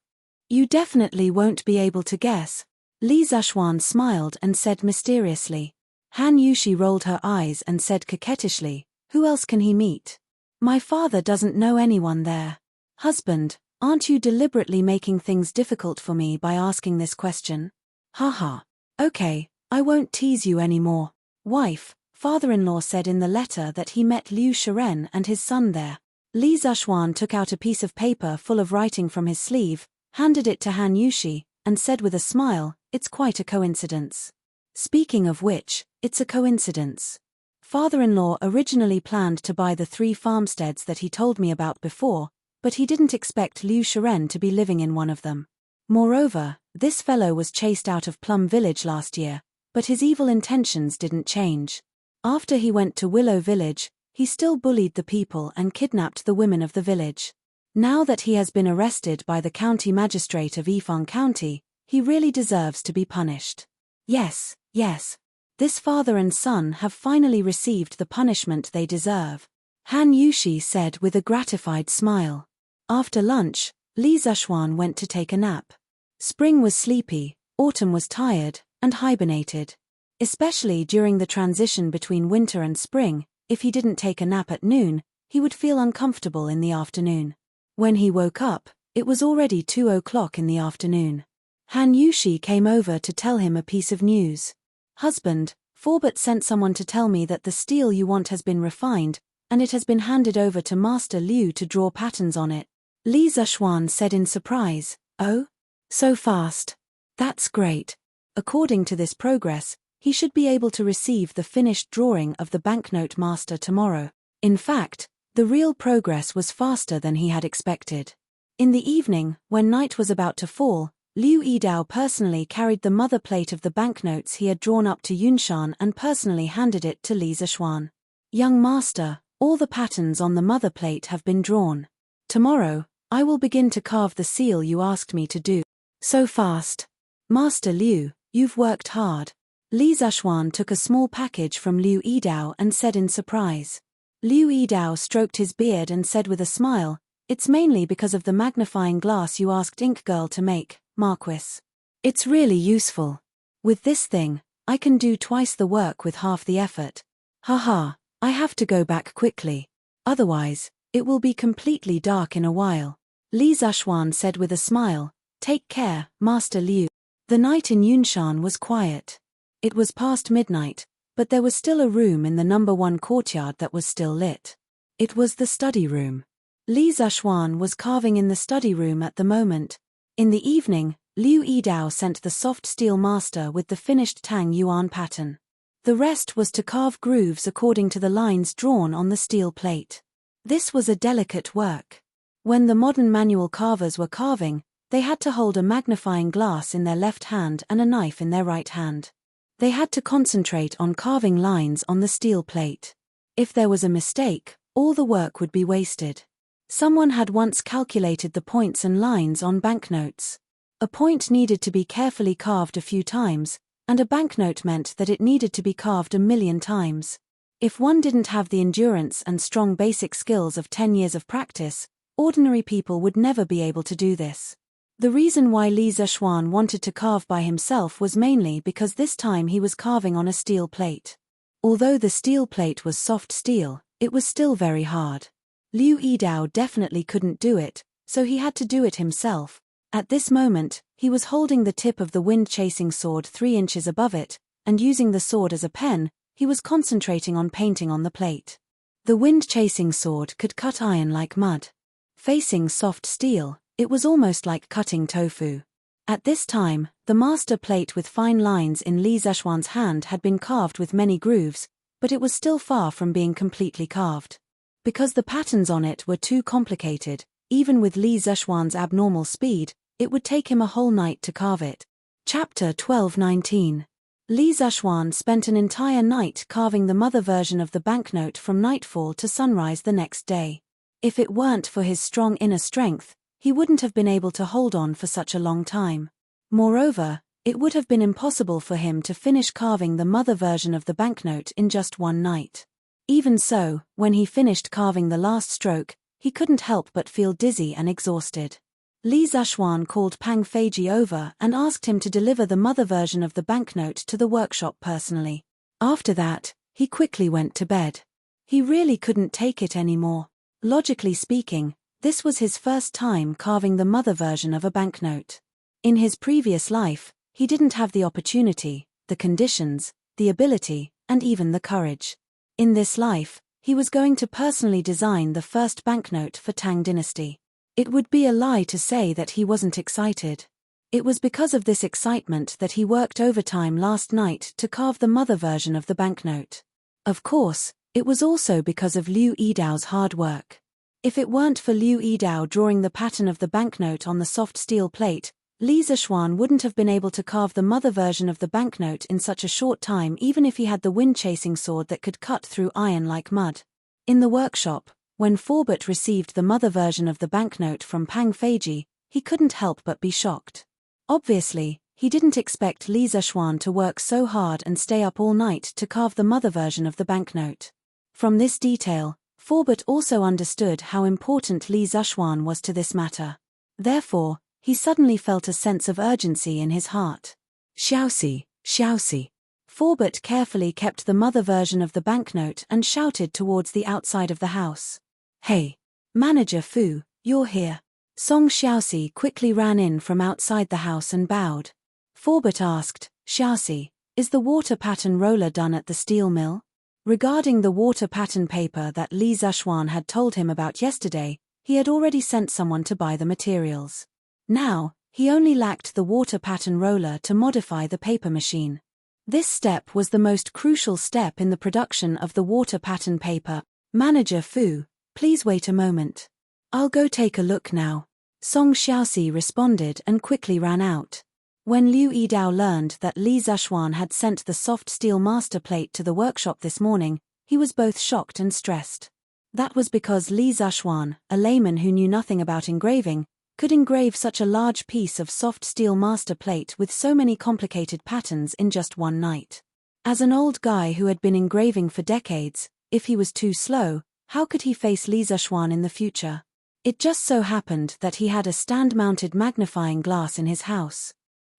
"You definitely won't be able to guess." Li Zishuan smiled and said mysteriously. Han Yushi rolled her eyes and said coquettishly, "Who else can he meet? My father doesn't know anyone there." "Husband, aren't you deliberately making things difficult for me by asking this question?" "Haha. Okay, I won't tease you anymore. Wife, father-in-law said in the letter that he met Liu Shiren and his son there." Li Zishuan took out a piece of paper full of writing from his sleeve, handed it to Han Yushi, and said with a smile, "It's quite a coincidence. Speaking of which, it's a coincidence. Father-in-law originally planned to buy the 3 farmsteads that he told me about before, but he didn't expect Liu Shiren to be living in one of them. Moreover, this fellow was chased out of Plum Village last year, but his evil intentions didn't change. After he went to Willow Village, he still bullied the people and kidnapped the women of the village. Now that he has been arrested by the county magistrate of Yifeng County, he really deserves to be punished. Yes, yes. This father and son have finally received the punishment they deserve." Han Yushi said with a gratified smile. After lunch, Li Zishuan went to take a nap. Spring was sleepy, autumn was tired, and hibernated. Especially during the transition between winter and spring, if he didn't take a nap at noon, he would feel uncomfortable in the afternoon. When he woke up, it was already 2 o'clock in the afternoon. Han Yushi came over to tell him a piece of news. "Husband, Forbert sent someone to tell me that the steel you want has been refined, and it has been handed over to Master Liu to draw patterns on it." Li Zishuan said in surprise, "Oh? So fast. That's great. According to this progress, he should be able to receive the finished drawing of the banknote master tomorrow." In fact, the real progress was faster than he had expected. In the evening, when night was about to fall, Liu Yidao personally carried the mother plate of the banknotes he had drawn up to Yunshan and personally handed it to Li Zishuan. "Young master, all the patterns on the mother plate have been drawn. Tomorrow, I will begin to carve the seal you asked me to do." "So fast. Master Liu, you've worked hard." Li Zishuan took a small package from Liu Yidao and said in surprise. Liu Yidao stroked his beard and said with a smile, "It's mainly because of the magnifying glass you asked Ink Girl to make, Marquis. It's really useful. With this thing, I can do twice the work with half the effort. Haha, I have to go back quickly. Otherwise, it will be completely dark in a while." Li Zishuan said with a smile, "Take care, Master Liu." The night in Yunshan was quiet. It was past midnight, but there was still a room in the number 1 courtyard that was still lit. It was the study room. Li Zishuan was carving in the study room at the moment. In the evening, Liu Yidao sent the soft steel master with the finished Tang Yuan pattern. The rest was to carve grooves according to the lines drawn on the steel plate. This was a delicate work. When the modern manual carvers were carving, they had to hold a magnifying glass in their left hand and a knife in their right hand. They had to concentrate on carving lines on the steel plate. If there was a mistake, all the work would be wasted. Someone had once calculated the points and lines on banknotes. A point needed to be carefully carved a few times, and a banknote meant that it needed to be carved 1,000,000 times. If one didn't have the endurance and strong basic skills of 10 years of practice, ordinary people would never be able to do this. The reason why Li Zexuan wanted to carve by himself was mainly because this time he was carving on a steel plate. Although the steel plate was soft steel, it was still very hard. Liu Yidao definitely couldn't do it, so he had to do it himself. At this moment, he was holding the tip of the wind-chasing sword 3 inches above it, and using the sword as a pen, he was concentrating on painting on the plate. The wind-chasing sword could cut iron like mud. Facing soft steel, it was almost like cutting tofu. At this time, the master plate with fine lines in Li Zexuan's hand had been carved with many grooves, but it was still far from being completely carved. Because the patterns on it were too complicated, even with Li Zexuan's abnormal speed, it would take him a whole night to carve it. Chapter 12:19. Li Zexuan spent an entire night carving the mother version of the banknote from nightfall to sunrise the next day. If it weren't for his strong inner strength, he wouldn't have been able to hold on for such a long time. Moreover, it would have been impossible for him to finish carving the mother version of the banknote in just one night. Even so, when he finished carving the last stroke, he couldn't help but feel dizzy and exhausted. Li Zexuan called Pang Feiji over and asked him to deliver the mother version of the banknote to the workshop personally. After that, he quickly went to bed. He really couldn't take it anymore. Logically speaking, this was his first time carving the mother version of a banknote. In his previous life, he didn't have the opportunity, the conditions, the ability, and even the courage. In this life, he was going to personally design the first banknote for Tang Dynasty. It would be a lie to say that he wasn't excited. It was because of this excitement that he worked overtime last night to carve the mother version of the banknote. Of course, it was also because of Liu Yidao's hard work. If it weren't for Liu Yidao drawing the pattern of the banknote on the soft steel plate, Li Zexuan wouldn't have been able to carve the mother version of the banknote in such a short time even if he had the wind-chasing sword that could cut through iron like mud. In the workshop, when Forbert received the mother version of the banknote from Pang Feiji, he couldn't help but be shocked. Obviously, he didn't expect Li Zexuan to work so hard and stay up all night to carve the mother version of the banknote. From this detail, Forbert also understood how important Li Zexuan was to this matter. Therefore, he suddenly felt a sense of urgency in his heart. Xiaoxi, Xiaoxi. Forbert carefully kept the mother version of the banknote and shouted towards the outside of the house. Hey! Manager Fu, you're here. Song Xiaoxi quickly ran in from outside the house and bowed. Forbert asked, Xiaoxi, is the water pattern roller done at the steel mill? Regarding the water pattern paper that Li Zexuan had told him about yesterday, he had already sent someone to buy the materials. Now, he only lacked the water pattern roller to modify the paper machine. This step was the most crucial step in the production of the water pattern paper. Manager Fu, please wait a moment. I'll go take a look now. Song Xiaoxi responded and quickly ran out. When Liu Yidao learned that Li Zexuan had sent the soft steel master plate to the workshop this morning, he was both shocked and stressed. That was because Li Zexuan, a layman who knew nothing about engraving, could engrave such a large piece of soft steel master plate with so many complicated patterns in just one night. As an old guy who had been engraving for decades, if he was too slow, how could he face Li Zexuan in the future? It just so happened that he had a stand-mounted magnifying glass in his house.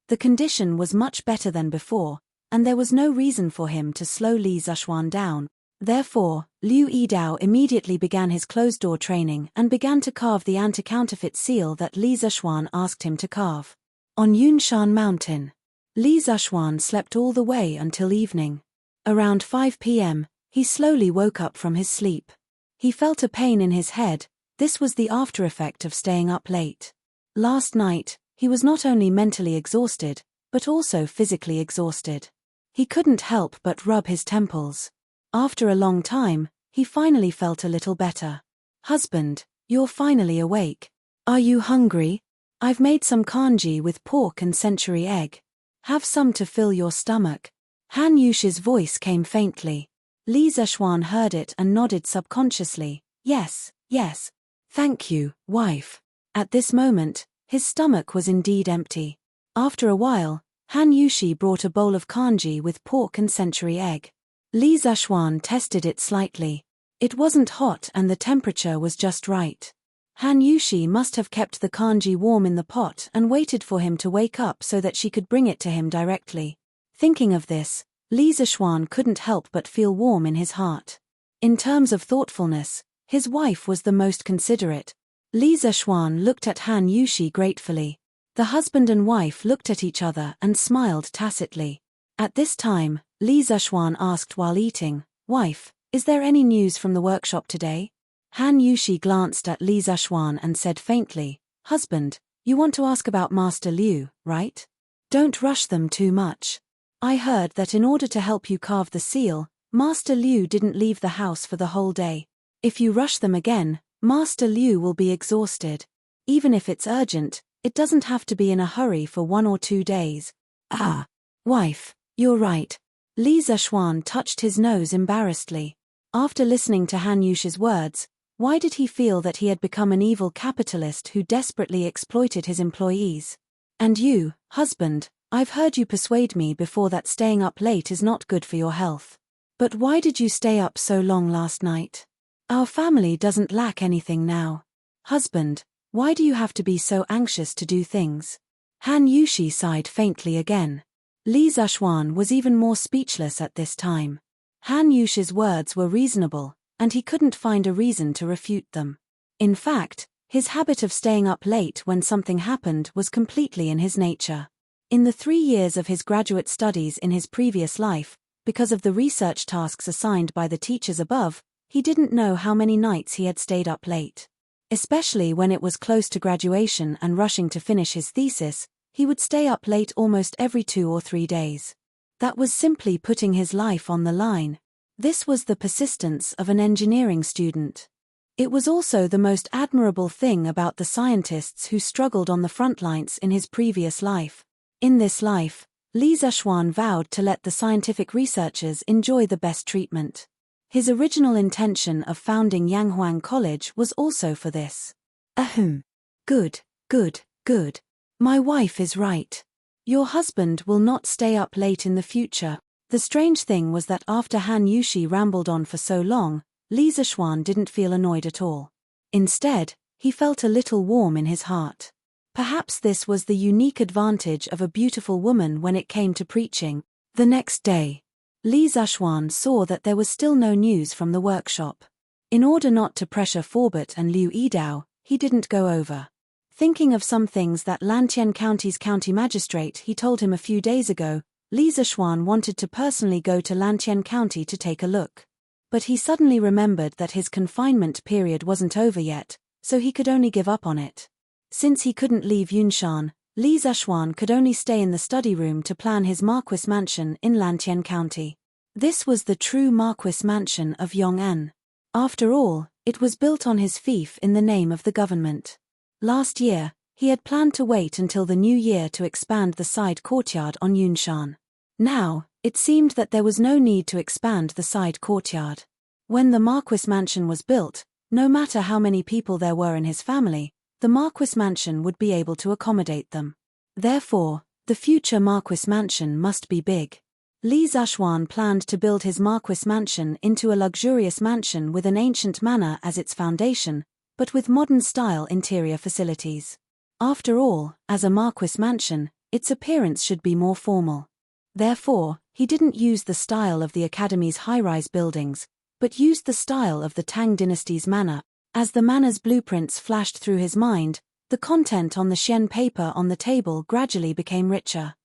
The condition was much better than before, and there was no reason for him to slow Li Zexuan down. Therefore, Liu Yidao immediately began his closed-door training and began to carve the anti-counterfeit seal that Li Zexuan asked him to carve. On Yunshan Mountain, Li Zexuan slept all the way until evening. Around 5 p.m., he slowly woke up from his sleep. He felt a pain in his head. This was the after-effect of staying up late. Last night, he was not only mentally exhausted, but also physically exhausted. He couldn't help but rub his temples. After a long time, he finally felt a little better. Husband, you're finally awake. Are you hungry? I've made some congee with pork and century egg. Have some to fill your stomach. Han Yushi's voice came faintly. Li Zexuan heard it and nodded subconsciously. Yes, yes. Thank you, wife. At this moment, his stomach was indeed empty. After a while, Han Yushi brought a bowl of congee with pork and century egg. Li Zishuan tested it slightly. It wasn't hot and the temperature was just right. Han Yushi must have kept the kanji warm in the pot and waited for him to wake up so that she could bring it to him directly. Thinking of this, Li Zishuan couldn't help but feel warm in his heart. In terms of thoughtfulness, his wife was the most considerate. Li Zishuan looked at Han Yushi gratefully. The husband and wife looked at each other and smiled tacitly. At this time, Li Zishuan asked while eating, "Wife, is there any news from the workshop today?" Han Yushi glanced at Li Zishuan and said faintly, "Husband, you want to ask about Master Liu, right? Don't rush them too much. I heard that in order to help you carve the seal, Master Liu didn't leave the house for the whole day. If you rush them again, Master Liu will be exhausted. Even if it's urgent, it doesn't have to be in a hurry for 1 or 2 days." "Ah, wife, you're right." Li Zishuan touched his nose embarrassedly. After listening to Han Yushi's words, why did he feel that he had become an evil capitalist who desperately exploited his employees? "And you, husband, I've heard you persuade me before that staying up late is not good for your health. But why did you stay up so long last night? Our family doesn't lack anything now. Husband, why do you have to be so anxious to do things?" Han Yushi sighed faintly again. Li Zishuan was even more speechless at this time. Han Yushi's words were reasonable, and he couldn't find a reason to refute them. In fact, his habit of staying up late when something happened was completely in his nature. In the 3 years of his graduate studies in his previous life, because of the research tasks assigned by the teachers above, he didn't know how many nights he had stayed up late. Especially when it was close to graduation and rushing to finish his thesis, he would stay up late almost every 2 or 3 days. That was simply putting his life on the line. This was the persistence of an engineering student. It was also the most admirable thing about the scientists who struggled on the front lines in his previous life. In this life, Li Zishuan vowed to let the scientific researchers enjoy the best treatment. His original intention of founding Yanghuang College was also for this. Ahem. Good, good, good. My wife is right. Your husband will not stay up late in the future. The strange thing was that after Han Yushi rambled on for so long, Li Zishuan didn't feel annoyed at all. Instead, he felt a little warm in his heart. Perhaps this was the unique advantage of a beautiful woman when it came to preaching. The next day, Li Zishuan saw that there was still no news from the workshop. In order not to pressure Forbert and Liu Yidao, he didn't go over. Thinking of some things that Lantian County's county magistrate he told him a few days ago, Li Zishuan wanted to personally go to Lantian County to take a look. But he suddenly remembered that his confinement period wasn't over yet, so he could only give up on it. Since he couldn't leave Yunshan, Li Zishuan could only stay in the study room to plan his Marquis mansion in Lantian County. This was the true Marquis mansion of Yong'an. After all, it was built on his fief in the name of the government. Last year, he had planned to wait until the new year to expand the side courtyard on Yunshan. Now, it seemed that there was no need to expand the side courtyard. When the Marquis mansion was built, no matter how many people there were in his family, the Marquis mansion would be able to accommodate them. Therefore, the future Marquis mansion must be big. Li Zishuan planned to build his Marquis mansion into a luxurious mansion with an ancient manor as its foundation, but with modern-style interior facilities. After all, as a Marquis mansion, its appearance should be more formal. Therefore, he didn't use the style of the Academy's high-rise buildings, but used the style of the Tang dynasty's manor. As the manor's blueprints flashed through his mind, the content on the Xian paper on the table gradually became richer.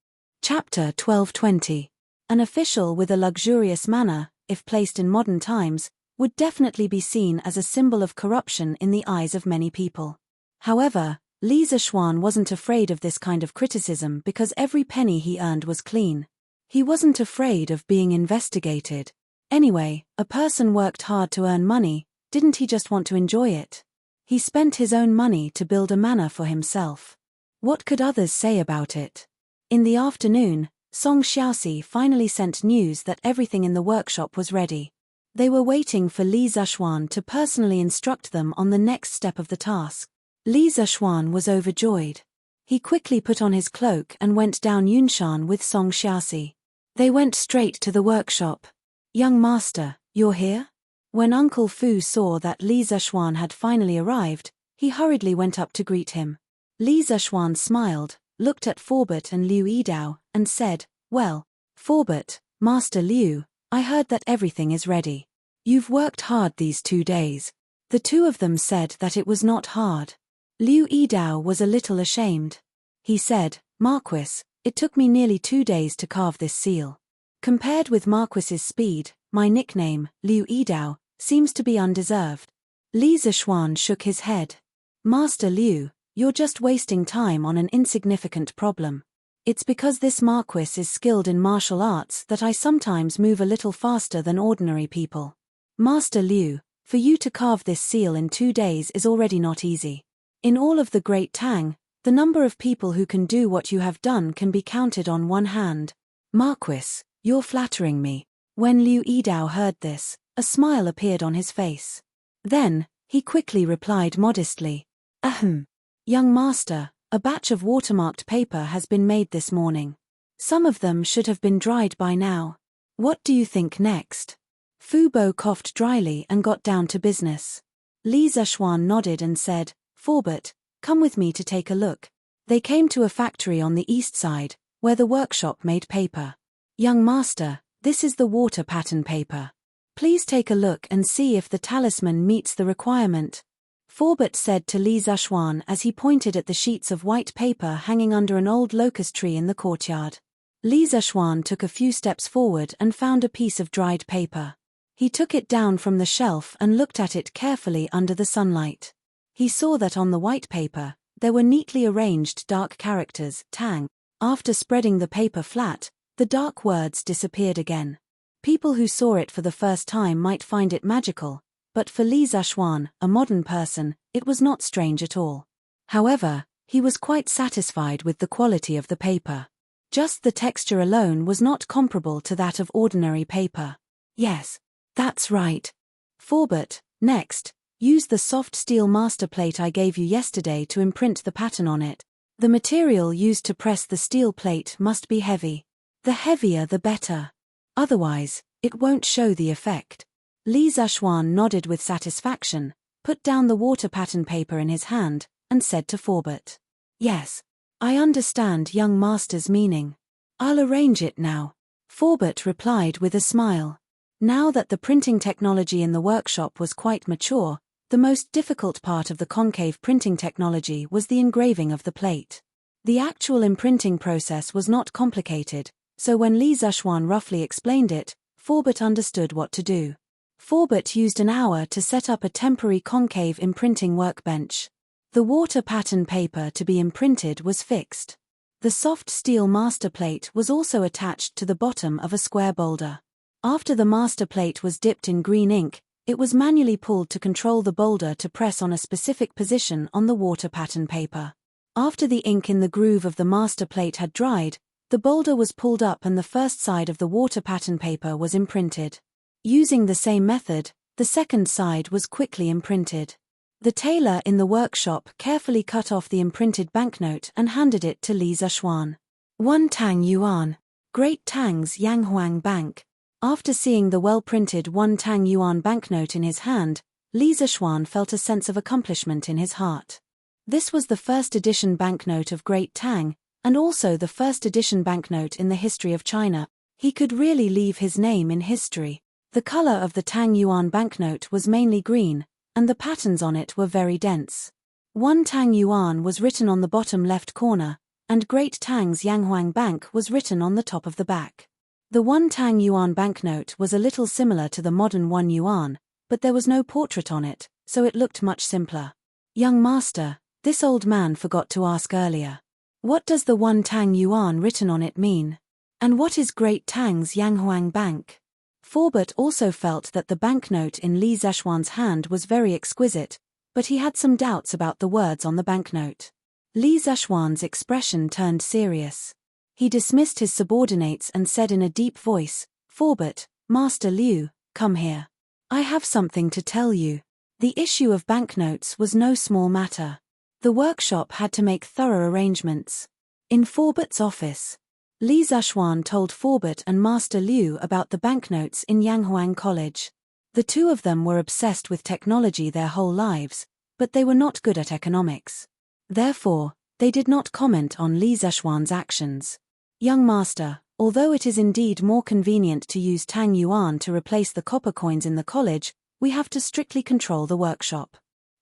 Chapter 1220. An official with a luxurious manor, if placed in modern times, would definitely be seen as a symbol of corruption in the eyes of many people. However, Li Zishuan wasn't afraid of this kind of criticism because every penny he earned was clean. He wasn't afraid of being investigated. Anyway, a person worked hard to earn money, didn't he just want to enjoy it? He spent his own money to build a manor for himself. What could others say about it? In the afternoon, Song Xiaoxi finally sent news that everything in the workshop was ready. They were waiting for Li Zishuan to personally instruct them on the next step of the task. Li Zishuan was overjoyed. He quickly put on his cloak and went down Yunshan with Song Xiaoxi. They went straight to the workshop. Young master, you're here? When Uncle Fu saw that Li Zexuan had finally arrived, he hurriedly went up to greet him. Li Zexuan smiled, looked at Forbert and Liu Yidao, and said, "Well, Forbert, Master Liu, I heard that everything is ready. You've worked hard these 2 days." The two of them said that it was not hard. Liu Yidao was a little ashamed. He said, "Marquis, it took me nearly 2 days to carve this seal. Compared with Marquis's speed, my nickname, Liu Yidao, seems to be undeserved." Li Zexuan shook his head. "Master Liu, you're just wasting time on an insignificant problem. It's because this Marquis is skilled in martial arts that I sometimes move a little faster than ordinary people. Master Liu, for you to carve this seal in 2 days is already not easy. In all of the Great Tang, the number of people who can do what you have done can be counted on one hand. Marquis, you're flattering me." When Liu Yidao heard this, a smile appeared on his face. Then, he quickly replied modestly, "Ahem. Young master, a batch of watermarked paper has been made this morning. Some of them should have been dried by now. What do you think next?" Fu Bo coughed dryly and got down to business. Li Zexuan nodded and said, "Forbert, come with me to take a look." They came to a factory on the east side, where the workshop made paper. "Young master, this is the water pattern paper. Please take a look and see if the talisman meets the requirement," Forbert said to Li Zexuan as he pointed at the sheets of white paper hanging under an old locust tree in the courtyard. Li Zexuan took a few steps forward and found a piece of dried paper. He took it down from the shelf and looked at it carefully under the sunlight. He saw that on the white paper, there were neatly arranged dark characters, Tang. After spreading the paper flat, the dark words disappeared again. People who saw it for the first time might find it magical, but for Li Zexuan, a modern person, it was not strange at all. However, he was quite satisfied with the quality of the paper. Just the texture alone was not comparable to that of ordinary paper. "Yes, that's right. Forbert, next, use the soft steel master plate I gave you yesterday to imprint the pattern on it. The material used to press the steel plate must be heavy. The heavier the better. Otherwise, it won't show the effect." Li Zexuan nodded with satisfaction, put down the water pattern paper in his hand, and said to Forbert, "Yes, I understand young master's meaning. I'll arrange it now." Forbert replied with a smile. Now that the printing technology in the workshop was quite mature, the most difficult part of the concave printing technology was the engraving of the plate. The actual imprinting process was not complicated, so when Li Zexuan roughly explained it, Forbert understood what to do. Forbert used an hour to set up a temporary concave imprinting workbench. The water pattern paper to be imprinted was fixed. The soft steel master plate was also attached to the bottom of a square boulder. After the master plate was dipped in green ink, it was manually pulled to control the boulder to press on a specific position on the water pattern paper. After the ink in the groove of the master plate had dried, the boulder was pulled up and the first side of the water pattern paper was imprinted. Using the same method, the second side was quickly imprinted. The tailor in the workshop carefully cut off the imprinted banknote and handed it to Li Zexuan. 1 Tang Yuan, Great Tang's Yanghuang Bank. After seeing the well-printed 1 Tang Yuan banknote in his hand, Li Zexuan felt a sense of accomplishment in his heart. This was the first edition banknote of Great Tang, and also the first edition banknote in the history of China. He could really leave his name in history. The color of the Tang Yuan banknote was mainly green, and the patterns on it were very dense. 1 Tang Yuan was written on the bottom left corner, and Great Tang's Yanghuang Bank was written on the top of the back. The 1 Tang Yuan banknote was a little similar to the modern 1 Yuan, but there was no portrait on it, so it looked much simpler. "Young master, this old man forgot to ask earlier. What does the 1 Tang Yuan written on it mean? And what is Great Tang's Yanghuang Bank?" Forbert also felt that the banknote in Li Zexuan's hand was very exquisite, but he had some doubts about the words on the banknote. Li Zexuan's expression turned serious. He dismissed his subordinates and said in a deep voice, "Forbert, Master Liu, come here. I have something to tell you." The issue of banknotes was no small matter. The workshop had to make thorough arrangements. In Forbert's office, Li Zhuan told Forbert and Master Liu about the banknotes in Yanghuang College. The two of them were obsessed with technology their whole lives, but they were not good at economics. Therefore, they did not comment on Li Zhuan's actions. Young master, although it is indeed more convenient to use Tang Yuan to replace the copper coins in the college, we have to strictly control the workshop.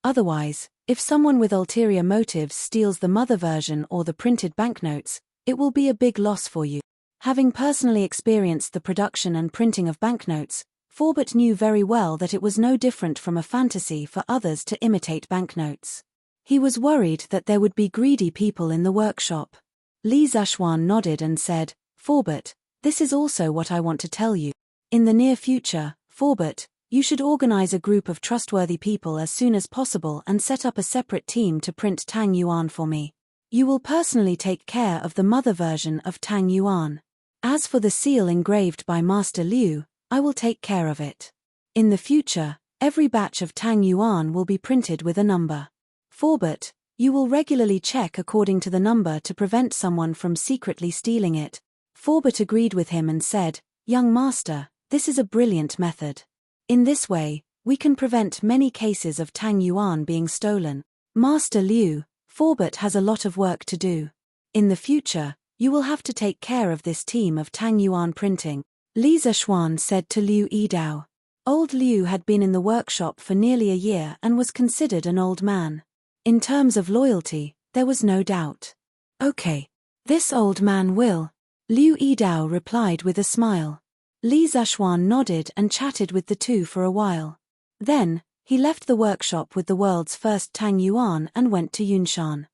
Otherwise, if someone with ulterior motives steals the mother version or the printed banknotes, it will be a big loss for you. Having personally experienced the production and printing of banknotes, Forbert knew very well that it was no different from a fantasy for others to imitate banknotes. He was worried that there would be greedy people in the workshop. Li Zhuan nodded and said, "Forbert, this is also what I want to tell you. In the near future, Forbert, you should organize a group of trustworthy people as soon as possible and set up a separate team to print Tang Yuan for me. You will personally take care of the mother version of Tang Yuan. As for the seal engraved by Master Liu, I will take care of it. In the future, every batch of Tang Yuan will be printed with a number. Forbert, you will regularly check according to the number to prevent someone from secretly stealing it." Forbert agreed with him and said, "Young master, this is a brilliant method. In this way, we can prevent many cases of Tang Yuan being stolen." "Master Liu, Forbert has a lot of work to do. In the future, you will have to take care of this team of Tang Yuan printing," Li Zhuan said to Liu Yidao. Old Liu had been in the workshop for nearly a year and was considered an old man. In terms of loyalty, there was no doubt. "Okay. This old man will," Liu Yidao replied with a smile. Li Zhuan nodded and chatted with the two for a while. Then, he left the workshop with the world's first Tang Yuan and went to Yunshan.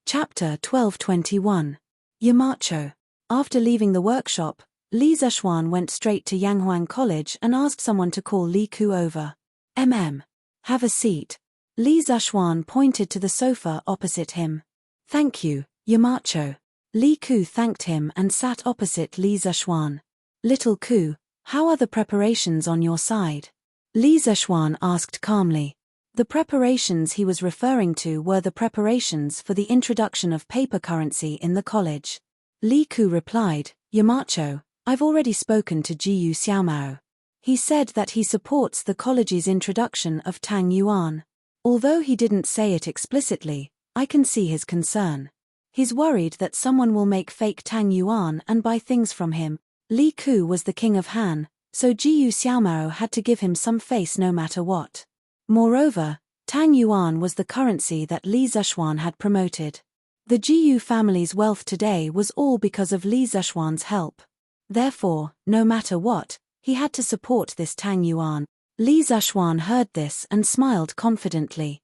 Chapter 1221. Yamacho. After leaving the workshop, Li Zhuan went straight to Yanghuang College and asked someone to call Li Ku over. Have a seat." Li Zhuan pointed to the sofa opposite him. "Thank you, Yamacho." Li Ku thanked him and sat opposite Li Zhuan. "Little Ku, how are the preparations on your side?" Li Zhuan asked calmly. The preparations he was referring to were the preparations for the introduction of paper currency in the college. Li Ku replied, "Yamacho, I've already spoken to Jiyu Xiaomao. He said that he supports the college's introduction of Tang Yuan. Although he didn't say it explicitly, I can see his concern. He's worried that someone will make fake Tang Yuan and buy things from him." Li Ku was the king of Han, so Jiyu Xiaomao had to give him some face no matter what. Moreover, Tang Yuan was the currency that Li Zhuan had promoted. The Jiyu family's wealth today was all because of Li Zhuan's help. Therefore, no matter what, he had to support this Tang Yuan. Li Zhuan heard this and smiled confidently.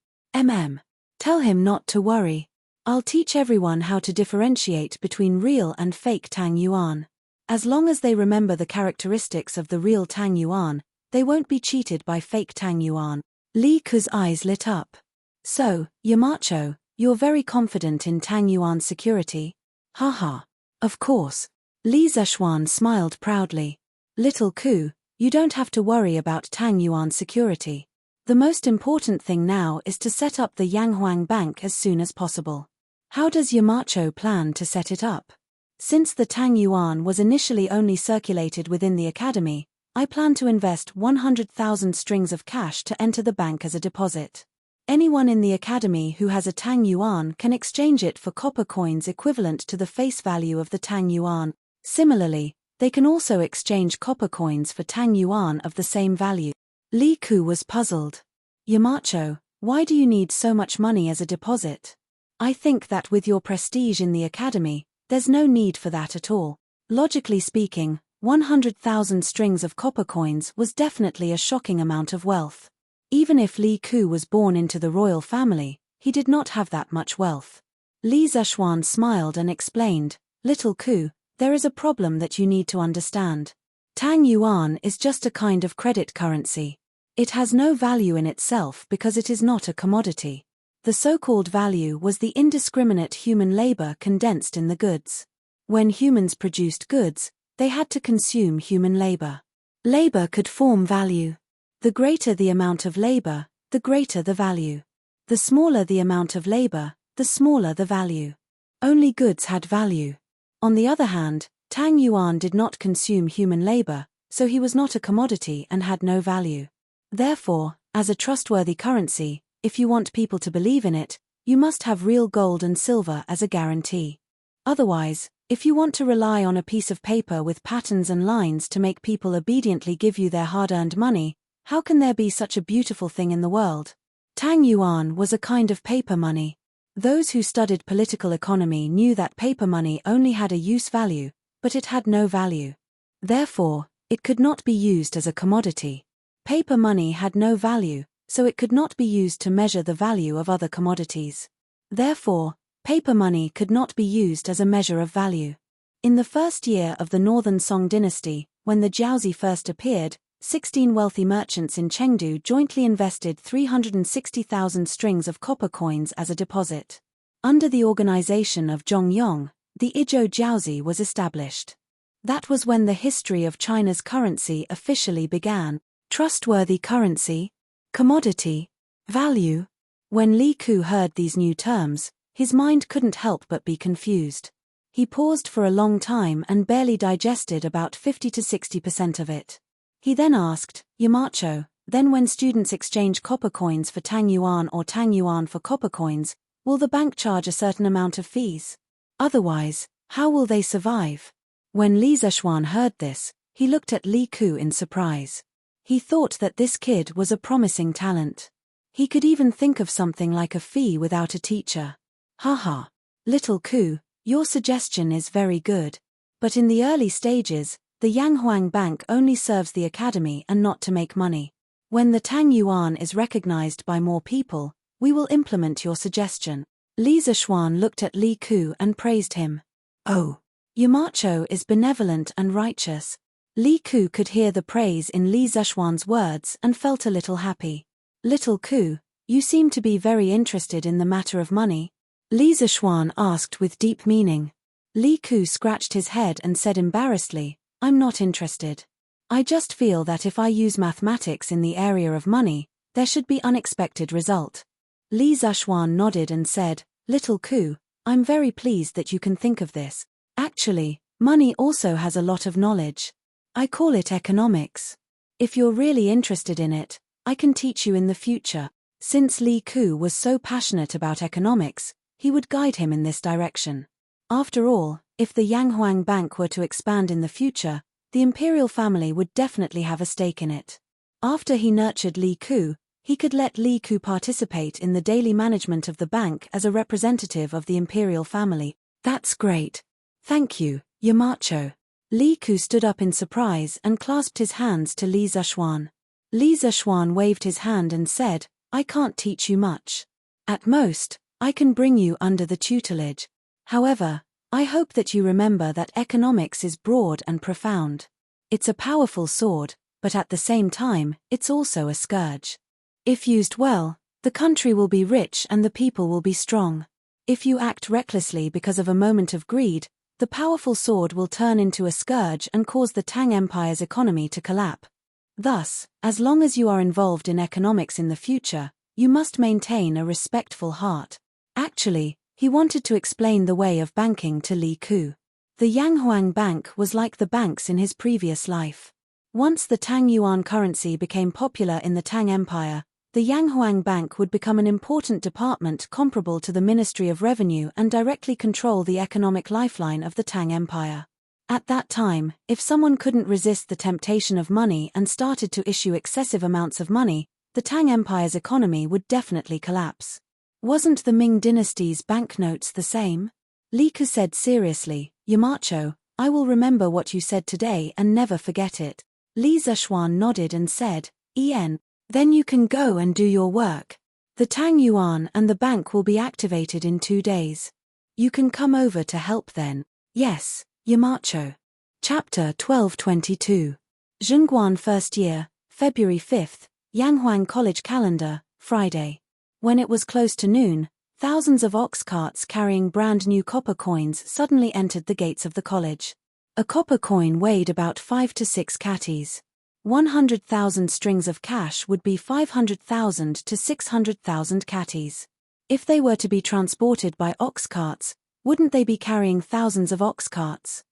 Tell him not to worry. I'll teach everyone how to differentiate between real and fake Tang Yuan. As long as they remember the characteristics of the real Tang Yuan, they won't be cheated by fake Tang Yuan." Li Ku's eyes lit up. "So, Yamacho, you're very confident in Tang Yuan's security?" "Haha. Of course." Li Zhuan smiled proudly. "Little Ku, you don't have to worry about Tang Yuan's security. The most important thing now is to set up the Yanghuang Bank as soon as possible. How does Yamacho plan to set it up? Since the Tang Yuan was initially only circulated within the academy, I plan to invest 100,000 strings of cash to enter the bank as a deposit. Anyone in the academy who has a Tang Yuan can exchange it for copper coins equivalent to the face value of the Tang Yuan. Similarly, they can also exchange copper coins for Tang Yuan of the same value." Li Ku was puzzled. "Yamacho, why do you need so much money as a deposit? I think that with your prestige in the academy, there's no need for that at all." Logically speaking, 100,000 strings of copper coins was definitely a shocking amount of wealth. Even if Li Ku was born into the royal family, he did not have that much wealth. Li Zhuan smiled and explained, "Little Ku, there is a problem that you need to understand. Tang Yuan is just a kind of credit currency. It has no value in itself because it is not a commodity. The so-called value was the indiscriminate human labor condensed in the goods. When humans produced goods, they had to consume human labor. Labor could form value. The greater the amount of labor, the greater the value. The smaller the amount of labor, the smaller the value. Only goods had value. On the other hand, Tang Yuan did not consume human labor, so he was not a commodity and had no value. Therefore, as a trustworthy currency, if you want people to believe in it, you must have real gold and silver as a guarantee. Otherwise, if you want to rely on a piece of paper with patterns and lines to make people obediently give you their hard-earned money, how can there be such a beautiful thing in the world? Tang Yuan was a kind of paper money. Those who studied political economy knew that paper money only had a use value, but it had no value. Therefore, it could not be used as a commodity. Paper money had no value, so it could not be used to measure the value of other commodities. Therefore, paper money could not be used as a measure of value. In the first year of the Northern Song dynasty, when the Jiaozi first appeared, 16 wealthy merchants in Chengdu jointly invested 360,000 strings of copper coins as a deposit. Under the organization of Zhongyong, the Izhou Jiaozi was established. That was when the history of China's currency officially began. Trustworthy currency, commodity, value. When Li Ku heard these new terms, his mind couldn't help but be confused. He paused for a long time and barely digested about 50 to 60% of it. He then asked, Yamacho, then when students exchange copper coins for Tang Yuan or Tang Yuan for copper coins, will the bank charge a certain amount of fees? Otherwise, how will they survive? When Li Zishuan heard this, he looked at Li Ku in surprise. He thought that this kid was a promising talent. He could even think of something like a fee without a teacher. Haha. Little Ku, your suggestion is very good. But in the early stages, the Yanghuang Bank only serves the academy and not to make money. When the Tang Yuan is recognized by more people, we will implement your suggestion. Li Zishuan looked at Li Ku and praised him. Oh. Yamacho is benevolent and righteous. Li Ku could hear the praise in Li Zishuan's words and felt a little happy. Little Ku, you seem to be very interested in the matter of money. Li Zishuan asked with deep meaning. Li Ku scratched his head and said embarrassedly, I'm not interested. I just feel that if I use mathematics in the area of money, there should be unexpected result. Li Zishuan nodded and said, Little Ku, I'm very pleased that you can think of this. Actually, money also has a lot of knowledge. I call it economics. If you're really interested in it, I can teach you in the future. Since Li Ku was so passionate about economics, he would guide him in this direction. After all, if the Yanghuang Bank were to expand in the future, the imperial family would definitely have a stake in it. After he nurtured Li Ku, he could let Li Ku participate in the daily management of the bank as a representative of the imperial family. That's great. Thank you, Yamacho. Li Ku stood up in surprise and clasped his hands to Li Zishuan. Li Zishuan waved his hand and said, I can't teach you much. At most, I can bring you under the tutelage. However, I hope that you remember that economics is broad and profound. It's a powerful sword, but at the same time, it's also a scourge. If used well, the country will be rich and the people will be strong. If you act recklessly because of a moment of greed, the powerful sword will turn into a scourge and cause the Tang Empire's economy to collapse. Thus, as long as you are involved in economics in the future, you must maintain a respectful heart. Actually, he wanted to explain the way of banking to Li Ku. The Yanghuang Bank was like the banks in his previous life. Once the Tang Yuan currency became popular in the Tang Empire, the Yanghuang Bank would become an important department comparable to the Ministry of Revenue and directly control the economic lifeline of the Tang Empire. At that time, if someone couldn't resist the temptation of money and started to issue excessive amounts of money, the Tang Empire's economy would definitely collapse. Wasn't the Ming dynasty's banknotes the same? Li Ku said seriously, Yamacho, I will remember what you said today and never forget it. Li Zishuan nodded and said, Then you can go and do your work. The Tang Yuan and the bank will be activated in 2 days. You can come over to help then. Yes, Yamacho. Chapter 1222. Zhongguan First Year, February 5th, Yanghuang College Calendar, Friday. When it was close to noon, thousands of ox carts carrying brand new copper coins suddenly entered the gates of the college. A copper coin weighed about 5 to 6 catties. 100,000 strings of cash would be 500,000 to 600,000 catties. If they were to be transported by ox carts, wouldn't they be carrying thousands of ox carts?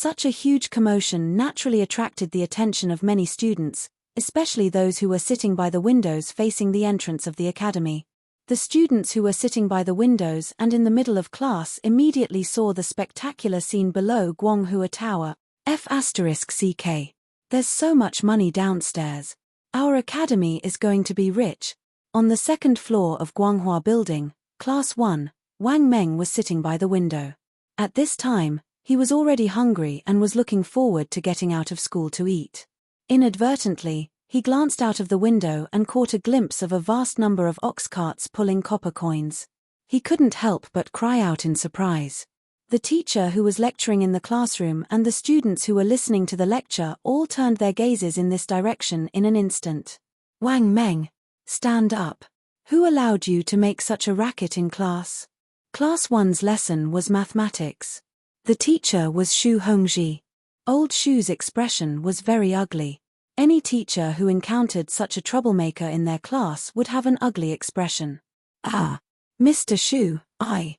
Such a huge commotion naturally attracted the attention of many students, especially those who were sitting by the windows facing the entrance of the academy. The students who were sitting by the windows and in the middle of class immediately saw the spectacular scene below Guanghua Tower. F***CK. There's so much money downstairs. Our academy is going to be rich. On the second floor of Guanghua Building, Class 1, Wang Meng was sitting by the window. At this time, he was already hungry and was looking forward to getting out of school to eat. Inadvertently, he glanced out of the window and caught a glimpse of a vast number of ox carts pulling copper coins. He couldn't help but cry out in surprise. The teacher who was lecturing in the classroom and the students who were listening to the lecture all turned their gazes in this direction in an instant. Wang Meng, stand up. Who allowed you to make such a racket in class? Class 1's lesson was mathematics. The teacher was Xu Hongji. Old Xu's expression was very ugly. Any teacher who encountered such a troublemaker in their class would have an ugly expression. Ah, Mr. Xu, I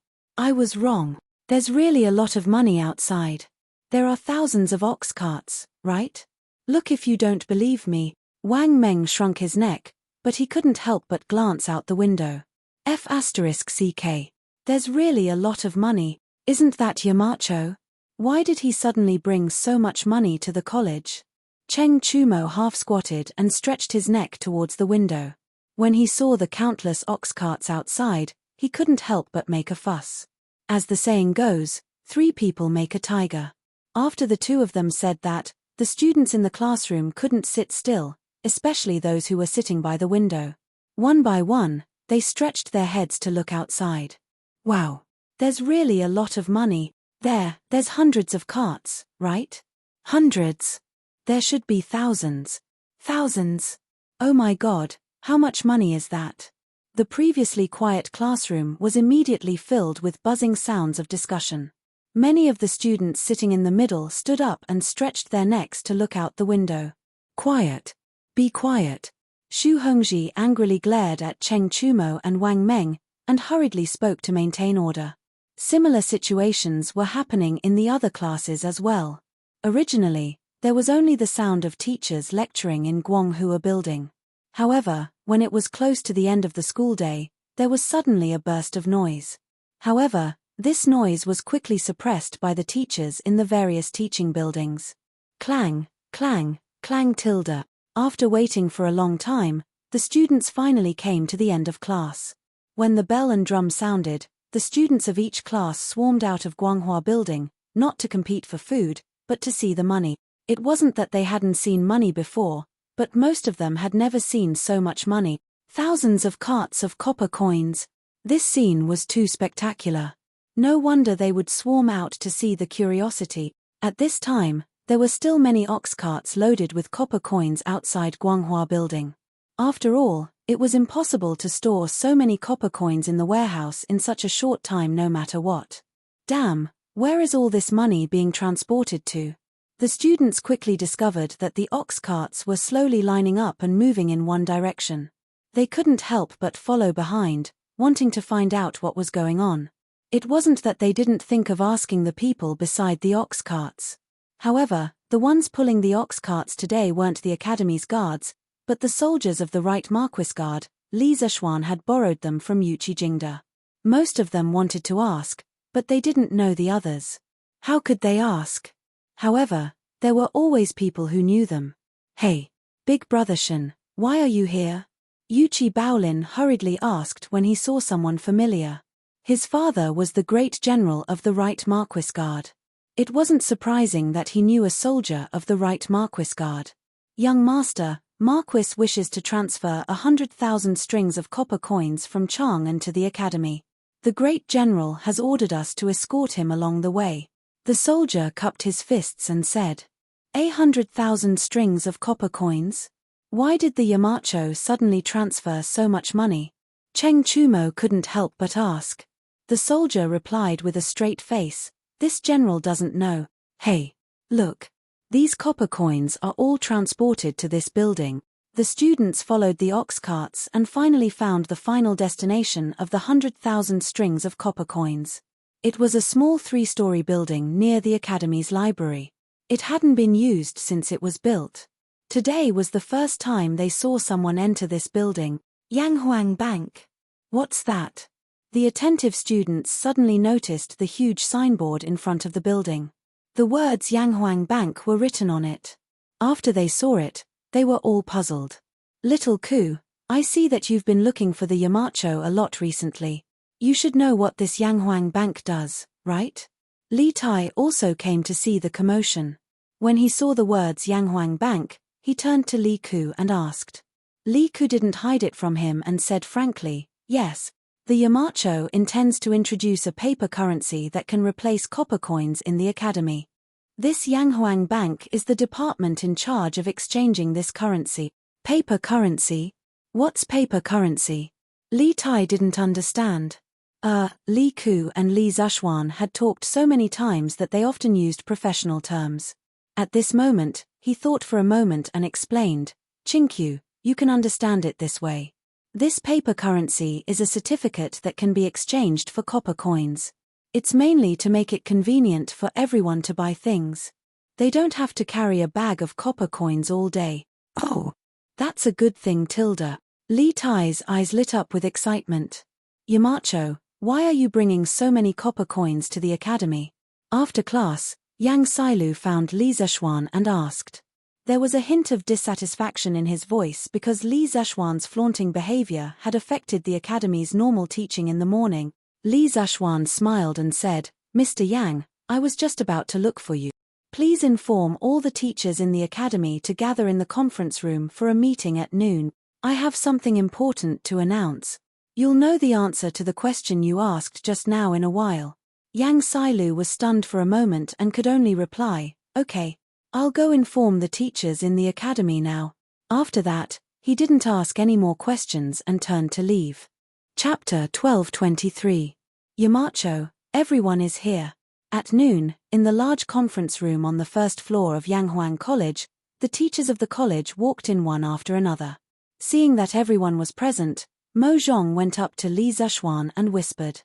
was wrong. There's really a lot of money outside. There are thousands of ox carts, right? Look if you don't believe me. Wang Meng shrunk his neck, but he couldn't help but glance out the window. F***CK. There's really a lot of money. Isn't that Yamacho? Why did he suddenly bring so much money to the college? Cheng Chumo half-squatted and stretched his neck towards the window. When he saw the countless ox carts outside, he couldn't help but make a fuss. As the saying goes, 3 people make a tiger. After the 2 of them said that, the students in the classroom couldn't sit still, especially those who were sitting by the window. One by one, they stretched their heads to look outside. Wow! There's really a lot of money. There's hundreds of carts, right? Hundreds. There should be thousands. Thousands. Oh my God, how much money is that? The previously quiet classroom was immediately filled with buzzing sounds of discussion. Many of the students sitting in the middle stood up and stretched their necks to look out the window. Quiet. Be quiet. Xu Hongji angrily glared at Cheng Chumo and Wang Meng, and hurriedly spoke to maintain order. Similar situations were happening in the other classes as well. Originally, there was only the sound of teachers lecturing in Guanghua Building. However, when it was close to the end of the school day, there was suddenly a burst of noise. However, this noise was quickly suppressed by the teachers in the various teaching buildings. Clang, clang, clang tilde. After waiting for a long time, the students finally came to the end of class. When the bell and drum sounded, the students of each class swarmed out of Guanghua Building, not to compete for food, but to see the money. It wasn't that they hadn't seen money before, but most of them had never seen so much money. Thousands of carts of copper coins. This scene was too spectacular. No wonder they would swarm out to see the curiosity. At this time, there were still many ox carts loaded with copper coins outside Guanghua Building. After all, it was impossible to store so many copper coins in the warehouse in such a short time no matter what. Damn, where is all this money being transported to? The students quickly discovered that the ox carts were slowly lining up and moving in one direction. They couldn't help but follow behind, wanting to find out what was going on. It wasn't that they didn't think of asking the people beside the ox carts. However, the ones pulling the ox carts today weren't the academy's guards, but the soldiers of the Right Marquis Guard. Li Zishuan had borrowed them from Yuqi Jingda. Most of them wanted to ask, but they didn't know the others. How could they ask? However, there were always people who knew them. Hey, Big Brother Shen, why are you here? Yuqi Baolin hurriedly asked when he saw someone familiar. His father was the great general of the Right Marquis Guard. It wasn't surprising that he knew a soldier of the Right Marquis Guard. Young master, Marquis wishes to transfer 100,000 strings of copper coins from Chang'an to the academy. The great general has ordered us to escort him along the way. The soldier cupped his fists and said, 100,000 strings of copper coins? Why did the Yamacho suddenly transfer so much money? Cheng Chumo couldn't help but ask. The soldier replied with a straight face, this general doesn't know. Hey, look. These copper coins are all transported to this building. The students followed the ox carts and finally found the final destination of the 100,000 strings of copper coins. It was a small 3-story building near the academy's library. It hadn't been used since it was built. Today was the first time they saw someone enter this building. Yanghuang Bank. What's that? The attentive students suddenly noticed the huge signboard in front of the building. The words Yanghuang Bank were written on it. After they saw it, they were all puzzled. Little Ku, I see that you've been looking for the Yamacho a lot recently. You should know what this Yanghuang Bank does, right? Li Tai also came to see the commotion. When he saw the words Yanghuang Bank, he turned to Li Ku and asked. Li Ku didn't hide it from him and said frankly, yes, the Yamacho intends to introduce a paper currency that can replace copper coins in the academy. This Yanghuang Bank is the department in charge of exchanging this currency. Paper currency? What's paper currency? Li Tai didn't understand. Li Ku and Li Zhuan had talked so many times that they often used professional terms. At this moment, he thought for a moment and explained, Qingqiu, you can understand it this way. This paper currency is a certificate that can be exchanged for copper coins. It's mainly to make it convenient for everyone to buy things. They don't have to carry a bag of copper coins all day. Oh, that's a good thing, Tilda. Li Tai's eyes lit up with excitement. Yamacho, why are you bringing so many copper coins to the academy? After class, Yang Sailu found Li Zhuan and asked. There was a hint of dissatisfaction in his voice because Li Zhuan's flaunting behavior had affected the academy's normal teaching in the morning. Li Zhuan smiled and said, Mr. Yang, I was just about to look for you. Please inform all the teachers in the academy to gather in the conference room for a meeting at noon. I have something important to announce. You'll know the answer to the question you asked just now in a while. Yang Sailu was stunned for a moment and could only reply, okay, I'll go inform the teachers in the academy now. After that, he didn't ask any more questions and turned to leave. Chapter 12:23. Yamacho, everyone is here. At noon, in the large conference room on the first floor of Yanghuang College, the teachers of the college walked in one after another. Seeing that everyone was present, Mo Zhong went up to Li Zhuan and whispered,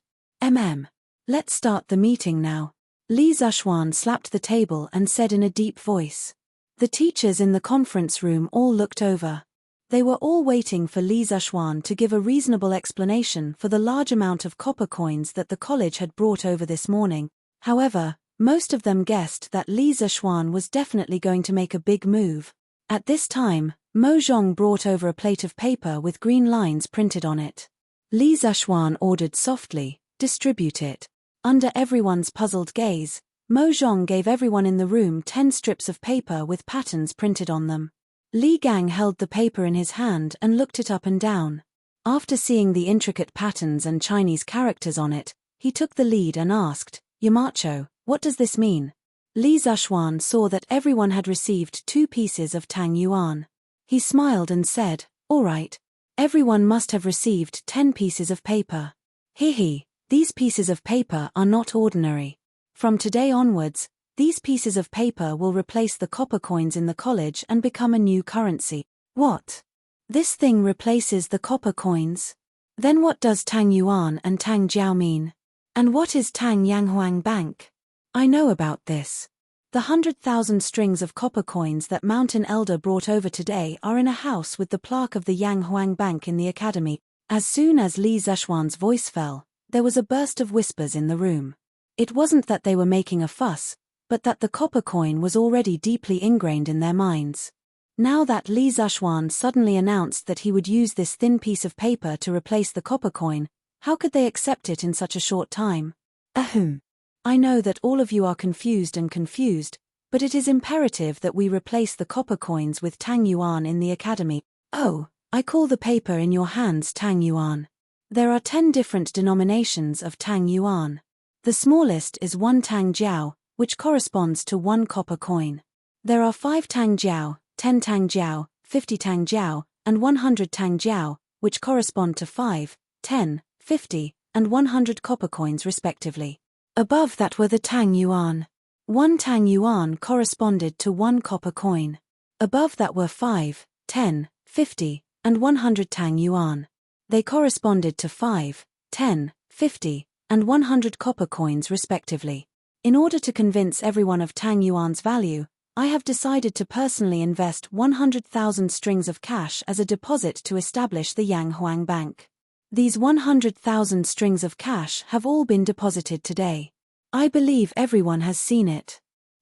Let's start the meeting now. Li Zhuan slapped the table and said in a deep voice. The teachers in the conference room all looked over. They were all waiting for Li Zhuan to give a reasonable explanation for the large amount of copper coins that the college had brought over this morning. However, most of them guessed that Li Zhuan was definitely going to make a big move. At this time, Mo Zhong brought over a plate of paper with green lines printed on it. Li Zhuan ordered softly, distribute it. Under everyone's puzzled gaze, Mo Zhong gave everyone in the room 10 strips of paper with patterns printed on them. Li Gang held the paper in his hand and looked it up and down. After seeing the intricate patterns and Chinese characters on it, he took the lead and asked, Yamacho, what does this mean? Li Zhuan saw that everyone had received 2 pieces of Tang Yuan. He smiled and said, all right. Everyone must have received 10 pieces of paper. Hehe, these pieces of paper are not ordinary. From today onwards, these pieces of paper will replace the copper coins in the college and become a new currency. What? This thing replaces the copper coins? Then what does Tang Yuan and Tang Jiao mean? And what is Tang Yanghuang Bank? I know about this. The 100,000 strings of copper coins that Mountain Elder brought over today are in a house with the plaque of the Yanghuang Bank in the academy. As soon as Li Zhuan's voice fell, there was a burst of whispers in the room. It wasn't that they were making a fuss, but that the copper coin was already deeply ingrained in their minds. Now that Li Zhuan suddenly announced that he would use this thin piece of paper to replace the copper coin, how could they accept it in such a short time? Ahem. I know that all of you are confused, but it is imperative that we replace the copper coins with Tang Yuan in the academy. Oh, I call the paper in your hands Tang Yuan. There are 10 different denominations of Tang Yuan. The smallest is 1 Tang Jiao, which corresponds to 1 copper coin. There are 5 Tang Jiao, 10 Tang Jiao, 50 Tang Jiao, and 100 Tang Jiao, which correspond to 5, 10, 50, and 100 copper coins respectively. Above that were the Tang Yuan. 1 Tang Yuan corresponded to 1 copper coin. Above that were 5, 10, 50, and 100 Tang Yuan. They corresponded to 5, 10, 50, and 100 copper coins respectively. In order to convince everyone of Tang Yuan's value, I have decided to personally invest 100,000 strings of cash as a deposit to establish the Yanghuang Bank. These 100,000 strings of cash have all been deposited today. I believe everyone has seen it.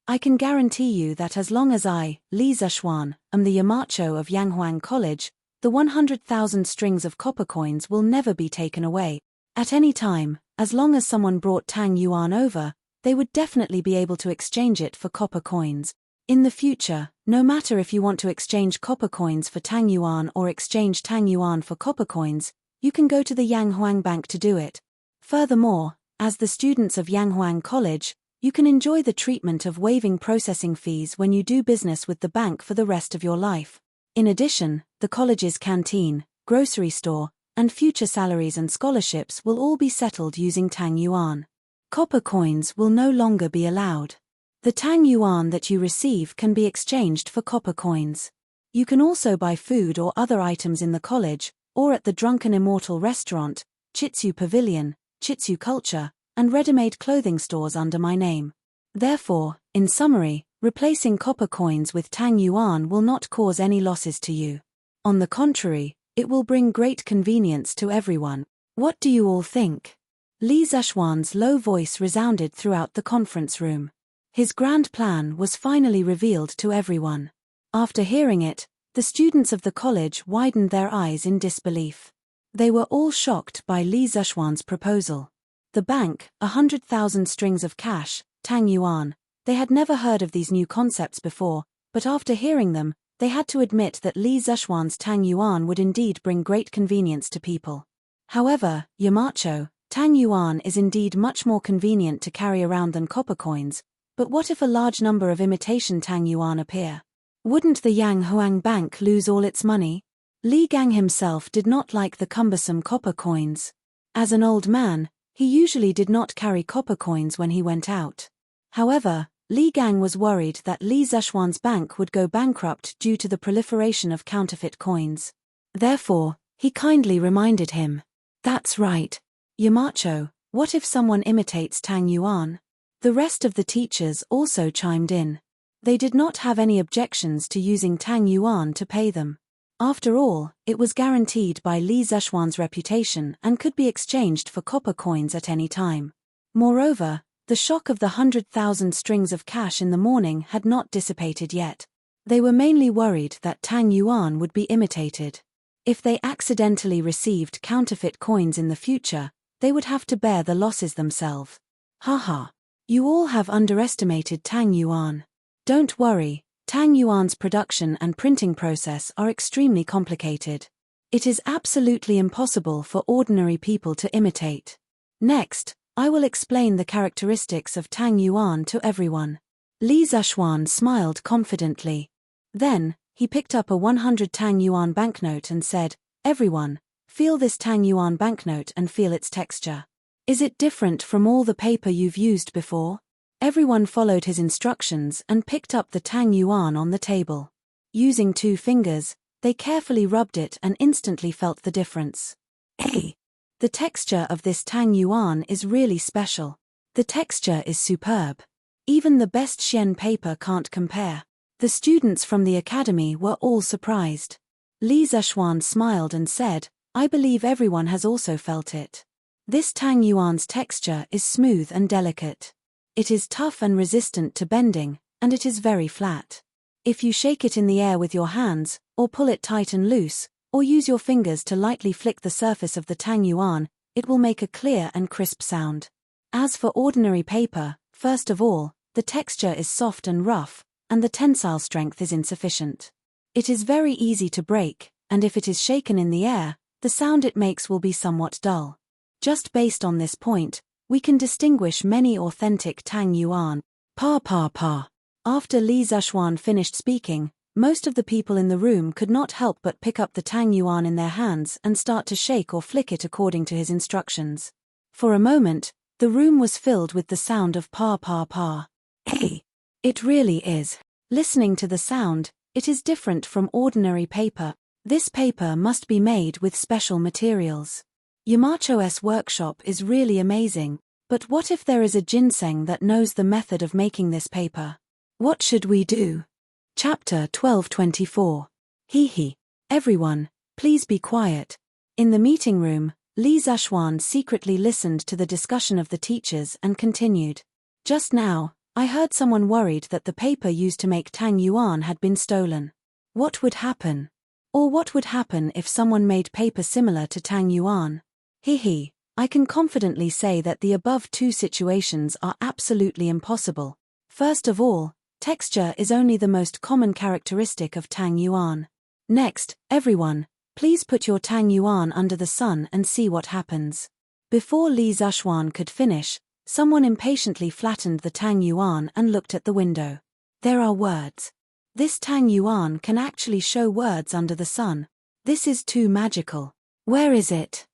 I can guarantee you that as long as I, Li Zishuan, am the Yamacho of Yanghuang College, the 100,000 strings of copper coins will never be taken away. At any time, as long as someone brought Tang Yuan over, they would definitely be able to exchange it for copper coins. In the future, no matter if you want to exchange copper coins for Tang Yuan or exchange Tang Yuan for copper coins, you can go to the Yanghuang Bank to do it. Furthermore, as the students of Yanghuang College, you can enjoy the treatment of waiving processing fees when you do business with the bank for the rest of your life. In addition, the college's canteen, grocery store, and future salaries and scholarships will all be settled using Tang Yuan. Copper coins will no longer be allowed. The Tang Yuan that you receive can be exchanged for copper coins. You can also buy food or other items in the college, or at the Drunken Immortal Restaurant, Chitsu Pavilion, Chitsu Culture, and ready-made clothing stores under my name. Therefore, in summary, replacing copper coins with Tang Yuan will not cause any losses to you. On the contrary, it will bring great convenience to everyone. What do you all think? Li Zishuan's low voice resounded throughout the conference room. His grand plan was finally revealed to everyone. After hearing it, the students of the college widened their eyes in disbelief. They were all shocked by Li Zishuan's proposal. The bank, 100,000 strings of cash, Tang Yuan, they had never heard of these new concepts before, but after hearing them, they had to admit that Li Zishuan's Tang Yuan would indeed bring great convenience to people. However, Yamacho, Tang Yuan is indeed much more convenient to carry around than copper coins, but what if a large number of imitation Tang Yuan appear? Wouldn't the Yanghuang Bank lose all its money? Li Gang himself did not like the cumbersome copper coins. As an old man, he usually did not carry copper coins when he went out. However, Li Gang was worried that Li Zishuan's bank would go bankrupt due to the proliferation of counterfeit coins. Therefore, he kindly reminded him. That's right. Yamacho, what if someone imitates Tang Yuan? The rest of the teachers also chimed in. They did not have any objections to using Tang Yuan to pay them. After all, it was guaranteed by Li Zishuan's reputation and could be exchanged for copper coins at any time. Moreover, the shock of the 100,000 strings of cash in the morning had not dissipated yet. They were mainly worried that Tang Yuan would be imitated. If they accidentally received counterfeit coins in the future, they would have to bear the losses themselves. Haha. You all have underestimated Tang Yuan. Don't worry. Tang Yuan's production and printing process are extremely complicated. It is absolutely impossible for ordinary people to imitate. Next, I will explain the characteristics of Tang Yuan to everyone. Li Zishuan smiled confidently. Then, he picked up a 100 Tang Yuan banknote and said, "Everyone, feel this Tang Yuan banknote and feel its texture. Is it different from all the paper you've used before?" Everyone followed his instructions and picked up the Tang Yuan on the table. Using 2 fingers, they carefully rubbed it and instantly felt the difference. Hey! The texture of this Tang Yuan is really special. The texture is superb. Even the best Xian paper can't compare. The students from the academy were all surprised. Li Zishuan smiled and said, "I believe everyone has also felt it. This Tang Yuan's texture is smooth and delicate. It is tough and resistant to bending, and it is very flat. If you shake it in the air with your hands, or pull it tight and loose, or use your fingers to lightly flick the surface of the Tang Yuan, it will make a clear and crisp sound. As for ordinary paper, first of all, the texture is soft and rough, and the tensile strength is insufficient. It is very easy to break, and if it is shaken in the air, the sound it makes will be somewhat dull. Just based on this point, we can distinguish many authentic Tang Yuan. Pa pa pa. After Li Zishuan finished speaking, most of the people in the room could not help but pick up the Tang Yuan in their hands and start to shake or flick it according to his instructions. For a moment, the room was filled with the sound of pa pa pa. Hey! It really is. Listening to the sound, it is different from ordinary paper. This paper must be made with special materials. Yamacho's workshop is really amazing, but what if there is a ginseng that knows the method of making this paper? What should we do? Chapter 1224. Hee. Everyone, please be quiet. In the meeting room, Li Zhuan secretly listened to the discussion of the teachers and continued. Just now, I heard someone worried that the paper used to make Tang Yuan had been stolen. What would happen? Or what would happen if someone made paper similar to Tang Yuan? Hee. I can confidently say that the above two situations are absolutely impossible. First of all, texture is only the most common characteristic of Tang Yuan. Next, everyone, please put your Tang Yuan under the sun and see what happens. Before Li Zhuan could finish, someone impatiently flattened the Tang Yuan and looked at the window. There are words. This Tang Yuan can actually show words under the sun. This is too magical. Where is it?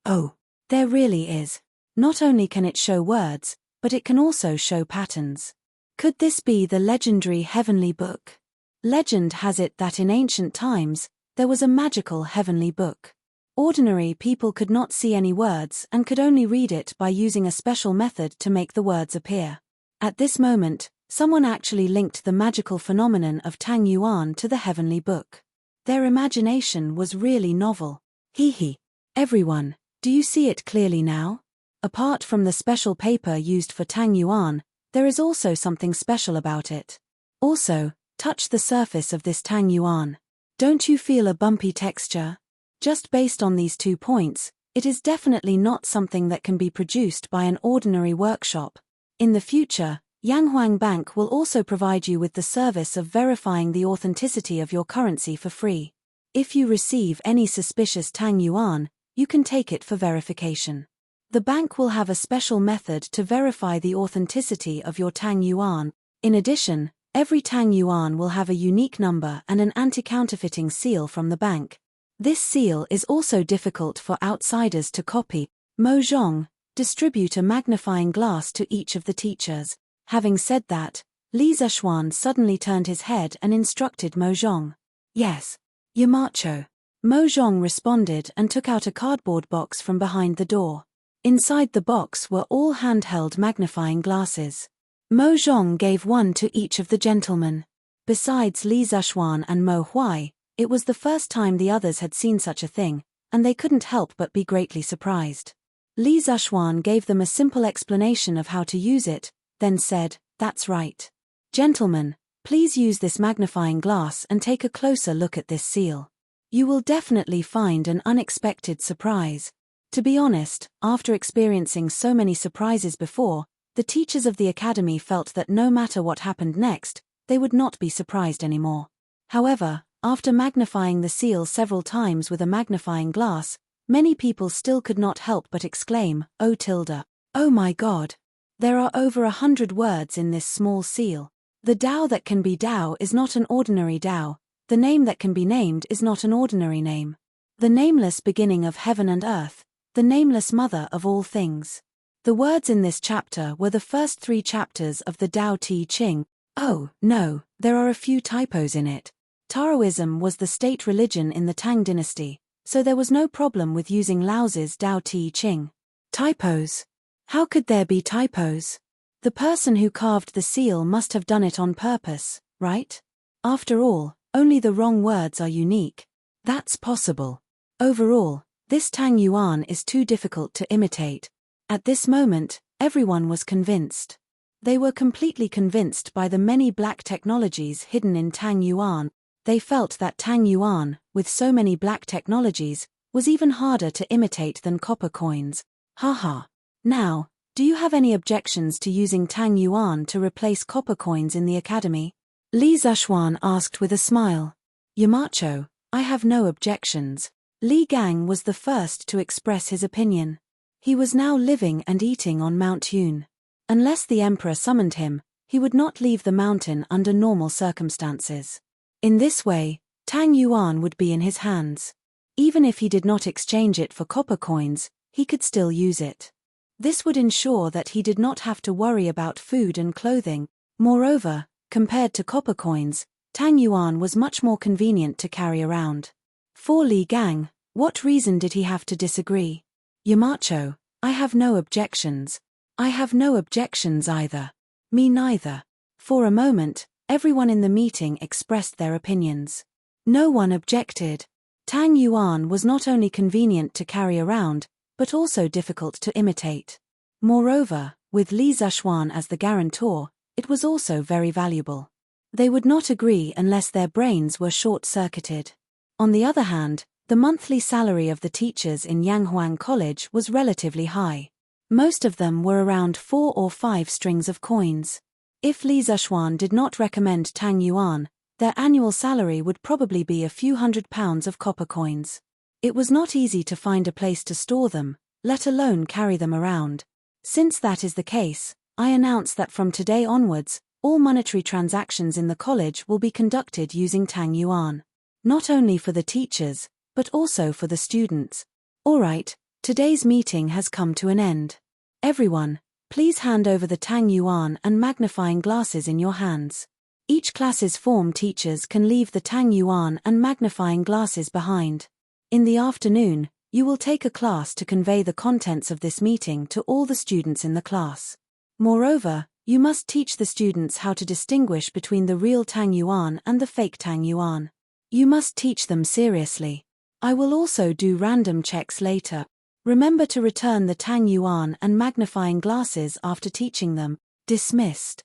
Oh, there really is. Not only can it show words, but it can also show patterns. Could this be the legendary heavenly book? Legend has it that in ancient times, there was a magical heavenly book. Ordinary people could not see any words and could only read it by using a special method to make the words appear. At this moment, someone actually linked the magical phenomenon of Tang Yuan to the heavenly book. Their imagination was really novel. Hee. Everyone, do you see it clearly now? Apart from the special paper used for Tang Yuan, there is also something special about it. Also, touch the surface of this Tang Yuan. Don't you feel a bumpy texture? Just based on these 2 points, it is definitely not something that can be produced by an ordinary workshop. In the future, Yanghuang Bank will also provide you with the service of verifying the authenticity of your currency for free. If you receive any suspicious Tang Yuan, you can take it for verification. The bank will have a special method to verify the authenticity of your Tang Yuan. In addition, every Tang Yuan will have a unique number and an anti-counterfeiting seal from the bank. This seal is also difficult for outsiders to copy. Mo Zhong, distribute a magnifying glass to each of the teachers. Having said that, Li Zhuan suddenly turned his head and instructed Mo Zhong. Yes. Yamacho. Mo Zhong responded and took out a cardboard box from behind the door. Inside the box were all handheld magnifying glasses. Mo Zhong gave one to each of the gentlemen. Besides Li Zhuan and Mo Huai, it was the first time the others had seen such a thing, and they couldn't help but be greatly surprised. Li Zhuan gave them a simple explanation of how to use it, then said, "That's right. Gentlemen, please use this magnifying glass and take a closer look at this seal. You will definitely find an unexpected surprise." To be honest, after experiencing so many surprises before, the teachers of the academy felt that no matter what happened next, they would not be surprised anymore. However, after magnifying the seal several times with a magnifying glass, many people still could not help but exclaim, "Oh tilde! Oh my God! There are over 100 words in this small seal. The Tao that can be Tao is not an ordinary Tao. The name that can be named is not an ordinary name. The nameless beginning of heaven and earth, the nameless mother of all things." The words in this chapter were the first 3 chapters of the Tao Te Ching. Oh, no, there are a few typos in it. Taoism was the state religion in the Tang dynasty, so there was no problem with using Laozi's Tao Te Ching. Typos? How could there be typos? The person who carved the seal must have done it on purpose, right? After all, only the wrong words are unique. That's possible. Overall, this Tang Yuan is too difficult to imitate. At this moment, everyone was convinced. They were completely convinced by the many black technologies hidden in Tang Yuan. They felt that Tang Yuan, with so many black technologies, was even harder to imitate than copper coins. Haha. Now, do you have any objections to using Tang Yuan to replace copper coins in the academy? Li Zhuan asked with a smile. Yamacho, I have no objections. Li Gang was the first to express his opinion. He was now living and eating on Mount Yun. Unless the emperor summoned him, he would not leave the mountain under normal circumstances. In this way, Tang Yuan would be in his hands. Even if he did not exchange it for copper coins, he could still use it. This would ensure that he did not have to worry about food and clothing. Moreover, compared to copper coins, Tang Yuan was much more convenient to carry around. For Li Gang, what reason did he have to disagree? Yamacho, I have no objections. I have no objections either. Me neither. For a moment, everyone in the meeting expressed their opinions. No one objected. Tang Yuan was not only convenient to carry around, but also difficult to imitate. Moreover, with Li Zishuan as the guarantor, it was also very valuable. They would not agree unless their brains were short-circuited. On the other hand, the monthly salary of the teachers in Yanghuang College was relatively high. Most of them were around 4 or 5 strings of coins. If Li Zishuan did not recommend Tang Yuan, their annual salary would probably be a few £100 of copper coins. It was not easy to find a place to store them, let alone carry them around. Since that is the case, I announce that from today onwards, all monetary transactions in the college will be conducted using Tang Yuan. Not only for the teachers, but also for the students. Alright, today's meeting has come to an end. Everyone, please hand over the Tang Yuan and magnifying glasses in your hands. Each class's form teachers can leave the Tang Yuan and magnifying glasses behind. In the afternoon, you will take a class to convey the contents of this meeting to all the students in the class. Moreover, you must teach the students how to distinguish between the real Tang Yuan and the fake Tang Yuan. You must teach them seriously. I will also do random checks later. Remember to return the Tang Yuan and magnifying glasses after teaching them. Dismissed.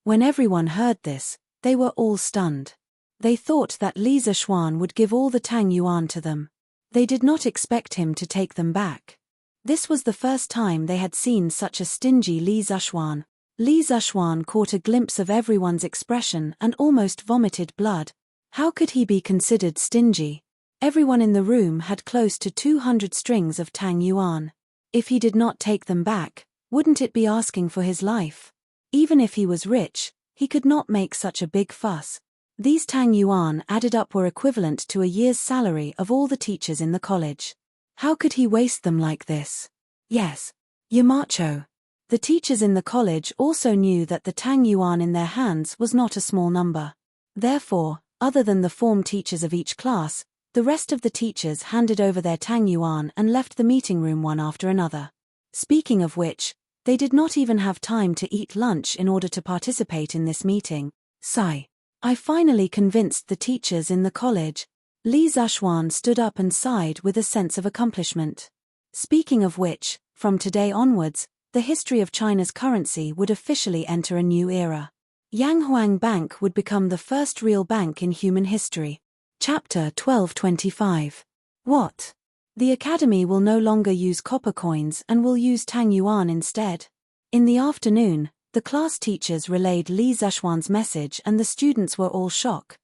When everyone heard this, they were all stunned. They thought that Li Zishuan would give all the Tang Yuan to them. They did not expect him to take them back. This was the first time they had seen such a stingy Li Zishuan. Li Zishuan caught a glimpse of everyone's expression and almost vomited blood. How could he be considered stingy? Everyone in the room had close to 200 strings of Tang Yuan. If he did not take them back, wouldn't it be asking for his life? Even if he was rich, he could not make such a big fuss. These Tang Yuan added up were equivalent to a year's salary of all the teachers in the college. How could he waste them like this? Yes. Yamacho. The teachers in the college also knew that the Tang Yuan in their hands was not a small number. Therefore, other than the form teachers of each class, the rest of the teachers handed over their Tang Yuan and left the meeting room one after another. Speaking of which, they did not even have time to eat lunch in order to participate in this meeting. Sigh. I finally convinced the teachers in the college. Li Zishuan stood up and sighed with a sense of accomplishment. Speaking of which, from today onwards, the history of China's currency would officially enter a new era. Yanghuang Bank would become the first real bank in human history. Chapter 1225. What? The academy will no longer use copper coins and will use Tang Yuan instead. In the afternoon, the class teachers relayed Li Zishuan's message and the students were all shocked.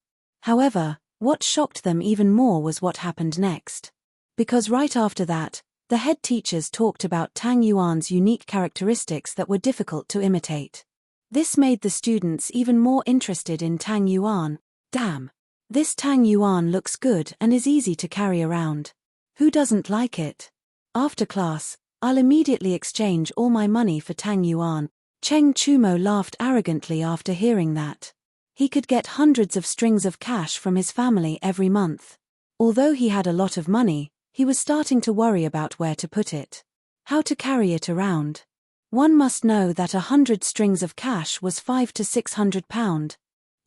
However, what shocked them even more was what happened next. Because right after that, the head teachers talked about Tang Yuan's unique characteristics that were difficult to imitate. This made the students even more interested in Tang Yuan. Damn! This Tang Yuan looks good and is easy to carry around. Who doesn't like it? After class, I'll immediately exchange all my money for Tang Yuan. Cheng Chumo laughed arrogantly after hearing that. He could get hundreds of strings of cash from his family every month. Although he had a lot of money, he was starting to worry about where to put it. How to carry it around. One must know that 100 strings of cash was £500 to £600.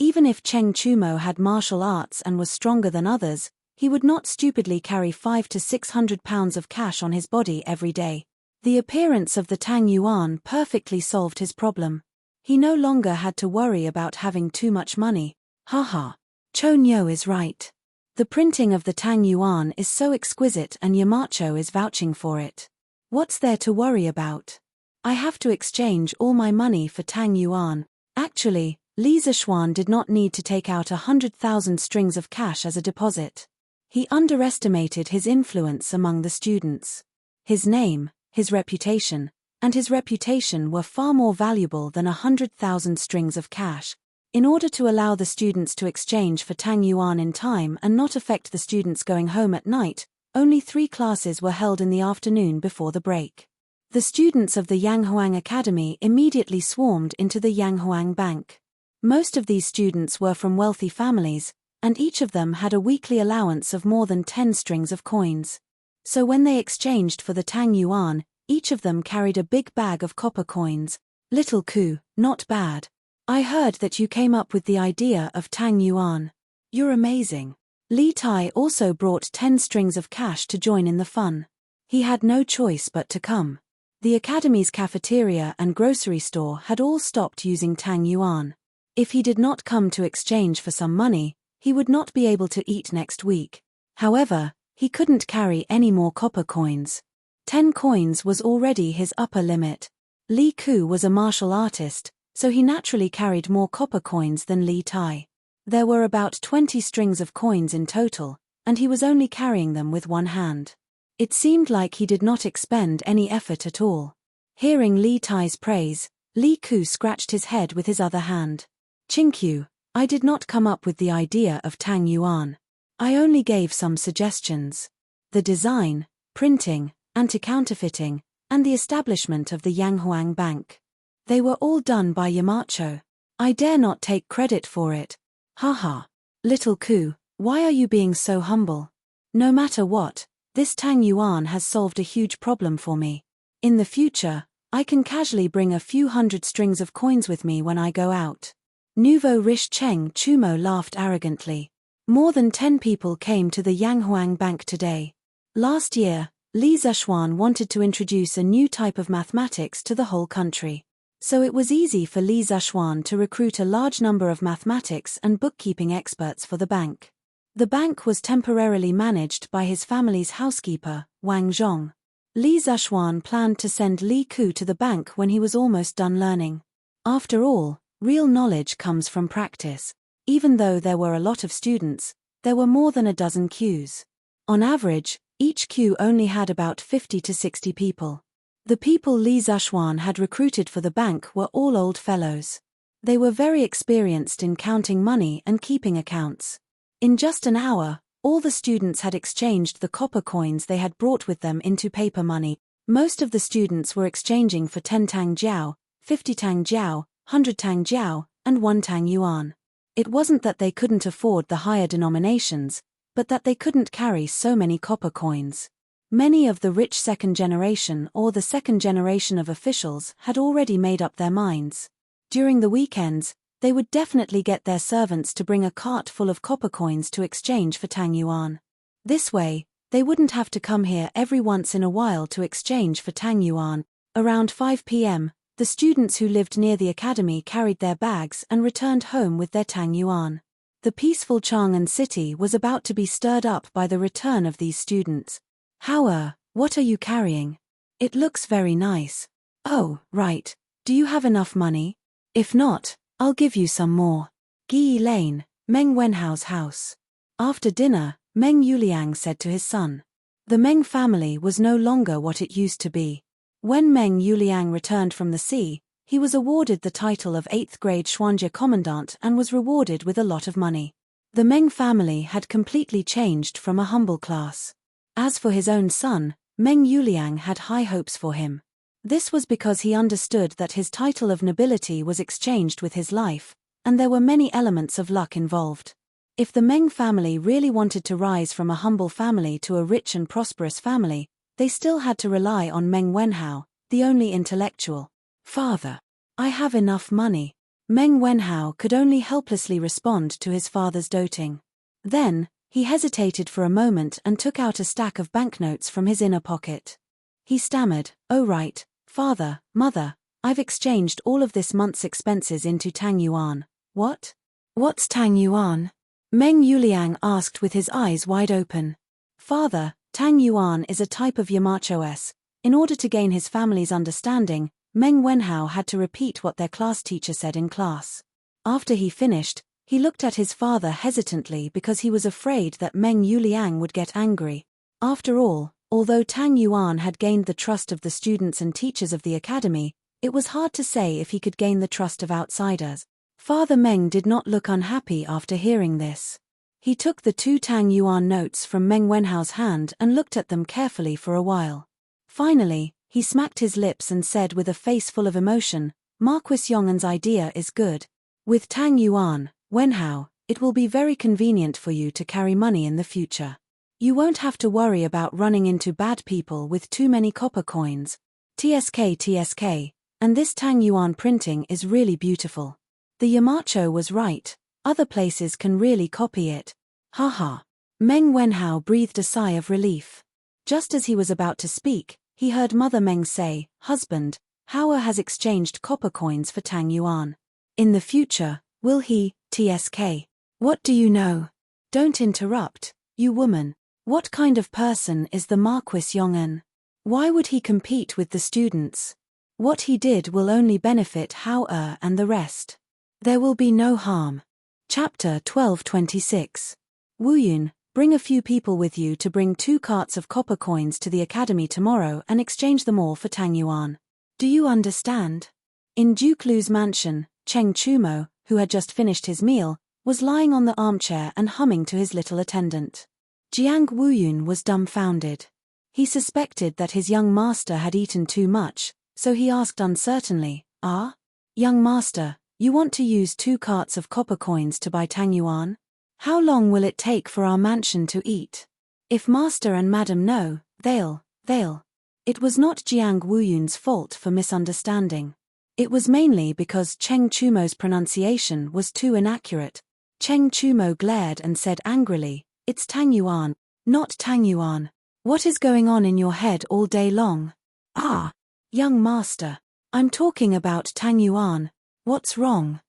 Even if Cheng Chumo had martial arts and was stronger than others, he would not stupidly carry £500 to £600 of cash on his body every day. The appearance of the Tang Yuan perfectly solved his problem. He no longer had to worry about having too much money. Haha. Chonyo is right. The printing of the Tang Yuan is so exquisite and Yamacho is vouching for it. What's there to worry about? I have to exchange all my money for Tang Yuan. Actually, Li Zishuan did not need to take out 100,000 strings of cash as a deposit. He underestimated his influence among the students. His name, his reputation, and his reputation were far more valuable than 100,000 strings of cash. In order to allow the students to exchange for Tang Yuan in time and not affect the students going home at night, only 3 classes were held in the afternoon before the break. The students of the Yanghuang Academy immediately swarmed into the Yanghuang Bank. Most of these students were from wealthy families, and each of them had a weekly allowance of more than 10 strings of coins. So when they exchanged for the Tang Yuan, each of them carried a big bag of copper coins. Little Ku, not bad. I heard that you came up with the idea of Tang Yuan. You're amazing. Li Tai also brought 10 strings of cash to join in the fun. He had no choice but to come. The Academy's cafeteria and grocery store had all stopped using Tang Yuan. If he did not come to exchange for some money, he would not be able to eat next week. However, he couldn't carry any more copper coins. 10 coins was already his upper limit. Li Ku was a martial artist, so he naturally carried more copper coins than Li Tai. There were about 20 strings of coins in total, and he was only carrying them with one hand. It seemed like he did not expend any effort at all. Hearing Li Tai's praise, Li Ku scratched his head with his other hand. Chinkyu, I did not come up with the idea of Tang Yuan. I only gave some suggestions. The design, printing, anti-counterfeiting, and the establishment of the Yanghuang Bank. They were all done by Yamacho. I dare not take credit for it. Haha. Little Ku, why are you being so humble? No matter what, this Tang Yuan has solved a huge problem for me. In the future, I can casually bring a few hundred strings of coins with me when I go out. Nouveau riche Cheng Chumo laughed arrogantly. More than 10 people came to the Yanghuang Bank today. Last year, Li Zishuan wanted to introduce a new type of mathematics to the whole country. So it was easy for Li Zishuan to recruit a large number of mathematics and bookkeeping experts for the bank. The bank was temporarily managed by his family's housekeeper, Wang Zhong. Li Zishuan planned to send Li Ku to the bank when he was almost done learning. After all, real knowledge comes from practice. Even though there were a lot of students, there were more than a dozen queues. On average, each queue only had about 50 to 60 people. The people Li Zishuan had recruited for the bank were all old fellows. They were very experienced in counting money and keeping accounts. In just an hour, all the students had exchanged the copper coins they had brought with them into paper money. Most of the students were exchanging for 10 Tang Jiao, 50 Tang Jiao, 100 Tang Jiao, and 1 Tang Yuan. It wasn't that they couldn't afford the higher denominations, but that they couldn't carry so many copper coins. Many of the rich second generation or the second generation of officials had already made up their minds. During the weekends, they would definitely get their servants to bring a cart full of copper coins to exchange for Tang Yuan. This way, they wouldn't have to come here every once in a while to exchange for Tang Yuan. Around 5 p.m., the students who lived near the academy carried their bags and returned home with their Tang Yuan. The peaceful Chang'an city was about to be stirred up by the return of these students. What are you carrying? It looks very nice. Oh, right. Do you have enough money? If not, I'll give you some more. Gi Lane, Meng Wenhao's house. After dinner, Meng Yuliang said to his son. The Meng family was no longer what it used to be. When Meng Yuliang returned from the sea, he was awarded the title of 8th grade Xuanjie Commandant and was rewarded with a lot of money. The Meng family had completely changed from a humble class. As for his own son, Meng Yuliang had high hopes for him. This was because he understood that his title of nobility was exchanged with his life, and there were many elements of luck involved. If the Meng family really wanted to rise from a humble family to a rich and prosperous family, they still had to rely on Meng Wenhao, the only intellectual. Father, I have enough money. Meng Wenhao could only helplessly respond to his father's doting. Then, he hesitated for a moment and took out a stack of banknotes from his inner pocket. He stammered, "Oh right, father, mother, I've exchanged all of this month's expenses into Tang Yuan." What? What's Tang Yuan? Meng Yuliang asked with his eyes wide open. Father, Tang Yuan is a type of Yamachos. In order to gain his family's understanding, Meng Wenhao had to repeat what their class teacher said in class. After he finished, he looked at his father hesitantly because he was afraid that Meng Yuliang would get angry. After all, although Tang Yuan had gained the trust of the students and teachers of the academy, it was hard to say if he could gain the trust of outsiders. Father Meng did not look unhappy after hearing this. He took the 2 Tang Yuan notes from Meng Wenhao's hand and looked at them carefully for a while. Finally, he smacked his lips and said with a face full of emotion, "Marquis Yong'an's idea is good. With Tang Yuan, Wenhao, it will be very convenient for you to carry money in the future. You won't have to worry about running into bad people with too many copper coins. TSK, and this Tang Yuan printing is really beautiful. The Yamacho was right, other places can really copy it. Haha. Meng Wenhao breathed a sigh of relief. Just as he was about to speak, he heard Mother Meng say, "Husband, Hao has exchanged copper coins for Tang Yuan. In the future, will he, TSK? What do you know? Don't interrupt, you woman. What kind of person is the Marquis Yong'an? Why would he compete with the students? What he did will only benefit Hao and the rest. There will be no harm." Chapter 12:26. Wu Yun, bring a few people with you to bring 2 carts of copper coins to the academy tomorrow and exchange them all for Tang Yuan. Do you understand? In Duke Lu's mansion, Cheng Chumo, who had just finished his meal, was lying on the armchair and humming to his little attendant. Jiang Wu Yun was dumbfounded. He suspected that his young master had eaten too much, so he asked uncertainly, "Ah? Young master, you want to use 2 carts of copper coins to buy Tang Yuan? How long will it take for our mansion to eat? If master and madam know, they'll. It was not Jiang Wu Yun's fault for misunderstanding. It was mainly because Cheng Chumo's pronunciation was too inaccurate. Cheng Chumo glared and said angrily, "It's Tang Yuan, not Tang Yuan. What is going on in your head all day long?" "Ah, young master, I'm talking about Tang Yuan. What's wrong?"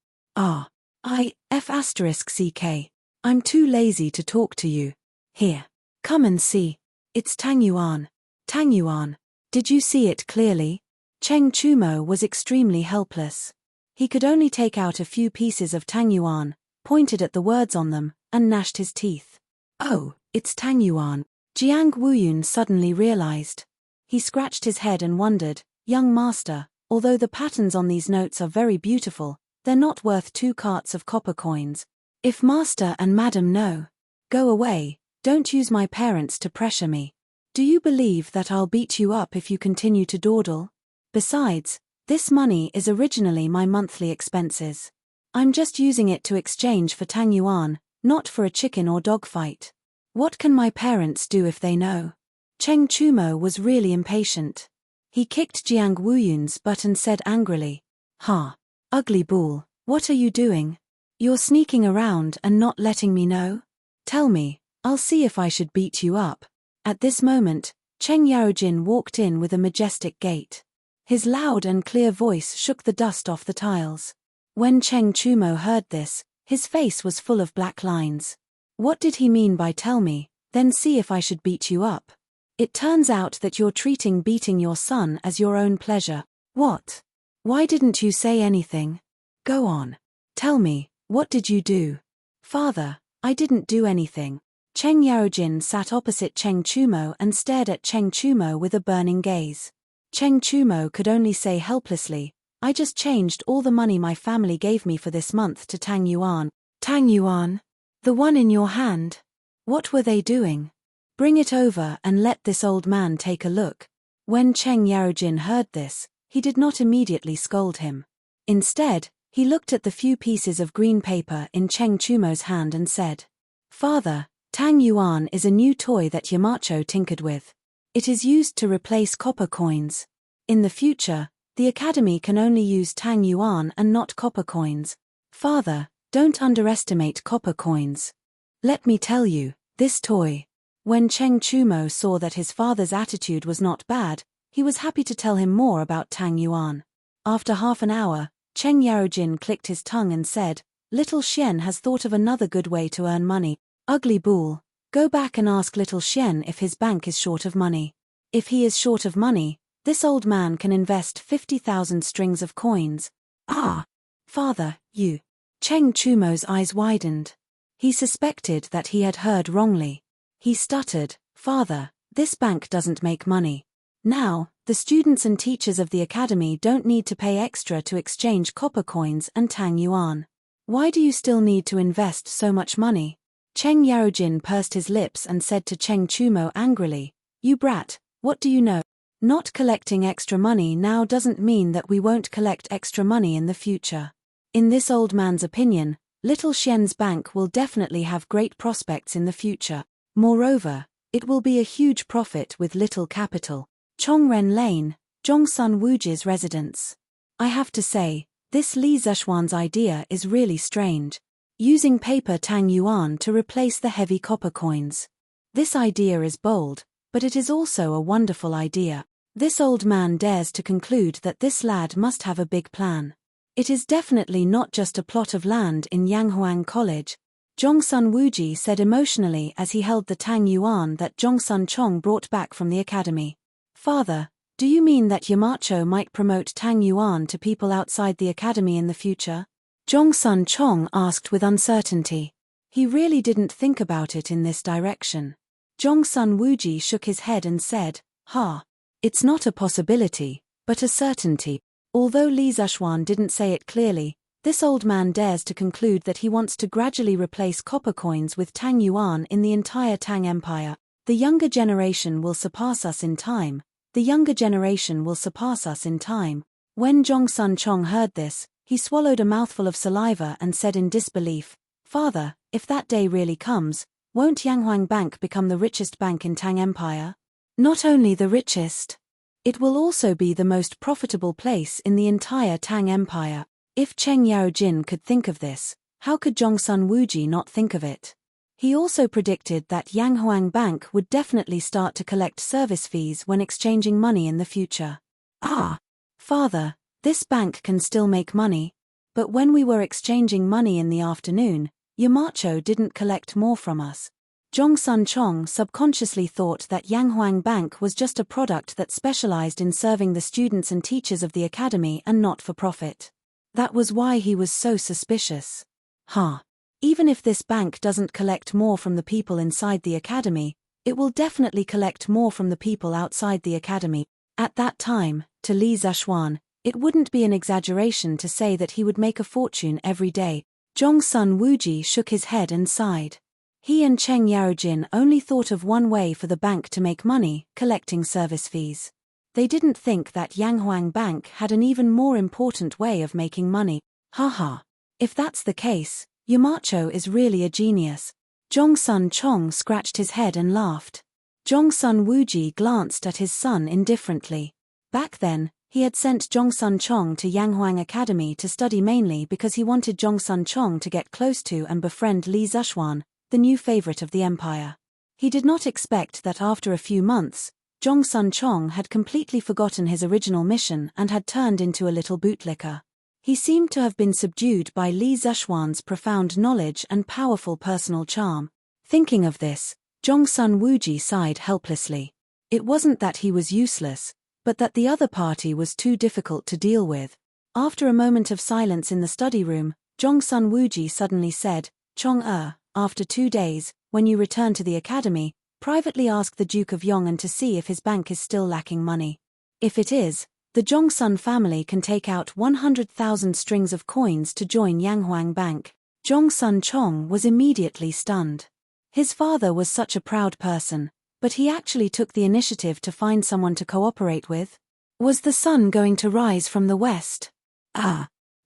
CK. I'm too lazy to talk to you. Here, come and see. It's Tang Yuan. Tang Yuan. Did you see it clearly?" Cheng Chumo was extremely helpless. He could only take out a few pieces of Tang Yuan, pointed at the words on them, and gnashed his teeth. "Oh, it's Tang Yuan," Jiang Wu Yun suddenly realized. He scratched his head and wondered, "Young master, although the patterns on these notes are very beautiful, they're not worth 2 carts of copper coins. If master and madam know, go away, don't use my parents to pressure me. Do you believe that I'll beat you up if you continue to dawdle? Besides, this money is originally my monthly expenses. I'm just using it to exchange for Tang Yuan, not for a chicken or dog fight. What can my parents do if they know?" Cheng Chumo was really impatient. He kicked Jiang Wu Yun's butt and said angrily, "Ha! Ugly bull, what are you doing? You're sneaking around and not letting me know? Tell me, I'll see if I should beat you up." At this moment, Cheng Yaojin walked in with a majestic gait. His loud and clear voice shook the dust off the tiles. When Cheng Chumo heard this, his face was full of black lines. What did he mean by "tell me, then see if I should beat you up"? It turns out that you're treating beating your son as your own pleasure. What? Why didn't you say anything? Go on. Tell me, what did you do? Father, I didn't do anything. Cheng Yaojin sat opposite Cheng Chumo and stared at Cheng Chumo with a burning gaze. Cheng Chumo could only say helplessly, "I just changed all the money my family gave me for this month to Tang Yuan." Tang Yuan? The one in your hand? What were they doing? Bring it over and let this old man take a look. When Cheng Yaojin heard this, he did not immediately scold him. Instead, he looked at the few pieces of green paper in Cheng Chumo's hand and said, "Father, Tang Yuan is a new toy that Yamacho tinkered with. It is used to replace copper coins. In the future, the academy can only use Tang Yuan and not copper coins. Father, don't underestimate copper coins. Let me tell you, this toy." When Cheng Chumo saw that his father's attitude was not bad, he was happy to tell him more about Tang Yuan. After half an hour, Cheng Yaojin clicked his tongue and said, "Little Xian has thought of another good way to earn money. Ugly bull, go back and ask Little Xian if his bank is short of money. If he is short of money, this old man can invest 50,000 strings of coins." "Ah! Father, you..." Cheng Chumo's eyes widened. He suspected that he had heard wrongly. He stuttered, "Father, this bank doesn't make money. Now, the students and teachers of the academy don't need to pay extra to exchange copper coins and Tang Yuan. Why do you still need to invest so much money?" Cheng Yaojin pursed his lips and said to Cheng Chumo angrily, "You brat, what do you know? Not collecting extra money now doesn't mean that we won't collect extra money in the future. In this old man's opinion, Little Xian's bank will definitely have great prospects in the future. Moreover, It will be a huge profit with little capital. Chongren Lane, Zhongsun Wuji's residence. I have to say, this Li Zishuan's idea is really strange. Using paper Tang Yuan to replace the heavy copper coins. This idea is bold, but it is also a wonderful idea. This old man dares to conclude that this lad must have a big plan. It is definitely not just a plot of land in Yanghuang College, Zhongsun Wuji said emotionally as he held the Tang Yuan that Zhongsun Chong brought back from the academy. Father, do you mean that Yamacho might promote Tang Yuan to people outside the academy in the future? Zhongsun Chong asked with uncertainty. He really didn't think about it in this direction. Zhongsun Wuji shook his head and said, It's not a possibility, but a certainty. Although Li Zishuan didn't say it clearly, this old man dares to conclude that he wants to gradually replace copper coins with Tang Yuan in the entire Tang Empire. The younger generation will surpass us in time. The younger generation will surpass us in time. When Zhongsun Chong heard this, he swallowed a mouthful of saliva and said in disbelief, Father, if that day really comes, won't Yanghuang Bank become the richest bank in Tang Empire? Not only the richest. It will also be the most profitable place in the entire Tang Empire. If Cheng Yaojin could think of this, how could Zhongsun Wuji not think of it? He also predicted that Yanghuang Bank would definitely start to collect service fees when exchanging money in the future. Father, this bank can still make money. But when we were exchanging money in the afternoon, Yamacho didn't collect more from us. Zhongsun Chong subconsciously thought that Yanghuang Bank was just a product that specialized in serving the students and teachers of the academy and not for profit. That was why he was so suspicious. Even if this bank doesn't collect more from the people inside the academy, it will definitely collect more from the people outside the academy. At that time, to Li Zishuan, it wouldn't be an exaggeration to say that he would make a fortune every day. Zhongsun Wuji shook his head and sighed. He and Cheng Yaojin only thought of one way for the bank to make money, collecting service fees. They didn't think that Yanghuang Bank had an even more important way of making money. If that's the case, Yamacho is really a genius. Zhongsun Chong scratched his head and laughed. Zhongsun Wuji glanced at his son indifferently. Back then, he had sent Zhongsun Chong to Yanghuang Academy to study mainly because he wanted Zhongsun Chong to get close to and befriend Li Zishuan, the new favorite of the empire. He did not expect that after a few months, Zhongsun Chong had completely forgotten his original mission and had turned into a little bootlicker. He seemed to have been subdued by Li Zishuan's profound knowledge and powerful personal charm. Thinking of this, Zhongsun Wuji sighed helplessly. It wasn't that he was useless, but that the other party was too difficult to deal with. After a moment of silence in the study room, Zhongsun Wuji suddenly said, Chong after 2 days, when you return to the academy, privately ask the Duke of Yong'an to see if his bank is still lacking money. If it is, the Zhongsun family can take out 100,000 strings of coins to join Yanghuang Bank. Zhongsun Chong was immediately stunned. His father was such a proud person, but he actually took the initiative to find someone to cooperate with. Was the sun going to rise from the west?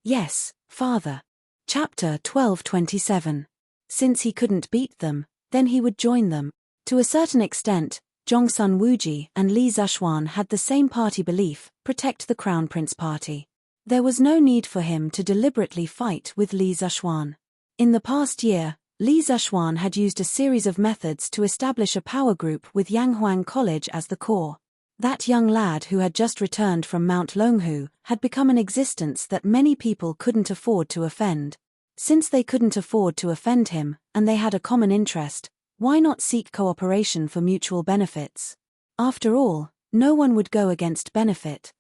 Yes, father. Chapter 12:27. Since he couldn't beat them, then he would join them. To a certain extent, Zhongsun Wuji and Li Zishuan had the same party belief, protect the Crown Prince party. There was no need for him to deliberately fight with Li Zishuan. In the past year, Li Zishuan had used a series of methods to establish a power group with Yanghuang College as the core. That young lad who had just returned from Mount Longhu had become an existence that many people couldn't afford to offend. Since they couldn't afford to offend him, and they had a common interest, why not seek cooperation for mutual benefits? After all, no one would go against benefit.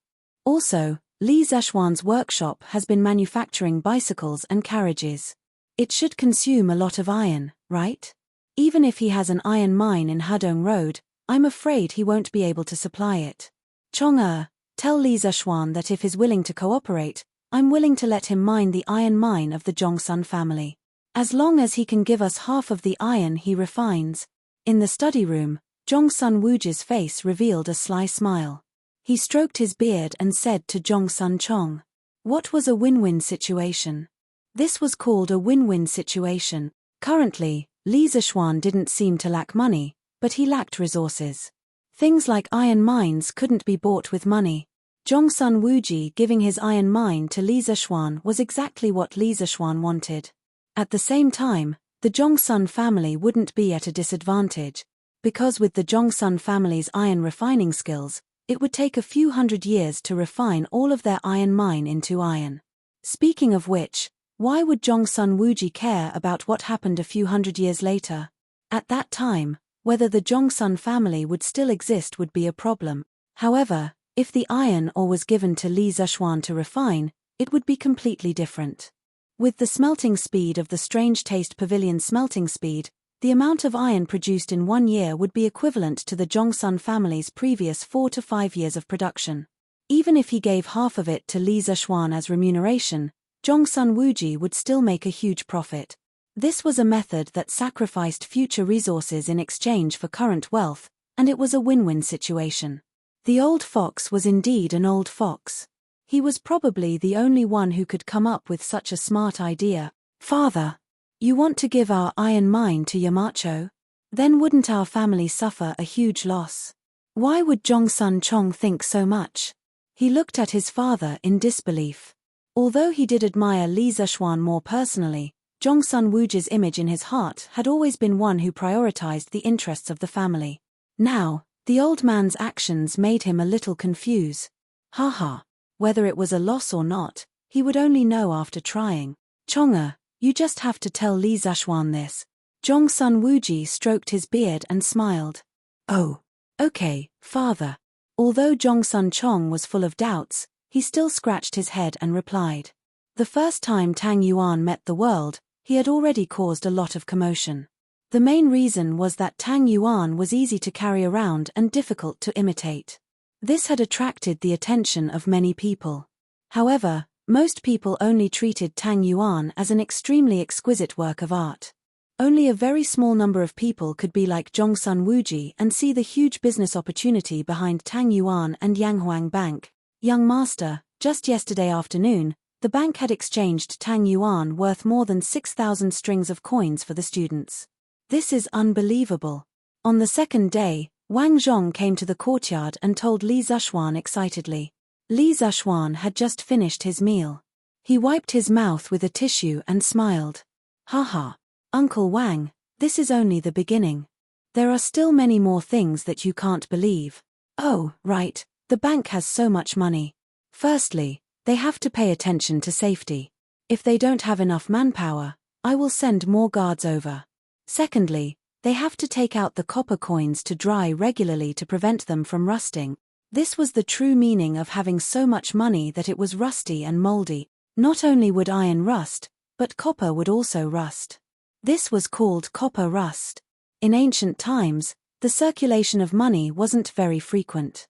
Also, Li Zishuan's workshop has been manufacturing bicycles and carriages. It should consume a lot of iron, right? Even if he has an iron mine in Hadong Road, I'm afraid he won't be able to supply it. Chong tell Li Zishuan that if he's willing to cooperate, I'm willing to let him mine the iron mine of the Zhongsun family. As long as he can give us half of the iron he refines. In the study room, Zhongsun Wuji's face revealed a sly smile. He stroked his beard and said to Zhongsun Chong, what was a win-win situation? This was called a win-win situation. Currently, Li Zishuan didn't seem to lack money, but he lacked resources. Things like iron mines couldn't be bought with money. Zhongsun Wuji giving his iron mine to Li Zishuan was exactly what Li Zishuan wanted. At the same time, the Zhongsun family wouldn't be at a disadvantage, because with the Zhongsun family's iron refining skills, it would take a few hundred years to refine all of their iron mine into iron. Speaking of which, why would Zhongsun Wuji care about what happened a few hundred years later? At that time, whether the Zhongsun family would still exist would be a problem. However, if the iron ore was given to Li Zishuan to refine, it would be completely different. With the smelting speed of the Strange Taste Pavilion smelting speed, the amount of iron produced in 1 year would be equivalent to the Zhongsun family's previous 4 to 5 years of production. Even if he gave half of it to Li Zishuan as remuneration, Zhongsun Wuji would still make a huge profit. This was a method that sacrificed future resources in exchange for current wealth, and it was a win-win situation. The old fox was indeed an old fox. He was probably the only one who could come up with such a smart idea. Father, you want to give our iron mine to Yamacho? Then wouldn't our family suffer a huge loss? Why would Zhongsun Chong think so much? He looked at his father in disbelief. Although he did admire Li Zishuan more personally, Zhongsun Wuji's image in his heart had always been one who prioritized the interests of the family. Now, the old man's actions made him a little confused. Haha. Whether it was a loss or not, he would only know after trying. Chonga, you just have to tell Li Zishuan this. Zhongsun Wuji stroked his beard and smiled. Oh. Okay, father. Although Zhongsun Chong was full of doubts, he still scratched his head and replied. The first time Tang Yuan met the world, he had already caused a lot of commotion. The main reason was that Tang Yuan was easy to carry around and difficult to imitate. This had attracted the attention of many people. However, most people only treated Tang Yuan as an extremely exquisite work of art. Only a very small number of people could be like Zhongsun Wuji and see the huge business opportunity behind Tang Yuan and Yanghuang Bank. Young master, just yesterday afternoon, the bank had exchanged Tang Yuan worth more than 6,000 strings of coins for the students. This is unbelievable. On the second day, Wang Zhong came to the courtyard and told Li Zishuan excitedly. Li Zishuan had just finished his meal. He wiped his mouth with a tissue and smiled. Haha, Uncle Wang, this is only the beginning. There are still many more things that you can't believe. Oh, right, the bank has so much money. Firstly, they have to pay attention to safety. If they don't have enough manpower, I will send more guards over. Secondly, they have to take out the copper coins to dry regularly to prevent them from rusting. This was the true meaning of having so much money, that it was rusty and moldy. Not only would iron rust, but copper would also rust. This was called copper rust. In ancient times, the circulation of money wasn't very frequent.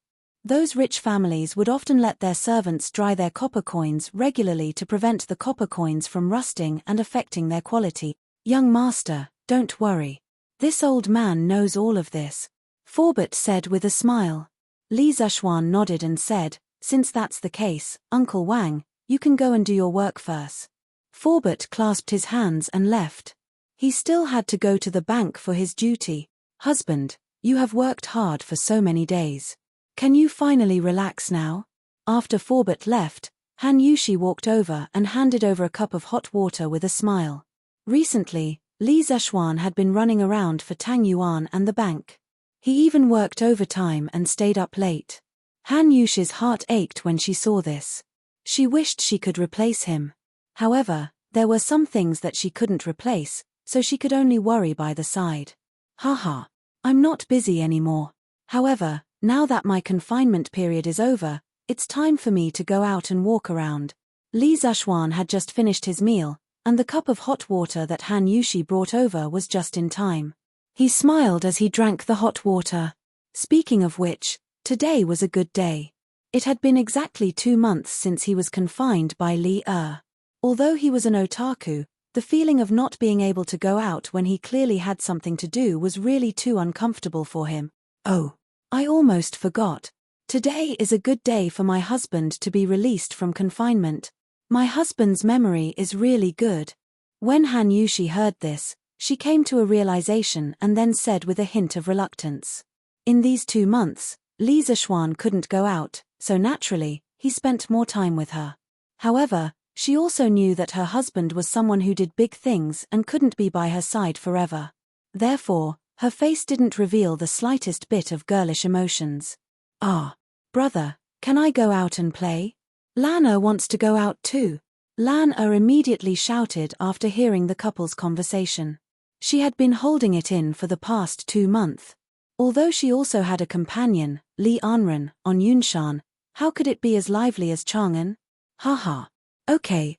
Those rich families would often let their servants dry their copper coins regularly to prevent the copper coins from rusting and affecting their quality. Young master, don't worry. This old man knows all of this, Forbert said with a smile. Li Zishuan nodded and said, since that's the case, Uncle Wang, you can go and do your work first. Forbert clasped his hands and left. He still had to go to the bank for his duty. Husband, you have worked hard for so many days. Can you finally relax now? After Forbert left, Han Yushi walked over and handed over a cup of hot water with a smile. Recently, Li Zishuan had been running around for Tang Yuan and the bank. He even worked overtime and stayed up late. Han Yushi's heart ached when she saw this. She wished she could replace him. However, there were some things that she couldn't replace, so she could only worry by the side. Haha, I'm not busy anymore. However, now that my confinement period is over, it's time for me to go out and walk around. Li Zishuan had just finished his meal, and the cup of hot water that Han Yushi brought over was just in time. He smiled as he drank the hot water. Speaking of which, today was a good day. It had been exactly 2 months since he was confined by Li Er. Although he was an otaku, the feeling of not being able to go out when he clearly had something to do was really too uncomfortable for him. Oh, I almost forgot. Today is a good day for my husband to be released from confinement. My husband's memory is really good. When Han Yushi heard this, She came to a realization and then said with a hint of reluctance. In these 2 months, Li Zishuan couldn't go out, so naturally, he spent more time with her. However, she also knew that her husband was someone who did big things and couldn't be by her side forever. Therefore, her face didn't reveal the slightest bit of girlish emotions. "Ah, brother, can I go out and play? Lan wants to go out too." Lan immediately shouted after hearing the couple's conversation. She had been holding it in for the past 2 months. Although she also had a companion, Li Anren, on Yunshan, how could it be as lively as Chang'an? Haha. Okay.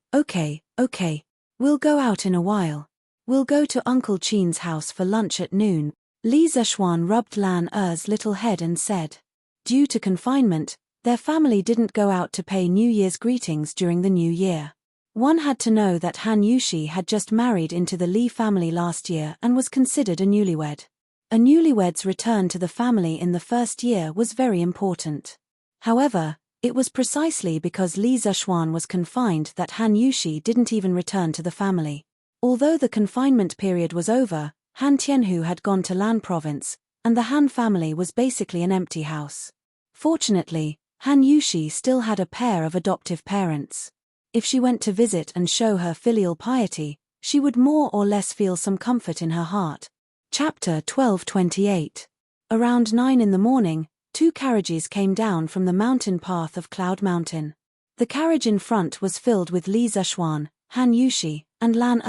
We'll go out in a while. We'll go to Uncle Qin's house for lunch at noon. Li Zishuan rubbed Lan Er's little head and said. Due to confinement, their family didn't go out to pay New Year's greetings during the new year. One had to know that Han Yushi had just married into the Li family last year and was considered a newlywed. A newlywed's return to the family in the first year was very important. However, it was precisely because Li Zishuan was confined that Han Yushi didn't even return to the family. Although the confinement period was over, Han Tianhu had gone to Lan province, and the Han family was basically an empty house. Fortunately, Han Yushi still had a pair of adoptive parents. If she went to visit and show her filial piety, she would more or less feel some comfort in her heart. Chapter 12:28. Around 9 in the morning, 2 carriages came down from the mountain path of Cloud Mountain. The carriage in front was filled with Li Zishuan, Han Yushi, and Lan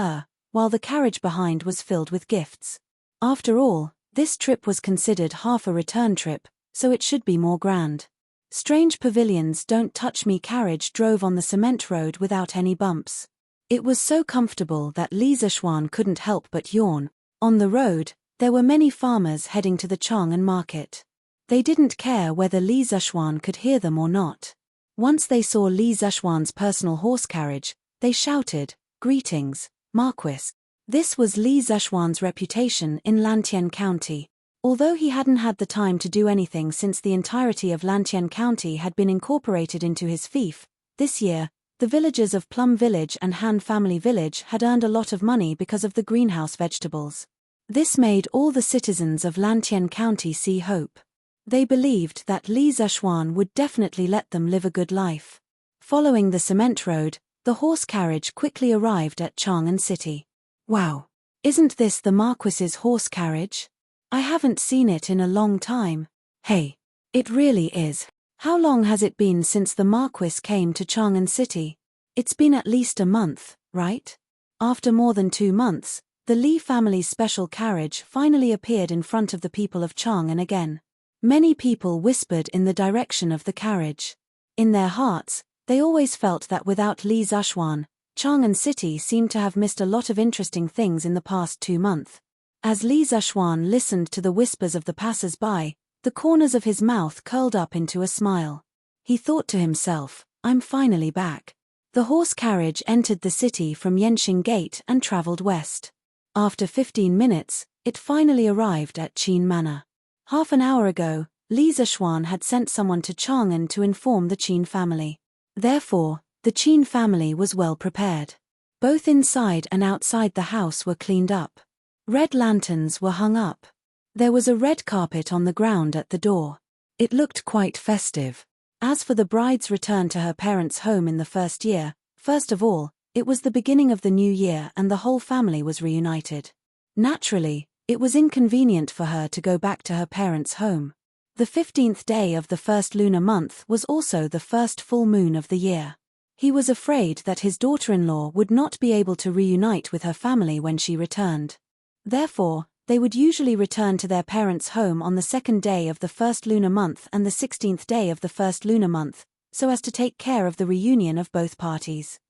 while the carriage behind was filled with gifts. After all, this trip was considered half a return trip, so it should be more grand. Strange Pavilion's Don't Touch Me carriage drove on the cement road without any bumps. It was so comfortable that Li Zishuan couldn't help but yawn. On the road, there were many farmers heading to the Chang'an market. They didn't care whether Li Zishuan could hear them or not. Once they saw Li Zishuan's personal horse carriage, they shouted, "Greetings, Marquis." This was Li Zishuan's reputation in Lantian County. Although he hadn't had the time to do anything since the entirety of Lantian County had been incorporated into his fief, this year, the villagers of Plum Village and Han Family Village had earned a lot of money because of the greenhouse vegetables. This made all the citizens of Lantian County see hope. They believed that Li Zishuan would definitely let them live a good life. Following the cement road, the horse carriage quickly arrived at Chang'an City. Wow! Isn't this the Marquis's horse carriage? I haven't seen it in a long time. Hey! It really is. How long has it been since the Marquis came to Chang'an City? It's been at least a month, right? After more than 2 months, the Li family's special carriage finally appeared in front of the people of Chang'an again. Many people whispered in the direction of the carriage. In their hearts, they always felt that without Li Zishuan, Chang'an City seemed to have missed a lot of interesting things in the past 2 months. As Li Zishuan listened to the whispers of the passers-by, the corners of his mouth curled up into a smile. He thought to himself, I'm finally back. The horse carriage entered the city from Yanxing Gate and traveled west. After 15 minutes, it finally arrived at Qin Manor. Half an hour ago, Li Zishuan had sent someone to Chang'an to inform the Qin family. Therefore, the Qin family was well prepared. Both inside and outside the house were cleaned up. Red lanterns were hung up. There was a red carpet on the ground at the door. It looked quite festive. As for the bride's return to her parents' home in the first year, first of all, it was the beginning of the new year and the whole family was reunited. Naturally, it was inconvenient for her to go back to her parents' home. The 15th day of the first lunar month was also the first full moon of the year. He was afraid that his daughter-in-law would not be able to reunite with her family when she returned. Therefore, they would usually return to their parents' home on the 2nd day of the first lunar month and the 16th day of the first lunar month, so as to take care of the reunion of both parties.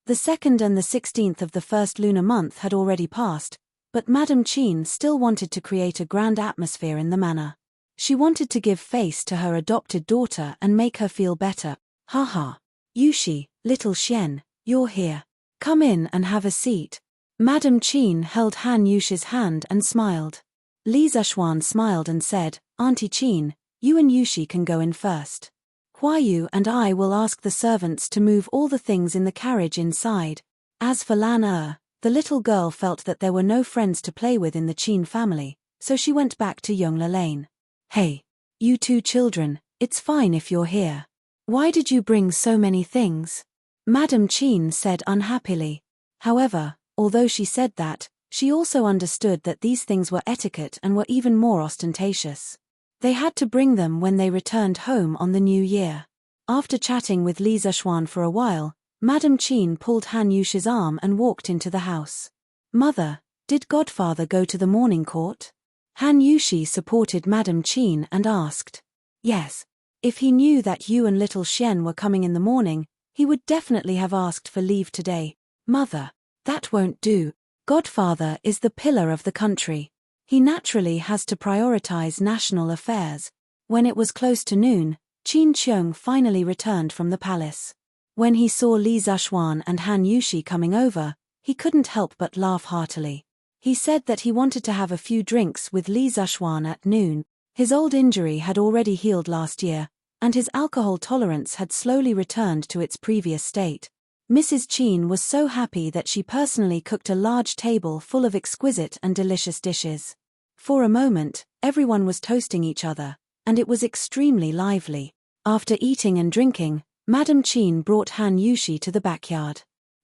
The 2nd and the 16th of the first lunar month had already passed, but Madame Qin still wanted to create a grand atmosphere in the manor. She wanted to give face to her adopted daughter and make her feel better. Haha. Yushi, little Xian, you're here. Come in and have a seat. Madame Qin held Han Yushi's hand and smiled. Li Zishuan smiled and said, Auntie Qin, you and Yushi can go in first. Huayu and I will ask the servants to move all the things in the carriage inside. As for Lan The little girl felt that there were no friends to play with in the Qin family, so she went back to Yongle Lane. Hey, you two children, it's fine if you're here. Why did you bring so many things? Madame Qin said unhappily. However, although she said that, she also understood that these things were etiquette and were even more ostentatious. They had to bring them when they returned home on the new year. After chatting with Li Zexuan for a while, Madame Qin pulled Han Yushi's arm and walked into the house. Mother, did Godfather go to the morning court? Han Yushi supported Madame Qin and asked. Yes. If he knew that you and little Xian were coming in the morning, he would definitely have asked for leave today. Mother, that won't do. Godfather is the pillar of the country. He naturally has to prioritize national affairs. When it was close to noon, Qin Qiong finally returned from the palace. When he saw Li Zexuan and Han Yushi coming over, he couldn't help but laugh heartily. He said that he wanted to have a few drinks with Li Zexuan at noon. His old injury had already healed last year, and his alcohol tolerance had slowly returned to its previous state. Mrs. Qin was so happy that she personally cooked a large table full of exquisite and delicious dishes. For a moment, everyone was toasting each other, and it was extremely lively. After eating and drinking, Madame Qin brought Han Yushi to the backyard.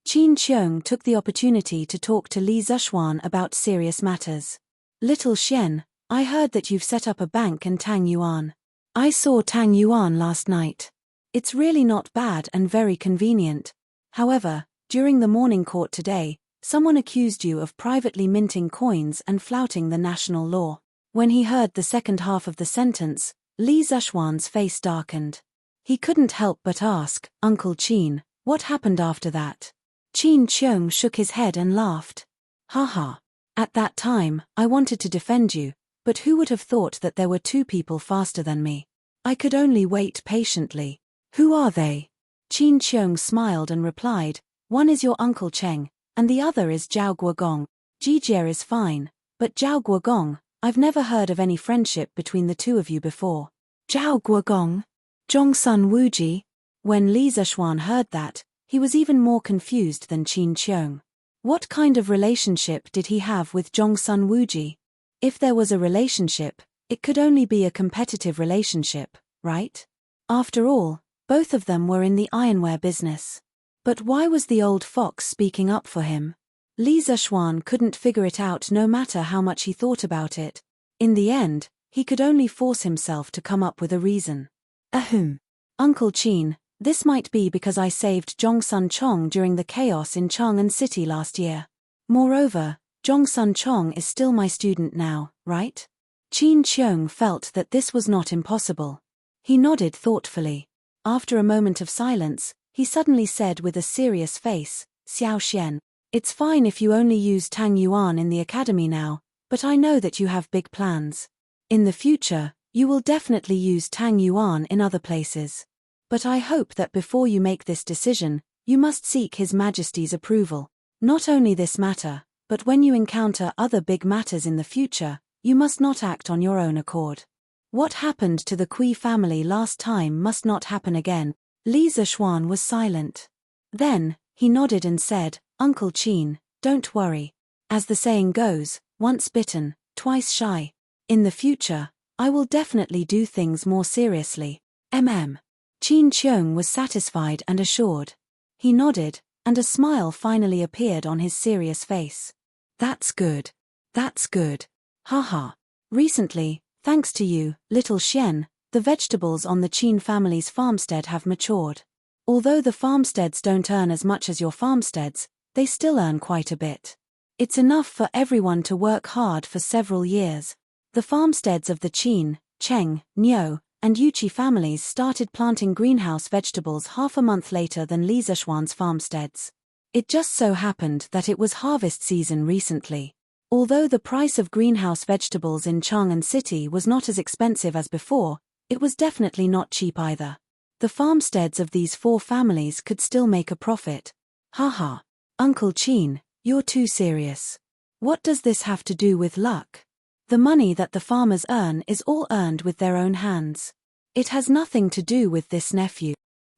Qin Qiong took the opportunity to talk to Li Zexuan about serious matters. Little Xian, I heard that you've set up a bank in Tang Yuan. I saw Tang Yuan last night. It's really not bad and very convenient. However, during the morning court today, someone accused you of privately minting coins and flouting the national law. When he heard the second half of the sentence, Li Zexuan's face darkened. He couldn't help but ask, Uncle Qin, what happened after that? Qin Qiong shook his head and laughed. Haha. At that time, I wanted to defend you, but who would have thought that there were two people faster than me? I could only wait patiently. Who are they? Qin Qiong smiled and replied, one is your Uncle Cheng, and the other is Zhao Guogong. Jijie is fine, but Zhao Guogong, I've never heard of any friendship between the two of you before. Zhao Guogong? Zhongsun Wuji? When Li Zexuan heard that, he was even more confused than Qin Qiong. What kind of relationship did he have with Zhongsun Wuji? If there was a relationship, it could only be a competitive relationship, right? After all, both of them were in the ironware business. But why was the old fox speaking up for him? Li Zexuan couldn't figure it out no matter how much he thought about it. In the end, he could only force himself to come up with a reason. Ahem. Uncle Qin, this might be because I saved Zhongsun Chong during the chaos in Chang'an City last year. Moreover, Zhongsun Chong is still my student now, right? Qin Qiong felt that this was not impossible. He nodded thoughtfully. After a moment of silence, he suddenly said with a serious face, Xiao Xian, it's fine if you only use Tang Yuan in the academy now, but I know that you have big plans. In the future, you will definitely use Tang Yuan in other places. But I hope that before you make this decision, you must seek His Majesty's approval. Not only this matter, but when you encounter other big matters in the future, you must not act on your own accord. What happened to the Kui family last time must not happen again. Li Zexuan was silent. Then, he nodded and said, Uncle Qin, don't worry. As the saying goes, once bitten, twice shy. In the future, I will definitely do things more seriously. Qin Qiong was satisfied and assured. He nodded, and a smile finally appeared on his serious face. That's good. That's good. Haha. Recently, thanks to you, little Xian, the vegetables on the Qin family's farmstead have matured. Although the farmsteads don't earn as much as your farmsteads, they still earn quite a bit. It's enough for everyone to work hard for several years. The farmsteads of the Qin, Cheng, Niu, and Yuchi families started planting greenhouse vegetables half a month later than Li Zexuan's farmsteads. It just so happened that it was harvest season recently. Although the price of greenhouse vegetables in Chang'an City was not as expensive as before, it was definitely not cheap either. The farmsteads of these four families could still make a profit. Haha. Uncle Qin, you're too serious. What does this have to do with luck? The money that the farmers earn is all earned with their own hands. It has nothing to do with this nephew.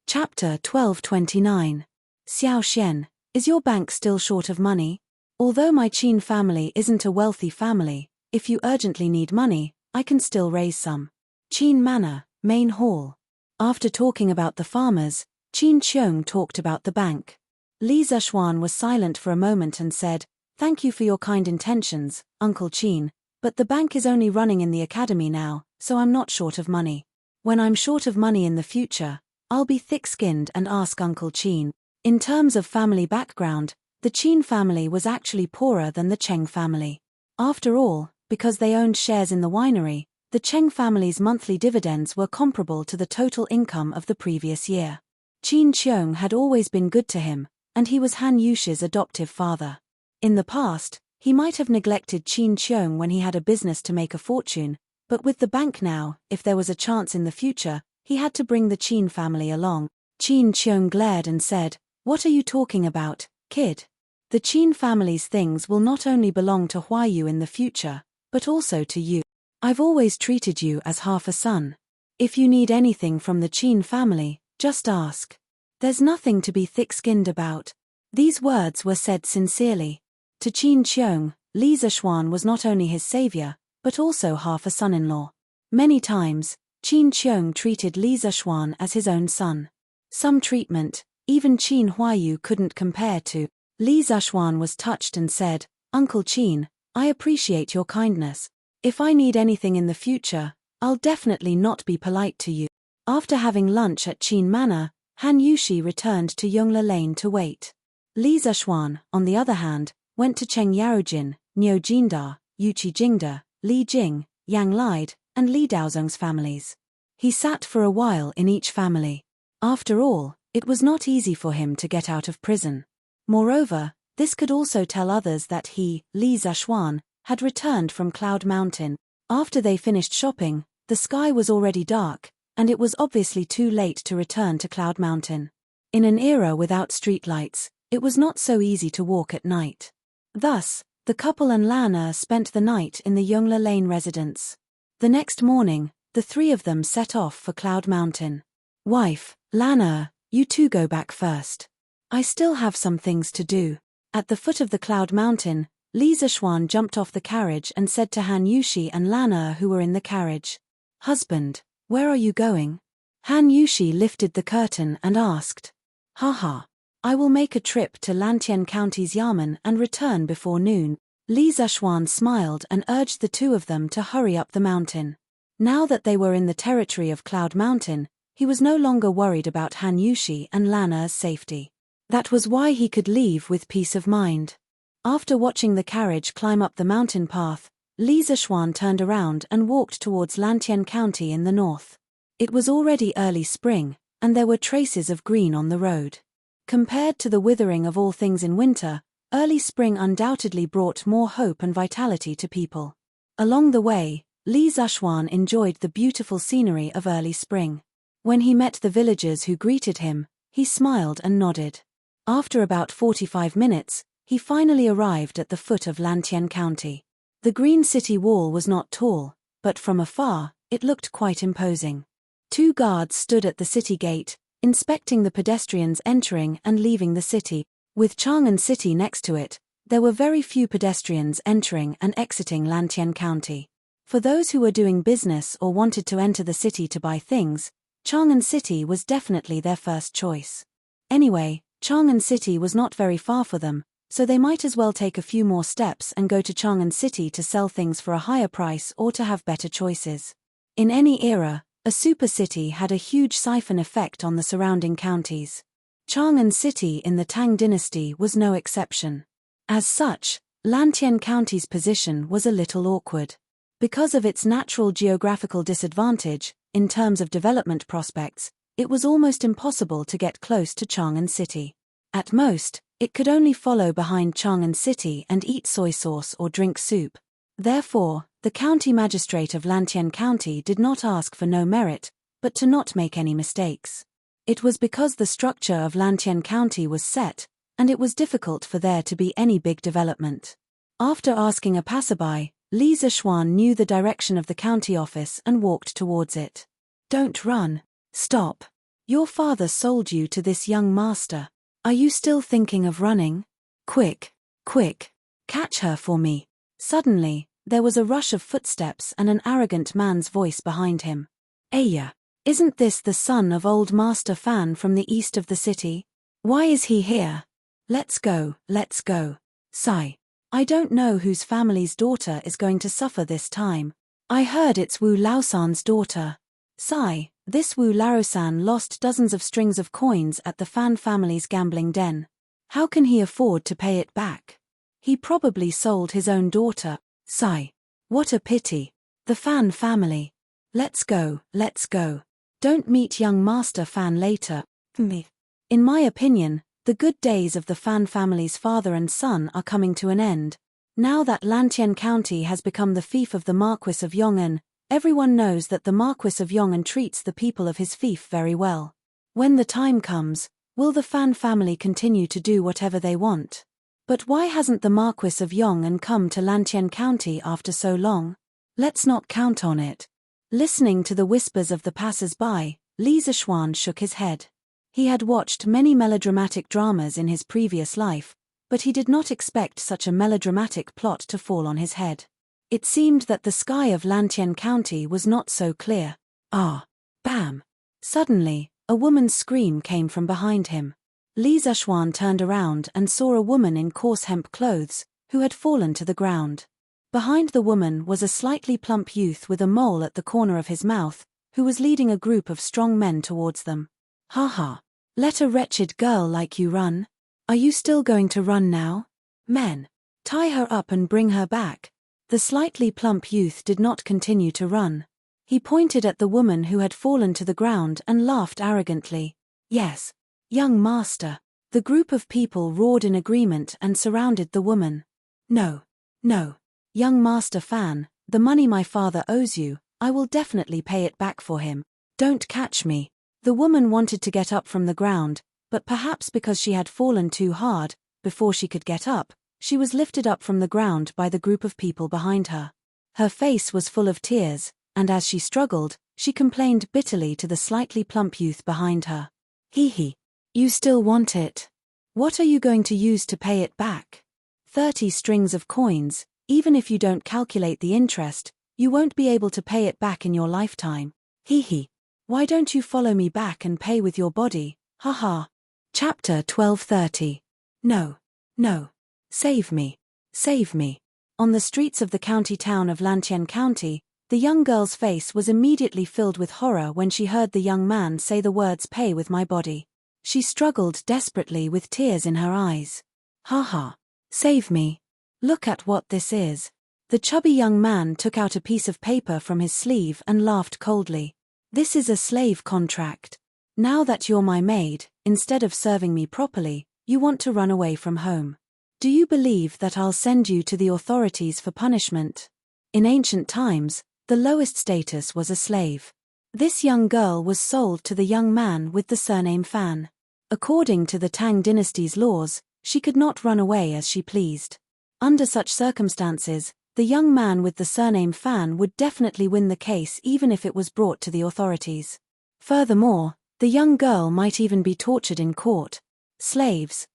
Chapter 1229. Xiao Xian, is your bank still short of money? Although my Qin family isn't a wealthy family, if you urgently need money, I can still raise some. Qin Manor, Main Hall. After talking about the farmers, Qin Qiong talked about the bank. Li Zishuan was silent for a moment and said, "Thank you for your kind intentions, Uncle Qin, but the bank is only running in the academy now, so I'm not short of money. When I'm short of money in the future, I'll be thick-skinned and ask Uncle Qin." In terms of family background, the Qin family was actually poorer than the Cheng family. After all, because they owned shares in the winery, the Cheng family's monthly dividends were comparable to the total income of the previous year. Qin Qiong had always been good to him, and he was Han Yushi's adoptive father. In the past, he might have neglected Qin Qiong when he had a business to make a fortune, but with the bank now, if there was a chance in the future, he had to bring the Qin family along. Qin Qiong glared and said, "What are you talking about, kid? The Qin family's things will not only belong to Huayu in the future, but also to you. I've always treated you as half a son. If you need anything from the Qin family, just ask. There's nothing to be thick-skinned about." These words were said sincerely. To Qin Qiong, Li Zishuan was not only his savior, but also half a son-in-law. Many times, Qin Qiong treated Li Zishuan as his own son. Some treatment, even Qin Huayu couldn't compare to. Li Zishuan was touched and said, "Uncle Qin, I appreciate your kindness. If I need anything in the future, I'll definitely not be polite to you." After having lunch at Qin Manor, Han Yushi returned to Yongle Lane to wait. Li Zishuan, on the other hand, went to Cheng Yaojin, Niu Jindar, Yuqi Jingda, Li Jing, Yang Lide, and Li Daozong's families. He sat for a while in each family. After all, it was not easy for him to get out of prison. Moreover, this could also tell others that he, Li Zishuan, had returned from Cloud Mountain. After they finished shopping, the sky was already dark, and it was obviously too late to return to Cloud Mountain. In an era without streetlights, it was not so easy to walk at night. Thus, the couple and Lan spent the night in the Yongle Lane residence. The next morning, the three of them set off for Cloud Mountain. "Wife, Lan, you two go back first. I still have some things to do." At the foot of the Cloud Mountain, Li Zishuan jumped off the carriage and said to Han Yushi and Lan who were in the carriage, "Husband, where are you going?" Han Yushi lifted the curtain and asked, "Haha. I will make a trip to Lantian County's Yamen and return before noon." Li Zishuan smiled and urged the two of them to hurry up the mountain. Now that they were in the territory of Cloud Mountain, he was no longer worried about Han Yushi and Lan's safety. That was why he could leave with peace of mind. After watching the carriage climb up the mountain path, Li Zishuan turned around and walked towards Lantian County in the north. It was already early spring, and there were traces of green on the road. Compared to the withering of all things in winter, early spring undoubtedly brought more hope and vitality to people. Along the way, Li Zishuan enjoyed the beautiful scenery of early spring. When he met the villagers who greeted him, he smiled and nodded. After about 45 minutes, he finally arrived at the foot of Lantian County. The green city wall was not tall, but from afar, it looked quite imposing. Two guards stood at the city gate, inspecting the pedestrians entering and leaving the city. With Chang'an City next to it, there were very few pedestrians entering and exiting Lantian County. For those who were doing business or wanted to enter the city to buy things, Chang'an City was definitely their first choice. Anyway, Chang'an City was not very far for them, so they might as well take a few more steps and go to Chang'an City to sell things for a higher price or to have better choices. In any era, a super city had a huge siphon effect on the surrounding counties. Chang'an City in the Tang dynasty was no exception. As such, Lantian County's position was a little awkward. Because of its natural geographical disadvantage, in terms of development prospects, it was almost impossible to get close to Chang'an City. At most, it could only follow behind Chang'an City and eat soy sauce or drink soup. Therefore, the county magistrate of Lantian County did not ask for no merit, but to not make any mistakes. It was because the structure of Lantian County was set, and it was difficult for there to be any big development. After asking a passerby, Li Zishuan knew the direction of the county office and walked towards it. "Don't run. Stop. Your father sold you to this young master. Are you still thinking of running? Quick, quick." Catch her for me. Suddenly, there was a rush of footsteps and an arrogant man's voice behind him. Aya, isn't this the son of old Master Fan from the east of the city? Why is he here? Let's go, let's go. Sigh. I don't know whose family's daughter is going to suffer this time. I heard it's Wu Laosan's daughter. Sigh, this Wu Laosan lost dozens of strings of coins at the Fan family's gambling den. How can he afford to pay it back? He probably sold his own daughter. Sigh. What a pity. The Fan family. Let's go, let's go. Don't meet young Master Fan later. Me. In my opinion, the good days of the Fan family's father and son are coming to an end. Now that Lantien County has become the fief of the Marquis of Yong'an, everyone knows that the Marquis of Yong'an treats the people of his fief very well. When the time comes, will the Fan family continue to do whatever they want? But why hasn't the Marquis of Yong'an come to Lantien County after so long? Let's not count on it. Listening to the whispers of the passers-by, Li Zishuan shook his head. He had watched many melodramatic dramas in his previous life, but he did not expect such a melodramatic plot to fall on his head. It seemed that the sky of Lantien County was not so clear. Ah! Bam! Suddenly, a woman's scream came from behind him. Li Zishuan turned around and saw a woman in coarse hemp clothes, who had fallen to the ground. Behind the woman was a slightly plump youth with a mole at the corner of his mouth, who was leading a group of strong men towards them. Ha ha! Let a wretched girl like you run? Are you still going to run now? Men! Tie her up and bring her back. The slightly plump youth did not continue to run. He pointed at the woman who had fallen to the ground and laughed arrogantly. Yes. Young master. The group of people roared in agreement and surrounded the woman. No. No. Young Master Fan, the money my father owes you, I will definitely pay it back for him. Don't catch me. The woman wanted to get up from the ground, but perhaps because she had fallen too hard, before she could get up, she was lifted up from the ground by the group of people behind her. Her face was full of tears, and as she struggled, she complained bitterly to the slightly plump youth behind her. Hee hee. You still want it? What are you going to use to pay it back? 30 strings of coins. Even if you don't calculate the interest, you won't be able to pay it back in your lifetime. Hee hee. Why don't you follow me back and pay with your body? Ha ha. Chapter 1230. No. No. Save me. Save me. On the streets of the county town of Lantien County, the young girl's face was immediately filled with horror when she heard the young man say the words "pay with my body." She struggled desperately with tears in her eyes. Ha ha. Save me. Look at what this is. The chubby young man took out a piece of paper from his sleeve and laughed coldly. This is a slave contract. Now that you're my maid, instead of serving me properly, you want to run away from home. Do you believe that I'll send you to the authorities for punishment? In ancient times, the lowest status was a slave. This young girl was sold to the young man with the surname Fan. According to the Tang dynasty's laws, she could not run away as she pleased. Under such circumstances, the young man with the surname Fan would definitely win the case even if it was brought to the authorities. Furthermore, the young girl might even be tortured in court. Slaves,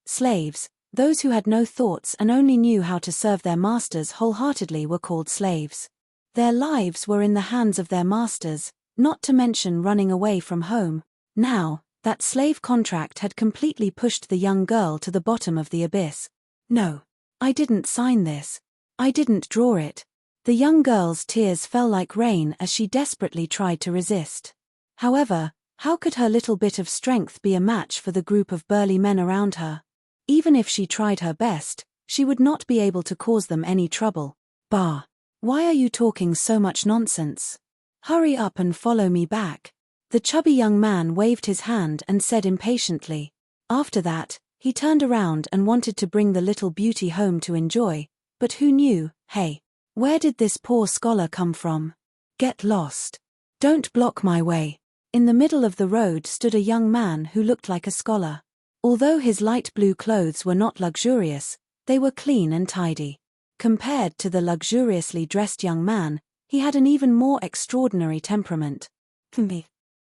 those who had no thoughts and only knew how to serve their masters wholeheartedly were called slaves. Their lives were in the hands of their masters, not to mention running away from home. Now, that slave contract had completely pushed the young girl to the bottom of the abyss. No, I didn't sign this. I didn't draw it. The young girl's tears fell like rain as she desperately tried to resist. However, how could her little bit of strength be a match for the group of burly men around her? Even if she tried her best, she would not be able to cause them any trouble. Bah! Why are you talking so much nonsense? Hurry up and follow me back. The chubby young man waved his hand and said impatiently. After that, he turned around and wanted to bring the little beauty home to enjoy, but who knew? Hey, where did this poor scholar come from? Get lost. Don't block my way. In the middle of the road stood a young man who looked like a scholar. Although his light blue clothes were not luxurious, they were clean and tidy. Compared to the luxuriously dressed young man, he had an even more extraordinary temperament.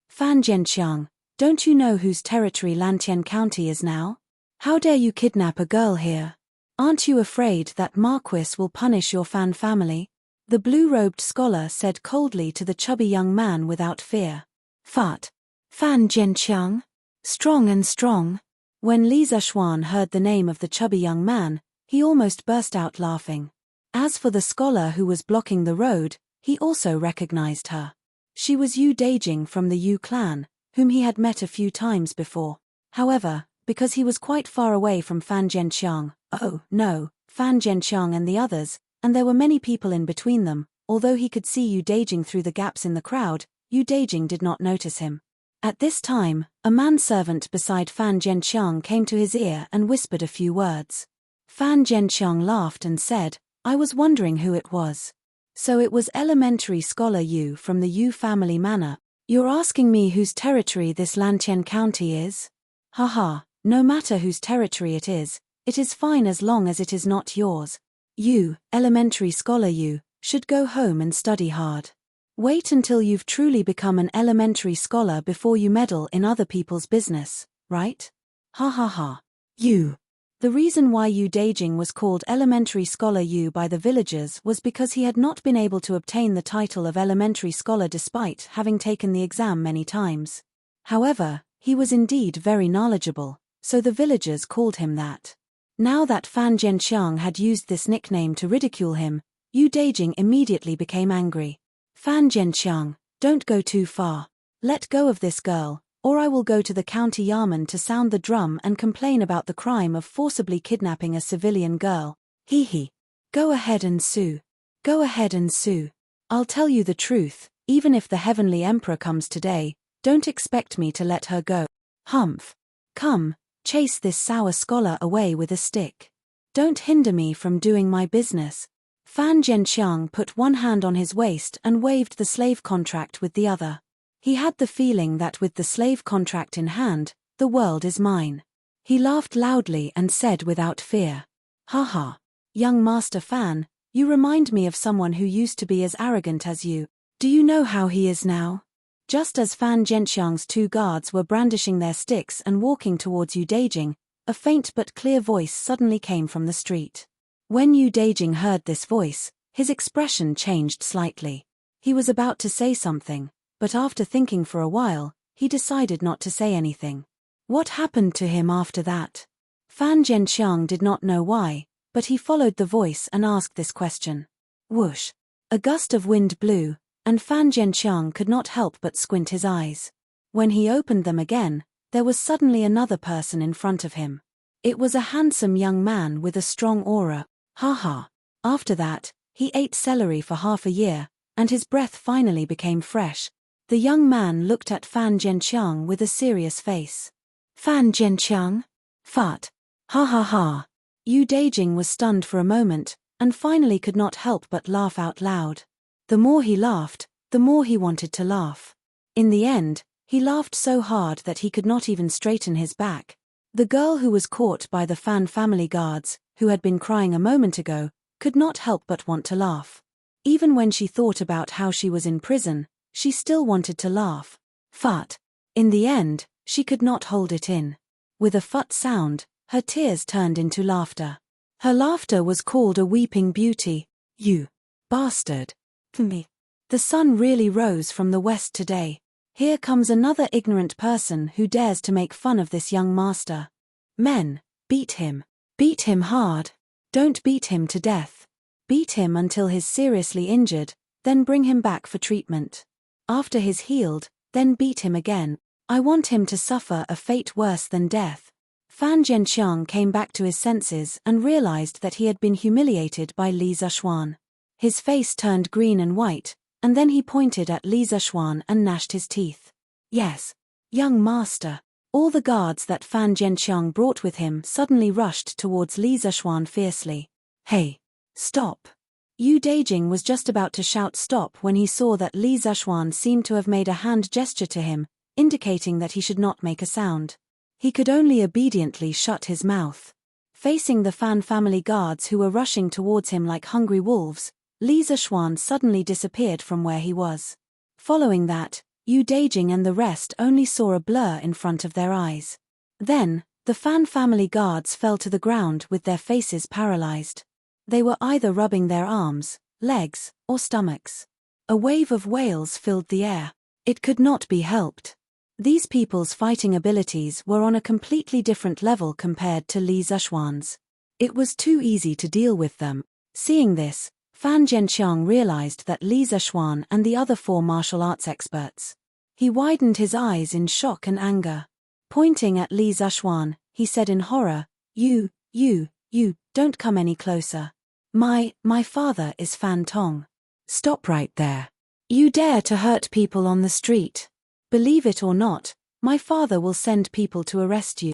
Fan Jianqiang, don't you know whose territory Lantien County is now? How dare you kidnap a girl here? Aren't you afraid that Marquis will punish your fan family? The blue-robed scholar said coldly to the chubby young man without fear. Fat. Fan Jianqiang? Strong and strong. When Li Zishuan heard the name of the chubby young man, he almost burst out laughing. As for the scholar who was blocking the road, he also recognized her. She was Yu Daijing from the Yu clan, whom he had met a few times before. However, because he was quite far away from Fan Jianqiang, Fan Jianqiang and the others, and there were many people in between them, although he could see Yu Daijing through the gaps in the crowd, Yu Daijing did not notice him. At this time, a manservant beside Fan Jianqiang came to his ear and whispered a few words. Fan Jianqiang laughed and said, I was wondering who it was. So it was elementary scholar Yu from the Yu family manor. You're asking me whose territory this Lantian county is? Haha, no matter whose territory it is fine as long as it is not yours. You, elementary scholar Yu, should go home and study hard. Wait until you've truly become an elementary scholar before you meddle in other people's business, right? Ha ha ha. You. The reason why Yu Daijing was called elementary scholar Yu by the villagers was because he had not been able to obtain the title of elementary scholar despite having taken the exam many times. However, he was indeed very knowledgeable, so the villagers called him that. Now that Fan Jianqiang had used this nickname to ridicule him, Yu Daijing immediately became angry. Fan Jianqiang, don't go too far. Let go of this girl, or I will go to the county Yamen to sound the drum and complain about the crime of forcibly kidnapping a civilian girl. Hee hee. Go ahead and sue. Go ahead and sue. I'll tell you the truth, even if the heavenly emperor comes today, don't expect me to let her go. Humph. Come, chase this sour scholar away with a stick. Don't hinder me from doing my business. Fan Jianqiang put one hand on his waist and waved the slave contract with the other. He had the feeling that with the slave contract in hand, the world is mine. He laughed loudly and said without fear. Haha. Young Master Fan, you remind me of someone who used to be as arrogant as you. Do you know how he is now? Just as Fan Jianqiang's two guards were brandishing their sticks and walking towards Yu Daijing, a faint but clear voice suddenly came from the street. When Yu Daijing heard this voice, his expression changed slightly. He was about to say something, but after thinking for a while, he decided not to say anything. What happened to him after that? Fan Jianqiang did not know why, but he followed the voice and asked this question. Whoosh! A gust of wind blew, and Fan Jianqiang could not help but squint his eyes. When he opened them again, there was suddenly another person in front of him. It was a handsome young man with a strong aura. Haha. After that, he ate celery for half a year, and his breath finally became fresh. The young man looked at Fan Jianqiang with a serious face. Fan Jianqiang? Fart. Ha ha ha. Yu Daijing was stunned for a moment, and finally could not help but laugh out loud. The more he laughed, the more he wanted to laugh. In the end, he laughed so hard that he could not even straighten his back. The girl who was caught by the Fan family guards, who had been crying a moment ago, could not help but want to laugh. Even when she thought about how she was in prison, she still wanted to laugh. Fart. In the end, she could not hold it in. With a fut sound, her tears turned into laughter. Her laughter was called a weeping beauty. You bastard. Me. The sun really rose from the west today. Here comes another ignorant person who dares to make fun of this young master. Men, beat him. Beat him hard. Don't beat him to death. Beat him until he's seriously injured, then bring him back for treatment. After he's healed, then beat him again. I want him to suffer a fate worse than death. Fan Jianqiang came back to his senses and realized that he had been humiliated by Li Zishuan. His face turned green and white, and then he pointed at Li Zishuan and gnashed his teeth. Yes. Young master. All the guards that Fan Jianqiang brought with him suddenly rushed towards Li Zishuan fiercely. Hey! Stop! Yu Daijing was just about to shout stop when he saw that Li Zishuan seemed to have made a hand gesture to him, indicating that he should not make a sound. He could only obediently shut his mouth. Facing the Fan family guards who were rushing towards him like hungry wolves, Li Zishuan suddenly disappeared from where he was. Following that, Yu Daijing and the rest only saw a blur in front of their eyes. Then, The Fan family guards fell to the ground with their faces paralyzed. They were either rubbing their arms, legs, or stomachs. A wave of wails filled the air. It could not be helped. These people's fighting abilities were on a completely different level compared to Li Zishuan's. It was too easy to deal with them. Seeing this, Fan Zhenqiang realized that Li Zishuan and the other 4 martial arts experts. He widened his eyes in shock and anger. Pointing at Li Zishuan, he said in horror, You, don't come any closer. My father is Fan Tong. Stop right there. You dare to hurt people on the street. Believe it or not, my father will send people to arrest you.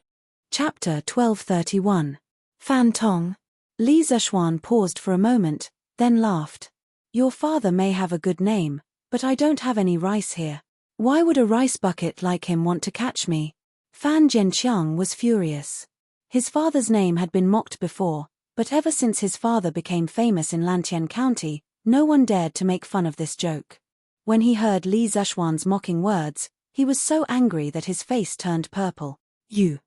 Chapter 1231. Fan Tong. Li Zishuan paused for a moment, then laughed. Your father may have a good name, but I don't have any rice here. Why would a rice bucket like him want to catch me? Fan Zhenqiang was furious. His father's name had been mocked before, but ever since his father became famous in Lantian County, no one dared to make fun of this joke. When he heard Li Zishuan's mocking words, he was so angry that his face turned purple. You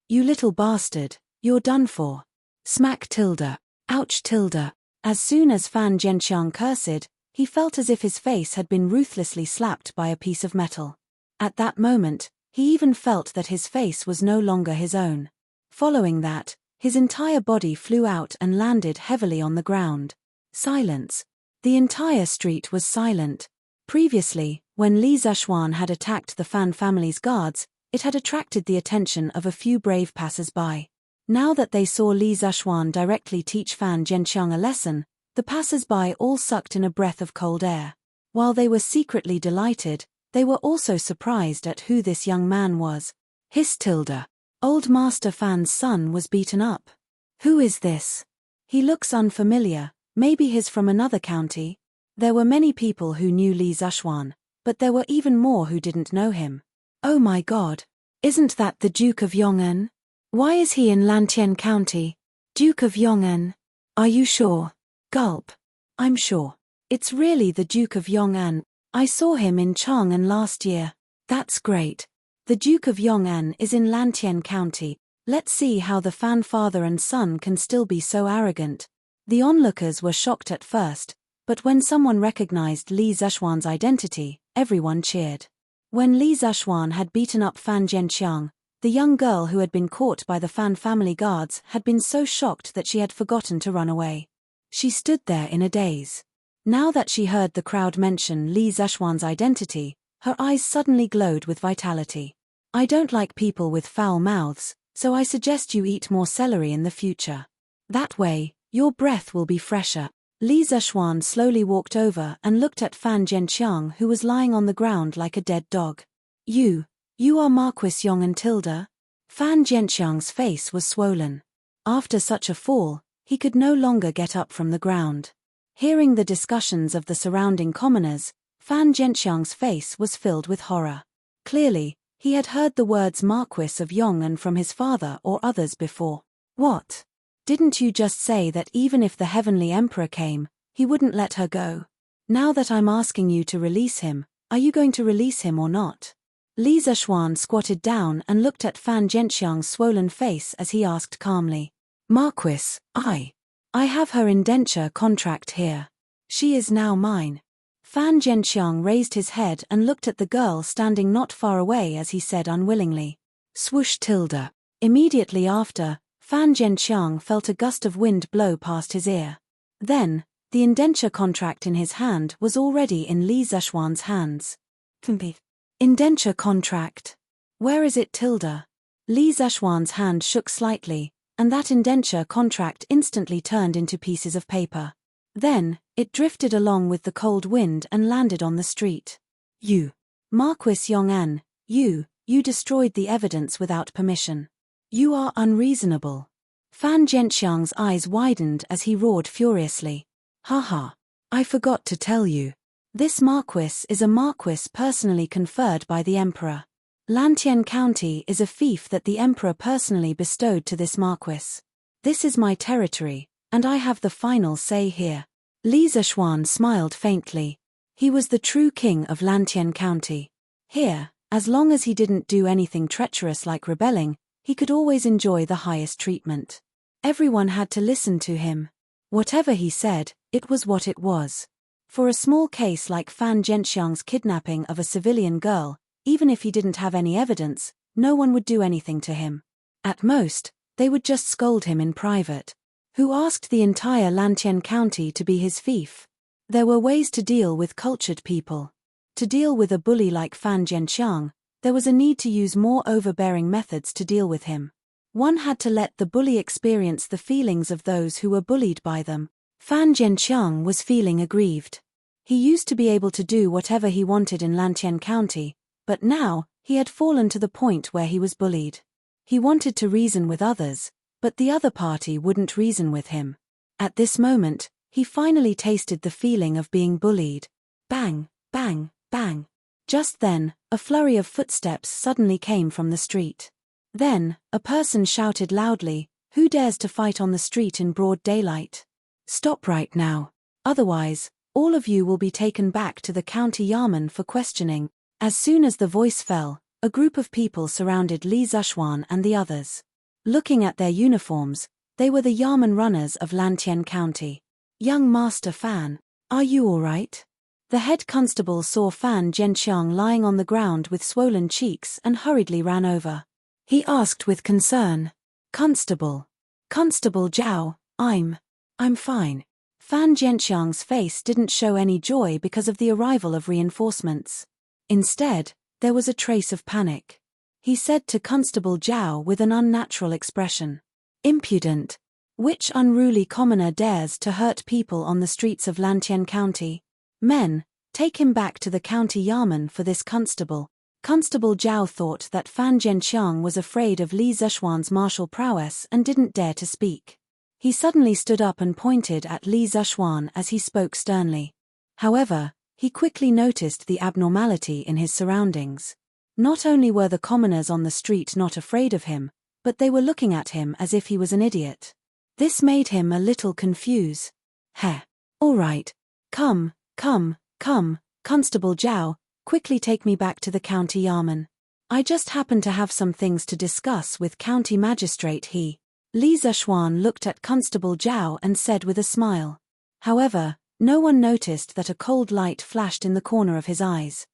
little bastard, you're done for. Smack tilde. Ouch tilde. As soon as Fan Zhenqiang cursed, he felt as if his face had been ruthlessly slapped by a piece of metal. At that moment, he even felt that his face was no longer his own. Following that, his entire body flew out and landed heavily on the ground. Silence. The entire street was silent. Previously, when Li Zishuan had attacked the Fan family's guards, it had attracted the attention of a few brave passers-by. Now that they saw Li Zishuan directly teach Fan Zhenqiang a lesson, the passers-by all sucked in a breath of cold air. While they were secretly delighted, they were also surprised at who this young man was. Hiss tilde. Old Master Fan's son was beaten up. Who is this? He looks unfamiliar, maybe he's from another county. There were many people who knew Li Zishuan, but there were even more who didn't know him. Oh my God! Isn't that the Duke of Yong'an? Why is he in Lantian County? Duke of Yong'an? Are you sure? Gulp. I'm sure. It's really the Duke of Yong'an. I saw him in Chang'an last year. That's great. The Duke of Yong'an is in Lantian County. Let's see how the Fan father and son can still be so arrogant. The onlookers were shocked at first, but when someone recognized Li Zishuan's identity, everyone cheered. When Li Zishuan had beaten up Fan Zhenqiang, the young girl who had been caught by the Fan family guards had been so shocked that she had forgotten to run away. She stood there in a daze. Now that she heard the crowd mention Li Zishuan's identity, her eyes suddenly glowed with vitality. I don't like people with foul mouths, so I suggest you eat more celery in the future. That way, your breath will be fresher. Li Zishuan slowly walked over and looked at Fan Zhenqiang, who was lying on the ground like a dead dog. You are Marquis Yong'an tilde? Fan Zhenqiang's face was swollen. After such a fall, he could no longer get up from the ground. Hearing the discussions of the surrounding commoners, Fan Zhenqiang's face was filled with horror. Clearly, he had heard the words Marquis of Yong'an from his father or others before. What? Didn't you just say that even if the Heavenly Emperor came, he wouldn't let her go? Now that I'm asking you to release him, are you going to release him or not? Li Zishuan squatted down and looked at Fan Zhenqiang's swollen face as he asked calmly. Marquis, I have her indenture contract here. She is now mine. Fan Zhenqiang raised his head and looked at the girl standing not far away as he said unwillingly. Swoosh tilde. Immediately after, Fan Zhenqiang felt a gust of wind blow past his ear. Then, the indenture contract in his hand was already in Li Zishuan's hands. Indenture contract. Where is it tilde? Li Zishuan's hand shook slightly, and that indenture contract instantly turned into pieces of paper. Then, it drifted along with the cold wind and landed on the street. You, Marquis Yong'an, you destroyed the evidence without permission. You are unreasonable. Fan Zhenqiang's eyes widened as he roared furiously. Haha, I forgot to tell you. This Marquis is a Marquis personally conferred by the Emperor. Lantian County is a fief that the Emperor personally bestowed to this Marquis. This is my territory, and I have the final say here. Li Zishuan smiled faintly. He was the true king of Lantian County. Here, as long as he didn't do anything treacherous like rebelling, he could always enjoy the highest treatment. Everyone had to listen to him. Whatever he said, it was what it was. For a small case like Fan Zhenxiang's kidnapping of a civilian girl, even if he didn't have any evidence, no one would do anything to him. At most, they would just scold him in private. Who asked the entire Lantian County to be his fief? There were ways to deal with cultured people. To deal with a bully like Fan Zhenxiang, there was a need to use more overbearing methods to deal with him. One had to let the bully experience the feelings of those who were bullied by them. Fan Zhenxiang was feeling aggrieved. He used to be able to do whatever he wanted in Lantian County, but now, he had fallen to the point where he was bullied. He wanted to reason with others, but the other party wouldn't reason with him. At this moment, he finally tasted the feeling of being bullied. Bang, bang, bang. Just then, a flurry of footsteps suddenly came from the street. Then, a person shouted loudly, "Who dares to fight on the street in broad daylight? Stop right now. Otherwise, all of you will be taken back to the county Yamen for questioning." As soon as the voice fell, a group of people surrounded Li Zishuan and the others. Looking at their uniforms, they were the Yamen runners of Lantian County. "Young Master Fan, are you all right?" The head constable saw Fan Zhenxiang lying on the ground with swollen cheeks and hurriedly ran over. He asked with concern, Constable Zhao, I'm fine." Fan Zhenxiang's face didn't show any joy because of the arrival of reinforcements. Instead, there was a trace of panic. He said to Constable Zhao with an unnatural expression, "Impudent. Which unruly commoner dares to hurt people on the streets of Lantian County? Men, take him back to the county Yamen for this constable." Constable Zhao thought that Fan Zhenxiang was afraid of Li Zishuan's martial prowess and didn't dare to speak. He suddenly stood up and pointed at Li Zishuan as he spoke sternly. However, he quickly noticed the abnormality in his surroundings. Not only were the commoners on the street not afraid of him, but they were looking at him as if he was an idiot. This made him a little confused. "Heh. All right. Come, Constable Zhao, quickly take me back to the county Yamen. I just happen to have some things to discuss with County Magistrate Li Zishuan looked at Constable Zhao and said with a smile. However, no one noticed that a cold light flashed in the corner of his eyes.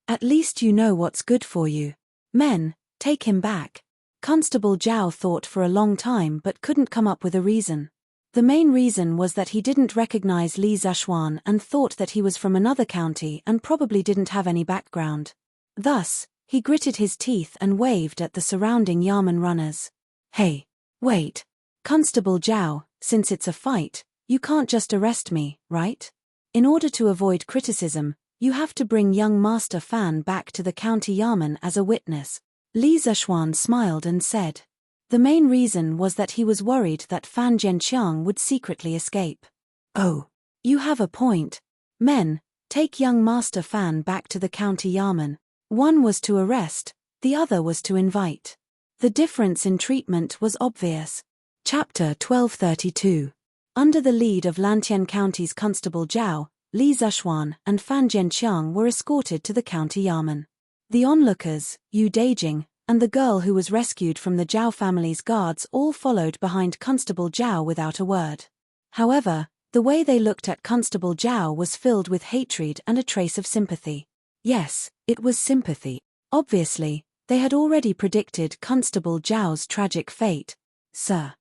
"At least you know what's good for you. Men, take him back." Constable Zhao thought for a long time but couldn't come up with a reason. The main reason was that he didn't recognize Li Zishuan and thought that he was from another county and probably didn't have any background. Thus, he gritted his teeth and waved at the surrounding Yamen runners. "Hey, wait. Constable Zhao, since it's a fight, you can't just arrest me, right? In order to avoid criticism, you have to bring young Master Fan back to the county Yamen as a witness." Li Zishuan smiled and said. The main reason was that he was worried that Fan Zhenxiang would secretly escape. "Oh, you have a point. Men, take young Master Fan back to the county Yamen." One was to arrest, the other was to invite. The difference in treatment was obvious. Chapter 1232. Under the lead of Lantian County's Constable Zhao, Li Zishuan and Fan Zhenxiang were escorted to the county Yamen. The onlookers, Yu Daijing, and the girl who was rescued from the Zhao family's guards all followed behind Constable Zhao without a word. However, the way they looked at Constable Zhao was filled with hatred and a trace of sympathy. Yes, it was sympathy. Obviously, they had already predicted Constable Zhao's tragic fate. Sir,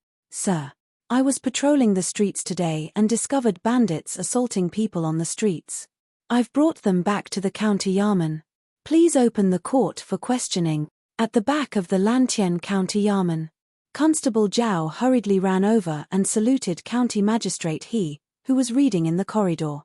I was patrolling the streets today and discovered bandits assaulting people on the streets. I've brought them back to the county Yamen. Please open the court for questioning." At the back of the Lantian County Yamen, Constable Zhao hurriedly ran over and saluted County Magistrate who was reading in the corridor.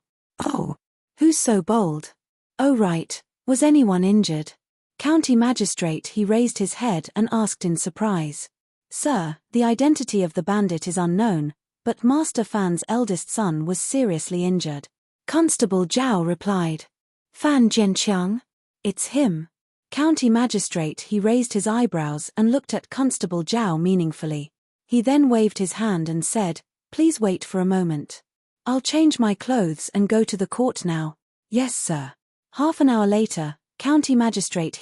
"Oh, who's so bold? Oh right, was anyone injured?" County Magistrate raised his head and asked in surprise. "Sir, the identity of the bandit is unknown, but Master Fan's eldest son was seriously injured." Constable Zhao replied. "Fan Zhenxiang? It's him." County Magistrate raised his eyebrows and looked at Constable Zhao meaningfully. He then waved his hand and said, "Please wait for a moment. I'll change my clothes and go to the court now." "Yes, sir." Half an hour later, County Magistrate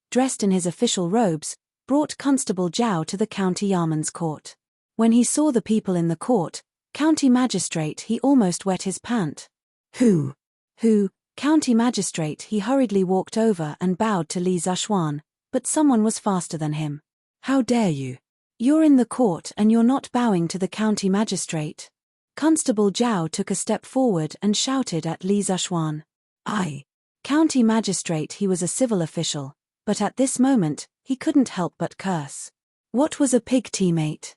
dressed in his official robes, brought Constable Zhao to the county Yarman's court. When he saw the people in the court, county magistrate, he almost wet his pant. Who? County magistrate, he hurriedly walked over and bowed to Li Zishuan, but someone was faster than him. How dare you? You're in the court and you're not bowing to the county magistrate. Constable Zhao took a step forward and shouted at Li Zishuan. County magistrate, he was a civil official, but at this moment, he couldn't help but curse. What was a pig teammate?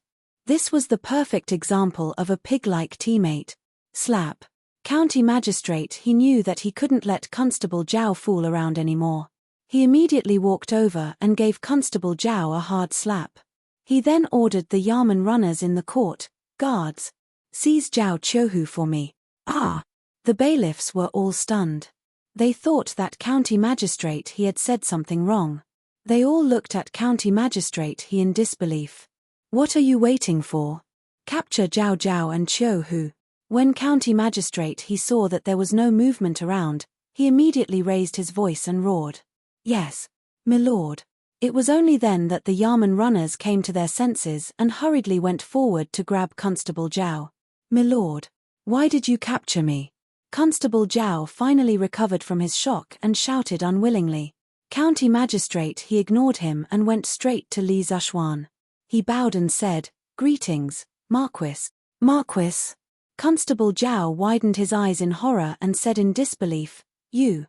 This was the perfect example of a pig-like teammate. Slap. County magistrate, he knew that he couldn't let Constable Zhao fool around anymore. He immediately walked over and gave Constable Zhao a hard slap. He then ordered the Yarman runners in the court, guards, seize Zhao Qiuhu for me. The bailiffs were all stunned. They thought that county magistrate, he had said something wrong. They all looked at county magistrate, he in disbelief. What are you waiting for? Capture Zhao Zhao and Qiuhu. When county magistrate, he saw that there was no movement around, he immediately raised his voice and roared. Yes, my lord. It was only then that the Yarman runners came to their senses and hurriedly went forward to grab Constable Zhao. My lord, why did you capture me? Constable Zhao finally recovered from his shock and shouted unwillingly. County magistrate, he ignored him and went straight to Li Zishuan. He bowed and said, "Greetings, Marquis." Marquis. Constable Zhao widened his eyes in horror and said in disbelief, You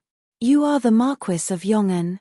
are the Marquis of Yong'an."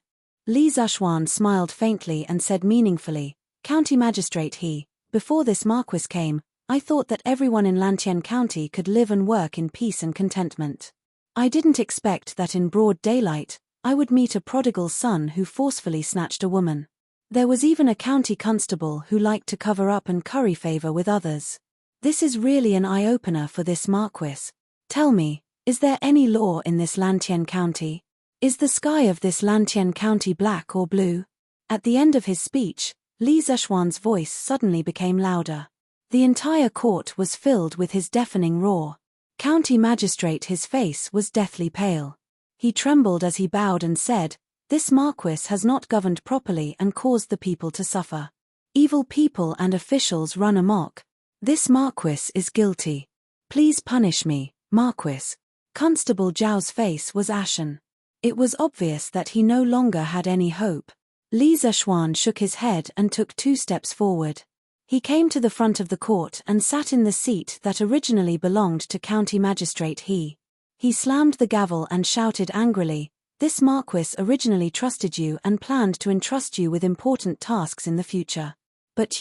Li Zishuan smiled faintly and said meaningfully, "County magistrate, before this Marquis came, I thought that everyone in Lantian County could live and work in peace and contentment. I didn't expect that in broad daylight, I would meet a prodigal son who forcefully snatched a woman. There was even a county constable who liked to cover up and curry favor with others. This is really an eye-opener for this Marquis. Tell me, is there any law in this Lantian County? Is the sky of this Lantian County black or blue?" At the end of his speech, Li Zishuan's voice suddenly became louder. The entire court was filled with his deafening roar. County magistrate, his face was deathly pale. He trembled as he bowed and said, "This Marquis has not governed properly and caused the people to suffer. Evil people and officials run amok. This Marquis is guilty. Please punish me, Marquis." Constable Zhao's face was ashen. It was obvious that he no longer had any hope. Li Zishuan shook his head and took 2 steps forward. He came to the front of the court and sat in the seat that originally belonged to county magistrate He slammed the gavel and shouted angrily, "This Marquis originally trusted you and planned to entrust you with important tasks in the future. But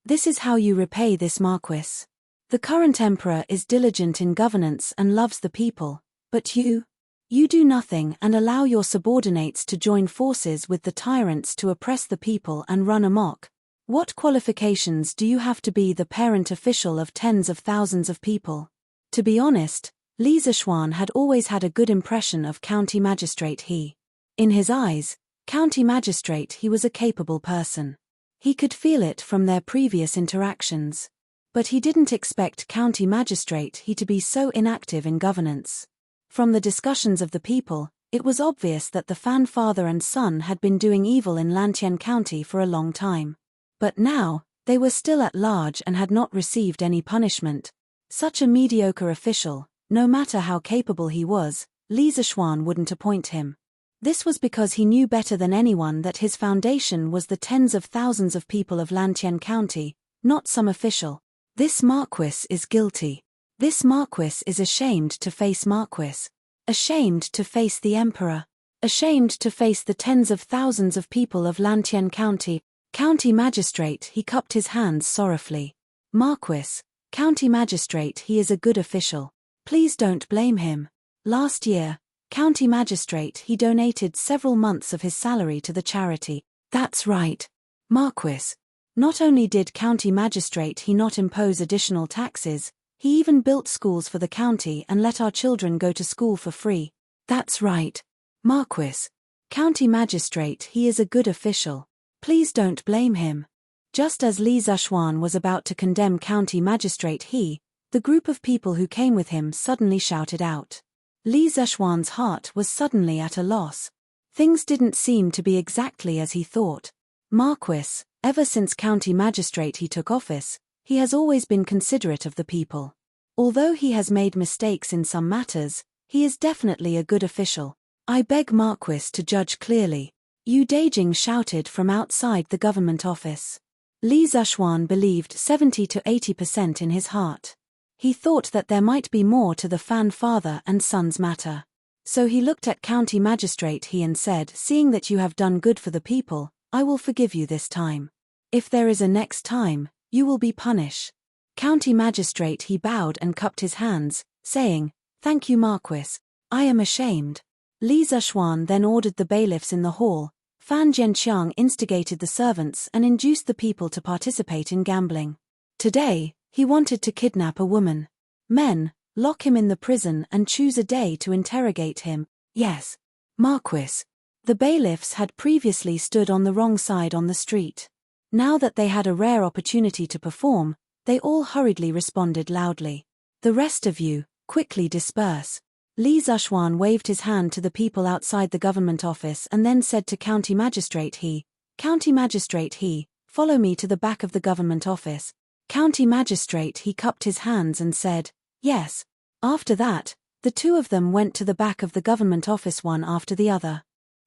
this is how you repay this Marquis. The current emperor is diligent in governance and loves the people, but you do nothing and allow your subordinates to join forces with the tyrants to oppress the people and run amok. What qualifications do you have to be the parent official of tens of thousands of people?" To be honest, Li Zishuan had always had a good impression of county magistrate He. In his eyes, county magistrate He was a capable person. He could feel it from their previous interactions. But he didn't expect county magistrate He to be so inactive in governance. From the discussions of the people, it was obvious that the Fan father and son had been doing evil in Lantian County for a long time. But now, they were still at large and had not received any punishment. Such a mediocre official, no matter how capable he was, Li Zishuan wouldn't appoint him. This was because he knew better than anyone that his foundation was the tens of thousands of people of Lantian County, not some official. This Marquis is guilty. This Marquis is ashamed to face Marquis. Ashamed to face the Emperor. Ashamed to face the tens of thousands of people of Lantian County. County magistrate He cupped his hands sorrowfully. "Marquis, county magistrate He is a good official. Please don't blame him. Last year, county magistrate He donated several months of his salary to the charity." "That's right, Marquis. Not only did county magistrate He not impose additional taxes, he even built schools for the county and let our children go to school for free." "That's right, Marquis. County magistrate He is a good official. Please don't blame him." Just as Li Zishuan was about to condemn county magistrate He, the group of people who came with him suddenly shouted out. Li Zishuan's heart was suddenly at a loss. Things didn't seem to be exactly as he thought. Marquis, ever since county magistrate he took office, he has always been considerate of the people. Although he has made mistakes in some matters, he is definitely a good official. I beg Marquis to judge clearly. Yu Dajing shouted from outside the government office. Li Zishuan believed 70 to 80% in his heart. He thought that there might be more to the Fan father and son's matter. So he looked at county magistrate he and said, seeing that you have done good for the people, I will forgive you this time. If there is a next time, you will be punished. County magistrate he bowed and cupped his hands, saying, Thank you Marquis, I am ashamed. Li Zishuan then ordered the bailiffs in the hall. Fan Jianqiang instigated the servants and induced the people to participate in gambling. Today, he wanted to kidnap a woman. Men, lock him in the prison and choose a day to interrogate him. Yes, Marquis. The bailiffs had previously stood on the wrong side on the street. Now that they had a rare opportunity to perform, they all hurriedly responded loudly. The rest of you, quickly disperse. Li Zishuan waved his hand to the people outside the government office and then said to County Magistrate he, follow me to the back of the government office. County Magistrate he cupped his hands and said, yes. After that, the two of them went to the back of the government office one after the other.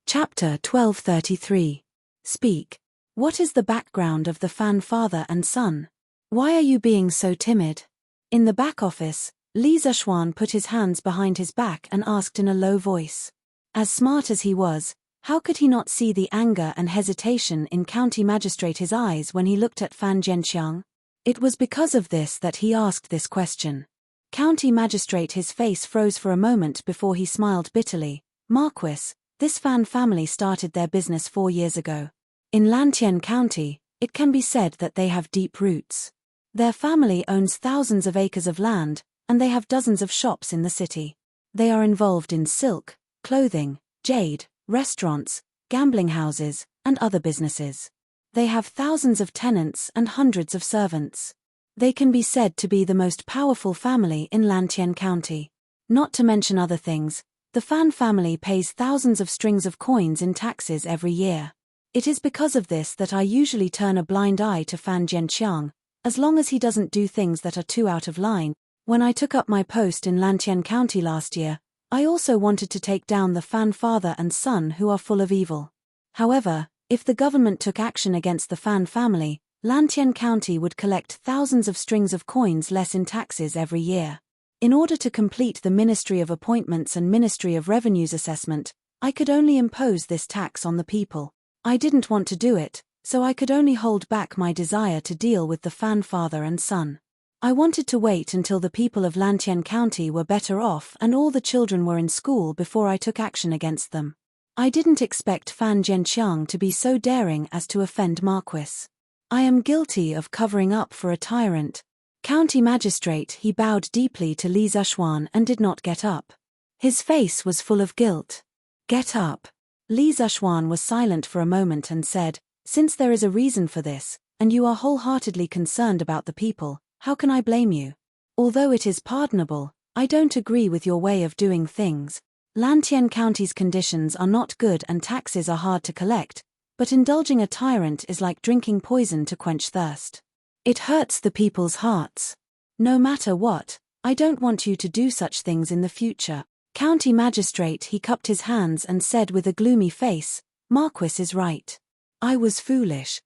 Chapter 1233. Speak. What is the background of the Fan father and son? Why are you being so timid? In the back office, Li Zishuan put his hands behind his back and asked in a low voice. As smart as he was, how could he not see the anger and hesitation in County Magistrate his eyes when he looked at Fan Jianqiang? It was because of this that he asked this question. County Magistrate his face froze for a moment before he smiled bitterly. Marquis, this Fan family started their business 4 years ago. In Lantian County, it can be said that they have deep roots. Their family owns thousands of acres of land, and they have dozens of shops in the city. They are involved in silk, clothing, jade, restaurants, gambling houses, and other businesses. They have thousands of tenants and hundreds of servants. They can be said to be the most powerful family in Lantian County. Not to mention other things, the Fan family pays thousands of strings of coins in taxes every year. It is because of this that I usually turn a blind eye to Fan Jianqiang, as long as he doesn't do things that are too out of line. When I took up my post in Lantian County last year, I also wanted to take down the Fan father and son who are full of evil. However, if the government took action against the Fan family, Lantian County would collect thousands of strings of coins less in taxes every year. In order to complete the Ministry of Appointments and Ministry of Revenues assessment, I could only impose this tax on the people. I didn't want to do it, so I could only hold back my desire to deal with the Fan father and son. I wanted to wait until the people of Lantian County were better off and all the children were in school before I took action against them. I didn't expect Fan Jianqiang to be so daring as to offend Marquis. I am guilty of covering up for a tyrant. County Magistrate he bowed deeply to Li Zishuan and did not get up. His face was full of guilt. Get up. Li Zishuan was silent for a moment and said, since there is a reason for this, and you are wholeheartedly concerned about the people, how can I blame you? Although it is pardonable, I don't agree with your way of doing things. Lantian County's conditions are not good and taxes are hard to collect, but indulging a tyrant is like drinking poison to quench thirst. It hurts the people's hearts. No matter what, I don't want you to do such things in the future. County Magistrate he cupped his hands and said with a gloomy face, Marquis is right. I was foolish.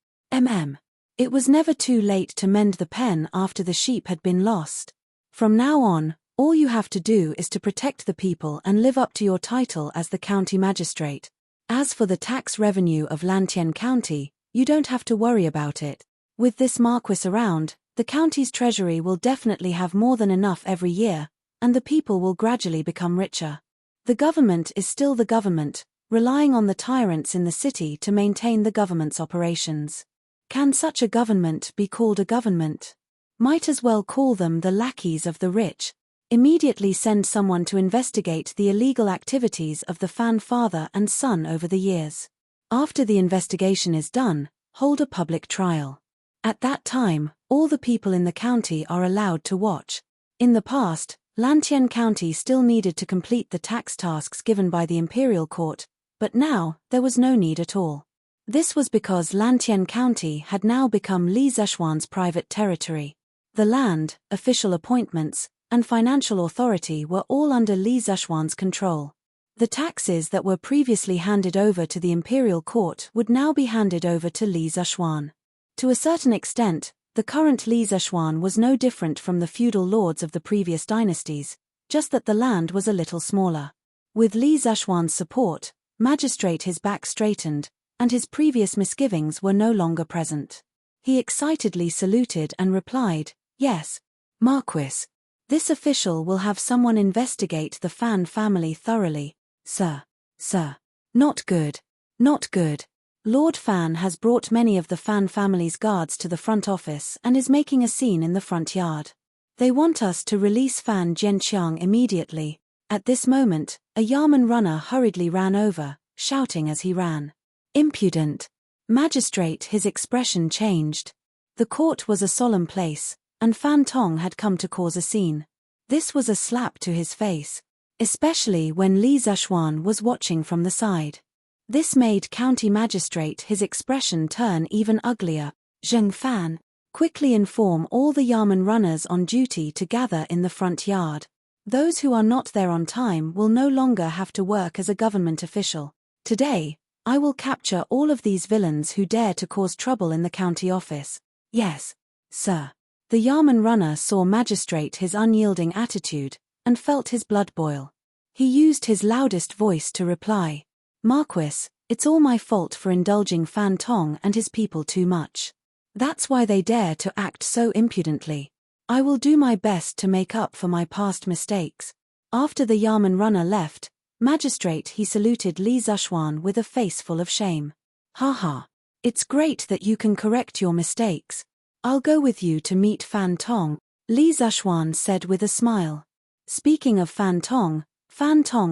It was never too late to mend the pen after the sheep had been lost. From now on, all you have to do is to protect the people and live up to your title as the county magistrate. As for the tax revenue of Lantian County, you don't have to worry about it. With this Marquis around, the county's treasury will definitely have more than enough every year, and the people will gradually become richer. The government is still the government, relying on the tyrants in the city to maintain the government's operations. Can such a government be called a government? Might as well call them the lackeys of the rich. Immediately send someone to investigate the illegal activities of the Fan father and son over the years. After the investigation is done, hold a public trial. At that time, all the people in the county are allowed to watch. In the past, Lantian County still needed to complete the tax tasks given by the imperial court, but now, there was no need at all. This was because Lantian County had now become Li Zeshuan's private territory. The land, official appointments, and financial authority were all under Li Zeshuan's control. The taxes that were previously handed over to the imperial court would now be handed over to Li Zeshuan. To a certain extent, the current Li Zeshuan was no different from the feudal lords of the previous dynasties, just that the land was a little smaller. With Li Zeshuan's support, Magistrate his back straightened, and his previous misgivings were no longer present. He excitedly saluted and replied, "Yes, Marquis. This official will have someone investigate the Fan family thoroughly, sir. Sir. Not good. Not good. Lord Fan has brought many of the Fan family's guards to the front office and is making a scene in the front yard. They want us to release Fan Jianqiang immediately." At this moment, a Yamen runner hurriedly ran over, shouting as he ran, "Impudent!" Magistrate, his expression changed. The court was a solemn place, and Fan Tong had come to cause a scene. This was a slap to his face, especially when Li Zeshuan was watching from the side. This made County Magistrate his expression turn even uglier. "Zheng Fan, quickly inform all the Yamen runners on duty to gather in the front yard. Those who are not there on time will no longer have to work as a government official. Today, I will capture all of these villains who dare to cause trouble in the county office." "Yes, sir." The Yamen runner saw Magistrate his unyielding attitude, and felt his blood boil. He used his loudest voice to reply, "Marquis, it's all my fault for indulging Fan Tong and his people too much. That's why they dare to act so impudently. I will do my best to make up for my past mistakes." After the Yamen runner left, Magistrate he saluted Li Zeshuan with a face full of shame. "Haha. It's great that you can correct your mistakes. I'll go with you to meet Fan Tong," Li Zeshuan said with a smile. Speaking of Fan Tong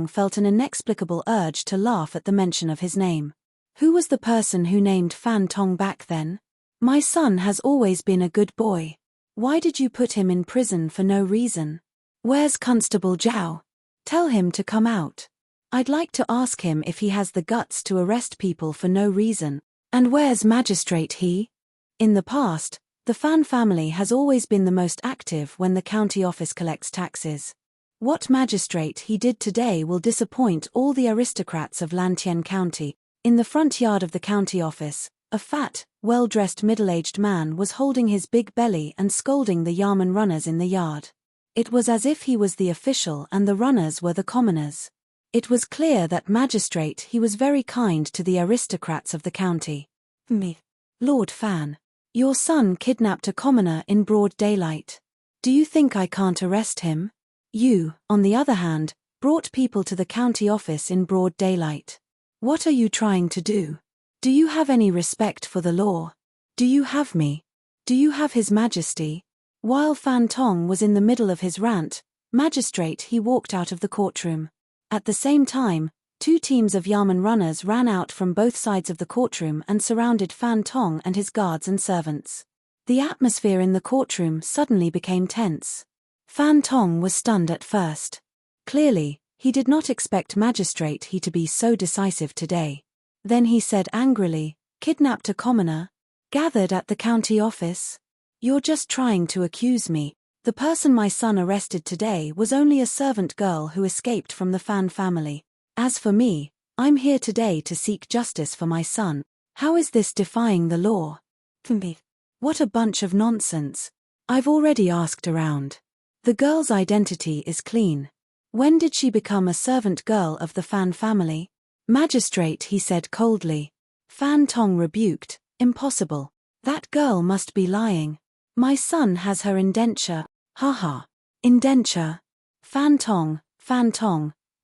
felt an inexplicable urge to laugh at the mention of his name. Who was the person who named Fan Tong back then? "My son has always been a good boy. Why did you put him in prison for no reason? Where's Constable Zhao? Tell him to come out. I'd like to ask him if he has the guts to arrest people for no reason. And where's Magistrate he?" In the past, the Fan family has always been the most active when the county office collects taxes. What Magistrate he did today will disappoint all the aristocrats of Lantian County. In the front yard of the county office, a fat, well-dressed middle-aged man was holding his big belly and scolding the Yamen runners in the yard. It was as if he was the official and the runners were the commoners. It was clear that Magistrate he was very kind to the aristocrats of the county. "Me. Lord Fan. Your son kidnapped a commoner in broad daylight. Do you think I can't arrest him? You, on the other hand, brought people to the county office in broad daylight. What are you trying to do? Do you have any respect for the law? Do you have me? Do you have His Majesty?" While Fan Tong was in the middle of his rant, Magistrate he walked out of the courtroom. At the same time, two teams of Yamen runners ran out from both sides of the courtroom and surrounded Fan Tong and his guards and servants. The atmosphere in the courtroom suddenly became tense. Fan Tong was stunned at first. Clearly, he did not expect Magistrate he to be so decisive today. Then he said angrily, "Kidnapped a commoner? Gathered at the county office? You're just trying to accuse me. The person my son arrested today was only a servant girl who escaped from the Fan family. As for me, I'm here today to seek justice for my son. How is this defying the law?" What a bunch of nonsense. I've already asked around. The girl's identity is clean. When did she become a servant girl of the Fan family? Magistrate he said coldly. Fan Tong rebuked, "Impossible. That girl must be lying. My son has her indenture." "Haha. Indenture? Fan Tong,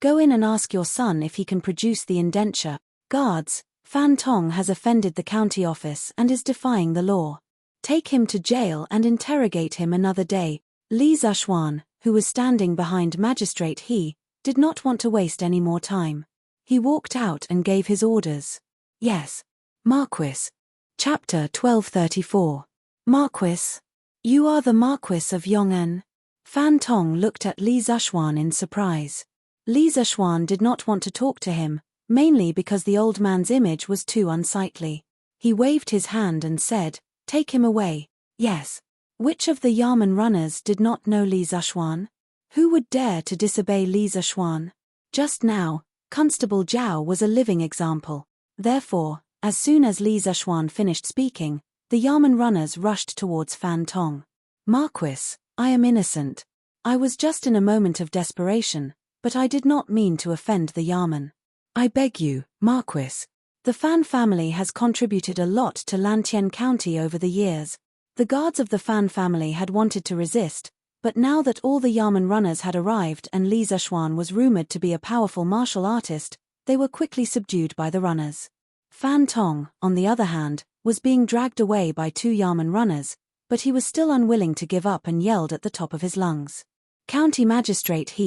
go in and ask your son if he can produce the indenture. Guards, Fan Tong has offended the county office and is defying the law. Take him to jail and interrogate him another day." Li Zeshuan, who was standing behind Magistrate he, did not want to waste any more time. He walked out and gave his orders. "Yes, Marquis." Chapter 1234. "Marquis? You are the Marquis of Yong'an?" Fan Tong looked at Li Zeshuan in surprise. Li Zeshuan did not want to talk to him, mainly because the old man's image was too unsightly. He waved his hand and said, "Take him away." Yes. Which of the Yamen runners did not know Li Zishuan? Who would dare to disobey Li Zishuan? Just now, Constable Zhao was a living example. Therefore, as soon as Li Zishuan finished speaking, the Yamen runners rushed towards Fan Tong. "Marquis, I am innocent. I was just in a moment of desperation, but I did not mean to offend the Yamen. I beg you, Marquis. The Fan family has contributed a lot to Lantien County over the years." The guards of the Fan family had wanted to resist, but now that all the Yamen runners had arrived and Li Zishuan was rumored to be a powerful martial artist, they were quickly subdued by the runners. Fan Tong, on the other hand, was being dragged away by 2 Yamen runners, but he was still unwilling to give up and yelled at the top of his lungs. "County Magistrate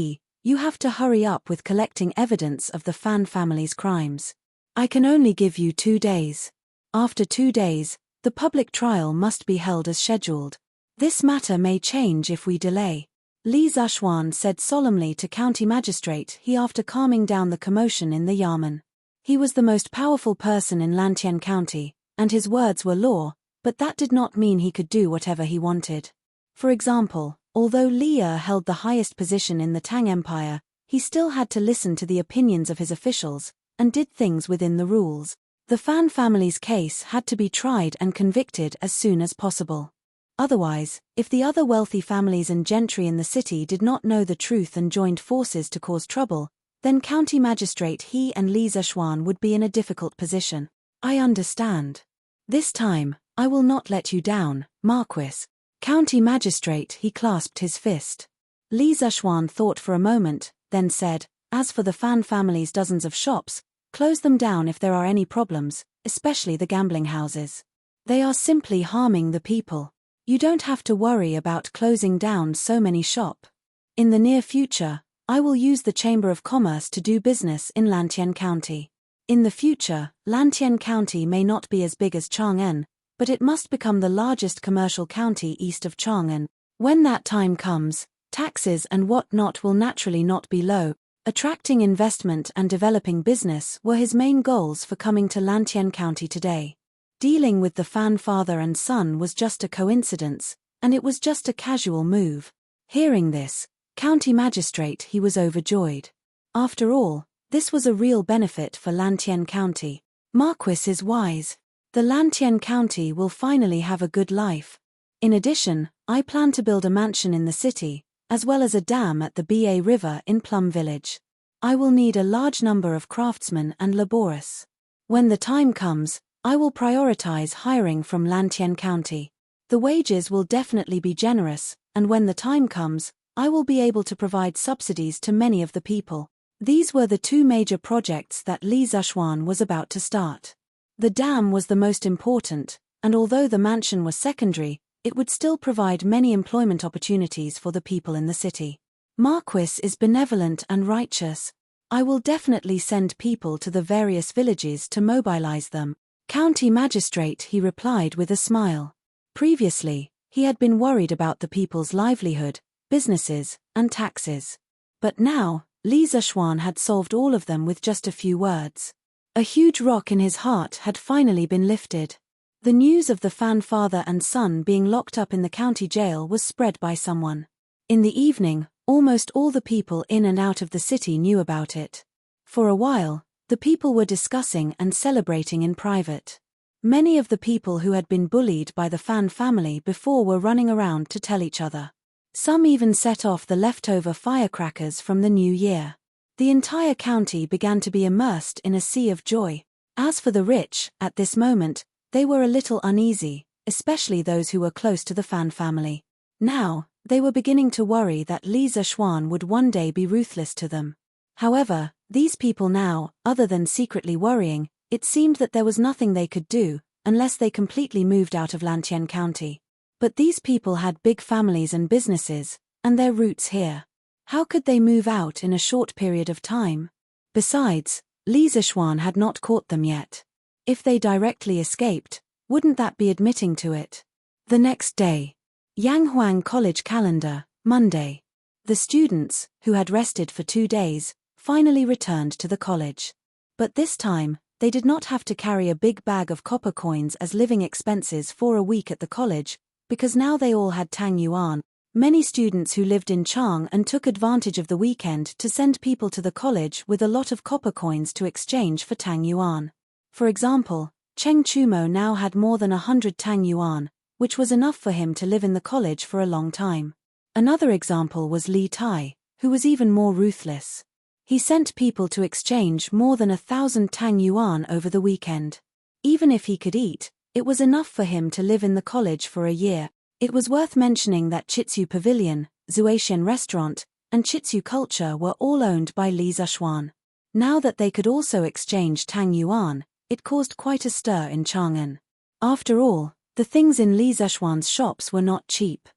you have to hurry up with collecting evidence of the Fan family's crimes. I can only give you 2 days. After 2 days, the public trial must be held as scheduled. This matter may change if we delay." Li Zishuan said solemnly to County Magistrate after calming down the commotion in the Yamen. He was the most powerful person in Lantien County, and his words were law, but that did not mean he could do whatever he wanted. For example, although Li held the highest position in the Tang Empire, he still had to listen to the opinions of his officials, and did things within the rules. The Fan family's case had to be tried and convicted as soon as possible. Otherwise, if the other wealthy families and gentry in the city did not know the truth and joined forces to cause trouble, then County Magistrate and Li Zishuan would be in a difficult position. "I understand. This time, I will not let you down, Marquis." County Magistrate clasped his fist. Li Zishuan thought for a moment, then said, "As for the Fan family's dozens of shops, close them down if there are any problems, especially the gambling houses. They are simply harming the people. You don't have to worry about closing down so many shops. In the near future, I will use the Chamber of Commerce to do business in Lantien County. In the future, Lantien County may not be as big as Chang'an, but it must become the largest commercial county east of Chang'an. When that time comes, taxes and whatnot will naturally not be low." Attracting investment and developing business were his main goals for coming to Lantien County today. Dealing with the Fan father and son was just a coincidence, and it was just a casual move. Hearing this, County Magistrate was overjoyed. After all, this was a real benefit for Lantien County. "Marquis is wise. The Lantien County will finally have a good life. In addition, I plan to build a mansion in the city, as well as a dam at the Ba River in Plum Village. I will need a large number of craftsmen and laborists. When the time comes, I will prioritize hiring from Lantien County. The wages will definitely be generous, and when the time comes, I will be able to provide subsidies to many of the people." These were the 2 major projects that Li Zishuan was about to start. The dam was the most important, and although the mansion was secondary, it would still provide many employment opportunities for the people in the city. "Marquis is benevolent and righteous. I will definitely send people to the various villages to mobilize them." County Magistrate replied with a smile. Previously, he had been worried about the people's livelihood, businesses, and taxes. But now, Li Zishuan had solved all of them with just a few words. A huge rock in his heart had finally been lifted. The news of the Fan father and son being locked up in the county jail was spread by someone. In the evening, almost all the people in and out of the city knew about it. For a while, the people were discussing and celebrating in private. Many of the people who had been bullied by the Fan family before were running around to tell each other. Some even set off the leftover firecrackers from the new year. The entire county began to be immersed in a sea of joy. As for the rich, at this moment, they were a little uneasy, especially those who were close to the Fan family. Now, they were beginning to worry that Li Zishuan would one day be ruthless to them. However, these people now, other than secretly worrying, it seemed that there was nothing they could do, unless they completely moved out of Lantien County. But these people had big families and businesses, and their roots here. How could they move out in a short period of time? Besides, Li Zishuan had not caught them yet. If they directly escaped, wouldn't that be admitting to it? The next day. Yanghuang College Calendar, Monday. The students, who had rested for 2 days, finally returned to the college. But this time, they did not have to carry a big bag of copper coins as living expenses for a week at the college, because now they all had Tang Yuan. Many students who lived in Chang'an took advantage of the weekend to send people to the college with a lot of copper coins to exchange for Tang Yuan. For example, Cheng Chumo now had more than 100 Tang Yuan, which was enough for him to live in the college for a long time. Another example was Li Tai, who was even more ruthless. He sent people to exchange more than 1,000 Tang Yuan over the weekend. Even if he could eat, it was enough for him to live in the college for a year. It was worth mentioning that Chitsu Pavilion, Zuaxian Restaurant, and Chitsu Culture were all owned by Li Zishuan. Now that they could also exchange Tang Yuan, it caused quite a stir in Chang'an. After all, the things in Li Zishuan's shops were not cheap.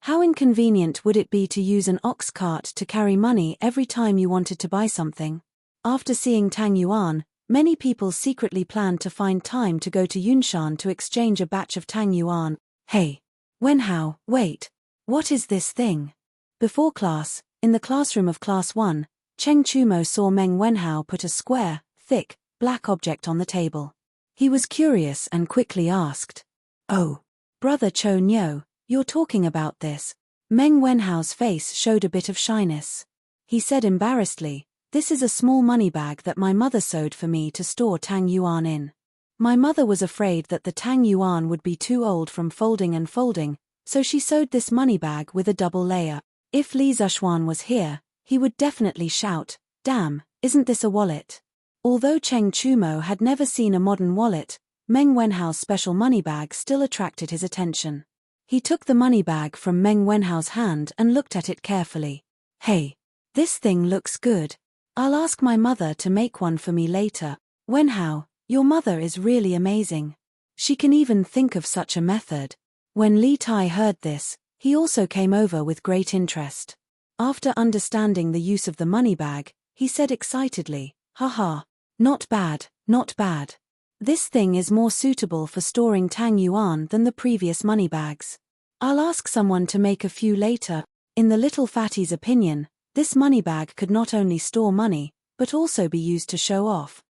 How inconvenient would it be to use an ox cart to carry money every time you wanted to buy something? After seeing Tang Yuan, many people secretly planned to find time to go to Yunshan to exchange a batch of Tang Yuan. Hey! Wenhao, wait. What is this thing? Before class, in the classroom of Class 1, Cheng Chumo saw Meng Wenhao put a square, thick, black object on the table. He was curious and quickly asked, "Oh, Brother Cho Nyo, you're talking about this?" Meng Wenhao's face showed a bit of shyness. He said embarrassedly, "This is a small money bag that my mother sewed for me to store Tang Yuan in. My mother was afraid that the Tang Yuan would be too old from folding and folding, so she sewed this money bag with a double layer." If Li Zishuan was here, he would definitely shout, "Damn, isn't this a wallet?" Although Cheng Chumo had never seen a modern wallet, Meng Wenhao's special money bag still attracted his attention. He took the money bag from Meng Wenhao's hand and looked at it carefully. "Hey, this thing looks good. I'll ask my mother to make one for me later." "Wenhao, your mother is really amazing. She can even think of such a method." When Li Tai heard this, he also came over with great interest. After understanding the use of the money bag, he said excitedly, "Haha, not bad, not bad. This thing is more suitable for storing Tang Yuan than the previous money bags. I'll ask someone to make a few later." In the little fatty's opinion, this money bag could not only store money, but also be used to show off.